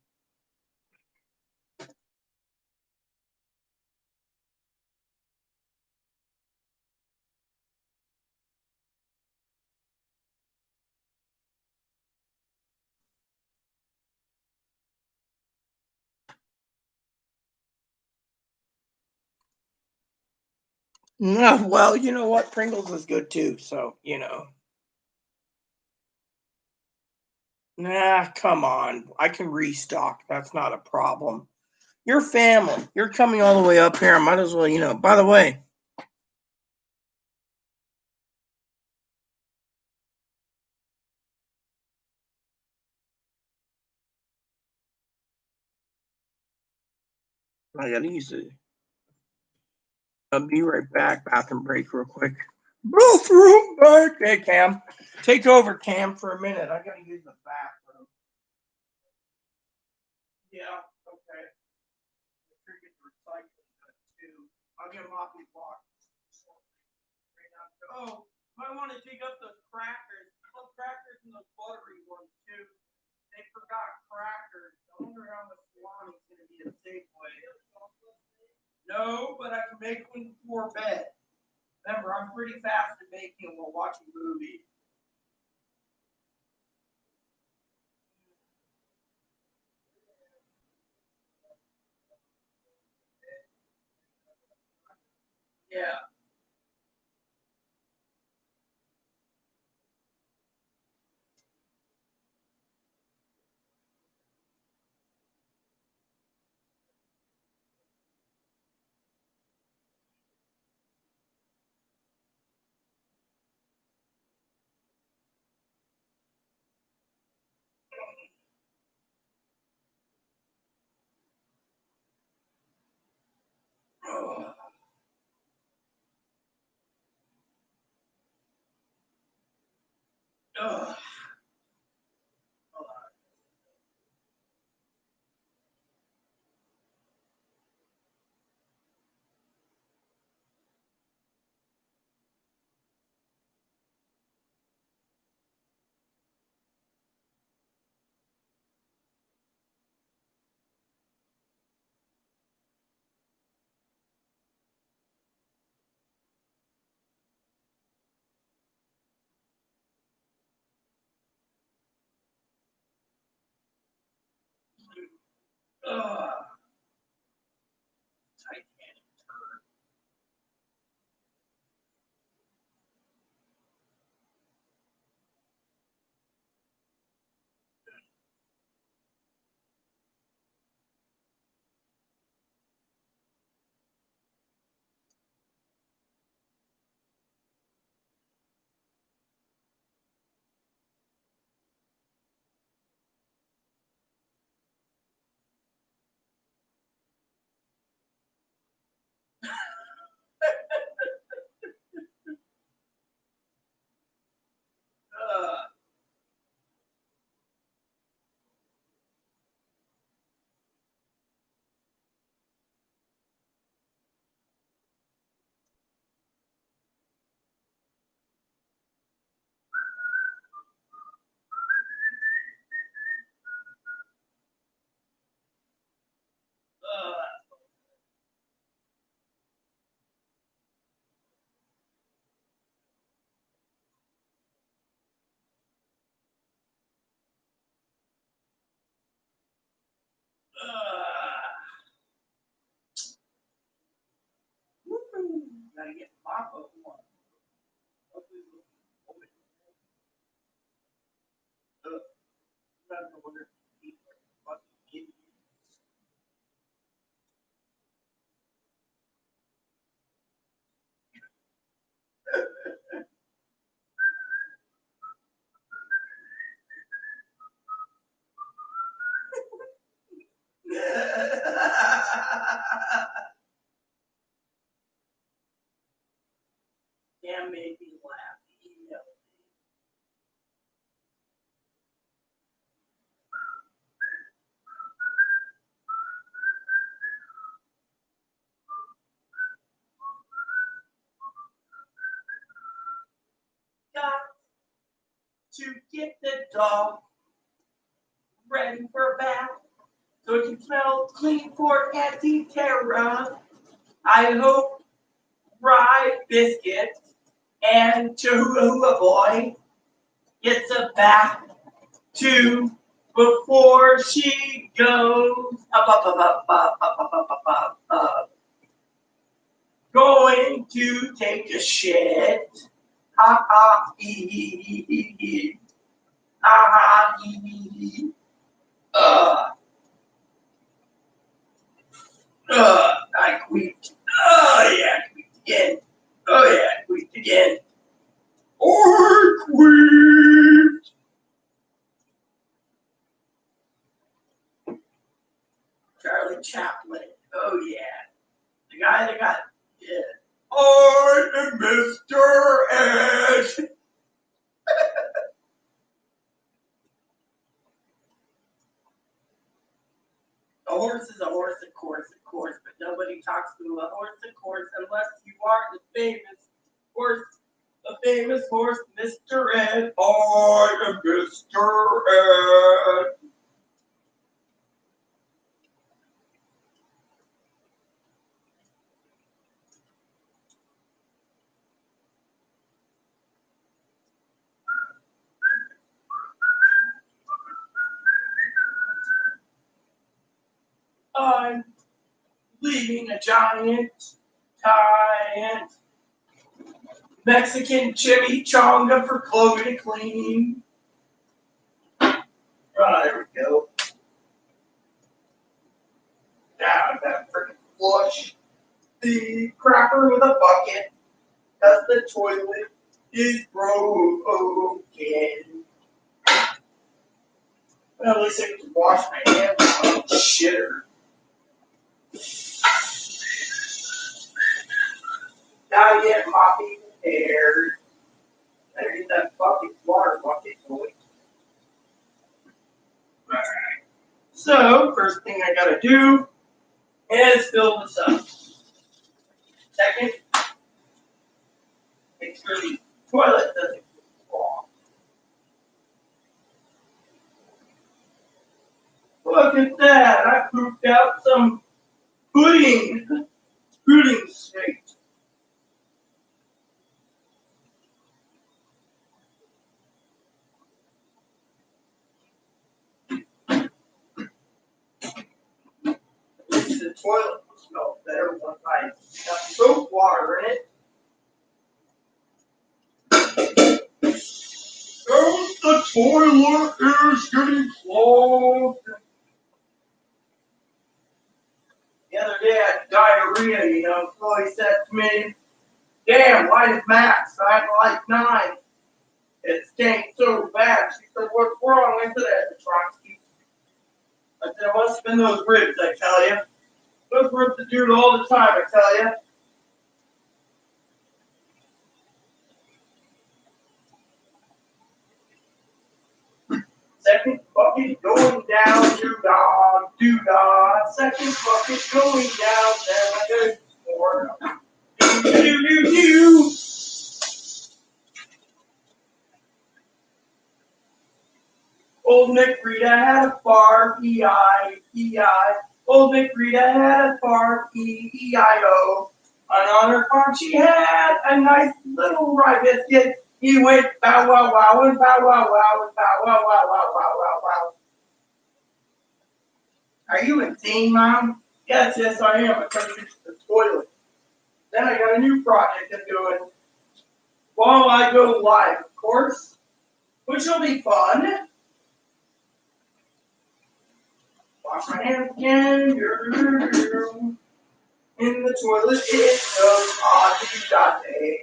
No, well, you know what? Pringles is good too. So. Nah, come on. I can restock. That's not a problem. Your family. You're coming all the way up here. I might as well. By the way, I gotta use it. I'll be right back. Bathroom break, real quick. Bathroom break. Hey, Cam. Take over, Cam, for a minute. I gotta use the bathroom. Yeah, okay. Too. I'll get Moppy block. Oh, might want to dig up those crackers. Those crackers and those buttery ones too. They forgot crackers. I wonder how much salami's going to be at Safeway. No, but I can make one before bed. Remember, I'm pretty fast at making while watching movies. Yeah. Oh. Ugh. Ugh. Titanic turd. Ugh. Ugh. Ugh. Woo. Gotta get Papa one. Ugh. I don't know what they're eating. Fucking idiots. Damn made me laugh. You know. Got to get the dog ready for a bath so it can smell clean for Auntie Tara. I hope Rye Biscuit and Chihuahua Boy gets a bath too before she goes going to take a shit. Ha ha hee hee hee hee hee. Ha ha hee hee hee. I quit. Oh yeah, I quit again. Oh yeah, I quit again. I quit. Charlie Chaplin. Oh yeah, the guy that got yeah. I am Mr. Ash. A horse is a horse, of course, but nobody talks to a horse, of course, unless you are the famous horse, Mr. Ed. I am Mr. Ed. I'm leaving a giant Mexican chimichanga for Chloe to clean. Right, there we go. Now I gotta freaking flush the crapper with a bucket because the toilet is broken. Well, at least I can wash my hands on the shitter. Now I get mopping prepared. Better get that fucking water bucket So, first thing I gotta do is fill this up. Second, make sure the toilet doesn't clog. Look at that! I pooped out some pudding. Pudding straight. The toilet will smell better once I have soap water in it. Oh, the toilet is getting clogged. The other day I had diarrhea, Chloe said to me, damn, why did Max? I had like 9. It stank so bad. She said, what's wrong? I said, Trotsky. I said, it must have been those ribs, I tell you. Those ribs that do it all the time, I tell you. Second bucket going down, do God. Second bucket going down, then more. Do. Old Nick Rita had a farm, E-I. Old Nick Rita had a farm, E-I-O. And on her farm she had a nice little rye biscuit. He went bow wow wow and bow wow wow and bow wow wow wow wow wow wow. Are you insane, Mom? Yes, I am. I tried to fix the toilet. Then I got a new project I'm doing while I go live, of course, which will be fun. Wash my hands again. In the toilet, it's so hot to die.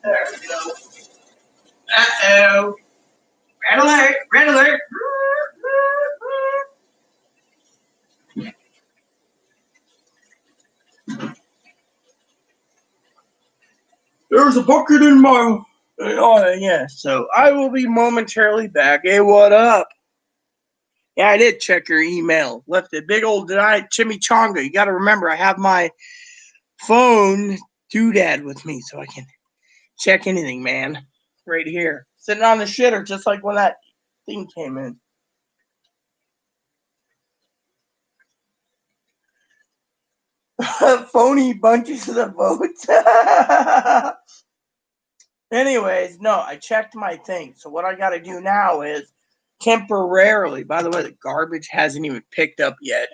There we go. Uh-oh. Red alert! Red alert! There's a bucket in my... Oh, yeah. So I will be momentarily back. Hey, what up? Yeah, I did check your email. Left a big old chimichanga. You got to remember, I have my phone doodad with me so I can check anything, man. Right here. Sitting on the shitter, just like when that thing came in. Phony bunches of votes. Anyways, no, I checked my thing. So what I got to do now is temporarily, by the way, the garbage hasn't even picked up yet.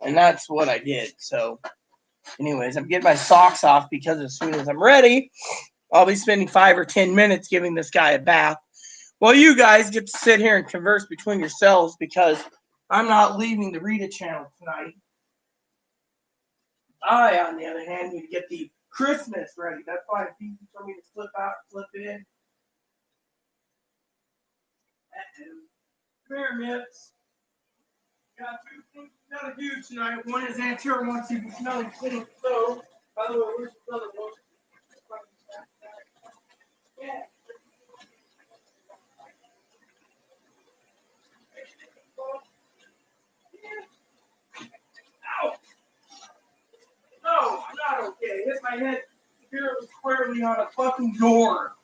And that's what I did. So anyways, I'm getting my socks off because as soon as I'm ready, I'll be spending 5 or 10 minutes giving this guy a bath. Well, you guys get to sit here and converse between yourselves because I'm not leaving the Rita channel tonight. I, on the other hand, need to get the Christmas ready. That's why it's easy for me to flip out and flip it in. Come here, Mitz. Got 2 things you gotta do tonight. One is Aunt Tara wants you to be smelling clean. So, by the way, where's the other one? Yeah. Ow! No, I'm not okay. Hit my head squarely on a fucking door.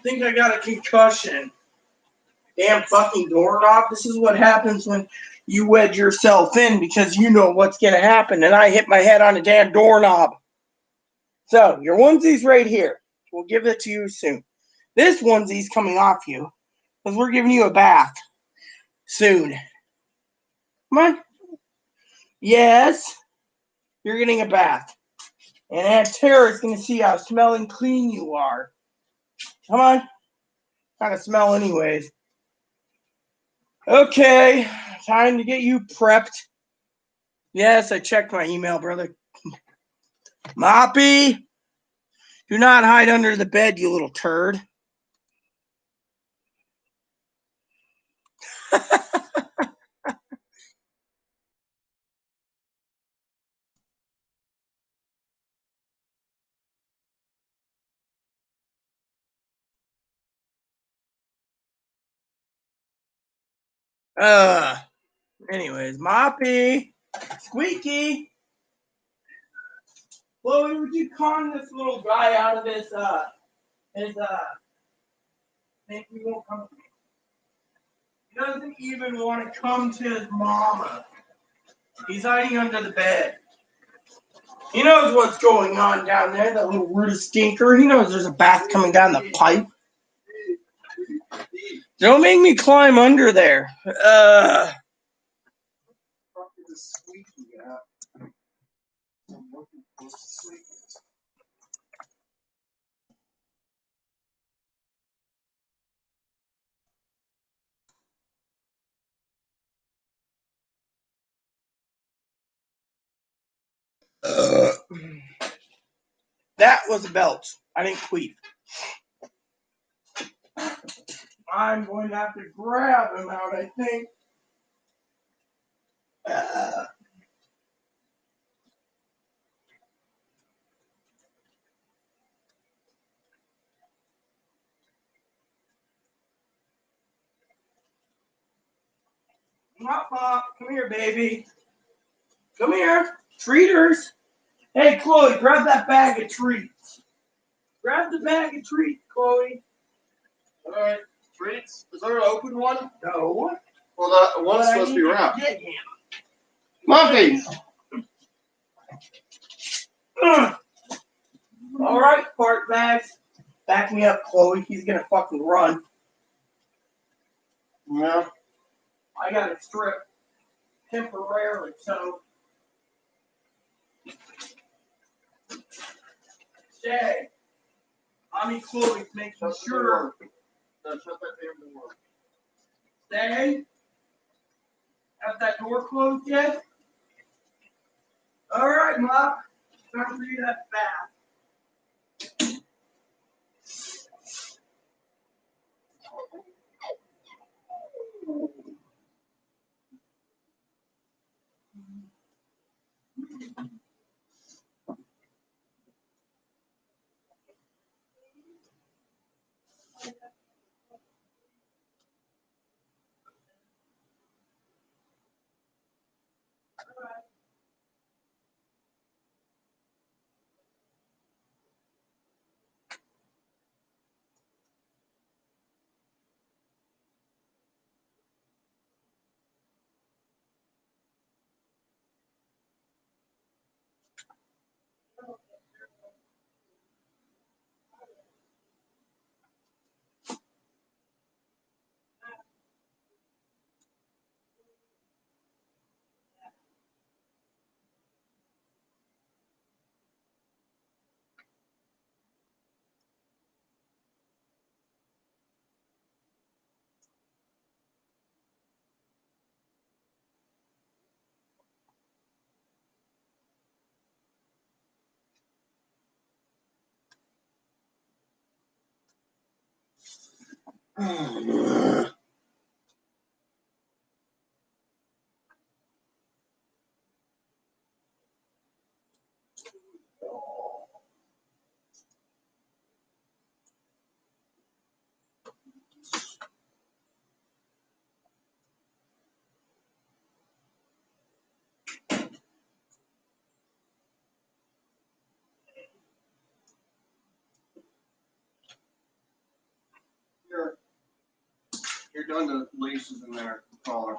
Think I got a concussion. Damn fucking doorknob. This is what happens when you wedge yourself in because you know what's going to happen. And I hit my head on a damn doorknob. So, your onesie's right here. We'll give it to you soon. This onesie's coming off you because we're giving you a bath soon. Come on. Yes. You're getting a bath. And Aunt Tara's going to see how smelling clean you are. Come on. Kind of smell anyways. Okay, time to get you prepped. Yes, I checked my email, brother. Moppy, do not hide under the bed, you little turd. Anyways, Moppy, Squeaky. Chloe, would you con this little guy out of his think he won't come? He doesn't even want to come to his mama. He's hiding under the bed. He knows what's going on down there, that little Ruda stinker. He knows there's a bath coming down the pipe. Don't make me climb under there. That was a belch. I didn't queef. I'm going to have to grab him out, I think. Mop, mop. Come here, baby. Come here. Treaters. Hey, Chloe, grab that bag of treats. Grab the bag of treats, Chloe.
All right, treats. Is there an open one?
No.
Well, that one's supposed to be wrapped.
Get him.
Muffins.
All right, fart bags. Back me up, Chloe. He's gonna fucking run.
Yeah.
I got to strip temporarily, so stay. Mommy Chloe's making sure.
No, shut that damn door.
Stay. Have that door closed yet? All right, Mom. Time for you to have bath.
You're done the laces in there, collar.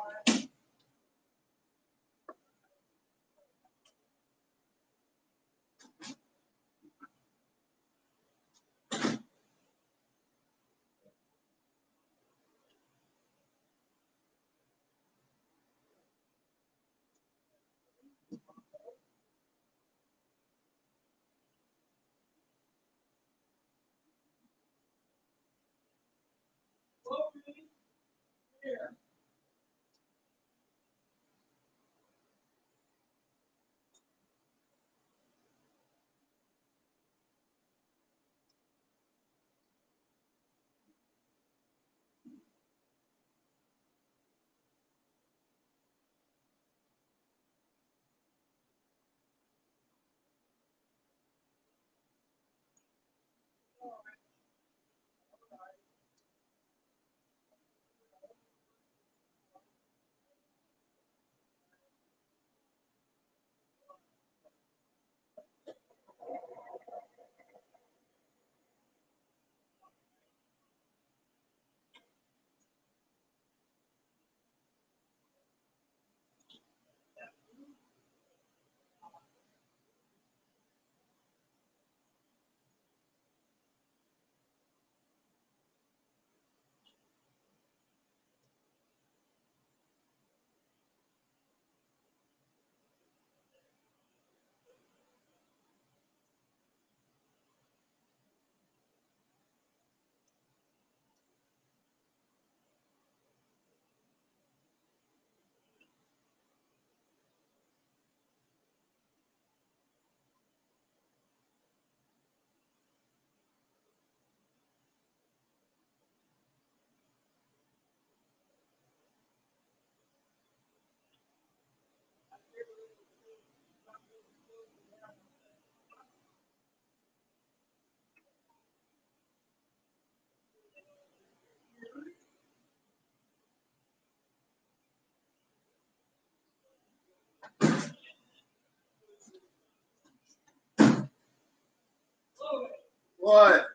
What?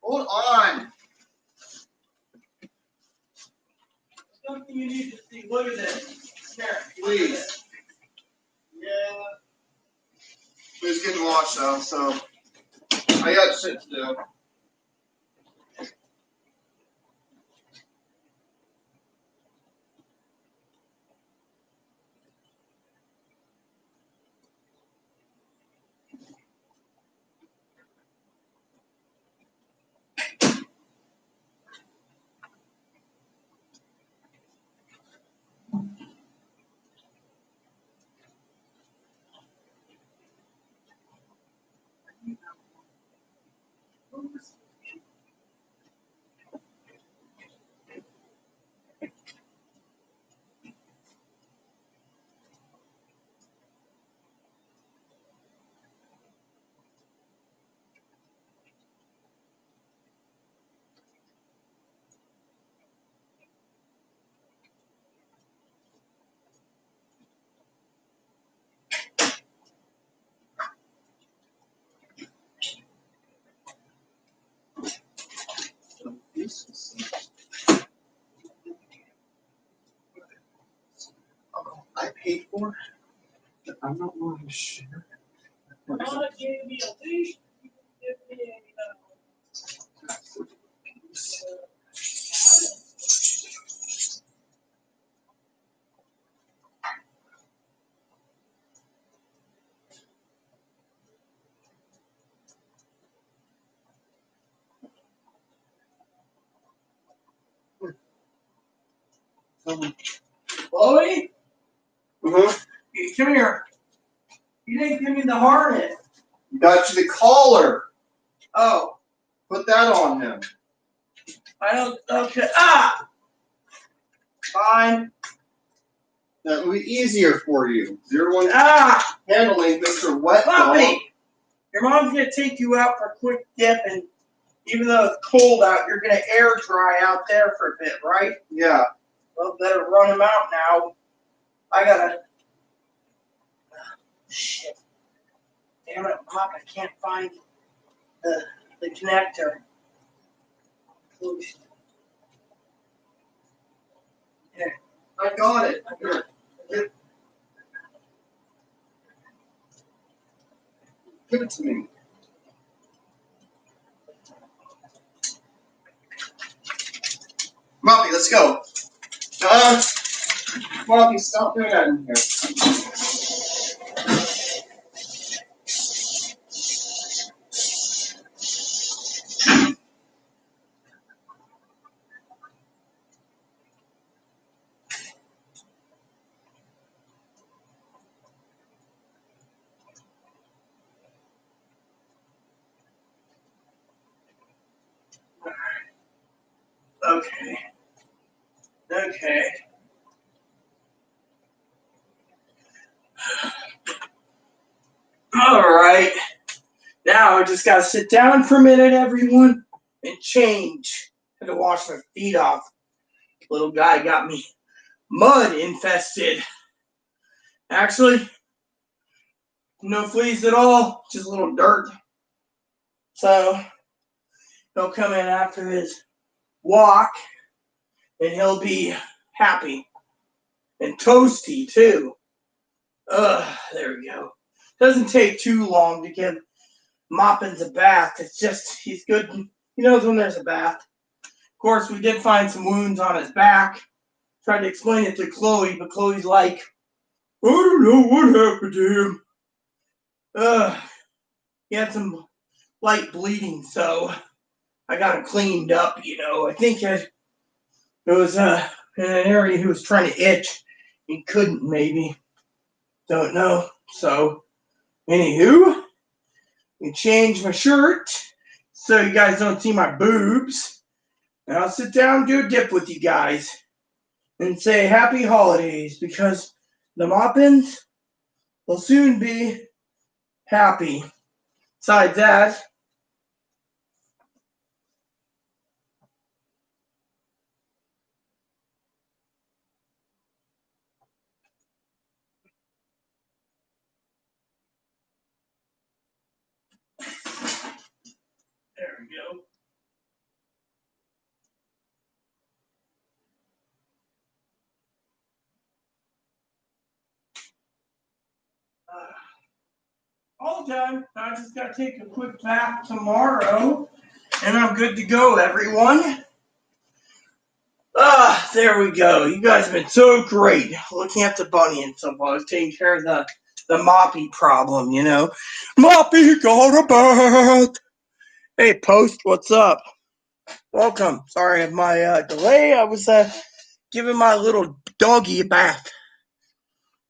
Hold on.
Something you need to see. Look at this. Here,
Please. Yeah. It's getting washed out, so I got shit to do. I paid for it. I'm not willing to share.
God gave me a leash. You can give me Chloe, come here. You didn't give me the harness.
Got you the collar.
Oh,
Put that on him.
I don't. Okay. Ah. Fine.
That will be easier for you. You're the one
Ah.
handling Mr. Wet Dog.
Puppy. Your mom's gonna take you out for a quick dip, and even though it's cold out, you're gonna air dry out there for a bit, right?
Yeah.
Well, better run him out now. I gotta. Shit. Damn it, Pop! I can't find the connector. Here.
I got it. Here. Give it to me. Moppy, let's go. Moppy, stop doing that in here.
Okay. Okay. All right. Now I just gotta sit down for a minute, everyone, and change. Had to wash my feet off. Little guy got me mud infested. Actually, no fleas at all, just a little dirt. So he'll come in after his walk, and he'll be happy and toasty too. There we go. Doesn't take too long to give Moppins a bath. It's just he's good. He knows when there's a bath. Of course, we did find some wounds on his back. Tried to explain it to Chloe, but Chloe's like, I don't know what happened to him. He had some light bleeding, so I got him cleaned up, you know. I think it was in an area he was trying to itch. He couldn't, maybe. Don't know. So, anywho, we changed my shirt so you guys don't see my boobs. And I'll sit down and do a dip with you guys and say happy holidays because the Moppins will soon be happy. Besides that, go. All done. I just got to take a quick bath tomorrow, and I'm good to go, everyone. There we go. You guys have been so great looking after Bunny and so far. I was taking care of the Moppy problem, you know. Moppy got a bath. Hey, Post, what's up? Welcome. Sorry of my delay. I was giving my little doggy a bath.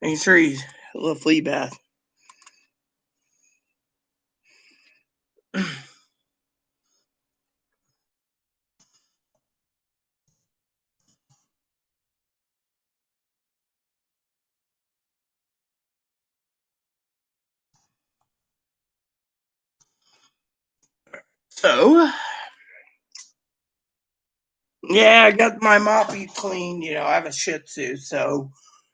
Making sure he's a little flea bath. So, yeah, I got my Moppy cleaned. You know, I have a Shih Tzu, so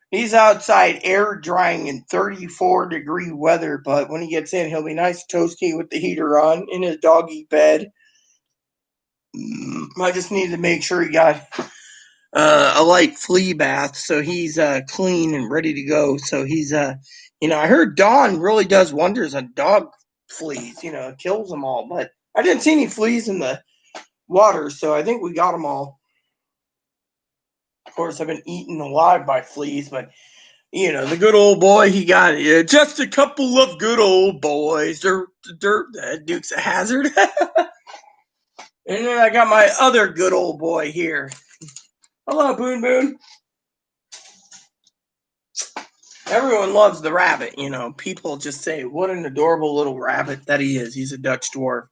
he's outside air drying in 34-degree weather, but when he gets in, he'll be nice toasty with the heater on in his doggy bed. I just need to make sure he got a light flea bath, so he's clean and ready to go. So he's, you know, I heard Dawn really does wonders on dog fleas. You know, it kills them all, but I didn't see any fleas in the water, so I think we got them all. Of course, I've been eaten alive by fleas, but you know, the good old boy, he got just a couple of good old boys. They're Dukes of Hazzard. And then I got my other good old boy here. Hello, Boon Boon. Everyone loves the rabbit, you know. People just say, what an adorable little rabbit that he is. He's a Dutch dwarf.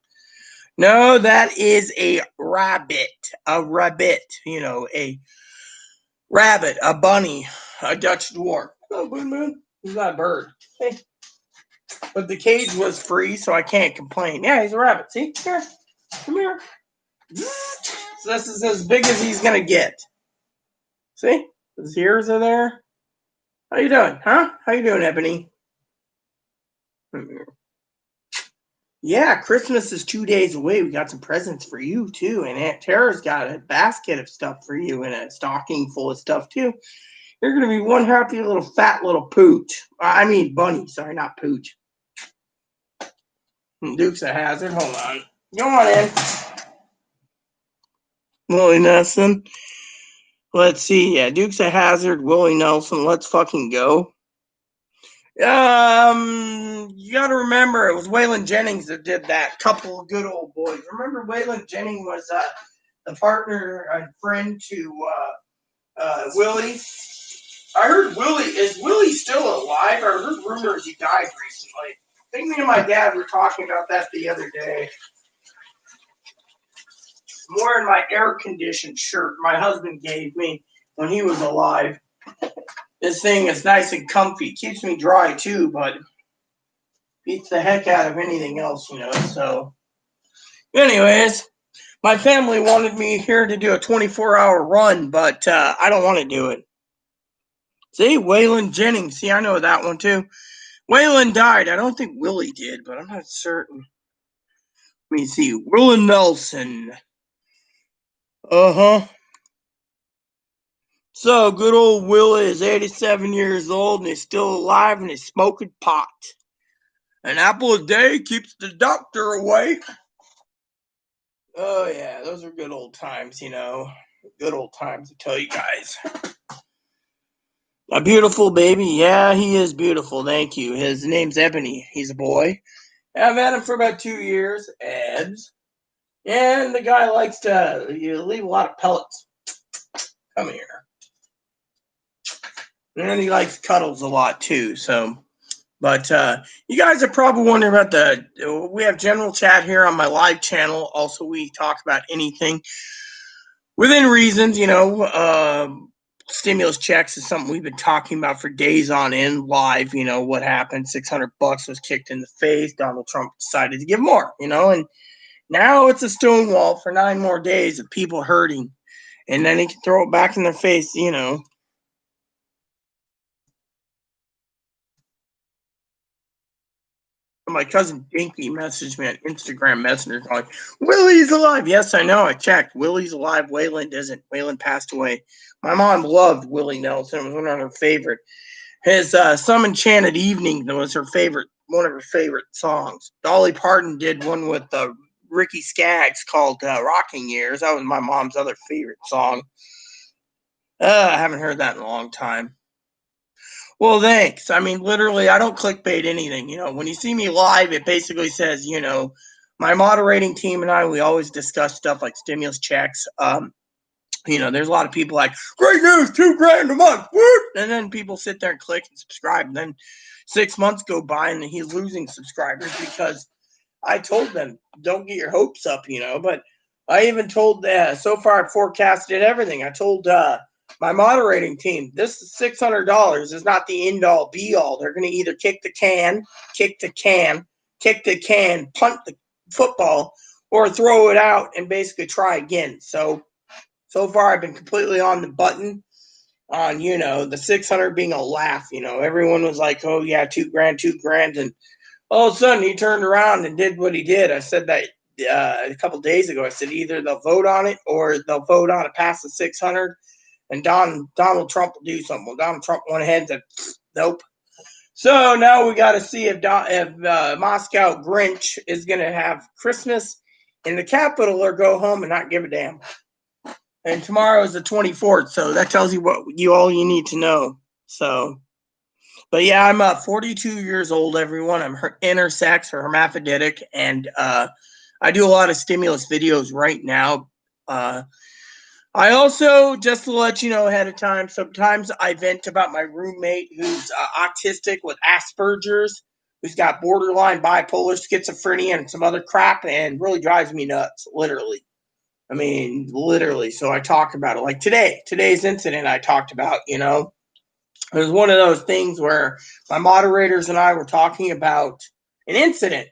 No, that is a rabbit. A rabbit, you know, a rabbit, a bunny, a Dutch dwarf. Hello, Boon Boon. He's not a bird. Hey. But the cage was free, so I can't complain. Yeah, he's a rabbit. See? Here. Come here. So this is as big as he's going to get. See? His ears are there. How you doing? Huh? How you doing, Ebony? Yeah, Christmas is 2 days away. We got some presents for you, too. And Aunt Tara's got a basket of stuff for you and a stocking full of stuff, too. You're going to be one happy little fat little pooch. I mean bunny. Sorry, not pooch. Dukes of Hazzard. Hold on. Go on in. Willie Nelson. Let's see. Yeah, Dukes of Hazzard, Willie Nelson. Let's fucking go. You gotta remember it was Waylon Jennings that did that. Couple of good old boys. Remember Waylon Jennings was the partner and friend to Willie. I heard is Willie still alive? I heard rumors he died recently. I think me and my dad were talking about that the other day. I'm wearing my air-conditioned shirt my husband gave me when he was alive. This thing is nice and comfy. Keeps me dry, too, but beats the heck out of anything else, you know. So, anyways, my family wanted me here to do a 24-hour run, but I don't want to do it. See, Waylon Jennings. See, I know that one, too. Waylon died. I don't think Willie did, but I'm not certain. Let me see. Willie Nelson. Uh-huh. So, good old Willie is 87 years old and he's still alive and he's smoking pot. An apple a day keeps the doctor away. Oh, yeah, those are good old times, you know. Good old times, I tell you guys. A beautiful baby. Yeah, he is beautiful. Thank you. His name's Ebony. He's a boy. I've had him for about 2 years. Ebs. And the guy likes to leave a lot of pellets. Come here. And he likes cuddles a lot, too, so... But you guys are probably wondering about we have general chat here on my live channel. Also, we talk about anything within reasons, you know. Stimulus checks is something we've been talking about for days on end live. You know, what happened, $600 was kicked in the face. Donald Trump decided to give more, you know, and now it's a stonewall for 9 more days of people hurting. And then he can throw it back in their face, you know. My cousin Dinky messaged me on Instagram Messenger going, Willie's alive. Yes, I know. I checked. Willie's alive. Wayland isn't. Wayland passed away. My mom loved Willie Nelson. It was one of her favorite. His Some Enchanted Evening was her favorite, one of her favorite songs. Dolly Parton did one with Ricky Skaggs called Rocking Years. That was my mom's other favorite song. I haven't heard that in a long time. Well, thanks. I mean, literally, I don't clickbait anything. When you see me live, it basically says, my moderating team and I, we always discuss stuff like stimulus checks. There's a lot of people like, great news, $2,000 a month. Woo! And then people sit there and click and subscribe. And then 6 months go by and he's losing subscribers because I told them, don't get your hopes up, But I even told, so far I've forecasted everything. I told my moderating team, this $600 is not the end all be all. They're going to either kick the can, punt the football, or throw it out and basically try again. So far I've been completely on the button on, the 600 being a laugh. Everyone was like, oh yeah, $2,000. And all of a sudden he turned around and did what he did. I said that a couple days ago. I said either they'll vote on it or they'll vote on it past the 600. And Donald Trump will do something. Well, Donald Trump went ahead and said, nope. So now we got to see if Moscow Grinch is going to have Christmas in the Capitol or go home and not give a damn. And tomorrow is the 24th, so that tells you all you need to know. So, but yeah, I'm 42 years old, everyone. I'm intersex or hermaphroditic, and I do a lot of stimulus videos right now. I also, just to let you know ahead of time, sometimes I vent about my roommate who's autistic with Asperger's, who's got borderline bipolar schizophrenia and some other crap, and really drives me nuts, literally. I mean, literally. So I talk about it. Like today's incident I talked about, It was one of those things where my moderators and I were talking about an incident.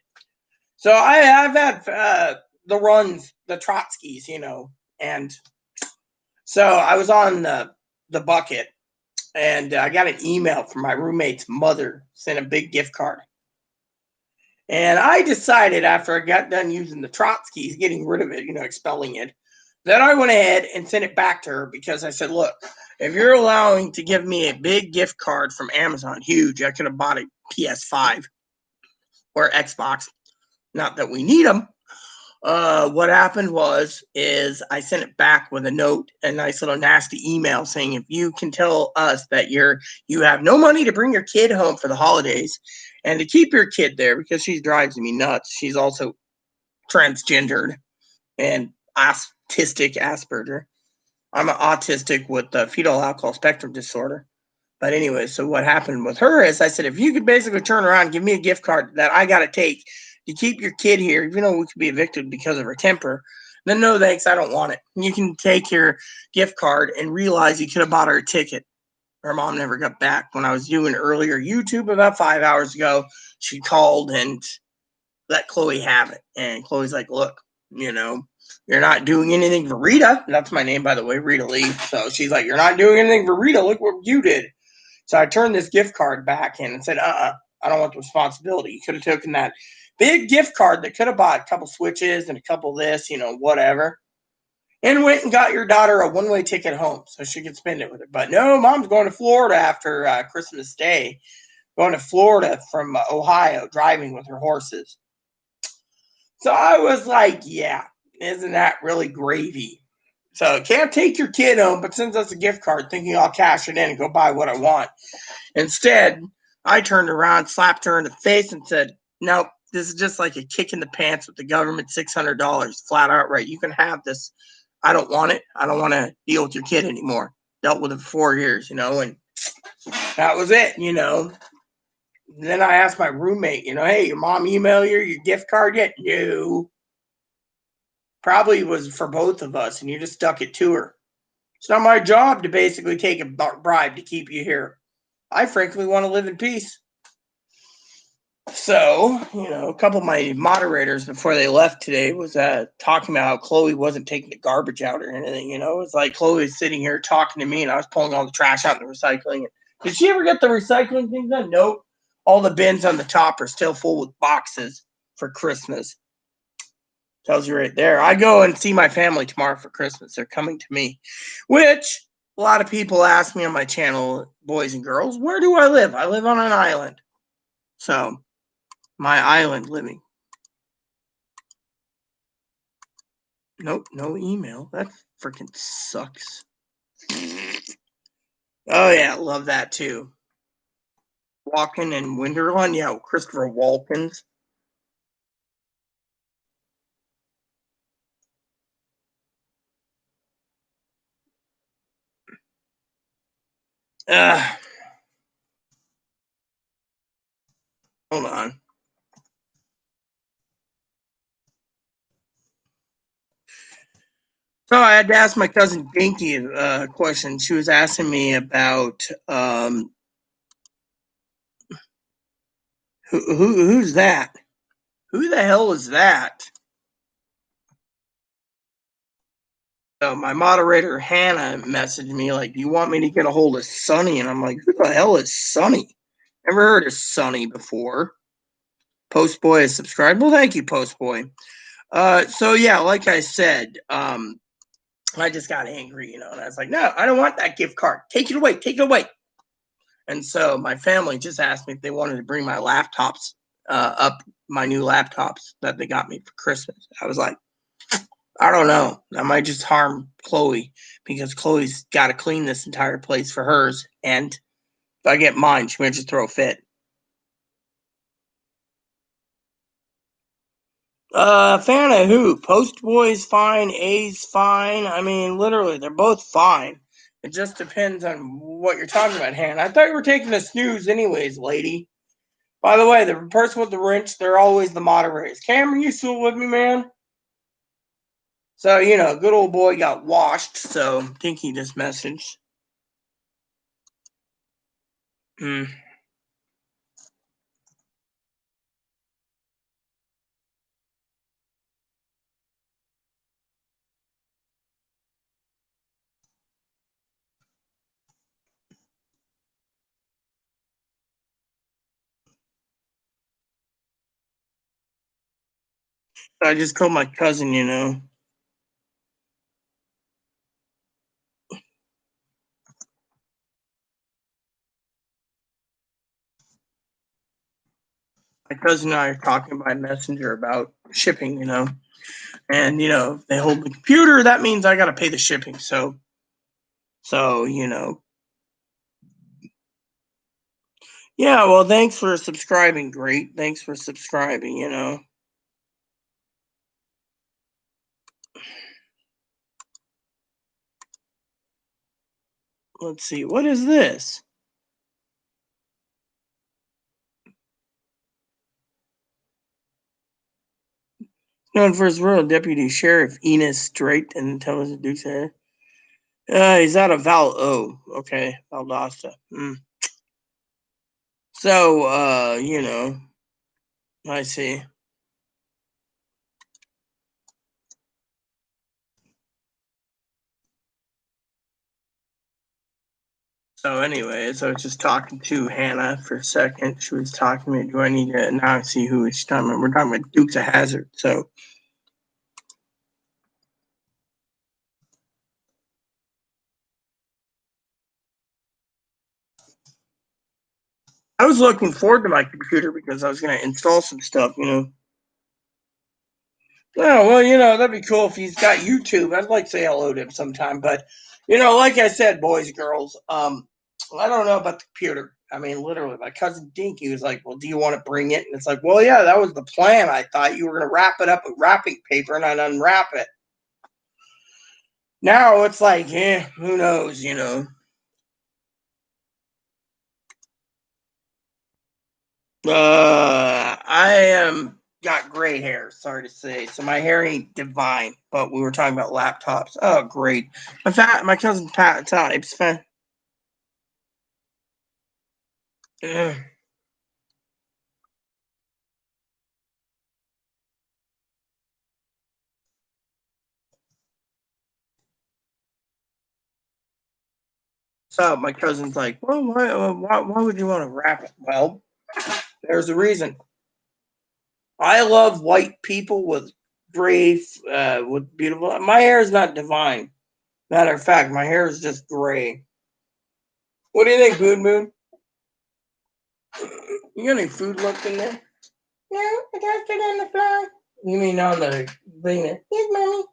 So I've had the runs, the Trotskys, and so I was on the bucket, and I got an email from my roommate's mother, sent a big gift card. And I decided after I got done using the Trotskys, getting rid of it, expelling it, that I went ahead and sent it back to her because I said, look, if you're allowing to give me a big gift card from Amazon, huge, I could have bought a PS5 or Xbox. Not that we need them. What happened is I sent it back with a note, a nice little nasty email saying, if you can tell us that you have no money to bring your kid home for the holidays and to keep your kid there because she drives me nuts. She's also transgendered and autistic Asperger. I'm autistic with the fetal alcohol spectrum disorder. But anyway, so what happened with her is I said, if you could basically turn around and give me a gift card that I got to take to keep your kid here, even though we could be evicted because of her temper, then no thanks, I don't want it. You can take your gift card and realize you could have bought her a ticket. Her mom never got back. When I was doing earlier YouTube about 5 hours ago, she called and let Chloe have it. And Chloe's like, look, you're not doing anything for Rita. That's my name, by the way, Rita Lee. So she's like, you're not doing anything for Rita. Look what you did. So I turned this gift card back in and said, I don't want the responsibility. You could have taken that big gift card that could have bought a couple Switches and a couple this, whatever, and went and got your daughter a one-way ticket home so she could spend it with her. But no, mom's going to Florida after Christmas Day, going to Florida from Ohio, driving with her horses. So I was like, yeah, isn't that really gravy? So can't take your kid home, but sends us a gift card thinking I'll cash it in and go buy what I want. Instead, I turned around, slapped her in the face and said, nope, this is just like a kick in the pants with the government, $600, flat out right. You can have this. I don't want it. I don't want to deal with your kid anymore. Dealt with it for 4 years, and that was it, Then I asked my roommate, hey, your mom email you your gift card yet? No. Probably was for both of us, and you just stuck it to her. It's not my job to basically take a bribe to keep you here. I frankly want to live in peace. So, a couple of my moderators before they left today was talking about how Chloe wasn't taking the garbage out or anything, It's like Chloe was sitting here talking to me and I was pulling all the trash out in the recycling. Did she ever get the recycling thing done? Nope. All the bins on the top are still full with boxes for Christmas. Tells you right there. I go and see my family tomorrow for Christmas. They're coming to me, which a lot of people ask me on my channel, boys and girls, where do I live? I live on an island. So, my island living. Nope, no email. That freaking sucks. Oh, yeah, love that too. Walking in Wonderland. Yeah, Christopher Walken's. Hold on. So I had to ask my cousin Dinky a question. She was asking me about who's that? Who the hell is that? So my moderator Hannah messaged me like, "Do you want me to get a hold of Sonny?" And I'm like, "Who the hell is Sonny? Never heard of Sonny before." Postboy is subscribed. Well, thank you, Postboy. So yeah, like I said, I just got angry, and I was like, "No, I don't want that gift card. Take it away. Take it away." And so my family just asked me if they wanted to bring my laptops up, my new laptops that they got me for Christmas. I was like, I don't know. That might just harm Chloe because Chloe's got to clean this entire place for hers. And if I get mine, she might just throw a fit. Fan of who? Postboy's fine. A's fine. I mean, literally, they're both fine. It just depends on what you're talking about, Hannah. I thought you were taking a snooze anyways, lady. By the way, the person with the wrench, they're always the moderators. Cameron, you still with me, man? So, good old boy got washed, so I think he just messaged. Hmm. I just called my cousin. My cousin and I are talking by messenger about shipping, And, if they hold the computer, that means I got to pay the shipping. So, Yeah, well, thanks for subscribing. Great. Thanks for subscribing. Let's see. What is this? Known for his role, Deputy Sheriff Enos Drake and Thomas Dukes. He's out of okay, Valdosta. So, I see. So anyways, I was just talking to Hannah for a second. She was talking to me. Do I need to now see who it's talking about? We're talking about Dukes of Hazzard. So I was looking forward to my computer because I was going to install some stuff. Yeah, well, that'd be cool if he's got YouTube. I'd like to say hello to him sometime. But, like I said, boys and girls, I don't know about the computer. I mean, literally, my cousin Dinky was like, "Well, do you want to bring it?" And it's like, "Well, yeah, that was the plan. I thought you were going to wrap it up with wrapping paper and I'd unwrap it." Now it's like, who knows? I am got gray hair. Sorry to say, so my hair ain't divine. But we were talking about laptops. Oh, great! My cousin Pat types. So my cousin's like, "Well, why would you want to wrap it?" Well, There's a reason. I love white people with gray, with beautiful. My hair is not divine. Matter of fact, my hair is just gray. What do you think, Moon Moon? You got any food left in there? No, I got it on the floor. You mean on the thing there? Yes, mommy.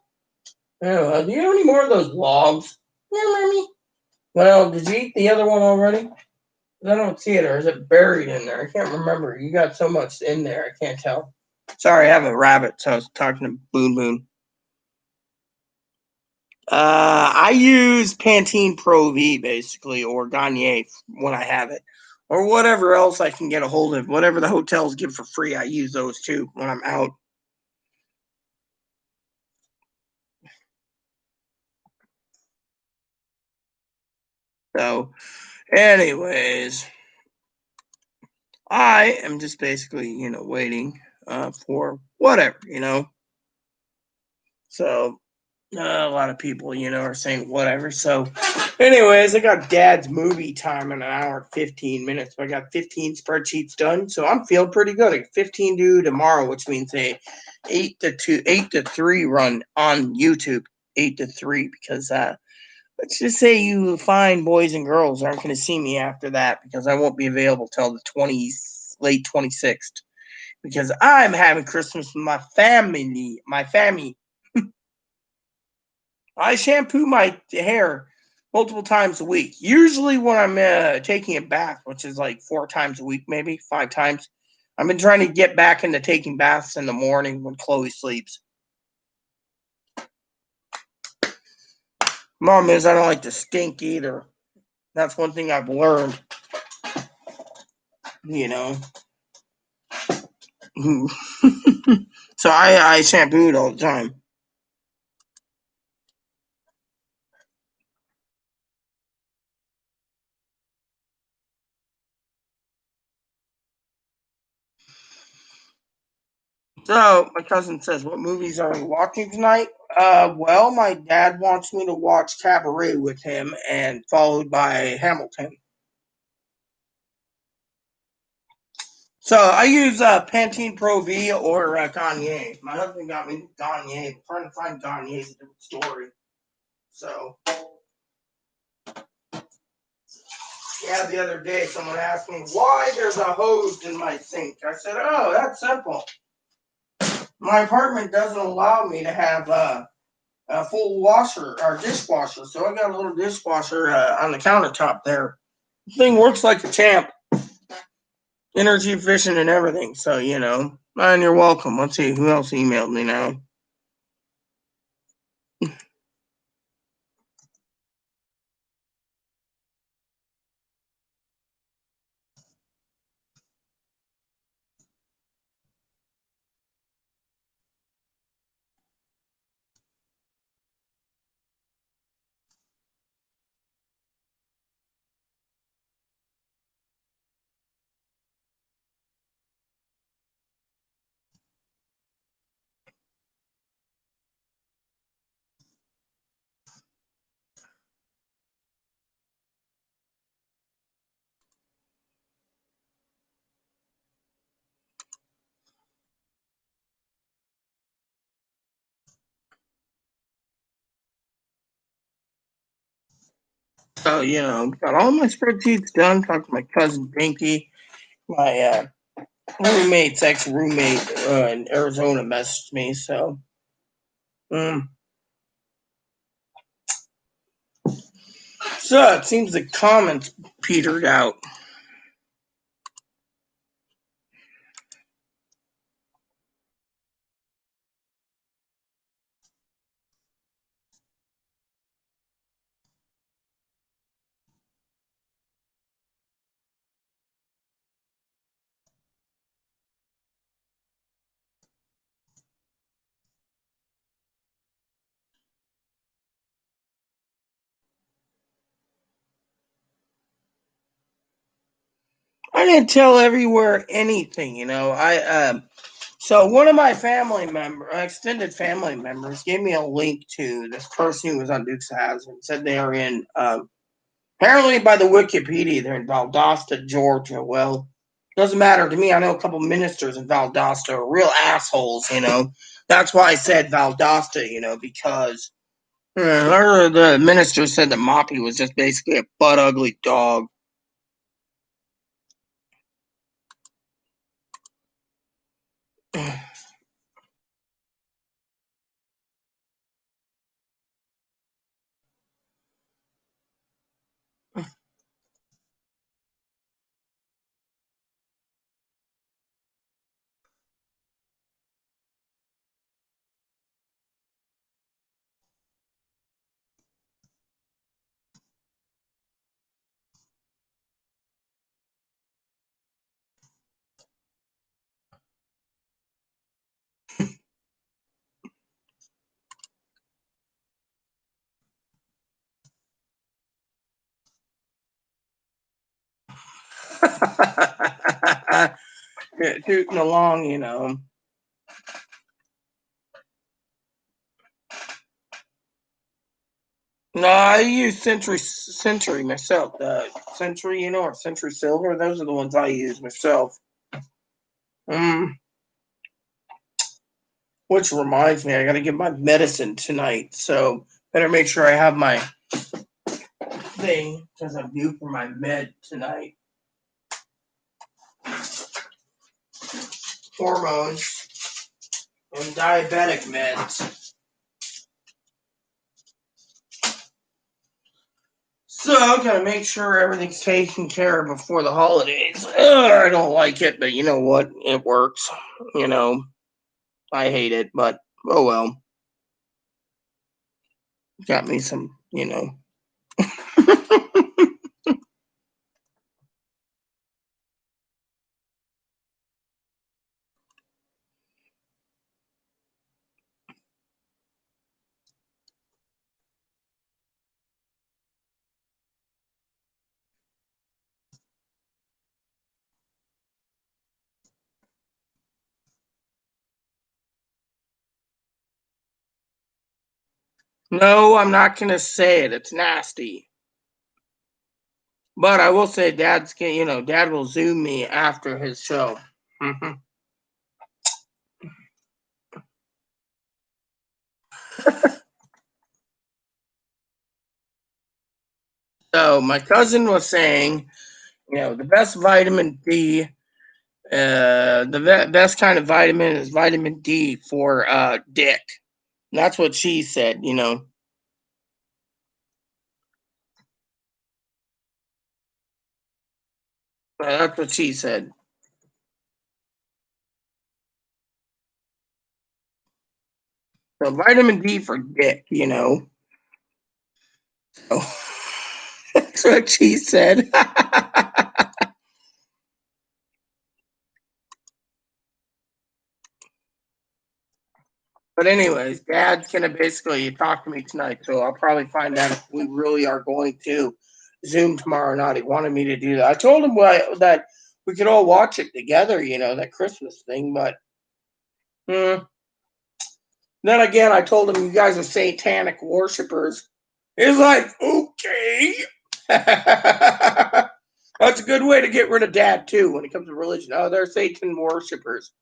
Oh, do you have any more of those logs? No, mommy. Well, did you eat the other one already? I don't see it, or is it buried in there? I can't remember. You got so much in there, I can't tell. Sorry, I have a rabbit, so I was talking to Boon Boon. I use Pantene Pro V basically, or Garnier when I have it, or whatever else I can get a hold of. Whatever the hotels give for free, I use those too when I'm out. So, anyways, I am just basically, waiting for whatever. So, a lot of people, are saying whatever. So, anyways, I got Dad's movie time in an hour and 15 minutes. So I got 15 spreadsheets done. So I'm feeling pretty good. I got 15 due tomorrow, which means a 8 to 3 run on YouTube. 8 to 3 because let's just say you fine boys and girls aren't going to see me after that because I won't be available till the late 26th because I'm having Christmas with my family. I shampoo my hair multiple times a week. Usually when I'm taking a bath, which is like 4 times a week, maybe 5 times. I've been trying to get back into taking baths in the morning when Chloe sleeps. Mom is I don't like to stink either. That's one thing I've learned. So I shampoo it all the time. So my cousin says, "What movies are we watching tonight?" Well, my dad wants me to watch Cabaret with him, and followed by Hamilton. So I use Pantene Pro V or Garnier. My husband got me Garnier. I'm trying to find Garnier is a different story. So yeah, the other day someone asked me why there's a hose in my sink. I said, "Oh, that's simple. My apartment doesn't allow me to have a full washer or dishwasher, so I got a little dishwasher on the countertop there. The thing works like a champ, energy efficient and everything. So and you're welcome. Let's see who else emailed me now." So, got all my spreadsheets done. Talked to my cousin Pinky. My roommate's ex roommate in Arizona messaged me. So, mm. So it seems the comments petered out. I didn't tell everywhere anything. So one of my extended family members, gave me a link to this person who was on Dukes of Hazzard. Said they are apparently by the Wikipedia, they're in Valdosta, Georgia. Well, Doesn't matter to me. I know a couple ministers in Valdosta are real assholes, That's why I said Valdosta, because the minister said that Moppy was just basically a butt ugly dog. Tooting along, No, I use Century myself. Century, or Century Silver. Those are the ones I use myself. Which reminds me, I got to get my medicine tonight. So better make sure I have my thing because I'm due for my med tonight. Hormones and diabetic meds. So I'm gonna make sure everything's taken care of before the holidays. I don't like it, but you know what? It works. I hate it, but oh well. Got me some, No, I'm not gonna say it. It's nasty. But I will say, Dad will Zoom me after his show. Mm-hmm. So my cousin was saying, the best vitamin D, best kind of vitamin is vitamin D for dick. That's what she said. That's what she said. So vitamin D for dick. So that's what she said. But anyways, Dad's gonna basically talk to me tonight, so I'll probably find out if we really are going to Zoom tomorrow night. He wanted me to do that. I told him that we could all watch it together, that Christmas thing. But then again, I told him you guys are satanic worshipers. He's like, okay. That's a good way to get rid of Dad too when it comes to religion. Oh, they're Satan worshipers.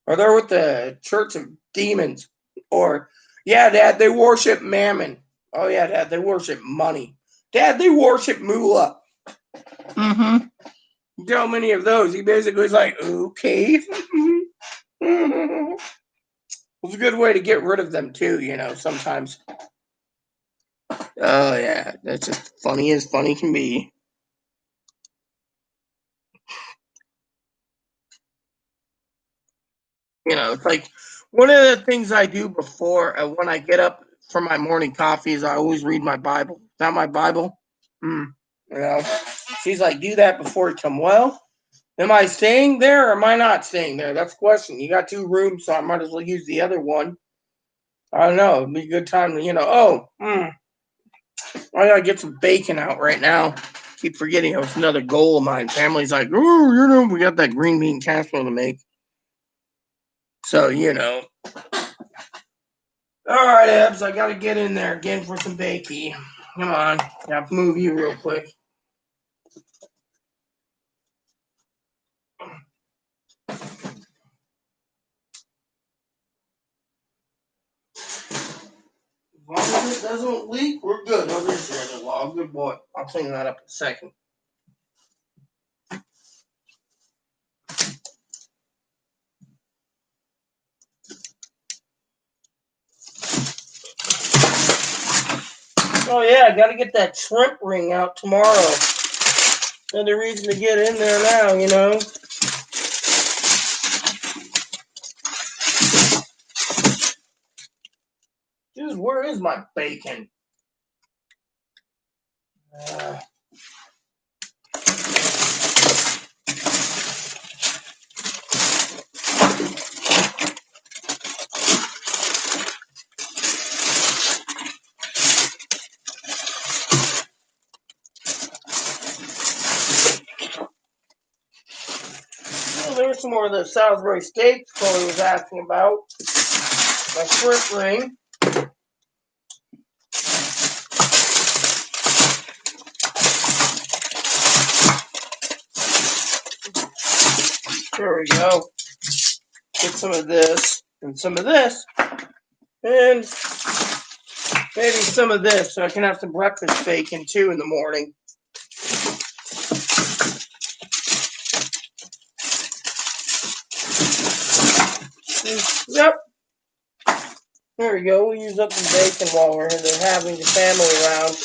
Or they're with the Church of Demons. Or, yeah, Dad, they worship mammon. Oh, yeah, Dad, they worship money. Dad, they worship moolah. Mm-hmm. You tell many of those, he basically is like, okay. It's a good way to get rid of them, too, sometimes. Oh, yeah, that's just funny as funny can be. It's like one of the things I do before when I get up for my morning coffee is I always read my Bible. Not my Bible. You know, she's like, do that before you come. Well, am I staying there or am I not staying there? That's the question. You got 2 rooms, so I might as well use the other one. I don't know. It'd be a good time to, I gotta get some bacon out right now. Keep forgetting it was another goal of mine. Family's like, oh, we got that green bean casserole to make. So, All right, Ebs, I gotta get in there again for some bakey. Come on, I have to move you real quick. As long as it doesn't leak, we're good. Oh, there's the other log. Good boy. I'll clean that up in a second. Oh yeah, I gotta get that shrimp ring out tomorrow. Another reason to get in there now, you know. Dude, where is my bacon? Oh, there's some more of the Salisbury steaks Chloe was asking about. My shrimp ring. There we go. Get some of this and some of this. And maybe some of this so I can have some breakfast bacon too in the morning. Yep. There we go. We'll use up some bacon while we're having the family around.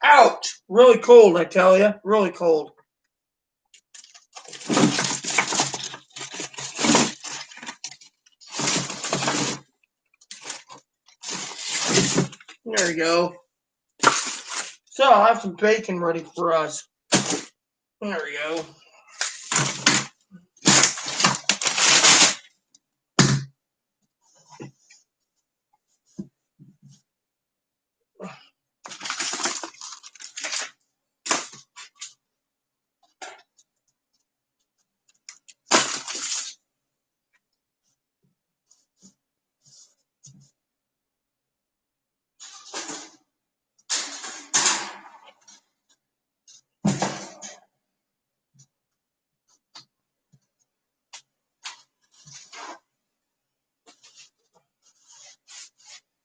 Ouch! Really cold, I tell you. Really cold. There we go. So I'll have some bacon ready for us. There we go.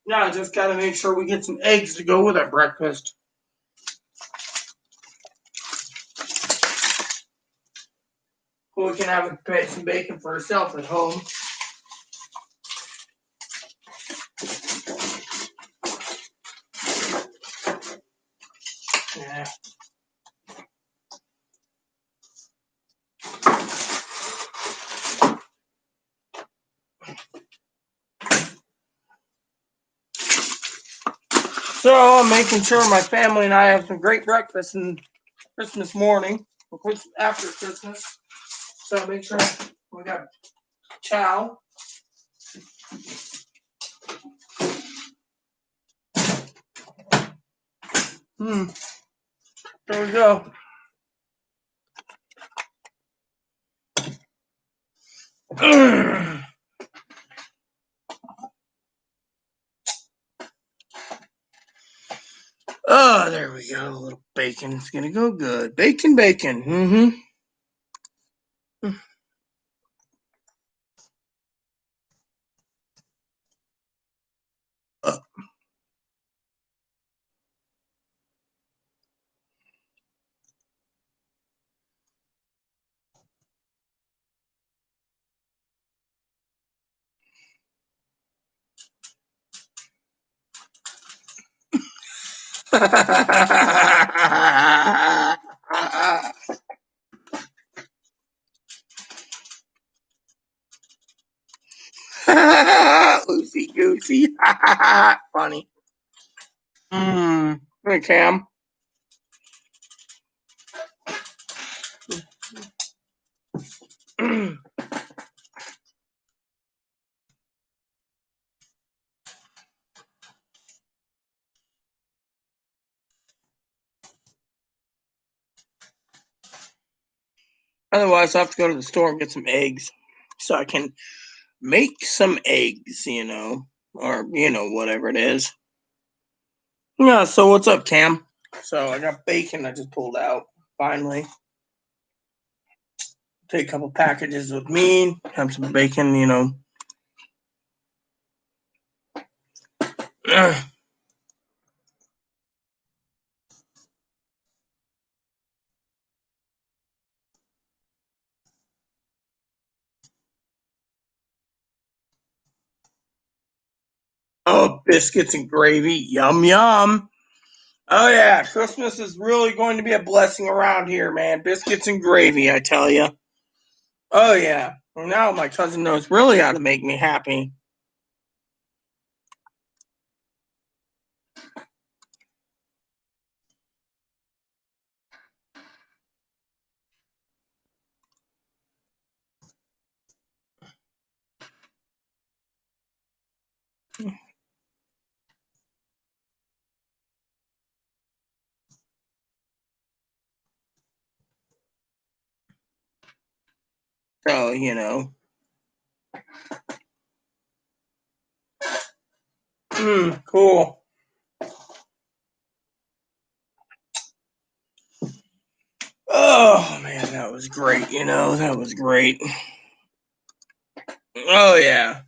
Now I just gotta make sure we get some eggs to go with our breakfast. We can have some bacon for ourselves at home. Yeah. So I'm making sure my family and I have some great breakfast and Christmas morning, or after Christmas. So make sure we got chow. There we go. Oh, there we go. A little bacon. It's gonna go good. Bacon, bacon. Mm-hmm. Loosey goosey. Funny. Hey, Cam. Otherwise, I'll have to go to the store and get some eggs so I can make some eggs, or whatever it is. Yeah. So what's up, Cam? So I got bacon. I just pulled out finally. Take a couple packages with me. Have some bacon. Oh, biscuits and gravy. Yum, yum. Oh, yeah. Christmas is really going to be a blessing around here, man. Biscuits and gravy, I tell you. Oh, yeah. Well, now my cousin knows really how to make me happy. So. Cool. Oh, man, that was great. That was great. Oh, yeah.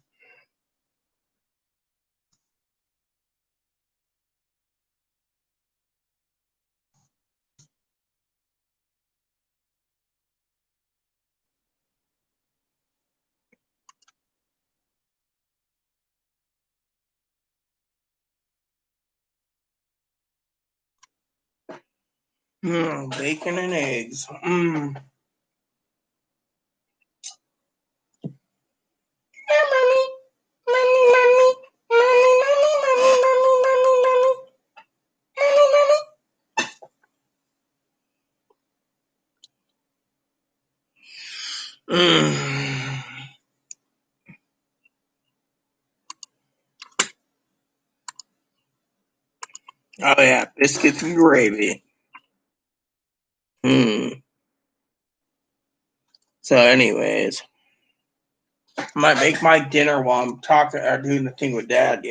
Bacon and eggs. Mm. Oh, yeah. Biscuits and gravy. So, anyways, I might make my dinner while I'm talking or doing the thing with Dad.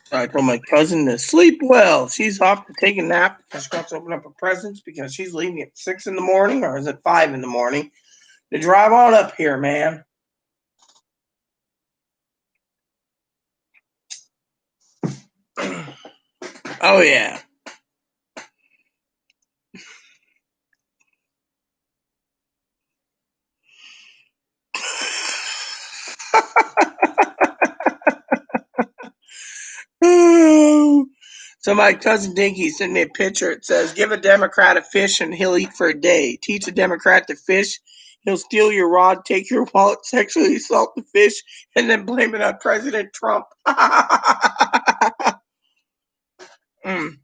So I told my cousin to sleep well. She's off to take a nap because she wants to open up her presents because she's leaving at 6 in the morning, or is it 5 in the morning, to drive on up here, man. Oh, yeah. So my cousin Dinky sent me a picture. It says, "Give a Democrat a fish and he'll eat for a day. Teach a Democrat to fish, he'll steal your rod, take your wallet, sexually assault the fish, and then blame it on President Trump." Mm.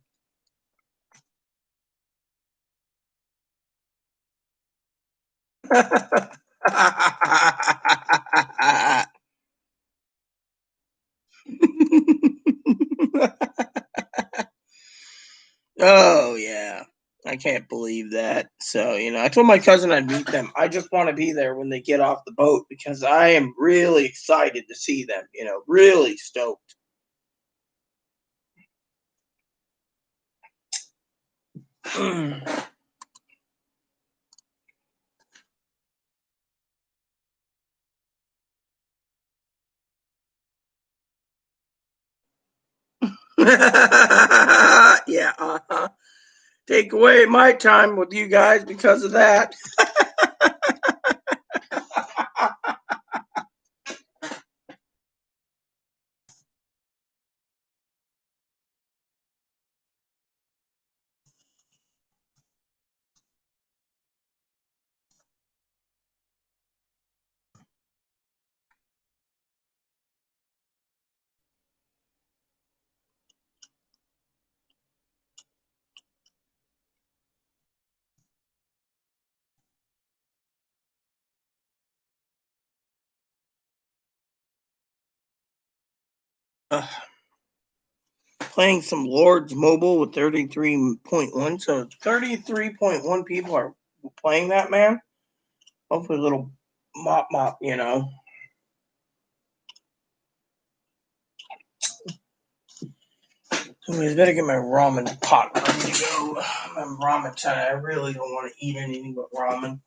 Oh, yeah. I can't believe that. So, I told my cousin I'd meet them. I just want to be there when they get off the boat because I am really excited to see them, really stoked. Yeah, take away my time with you guys because of that. Playing some Lords Mobile with 33.1. So 33.1 people are playing that, man. Hopefully a little mop, you know. Anyways, better get my ramen pot ready to go. I'm ramen time. I really don't want to eat anything but ramen.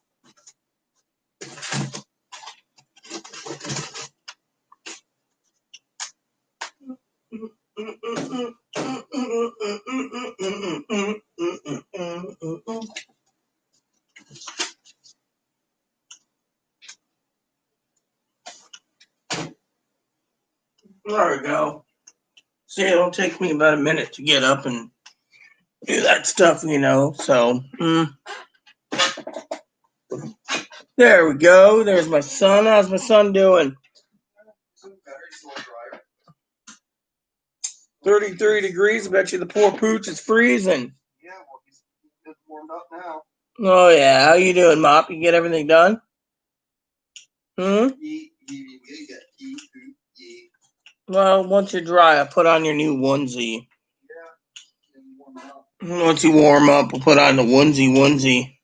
There we go. See, it'll take me about a minute to get up and do that stuff, you know. So, there we go. There's my son. How's my son doing? 33 degrees. I bet you the poor pooch is freezing.
Yeah, well, he's warmed up now.
Oh, yeah. How you doing, Mop? You get everything done? Well, once you're dry, I'll put on your new onesie. Yeah. Once you warm up, we'll put on the onesie.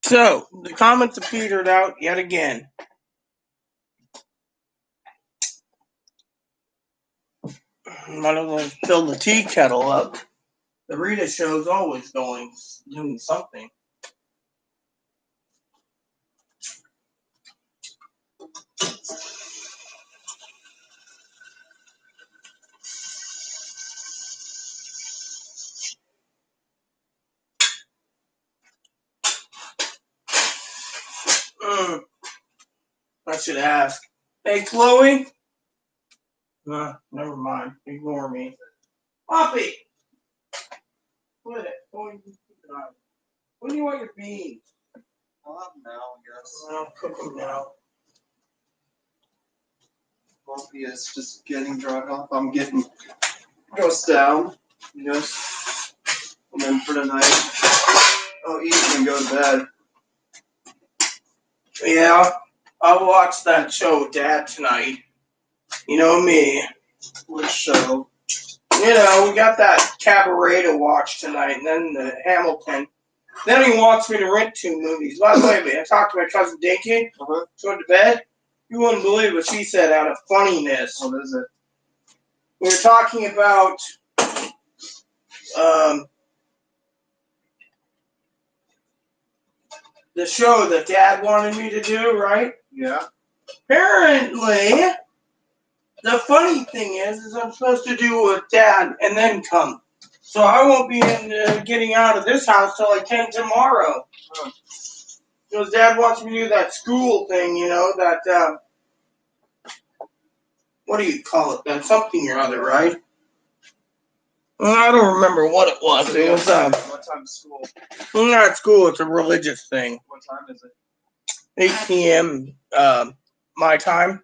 So, the comments have petered out yet again. Might as well fill the tea kettle up. The Rita show's always doing something. I should ask. Hey, Chloe? Never mind. Ignore me. Poppy! What? When do you want your beans?
I'll have them now, I guess.
I'll cook them now.
Coffee is just getting dried off. I'm getting goes down, yes. And then for the night, I'll eat and go to bed.
Yeah, I'll watch that show, Dad, tonight. You know me.
Which show?
You know, we got that Cabaret to watch tonight, and then the Hamilton. Then he wants me to rent 2 movies. By the way, I talked to my cousin Dinky. She went to bed. You wouldn't believe what she said out of funniness.
What is it?
We were talking about the show that Dad wanted me to do, right?
Yeah.
Apparently, The funny thing is I'm supposed to do with Dad and then come. So I won't be getting out of this house till I can tomorrow.
Huh.
Because Dad wants me to do that school thing, that, what do you call it? That something or other, right? I don't remember what it was. It was,
what time is school?
not school, it's a religious thing.
What time is it?
8 p.m. My time.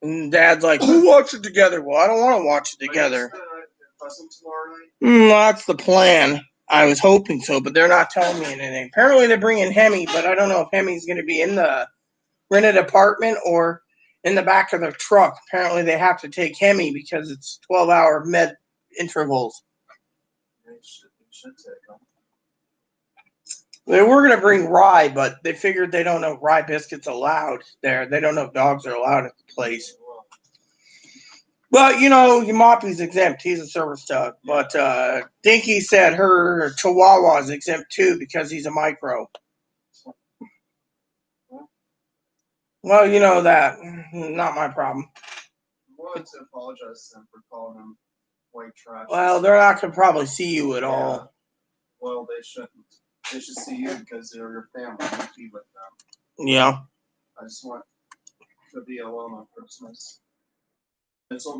And Dad's like, we'll watch it together. Well, I don't want to watch it together. That's the plan. I was hoping so, but they're not telling me anything. Apparently, they're bringing Hemi, but I don't know if Hemi's going to be in the rented apartment or in the back of their truck. Apparently, they have to take Hemi because it's 12-hour med intervals.
They should take them.
They were going to bring rye, but they figured they don't know if rye biscuits allowed there. They don't know if dogs are allowed at the place. Well, Moppy's exempt. He's a service dog. But Dinky said her Chihuahua is exempt too because he's a micro. Well, you know that. Not my problem.
I wanted to apologize to them for calling them white trash.
Well, they're not going to probably see you at all.
Well, they shouldn't. They should see you because they're your family. You be with them.
Yeah.
I just want to be alone on Christmas. That's what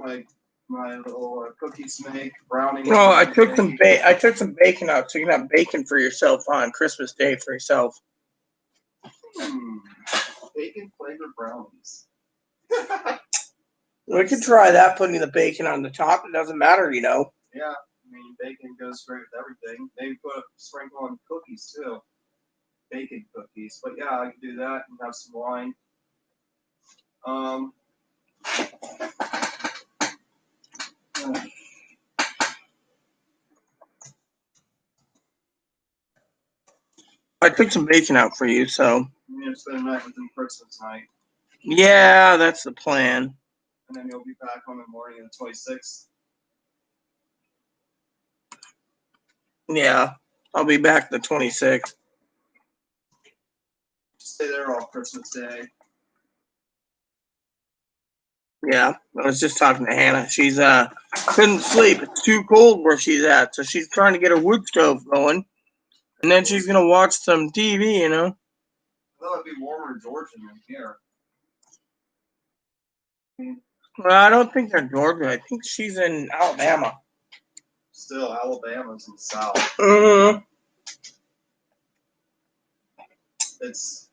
my little cookies make, brownies.
No, I took some bacon out, so you can have bacon for yourself on Christmas Day for yourself.
Bacon flavored brownies.
We could try that, putting the bacon on the top. It doesn't matter,
Yeah, I mean, bacon goes great with everything. Maybe put a sprinkle on cookies too. Bacon cookies. But yeah, I can do that and have some wine.
I took some bacon out for you, so.
I'm going to spend the night with them Christmas night.
Yeah, that's the plan.
And then you'll be back on the morning of the 26th.
Yeah, I'll be back the 26th.
Stay there all Christmas Day.
Yeah, I was just talking to Hannah. She's couldn't sleep. It's too cold where she's at, so she's trying to get her wood stove going. And then she's gonna watch some TV,
I thought it'd be warmer in Georgia than here.
Well, I don't think they're in Georgia. I think she's in Alabama.
Still, Alabama's in the South.
Mm-hmm.
It's.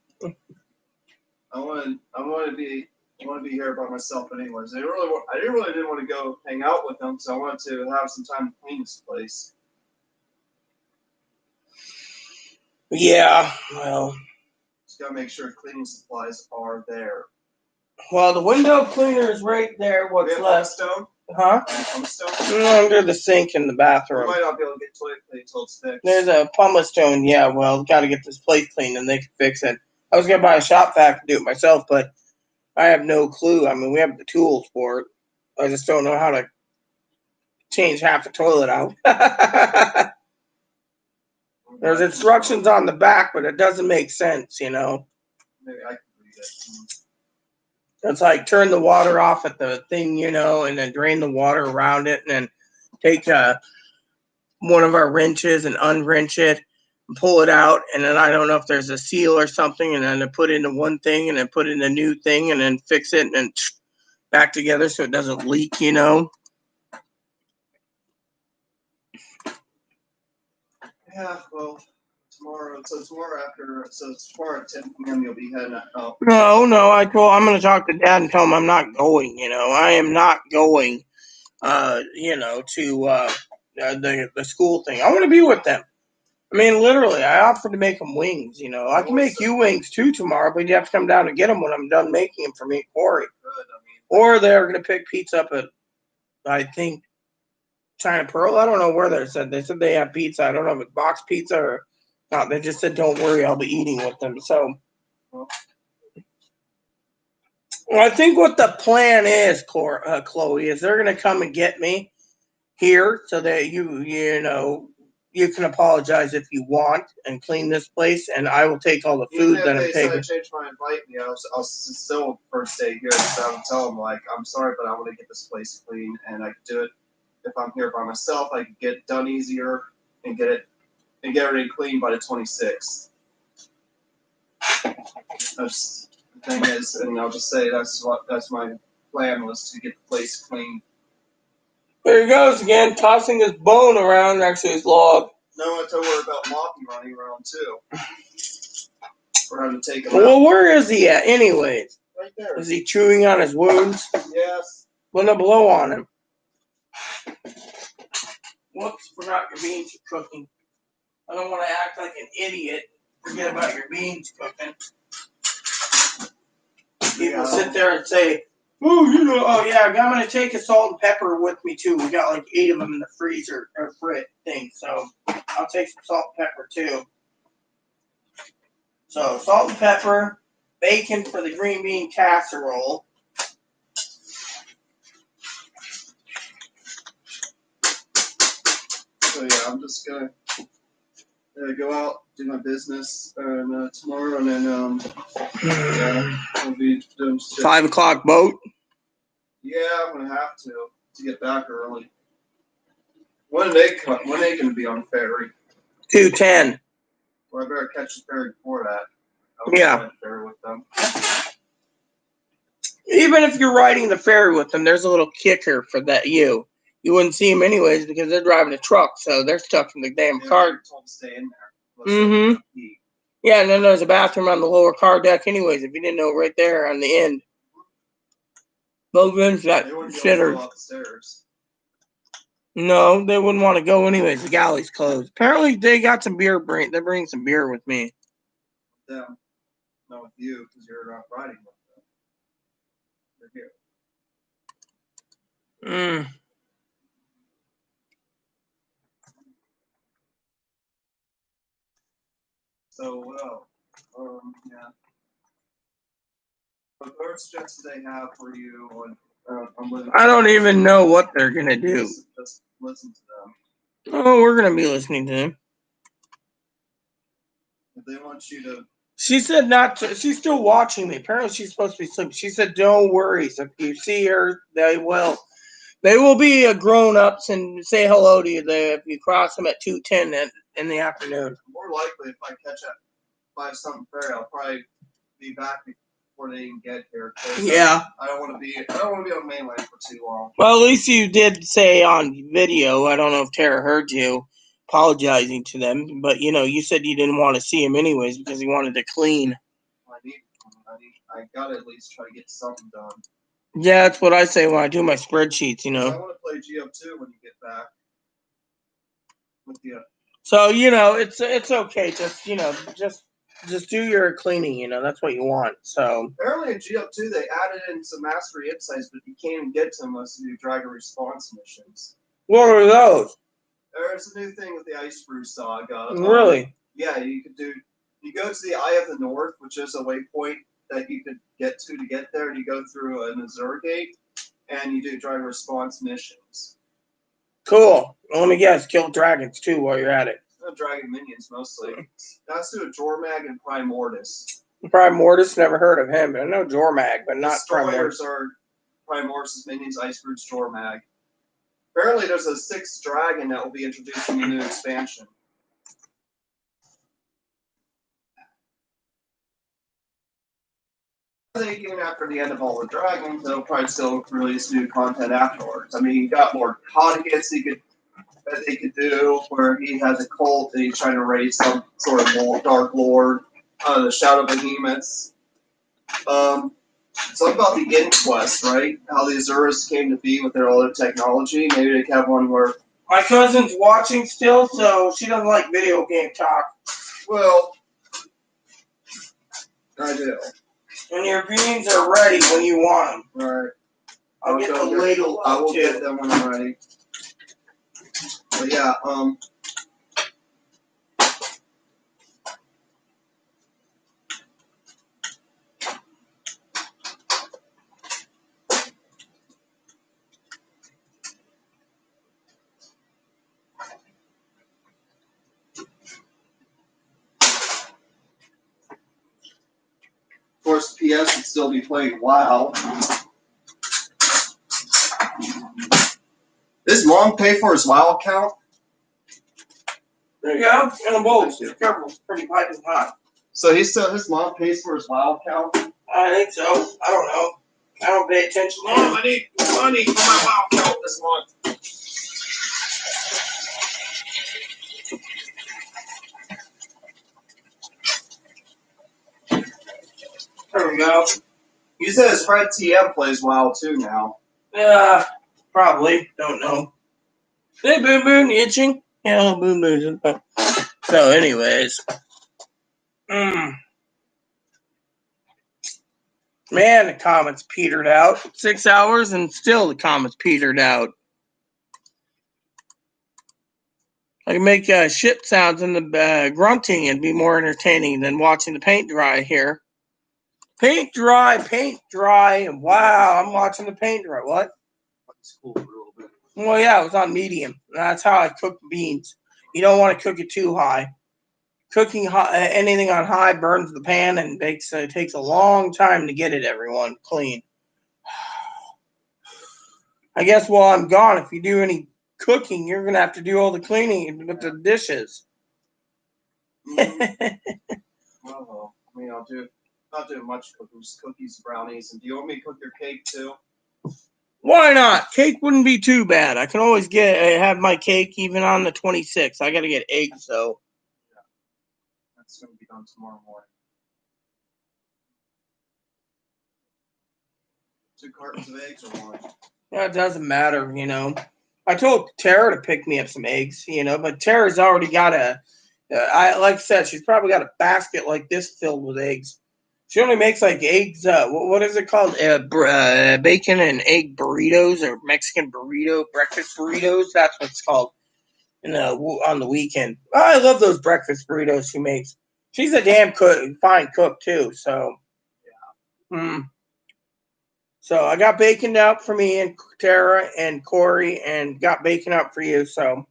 I want to be here by myself. But anyways, I really didn't want to go hang out with them, so I wanted to have some time to clean this place.
Yeah, well.
Just gotta make sure cleaning supplies are there.
Well, the window cleaner is right there. What's left?
Stone?
Huh? Under the sink in the bathroom.
We might not be able to get toilet clean until it's fixed.
There's a pumice stone. Yeah, well, got to get this place cleaned and they can fix it. I was gonna buy a shop vac to do it myself, but I have no clue. I mean, we have the tools for it. I just don't know how to change half the toilet out. There's instructions on the back, but it doesn't make sense,
Maybe I can read it.
It's like turn the water off at the thing, and then drain the water around it, and then take one of our wrenches and unwrench it and pull it out. And then I don't know if there's a seal or something, and then to put into one thing and then put in a new thing and then fix it and then back together so it doesn't leak,
Yeah, well, tomorrow at 10 p.m. you'll be heading out.
No, I'm going to talk to Dad and tell him I'm not going, I am not going, to the school thing. I want to be with them. I mean, literally, I offered to make them wings, I can make you wings too tomorrow, but you have to come down and get them when I'm done making them for me and Corey.
Good,
Or they're going to pick pizza up at, I think, China Pearl. I don't know where they said. They said they have pizza. I don't know if it's box pizza or not. They just said, don't worry, I'll be eating with them. So, I think what the plan is, Chloe, is they're going to come and get me here so that you you can apologize if you want and clean this place, and I will take all the
Even
food
if
that
they
I'm
decide
taking.
to change my invite me, I'll still first stay here. So I would tell them like, I'm sorry, but I want to get this place clean, and I can do it if I'm here by myself. I can get it done easier and get everything clean by the 26th. That's the thing is, and I'll just say that's my plan was to get the place clean.
There he goes again, tossing his bone around next to his log.
No, I have to worry about Lockie running around too. We're having to take him
Well,
out.
where is he at, anyways?
Right there.
Is he chewing on his wounds?
Yes.
Putting a blow on him. Whoops, forgot your beans are cooking. I don't want to act like an idiot. Forget about your beans cooking. People sit there and say, oh yeah, I'm going to take a salt and pepper with me too. We got like 8 of them in the freezer or frit thing, so I'll take some salt and pepper too. So salt and pepper, bacon for the green bean casserole.
So yeah, I'm just gonna go out, do my business tomorrow, and then yeah, I'll be doing shit.
5 o'clock boat.
Yeah, I'm gonna have to get back early. When are they gonna be on the ferry?
2:10.
Well, I better catch the ferry before that.
Yeah.
Ride the ferry with them.
Even if you're riding the ferry with them, there's a little kicker for that you wouldn't see them anyways because they're driving a truck, so they're stuck in the damn car.
They're told to stay in there.
Mm-hmm. Yeah, and then there's a bathroom on the lower car deck anyways, if you didn't know, right there on the end. Both ends that
They wouldn't be able to
shitter.
go upstairs.
No, they wouldn't want to go anyways. The galley's closed. Apparently, they got some beer. They're bringing some beer with me.
Them, not with you, because you're not riding with them. They're here. So, yeah. What other suggestions they have for you on
I don't even know what they're gonna do.
Just listen to them.
Oh, we're gonna be listening to them.
If they want you to.
She said not to. She's still watching me. Apparently, she's supposed to be asleep. She said, "Don't worry. So if you see her, they will be grown ups and say hello to you there if you cross them at 2:10 in the afternoon."
More likely, if I catch up by something ferry, I'll probably be back before they even get here.
Yeah.
I don't want to be on mainland for too long.
Well, at least you did say on video. I don't know if Tara heard you apologizing to them, but you said you didn't want to see him anyways because you wanted to clean.
I gotta at least try to get something done.
Yeah, that's what I say when I do my spreadsheets.
I want to play Geo 2 when you get back. With you.
So it's okay. Just do your cleaning. That's what you want. So
apparently in Geo 2 they added in some mastery insights, but you can't even get to them unless you do Dragon response missions.
what are those?
There's a new thing with the Ice Brew Saga.
Really?
Yeah, you go to the Eye of the North, which is a waypoint that you could get to get there, and you go through an Azure Gate, and you do Dragon response missions.
Cool. Well, let me guess. Kill dragons too while you're at it.
Dragon minions mostly. That's to a Jormag and Primortis.
Primortis, never heard of him. I know Jormag, but not Primortis.
Destroyers are Primortis minions, Ice Brew's Jormag. Apparently there's a 6th dragon that will be introduced in the new expansion. I think even after the end of all the dragons, they'll probably still release new content afterwards. I mean, you got more Codigans that they could do, where he has a cult and he's trying to raise some sort of Dark Lord, the Shadow Behemoths. Something about the Inquest, right? How the Azuras came to be with their older technology. Maybe they could have one where.
My cousin's watching still, so she doesn't like video game talk.
Well, I do.
And your beans are ready when you want them.
Right.
I'll get the ladle
I
up
will
too.
get them when I'm ready. But yeah, course, PS would still be playing WoW. Does Mom pay for his WoW account?
There you go. And a bowl. Just careful. It's pretty piping hot.
So his mom pays for his WoW account?
I think so. I don't know. I don't pay attention. Mom, I need money for my WoW account this month. There we go.
You said his friend TM plays WoW too now.
Probably. Don't know. Hey, Boon Boon, itching? Yeah, Boon Boon. So, anyways. Man, the comments petered out. 6 hours and still the comments petered out. I can make ship sounds in the grunting and be more entertaining than watching the paint dry here. Paint dry. Wow, I'm watching the paint dry. What?
It's cool for a little bit.
Well, yeah, it was on medium. That's how I cook beans. You don't want to cook it too high. Cooking anything on high burns the pan and it takes a long time to get it, everyone, clean. I guess while I'm gone, if you do any cooking, you're going to have to do all the cleaning with the dishes.
Well, I mean, not do much cookies, brownies. And do you want me to cook your cake too?
Why not? Cake wouldn't be too bad. I can always have my cake even on the 26th. I got to get eggs, though.
Yeah. That's going to be done tomorrow morning. 2 cartons of eggs or 1?
Yeah, it doesn't matter, I told Tara to pick me up some eggs, but Tara's already got like I said, she's probably got a basket like this filled with eggs. She only makes like eggs, what is it called? Bacon and egg burritos or Mexican breakfast burritos. That's what it's called on the weekend. I love those breakfast burritos she makes. She's a damn fine cook too, so. Yeah. So I got bacon out for me and Tara and Corey and got bacon out for you, so.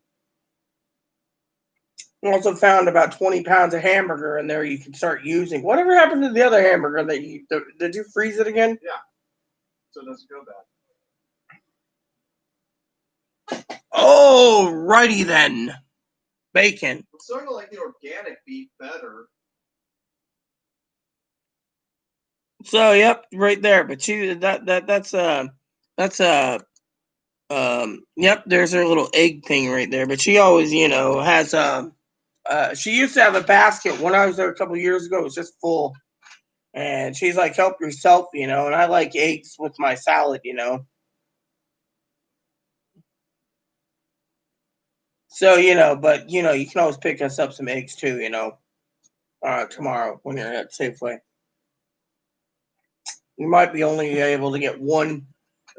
Also found about 20 pounds of hamburger in there you can start using. Whatever happened to the other hamburger did you freeze it again?
Yeah. So it doesn't go bad.
Oh, righty then. Bacon.
It's sort of like the organic beef better.
So yep, right there. But yep, there's her little egg thing right there. But she always, has she used to have a basket when I was there a couple years ago. It was just full, and she's like, "Help yourself," And I like eggs with my salad, So but you can always pick us up some eggs too, tomorrow when you're at Safeway. You might be only able to get one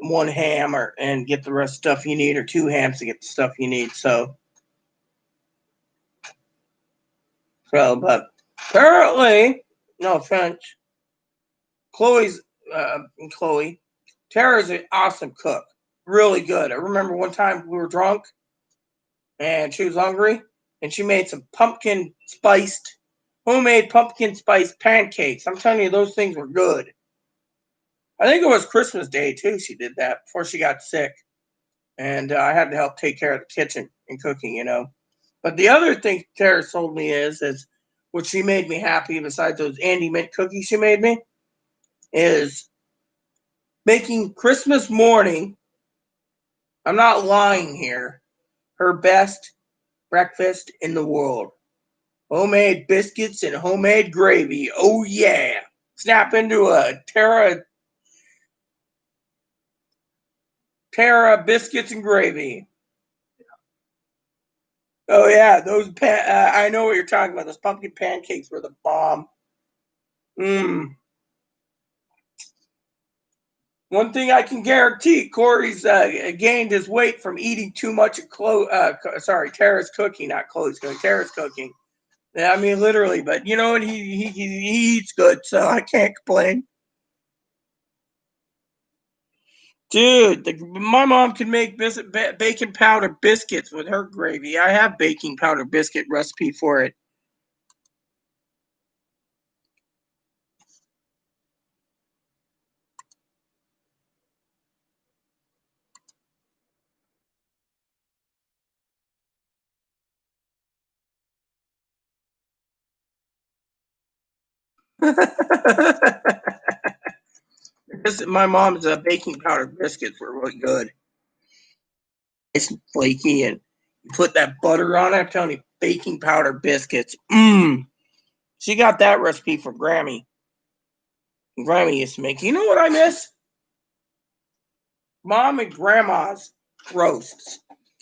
ham and get the rest stuff you need, or 2 hams to get the stuff you need. So but apparently, no offense, Chloe, Tara's an awesome cook, really good. I remember one time we were drunk, and she was hungry, and she made some homemade pumpkin spice pancakes. I'm telling you, those things were good. I think it was Christmas Day too. She did that before she got sick, and I had to help take care of the kitchen and cooking, But the other thing Tara told me is what she made me happy, besides those Andy Mint cookies she made me, is making Christmas morning. I'm not lying here. Her best breakfast in the world. Homemade biscuits and homemade gravy. Oh yeah! Snap into a Tara biscuits and gravy. Oh yeah, those I know what you're talking about. Those pumpkin pancakes were the bomb. One thing I can guarantee, Corey's gained his weight from eating too much of Tara's cooking, not Chloe's cooking. Tara's cooking. Yeah, I mean literally, but what? He eats good, so I can't complain. Dude, my mom can make baking powder biscuits with her gravy. I have baking powder biscuit recipe for it. My mom's baking powder biscuits were really good. It's flaky, and you put that butter on it. I'm telling you, baking powder biscuits. Mmm. She got that recipe from Grammy. Grammy used to make. You know what I miss? Mom and Grandma's roasts.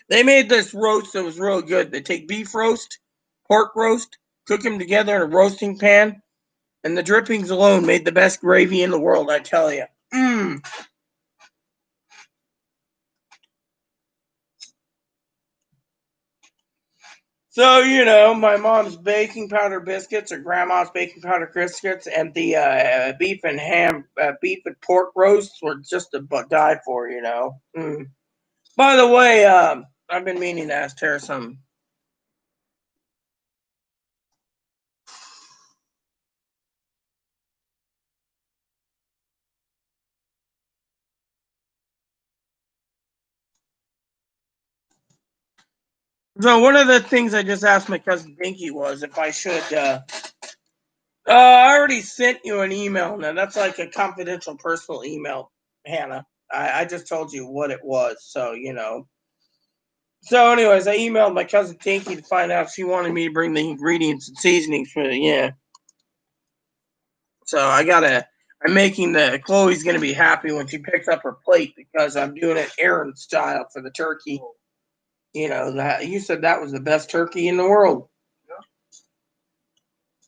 They made this roast that was real good. They take beef roast, pork roast, cook them together in a roasting pan, and the drippings alone made the best gravy in the world, I tell you. Mmm. So, my mom's baking powder biscuits or grandma's baking powder biscuits and the beef and pork roasts were just to die for. By the way, I've been meaning to ask Tara something. So one of the things I just asked my cousin Dinky was if I should. I already sent you an email. Now that's like a confidential, personal email, Hannah. I just told you what it was, so. So, anyways, I emailed my cousin Dinky to find out if she wanted me to bring the ingredients and seasonings for it. Yeah. So I'm making Chloe's gonna be happy when she picks up her plate because I'm doing it Aaron style for the turkey. That you said that was the best turkey in the world.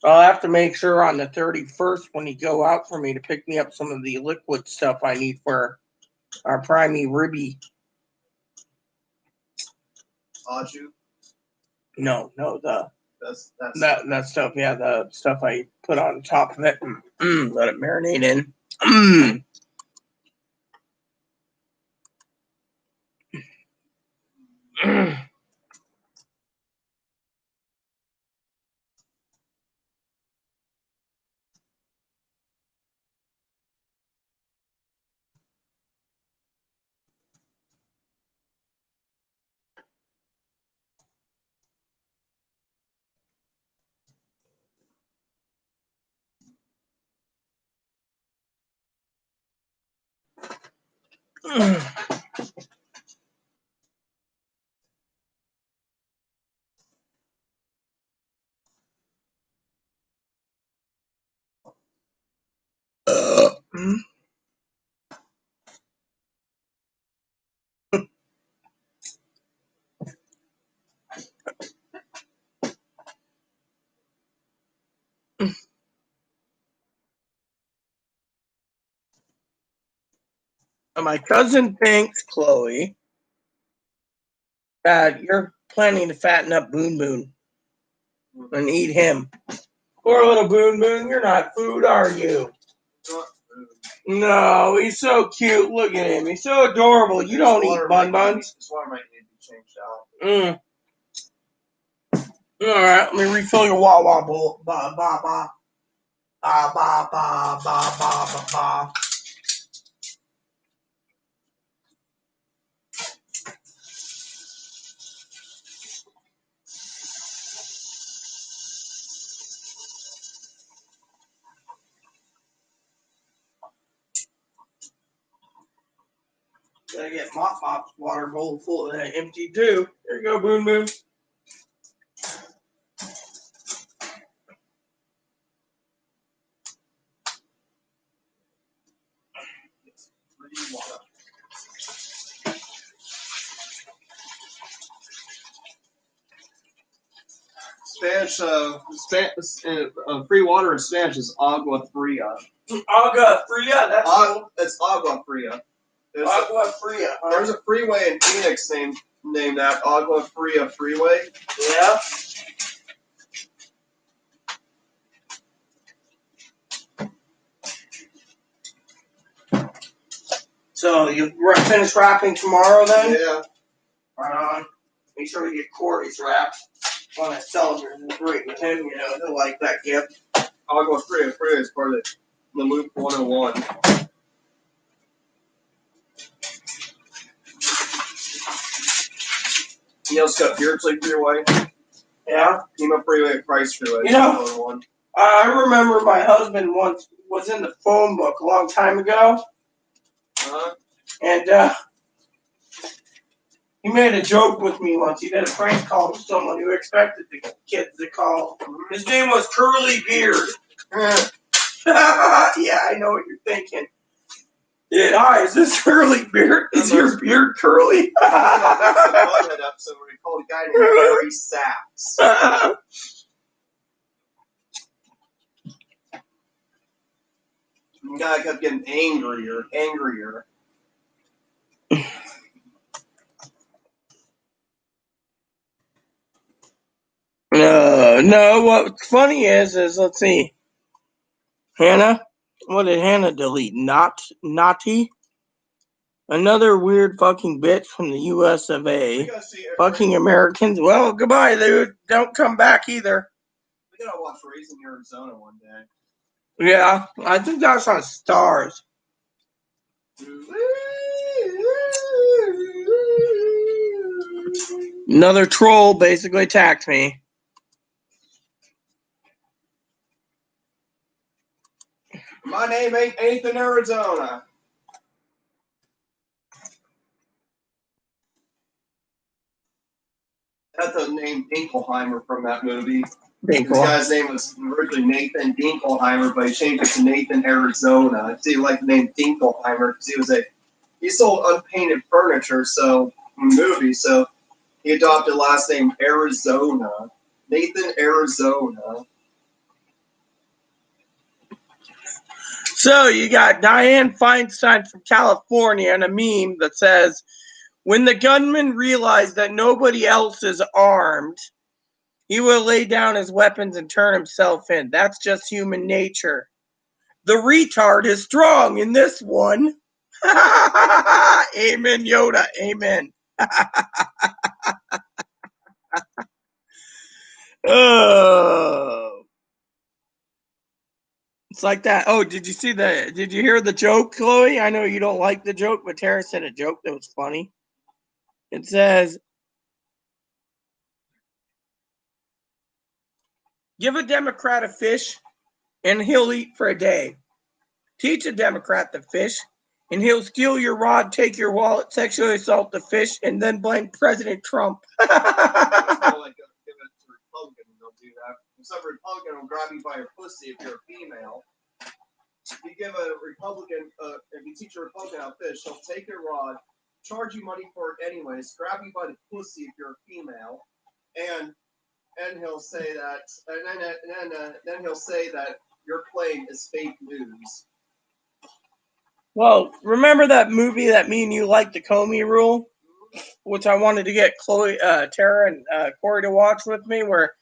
I'll have to make sure on the 31st when you go out for me to pick me up some of the liquid stuff I need for our primey ribby.
Aju?
No,
That's
that stuff. Yeah, the stuff I put on top of it and let it marinate in. Mm. My cousin thinks, Chloe, that you're planning to fatten up Boon Boon and eat him. Poor little Boon Boon, you're not food, are you? No, he's so cute. Look at him. He's so adorable. You don't eat bun buns.
This water might need to be changed out.
All right, let me refill your Wawa bowl. Ba ba ba. Ba ba ba ba ba ba ba. Gotta get Mop's water bowl full empty too. There you go, Boon Boon.
Spanish, free water in Spanish is agua fria.
Agua Fria, that's cool.
It's agua fria.
Agua Fria.
There's a freeway in Phoenix named that Agua Fria Freeway.
Yeah. So you finish wrapping tomorrow then?
Yeah.
Right on. Make sure we get Corey's wrapped. Want to celebrate with him, he'll like that gift.
Agua Fria is part of the Loop 101. You know, it's got Beardsley Freeway.
Yeah.
Pima Freeway, Price Freeway.
I remember my husband once was in the phone book a long time ago, and he made a joke with me once. He did a prank call with someone who expected the kids to call. His name was Curly Beard. Yeah, I know what you're thinking. Yeah, hi, is this Curly Beard? Is your beard curly?
It's a Butthead episode where he called a guy named Barry Sachs. The guy kept getting angrier.
No, what's funny is let's see. Hannah? What did Hannah delete? Naughty? Another weird fucking bitch from the US of A. Fucking Americans. Well, goodbye, dude. Don't come back either.
We gotta watch Raising Arizona one day.
Yeah, I think that's on Stars. Another troll basically attacked me.
My name ain't Ethan Arizona. That's the name Dinkelheimer from that movie. This guy's name was originally Nathan Dinkelheimer, but he changed it to Nathan Arizona. So he liked the name Dinkelheimer because he sold unpainted furniture, so in movies, so he adopted the last name Arizona. Nathan Arizona.
So you got Dianne Feinstein from California and a meme that says, when the gunman realized that nobody else is armed, he will lay down his weapons and turn himself in. That's just human nature. The retard is strong in this one. Amen, Yoda. Amen. Oh. It's like that. Oh, did you hear the joke, Chloe? I know you don't like the joke, but Tara said a joke that was funny. It says, give a Democrat a fish and he'll eat for a day. Teach a Democrat to fish and he'll steal your rod, take your wallet, sexually assault the fish, and then blame President Trump.
It's more like give it to Republican and they'll do that. Some Republican will grab you by your pussy if you're a female. If you give a Republican, if you teach a Republican how to fish, he'll take your rod, charge you money for it anyways, grab you by the pussy if you're a female, and he'll say that, and then he'll say that your claim is fake news.
Well, remember that movie that me and you liked, the Comey Rule, which I wanted to get Chloe, Tara, and Corey to watch with me, where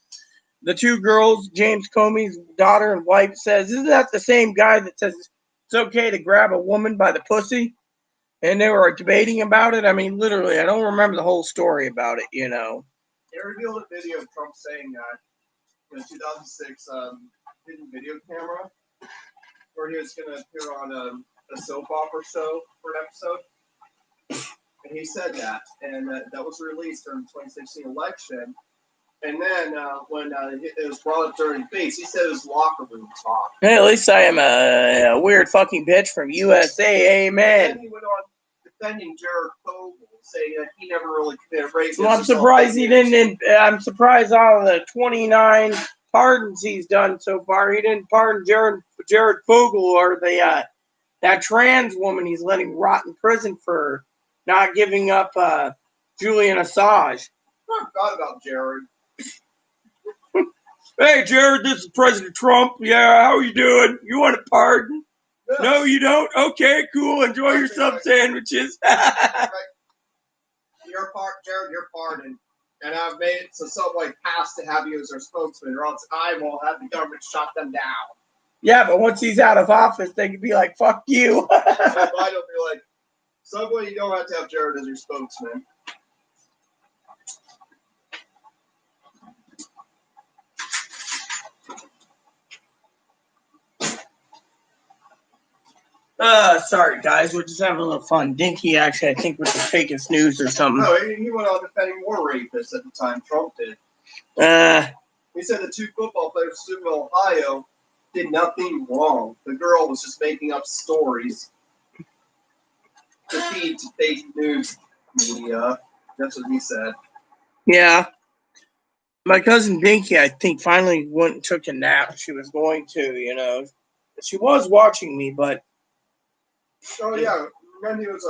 the two girls, James Comey's daughter and wife, says, isn't that the same guy that says it's okay to grab a woman by the pussy? And they were debating about it. I mean, literally, I don't remember the whole story about it, you know.
They revealed a video of Trump saying that in 2006 hidden video camera, where he was going to appear on a soap opera show for an episode. And he said that, and that was released during the 2016 election. And then when it was brought up during debates, he said it was locker room talk.
Hey, at least I am a weird fucking bitch from USA. Amen.
And then he went on defending Jared Fogle, saying that he never really committed rape.
Well, I'm surprised he didn't. I'm surprised out of the 29 pardons he's done so far, he didn't pardon Jared Fogle or that trans woman he's letting rot in prison for not giving up Julian Assange.
I forgot about Jared.
Hey, Jared, this is President Trump. Yeah, how are you doing? You want a pardon?
Yes.
No, you don't? Okay, cool. Enjoy your sub sandwiches.
Jared, you're pardoned. And I've made it so Subway has to have you as their spokesman, or else I will have the government shut them down.
Yeah, but once he's out of office, they can be like, fuck you.
So Biden will be like, Subway, you don't have to have Jared as your spokesman.
Sorry, guys. We're just having a little fun. Dinky actually, I think, was faking snooze or something.
No, he went on defending more rapists at the time Trump did. He said the 2 football players from Steubenville, Ohio, did nothing wrong. The girl was just making up stories to feed to fake news media. That's what he said.
Yeah. My cousin Dinky, I think, finally went and took a nap. She was going to. She was watching me, but
Oh yeah, then he was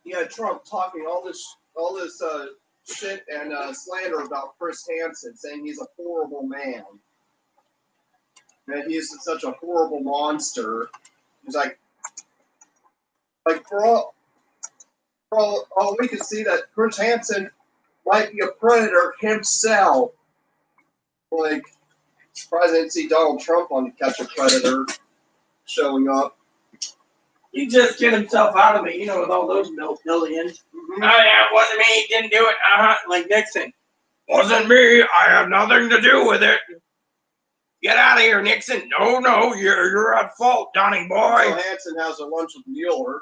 he had Trump talking all this shit and slander about Chris Hansen, saying he's a horrible man, that he's such a horrible monster. He's like for all we can see that Chris Hansen might be a predator himself. Like, surprised I didn't see Donald Trump on Catch a Predator showing up.
he just get himself out of it, with all those billions.
Mm-hmm.
Oh, yeah, it wasn't me. Didn't do it. Like Nixon. Wasn't me. I have nothing to do with it. Get out of here, Nixon. No, you're at fault, Donnie boy.
So Hansen has a lunch with Mueller.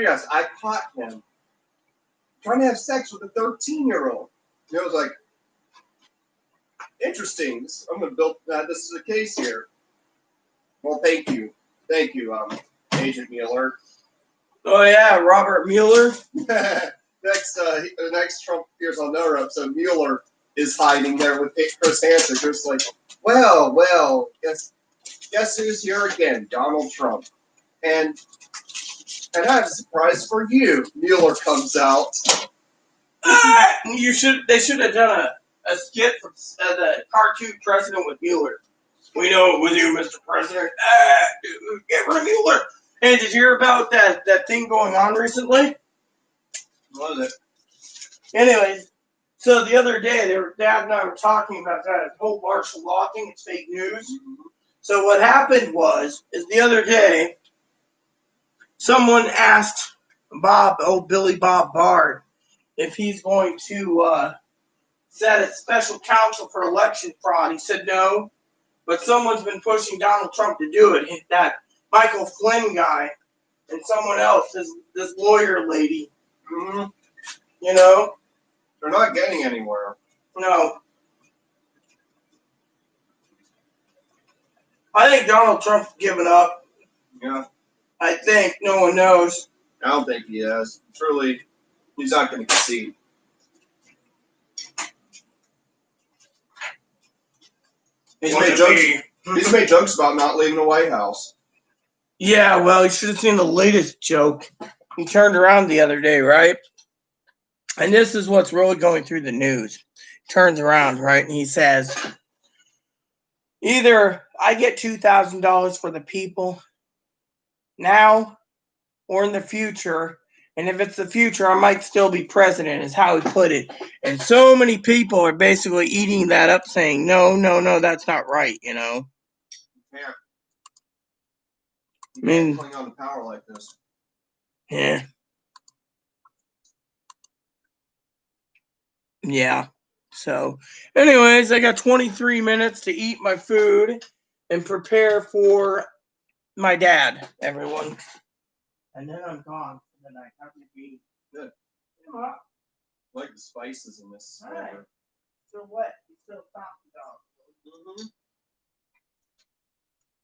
Yes, I caught him trying to have sex with a 13-year-old. It was like, interesting. I'm going to build that. This is a case here. Well, thank you, Agent Mueller.
Oh yeah, Robert Mueller.
next Trump appears on another episode. Mueller is hiding there with Chris Hansen. Just like, well, guess who's here again? Donald Trump. And I have a surprise for you. Mueller comes out.
They should have done a skit for the cartoon president with Mueller. We know it was you, Mr. President. Get rid of Mueller. Hey, did you hear about that thing going on recently?
What is it?
Anyways, so the other day, Dad and I were talking about that whole martial law thing. It's fake news. So what happened is the other day, someone asked Billy Bob Bard, if he's going to set a special counsel for election fraud. He said no, but someone's been pushing Donald Trump to do it. That Michael Flynn guy and someone else, this lawyer lady.
Mm-hmm.
They're
not getting anywhere.
No. I think Donald Trump's given up.
Yeah.
I think no one knows.
I don't think he has. Truly, he's not going to concede. He's made jokes about not leaving the White House.
Yeah, well, you should have seen the latest joke. He turned around the other day, right? And this is what's really going through the news. Turns around, right? And he says, either I get $2,000 for the people now or in the future. And if it's the future, I might still be president, is how he put it. And so many people are basically eating that up, saying, no, that's not right,
Yeah. You can't cling on to power like this.
Yeah. Yeah. So, anyways, I got 23 minutes to eat my food and prepare for my dad, everyone. And then I'm gone for the night. How can it be?
Good.
Yeah.
I like the spices in this flavor.
So what? You still talking dog.
Mm-hmm.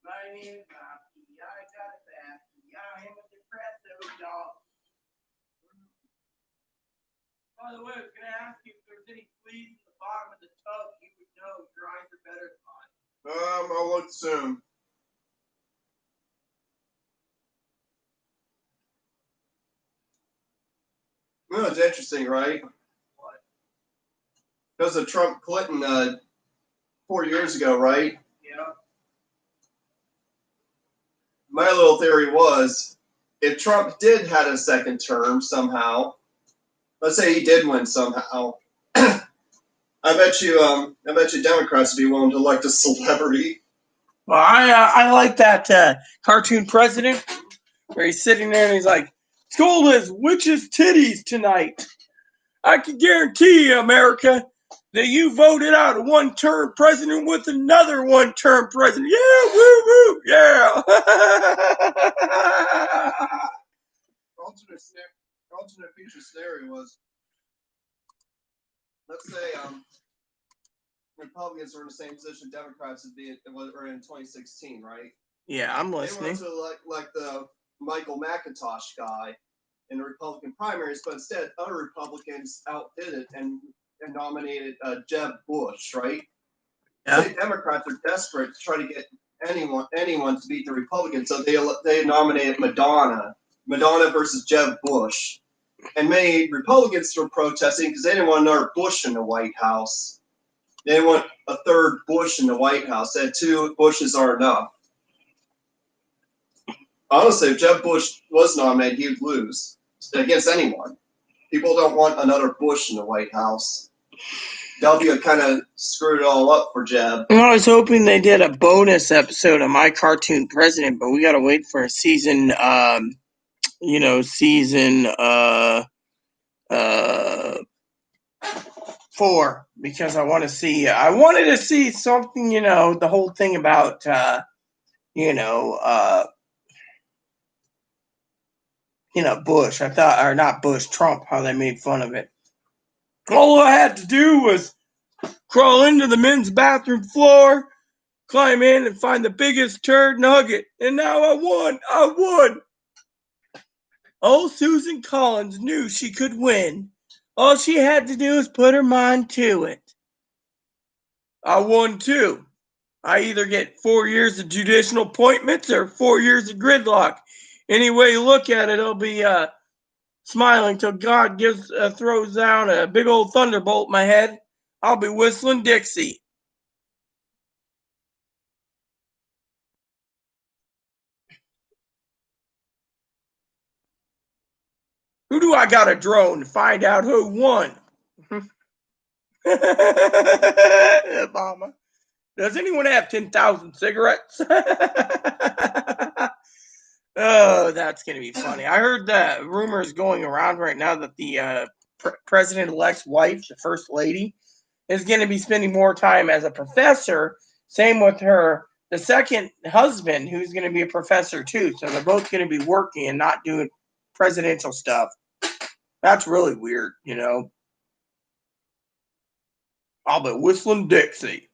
My name is Poppy. I got a bathie. I am a depresso dog. By the way, I was going to ask you if there's any fleas in the bottom of the tub. You would know your eyes are better than mine.
I'll look soon. You know, it's interesting, right?
What?
Because of Trump Clinton 4 years ago, right?
Yeah.
My little theory was, if Trump did had a second term somehow, let's say he did win somehow, I bet you Democrats would be willing to elect a celebrity.
Well, I like that cartoon president where he's sitting there and he's like, "School is witches' titties tonight. I can guarantee you, America, that you voted out a one-term president with another one-term president. Yeah, woo woo, yeah."
Alternate future scenario was let's say Republicans were in the same position Democrats would be were in 2016, right?
Yeah, I'm
They
listening.
went to like the Michael McIntosh guy in the Republican primaries, but instead other Republicans outdid it and nominated Jeb Bush, right?
Yeah.
Say Democrats are desperate to try to get anyone to beat the Republicans, so they nominated Madonna versus Jeb Bush, and many Republicans were protesting because they didn't want another Bush in the White House. They didn't want a third Bush in the White House. They said 2 Bushes aren't enough. Honestly, if Jeb Bush was nominated, he would lose against anyone. People don't want another Bush in the White House. W kind of screwed it all up for Jeb.
I was hoping they did a bonus episode of My Cartoon President, but we gotta wait for a season, season 4, because I wanted to see something, the whole thing about, Bush. I thought, or not Bush, Trump, how they made fun of it. All I had to do was crawl into the men's bathroom floor, climb in and find the biggest turd nugget. And now I won. Old Susan Collins knew she could win. All she had to do was put her mind to it. I won too. I either get 4 years of judicial appointments or 4 years of gridlock. Any way you look at it, I'll be smiling till God throws down a big old thunderbolt in my head. I'll be whistling Dixie. Who do I got a drone to find out who won? Obama. Does anyone have 10,000 cigarettes? Oh, that's going to be funny. I heard that rumors going around right now that the president-elect's wife, the first lady, is going to be spending more time as a professor. Same with the second husband, who's going to be a professor too. So they're both going to be working and not doing presidential stuff. That's really weird, I'll be whistling Dixie.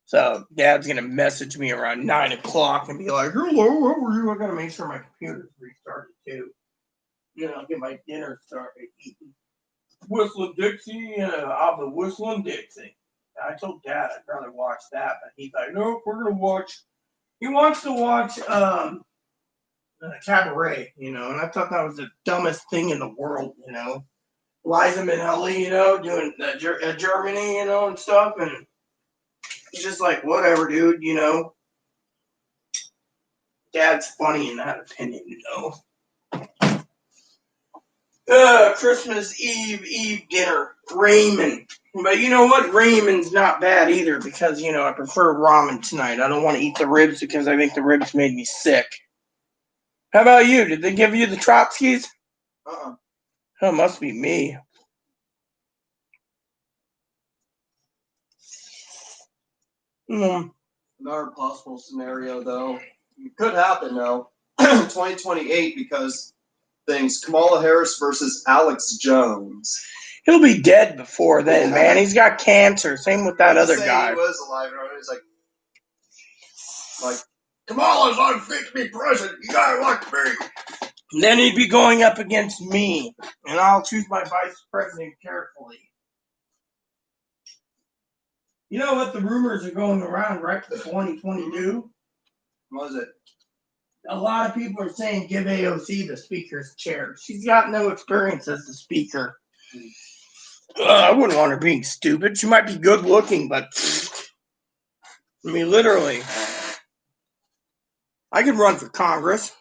So Dad's going to message me around 9 o'clock and be like, hello, how are you? I got to make sure my computer's restarted too. I'll get my dinner started eating. Whistling Dixie, I'll be whistling Dixie. I told Dad I'd rather watch that, but he's like, nope, we're going to watch. He wants to watch Cabaret, and I thought that was the dumbest thing in the world, Liza Minnelli, doing Germany, and stuff, and he's just like, whatever, dude, Dad's funny in that opinion, Christmas Eve dinner, ramen. But you know what? Ramen's not bad either because, I prefer ramen tonight. I don't want to eat the ribs because I think the ribs made me sick. How about you? Did they give you the Trotskys?
Uh-uh.
Oh, must be me.
Another possible scenario, though, it could happen, though, 2028, because things, Kamala Harris versus Alex Jones.
He'll be dead before then, man. He's got cancer. Same with that other guy.
He was alive, and he's like, Kamala's unfit to be president. You gotta like me.
And then he'd be going up against me, and I'll choose my vice president carefully. You know what? The rumors are going around right for 2022.
What is it?
A lot of people are saying give AOC the speaker's chair. She's got no experience as the speaker. I wouldn't want her being stupid. She might be good looking, but I mean, literally, I could run for Congress.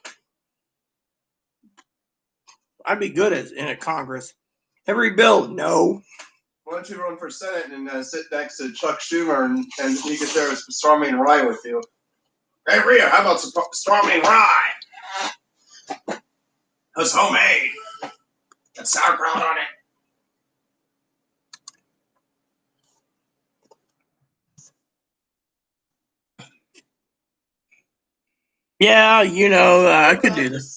I'd be good in a Congress. Every bill, no.
Why don't you run for Senate and sit next to Chuck Schumer and he could share some strawman rye with you? Hey, Rhea, how about some strawman rye? That's homemade. Got sauerkraut on it.
Yeah, I could do this.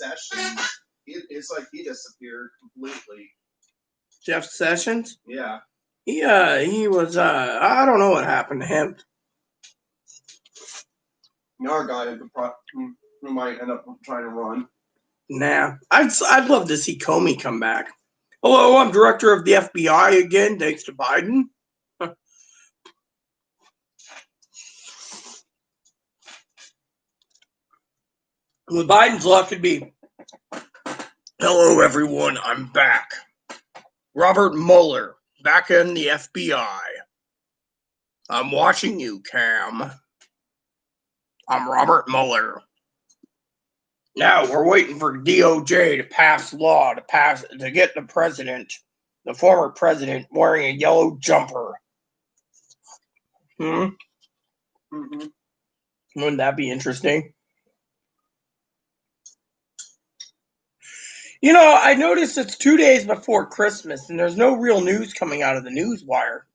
It's like he disappeared completely.
Jeff Sessions.
Yeah.
He was. I don't know what happened to him.
Our guy who might end up trying to run.
Nah, I'd love to see Comey come back. Hello, I'm director of the FBI again, thanks to Biden. With Biden's luck, it'd be, hello everyone, I'm back. Robert Mueller, back in the FBI. I'm watching you, Cam. I'm Robert Mueller. Now we're waiting for DOJ to pass law to get the president, the former president, wearing a yellow jumper.
Mm-hmm.
Wouldn't that be interesting? You know, I noticed it's 2 days before Christmas, and there's no real news coming out of the news wire.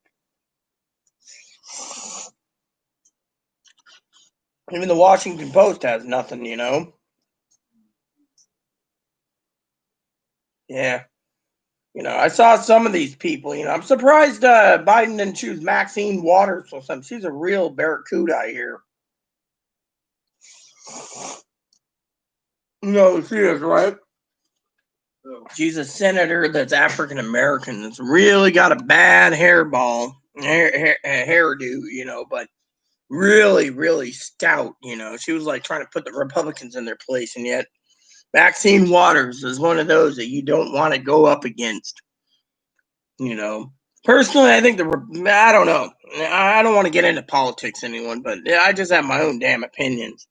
Even the Washington Post has nothing, you know? Yeah. You know, I saw some of these people, you know. I'm surprised Biden didn't choose Maxine Waters or something. She's a real barracuda here. No, she is, right? She's a senator that's African American that's really got a bad hairdo, you know, but really, really stout, you know. She was like trying to put the Republicans in their place, and yet Maxine Waters is one of those that you don't want to go up against, you know. Personally, I think I don't know. I don't want to get into politics, anyone, but I just have my own damn opinions.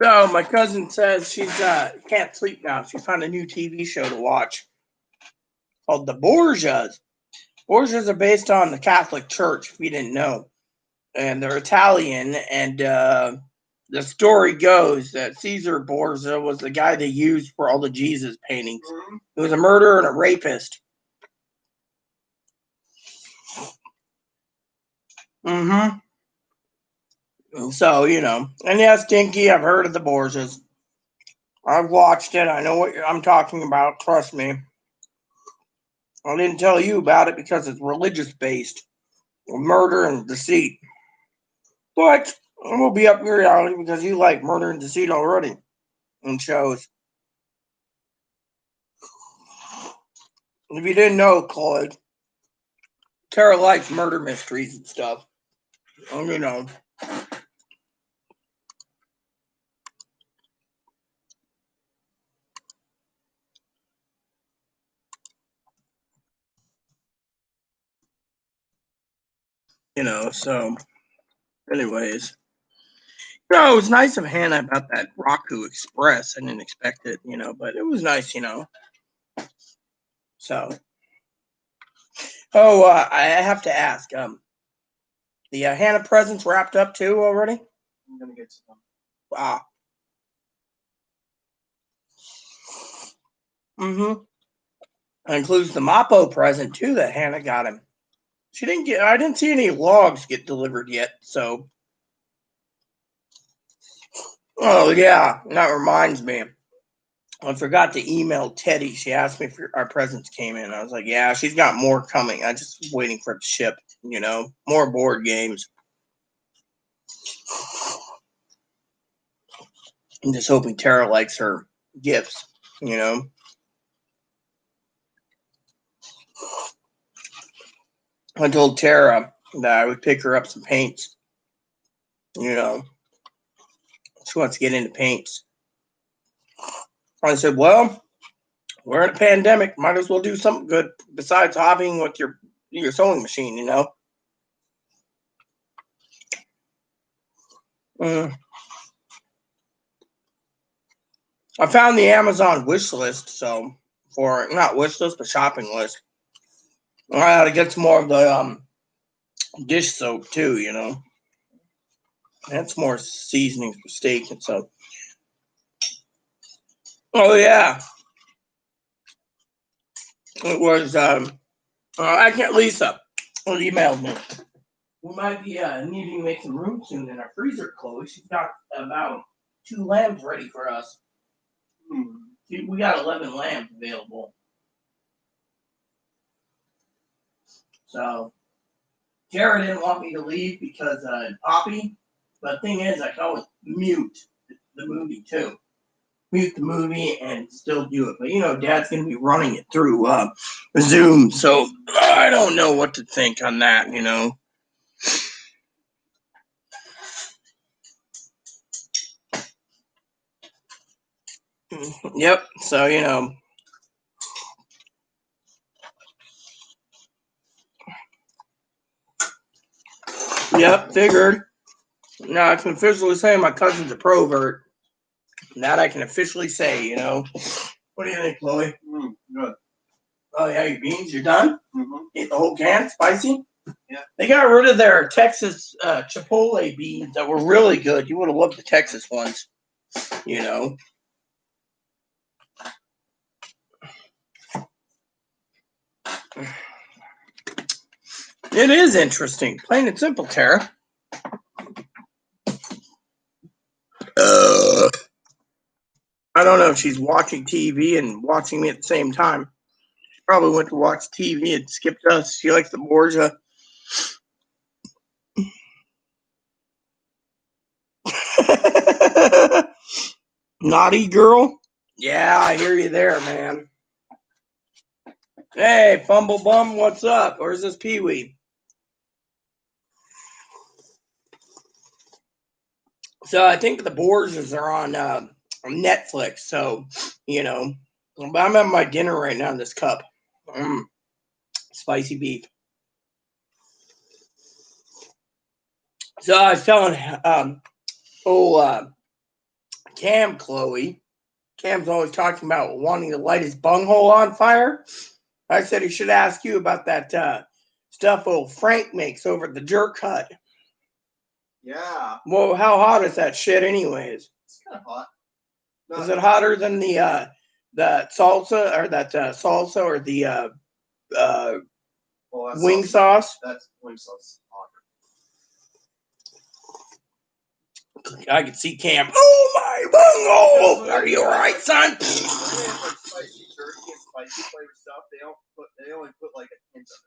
So my cousin says she's can't sleep now. She found a new TV show to watch called The Borgias. Borgias are based on the Catholic Church, if you didn't know, and they're Italian. And the story goes that Caesar Borgia was the guy they used for all the Jesus paintings.
Mm-hmm.
He was a murderer and a rapist. Mm-hmm. So, you know, and yes, Dinky, I've heard of the Borgias. I've watched it. I know what I'm talking about. Trust me. I didn't tell you about it because it's religious based, murder and deceit. But it will be up your alley because you like murder and deceit already in shows. If you didn't know, Claude, Tara likes murder mysteries and stuff. You know. So anyways. No, it was nice of Hannah about that Raku Express. I didn't expect it, you know, but it was nice, you know. So I have to ask, the Hannah presents wrapped up too already?
I'm gonna get to them.
Wow. Mm-hmm. That includes the Mappo present too that Hannah got him. I didn't see any logs get delivered yet, so. Oh yeah, that reminds me. I forgot to email Teddy. She asked me if our presents came in. I was like, yeah, she's got more coming. I just was waiting for it to ship, you know, more board games. I'm just hoping Tara likes her gifts, you know. I told Tara that I would pick her up some paints, you know. She wants to get into paints. I said, well, we're in a pandemic. Might as well do something good besides hobbying with your sewing machine, you know. I found the Amazon wish list, so for not wish list, but shopping list. I gotta get some more of the dish soap too. You know, that's more seasonings for steak and so. Oh yeah, it was. I can't. Lisa emailed me. We might be needing to make some room soon in our freezer, Chloe. She's got about 2 lambs ready for us. We got 11 lambs available. So, Jared didn't want me to leave because Poppy. But the thing is, I can always mute the movie too. Mute the movie and still do it. But you know, Dad's gonna be running it through Zoom, so I don't know what to think on that. You know. Yep. So you know. Yep. Figured. Now I can officially say my cousin's a pervert. That I can officially say. You know. What do you think, Chloe?
Good.
Oh yeah, your beans. You're done.
Mm-hmm.
Ate the whole can. Spicy.
Yeah.
They got rid of their Texas Chipotle beans that were really good. You would have loved the Texas ones. You know. It is interesting. Plain and simple, Tara. I don't know if she's watching TV and watching me at the same time. She probably went to watch TV and skipped us. She likes the Borgia. Naughty girl? Yeah, I hear you there, man. Hey, Fumble Bum, what's up? Where's this Pee-wee? So I think the Borgias are on Netflix. So, you know, but I'm having my dinner right now in this cup. Spicy beef. So I was telling Cam, Chloe. Cam's always talking about wanting to light his bunghole on fire. I said he should ask you about that stuff old Frank makes over at the Jerk Hut.
Yeah.
Well, how hot is that shit anyways?
It's kind of hot.
Is it hotter than the salsa or that salsa or the wing sauce?
That's wing sauce.
I could see Cam. Oh my bunghole! Are you alright, son?
Like spicy turkey and spicy flavor stuff. They only put like a hint of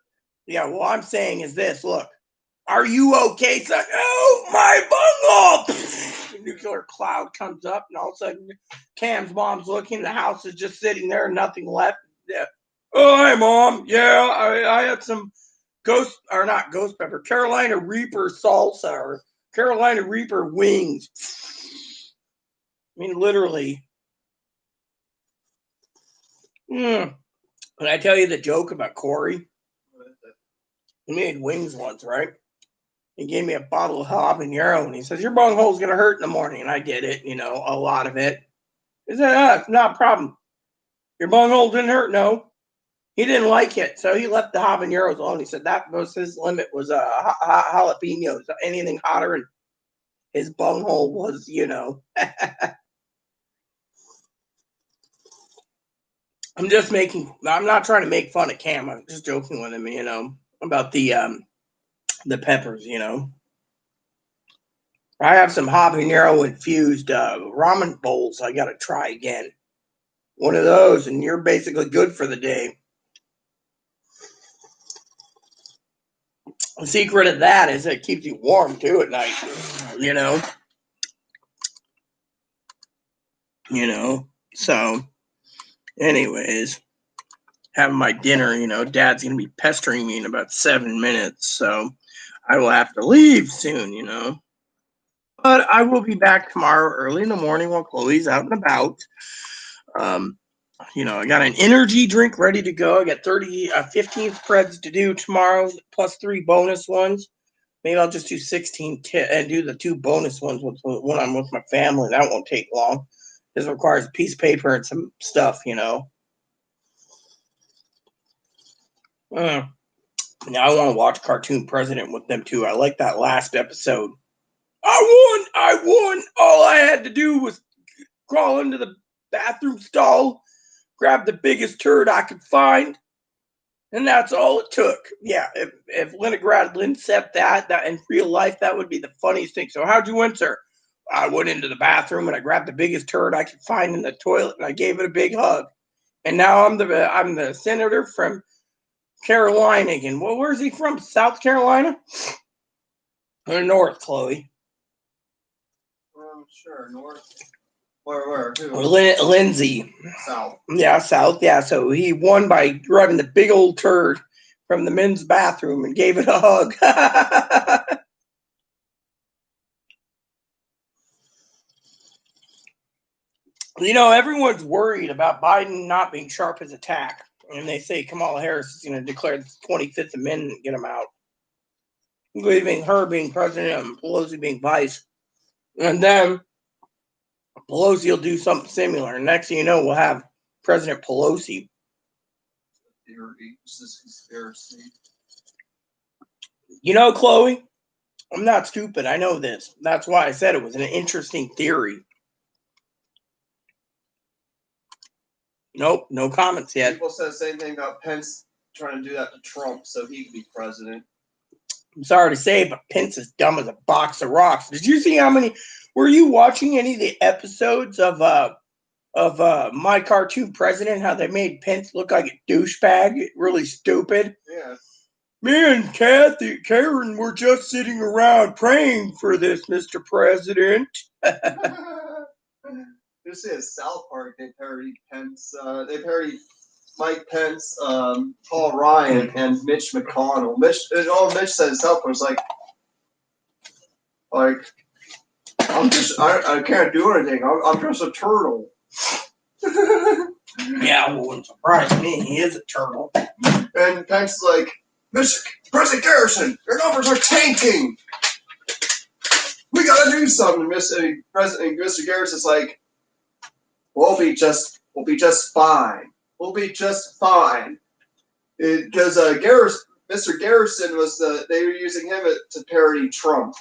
it.
Yeah, well, I'm saying is this. Look, are you okay, son? Oh my bunghole! Nuclear cloud comes up, and all of a sudden, Cam's mom's looking. The house is just sitting there, nothing left. Yeah. Oh, hi, Mom. Yeah, I had some ghost pepper, Carolina Reaper salsa or Carolina Reaper wings. I mean, literally. Can I tell you the joke about Corey? He made wings once, right? He gave me a bottle of habanero, and he says, your bunghole's going to hurt in the morning. And I did it, you know, a lot of it. He said, it's not a problem. Your bunghole didn't hurt, no. He didn't like it, so he left the habaneros alone. He said that was his limit was jalapenos. Anything hotter, and his bunghole was, you know. I'm not trying to make fun of Cam. I'm just joking with him, you know, about the peppers, you know. I have some habanero infused ramen bowls I got to try again. One of those, and you're basically good for the day. The secret of that is it keeps you warm, too, at night, you know. You know, so, anyways, having my dinner, you know, Dad's going to be pestering me in about 7 minutes, so I will have to leave soon, you know. But I will be back tomorrow early in the morning while Chloe's out and about. You know, I got an energy drink ready to go. I got 15 spreads to do tomorrow, plus 3 bonus ones. Maybe I'll just do 16 and do the 2 bonus ones when I'm with my family. That won't take long. This requires a piece of paper and some stuff, you know. Now I want to watch Cartoon President with them too. I like that last episode. I won. All I had to do was crawl into the bathroom stall, grab the biggest turd I could find, and that's all it took. Yeah, if Leningrad Lynn said that in real life, that would be the funniest thing. So how'd you win, sir? I went into the bathroom and I grabbed the biggest turd I could find in the toilet and I gave it a big hug. And now I'm the senator from Carolina again. Well, where's he from? South Carolina or North, Chloe?
Sure, north. Where? Who?
Lindsay.
South.
Yeah, South. Yeah, so he won by grabbing the big old turd from the men's bathroom and gave it a hug. You know, everyone's worried about Biden not being sharp as a tack. And they say Kamala Harris is going to declare the 25th Amendment and get him out, leaving her being president and Pelosi being vice. And then Pelosi will do something similar. Next thing you know, we'll have President Pelosi.
Theory. This is conspiracy.
You know, Chloe, I'm not stupid. I know this. That's why I said it was an interesting theory. Nope, no comments yet.
People said the same thing about Pence trying to do that to Trump so he could be president.
I'm sorry to say, but Pence is dumb as a box of rocks. Did you see how many? Were you watching any of the episodes of My Cartoon President? How they made Pence look like a douchebag, really stupid.
Yeah.
Me and Karen were just sitting around praying for this, Mr. President.
This is South Park. They parodied Pence. They parodied Mike Pence, Paul Ryan, and Mitch McConnell. Mitch said in South Park was like I can't do anything. I'm just a turtle.
Yeah, it wouldn't surprise me. He is a turtle.
And Pence is like, Mr. President Garrison, your numbers are tanking. We gotta do something. Mr. Garrison's like, we'll be just fine. We'll be just fine. Because Mr. Garrison they were using him to parody Trump.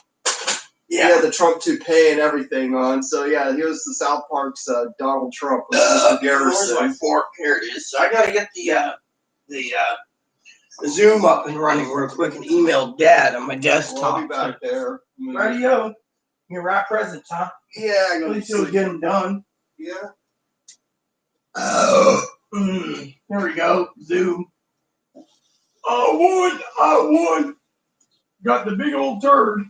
Yeah.
He had the Trump toupee and everything on. So yeah, he was the South Park's Donald Trump. Mr. Garrison.
Where's my fork? Here it is. So I gotta get the Zoom up and running real quick and email Dad on my desktop.
Well, I'll be back there.
Radio. Your rap presents, huh?
Yeah,
At least you'll get them done.
Yeah.
Here we go. Zoom. I won. Got the big old turd.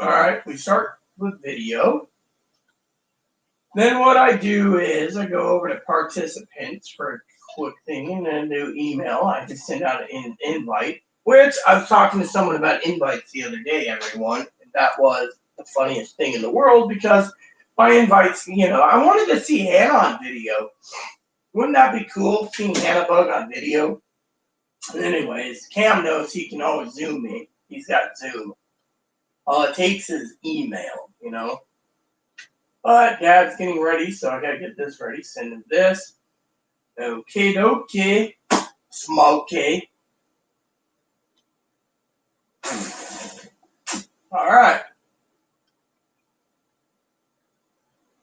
All right, we start with video. Then what I do is I go over to participants for a quick thing and then do email. I just send out an invite, which I was talking to someone about invites the other day, everyone. And that was the funniest thing in the world because my invites, I wanted to see Hannah on video. Wouldn't that be cool, seeing Hannah Bug on video? Anyways, Cam knows he can always Zoom me. He's got Zoom. All it takes is email, But Dad's getting ready, so I gotta get this ready. Send him this. Okay. Smoky. Alright.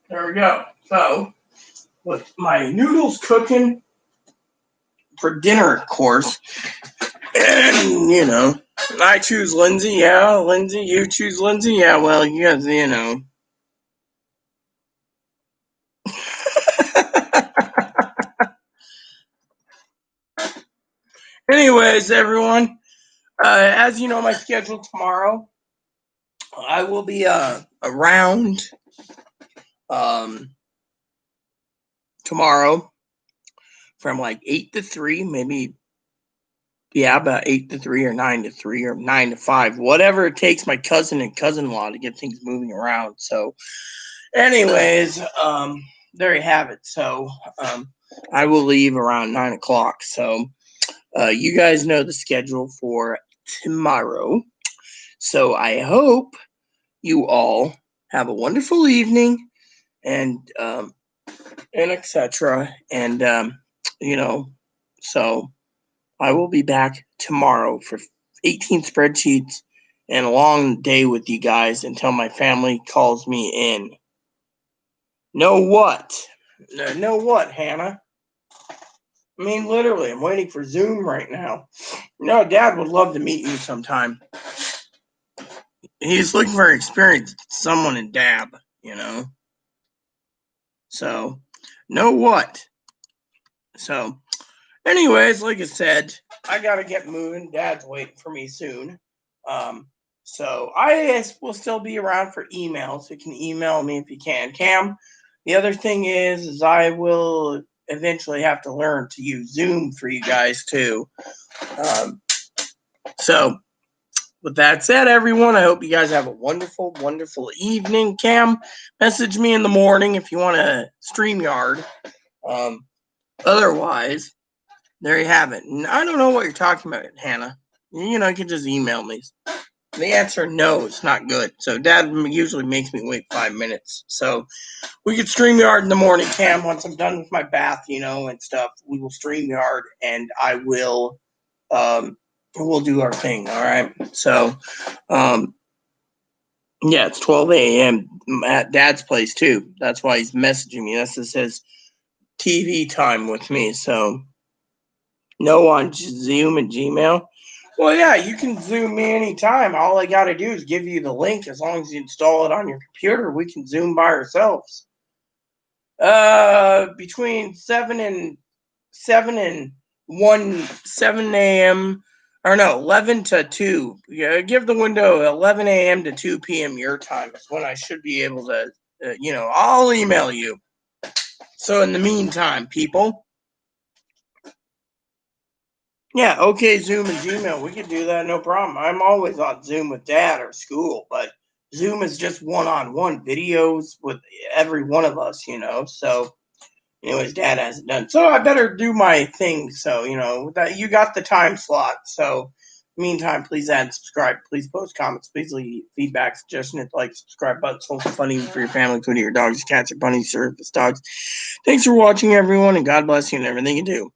There we go. So, with my noodles cooking for dinner, of course, and, I choose Lindsay. Yeah, Lindsay, you choose Lindsay. Yeah, well, you guys, Anyways, everyone, as you know, my schedule tomorrow, I will be around tomorrow from like 8 to 3, maybe. Yeah, about 8 to 3 or 9 to 3 or 9 to 5, whatever it takes my cousin and cousin-in-law to get things moving around. So, anyways, there you have it. So, I will leave around 9 o'clock. So, you guys know the schedule for tomorrow. So, I hope you all have a wonderful evening. And and etc. And so I will be back tomorrow for 18 spreadsheets and a long day with you guys until my family calls me in. Know what? Know what, Hannah? I mean, literally, I'm waiting for Zoom right now. Dad would love to meet you sometime. He's looking for someone in Dab, So, know what? So, anyways, like I said, I gotta get moving. Dad's waiting for me soon. So I will still be around for emails. You can email me if you can. Cam, the other thing is I will eventually have to learn to use Zoom for you guys too. So with that said, everyone, I hope you guys have a wonderful, wonderful evening. Cam, message me in the morning if you want to StreamYard. Otherwise, there you have it. And I don't know what you're talking about, Hannah. You can just email me. The answer, no, it's not good. So Dad usually makes me wait 5 minutes. So we could StreamYard in the morning, Cam. Once I'm done with my bath, and stuff, we will StreamYard, and I will, we'll do our thing. All right. So, yeah, it's 12 a.m. at Dad's place too. That's why he's messaging me. That's just his TV time with me. So, no on Zoom and Gmail. Well, yeah, you can Zoom me anytime. All I got to do is give you the link. As long as you install it on your computer, we can Zoom by ourselves. Between 7 and 7 a.m. or no, 11 to 2. Yeah, give the window 11 a.m. to 2 p.m. your time is when I should be able to, I'll email you. So in the meantime, people. Yeah, okay, Zoom and Gmail, we could do that, no problem. I'm always on Zoom with Dad or school, but Zoom is just one-on-one videos with every one of us, So, anyways, Dad hasn't done. So I better do my thing. So, that you got the time slot. So, meantime, please add, subscribe, please post comments, please leave feedback, suggestions, like, subscribe button, something funny for your family, including your dogs, cats, or bunnies, service dogs. Thanks for watching, everyone, and God bless you and everything you do.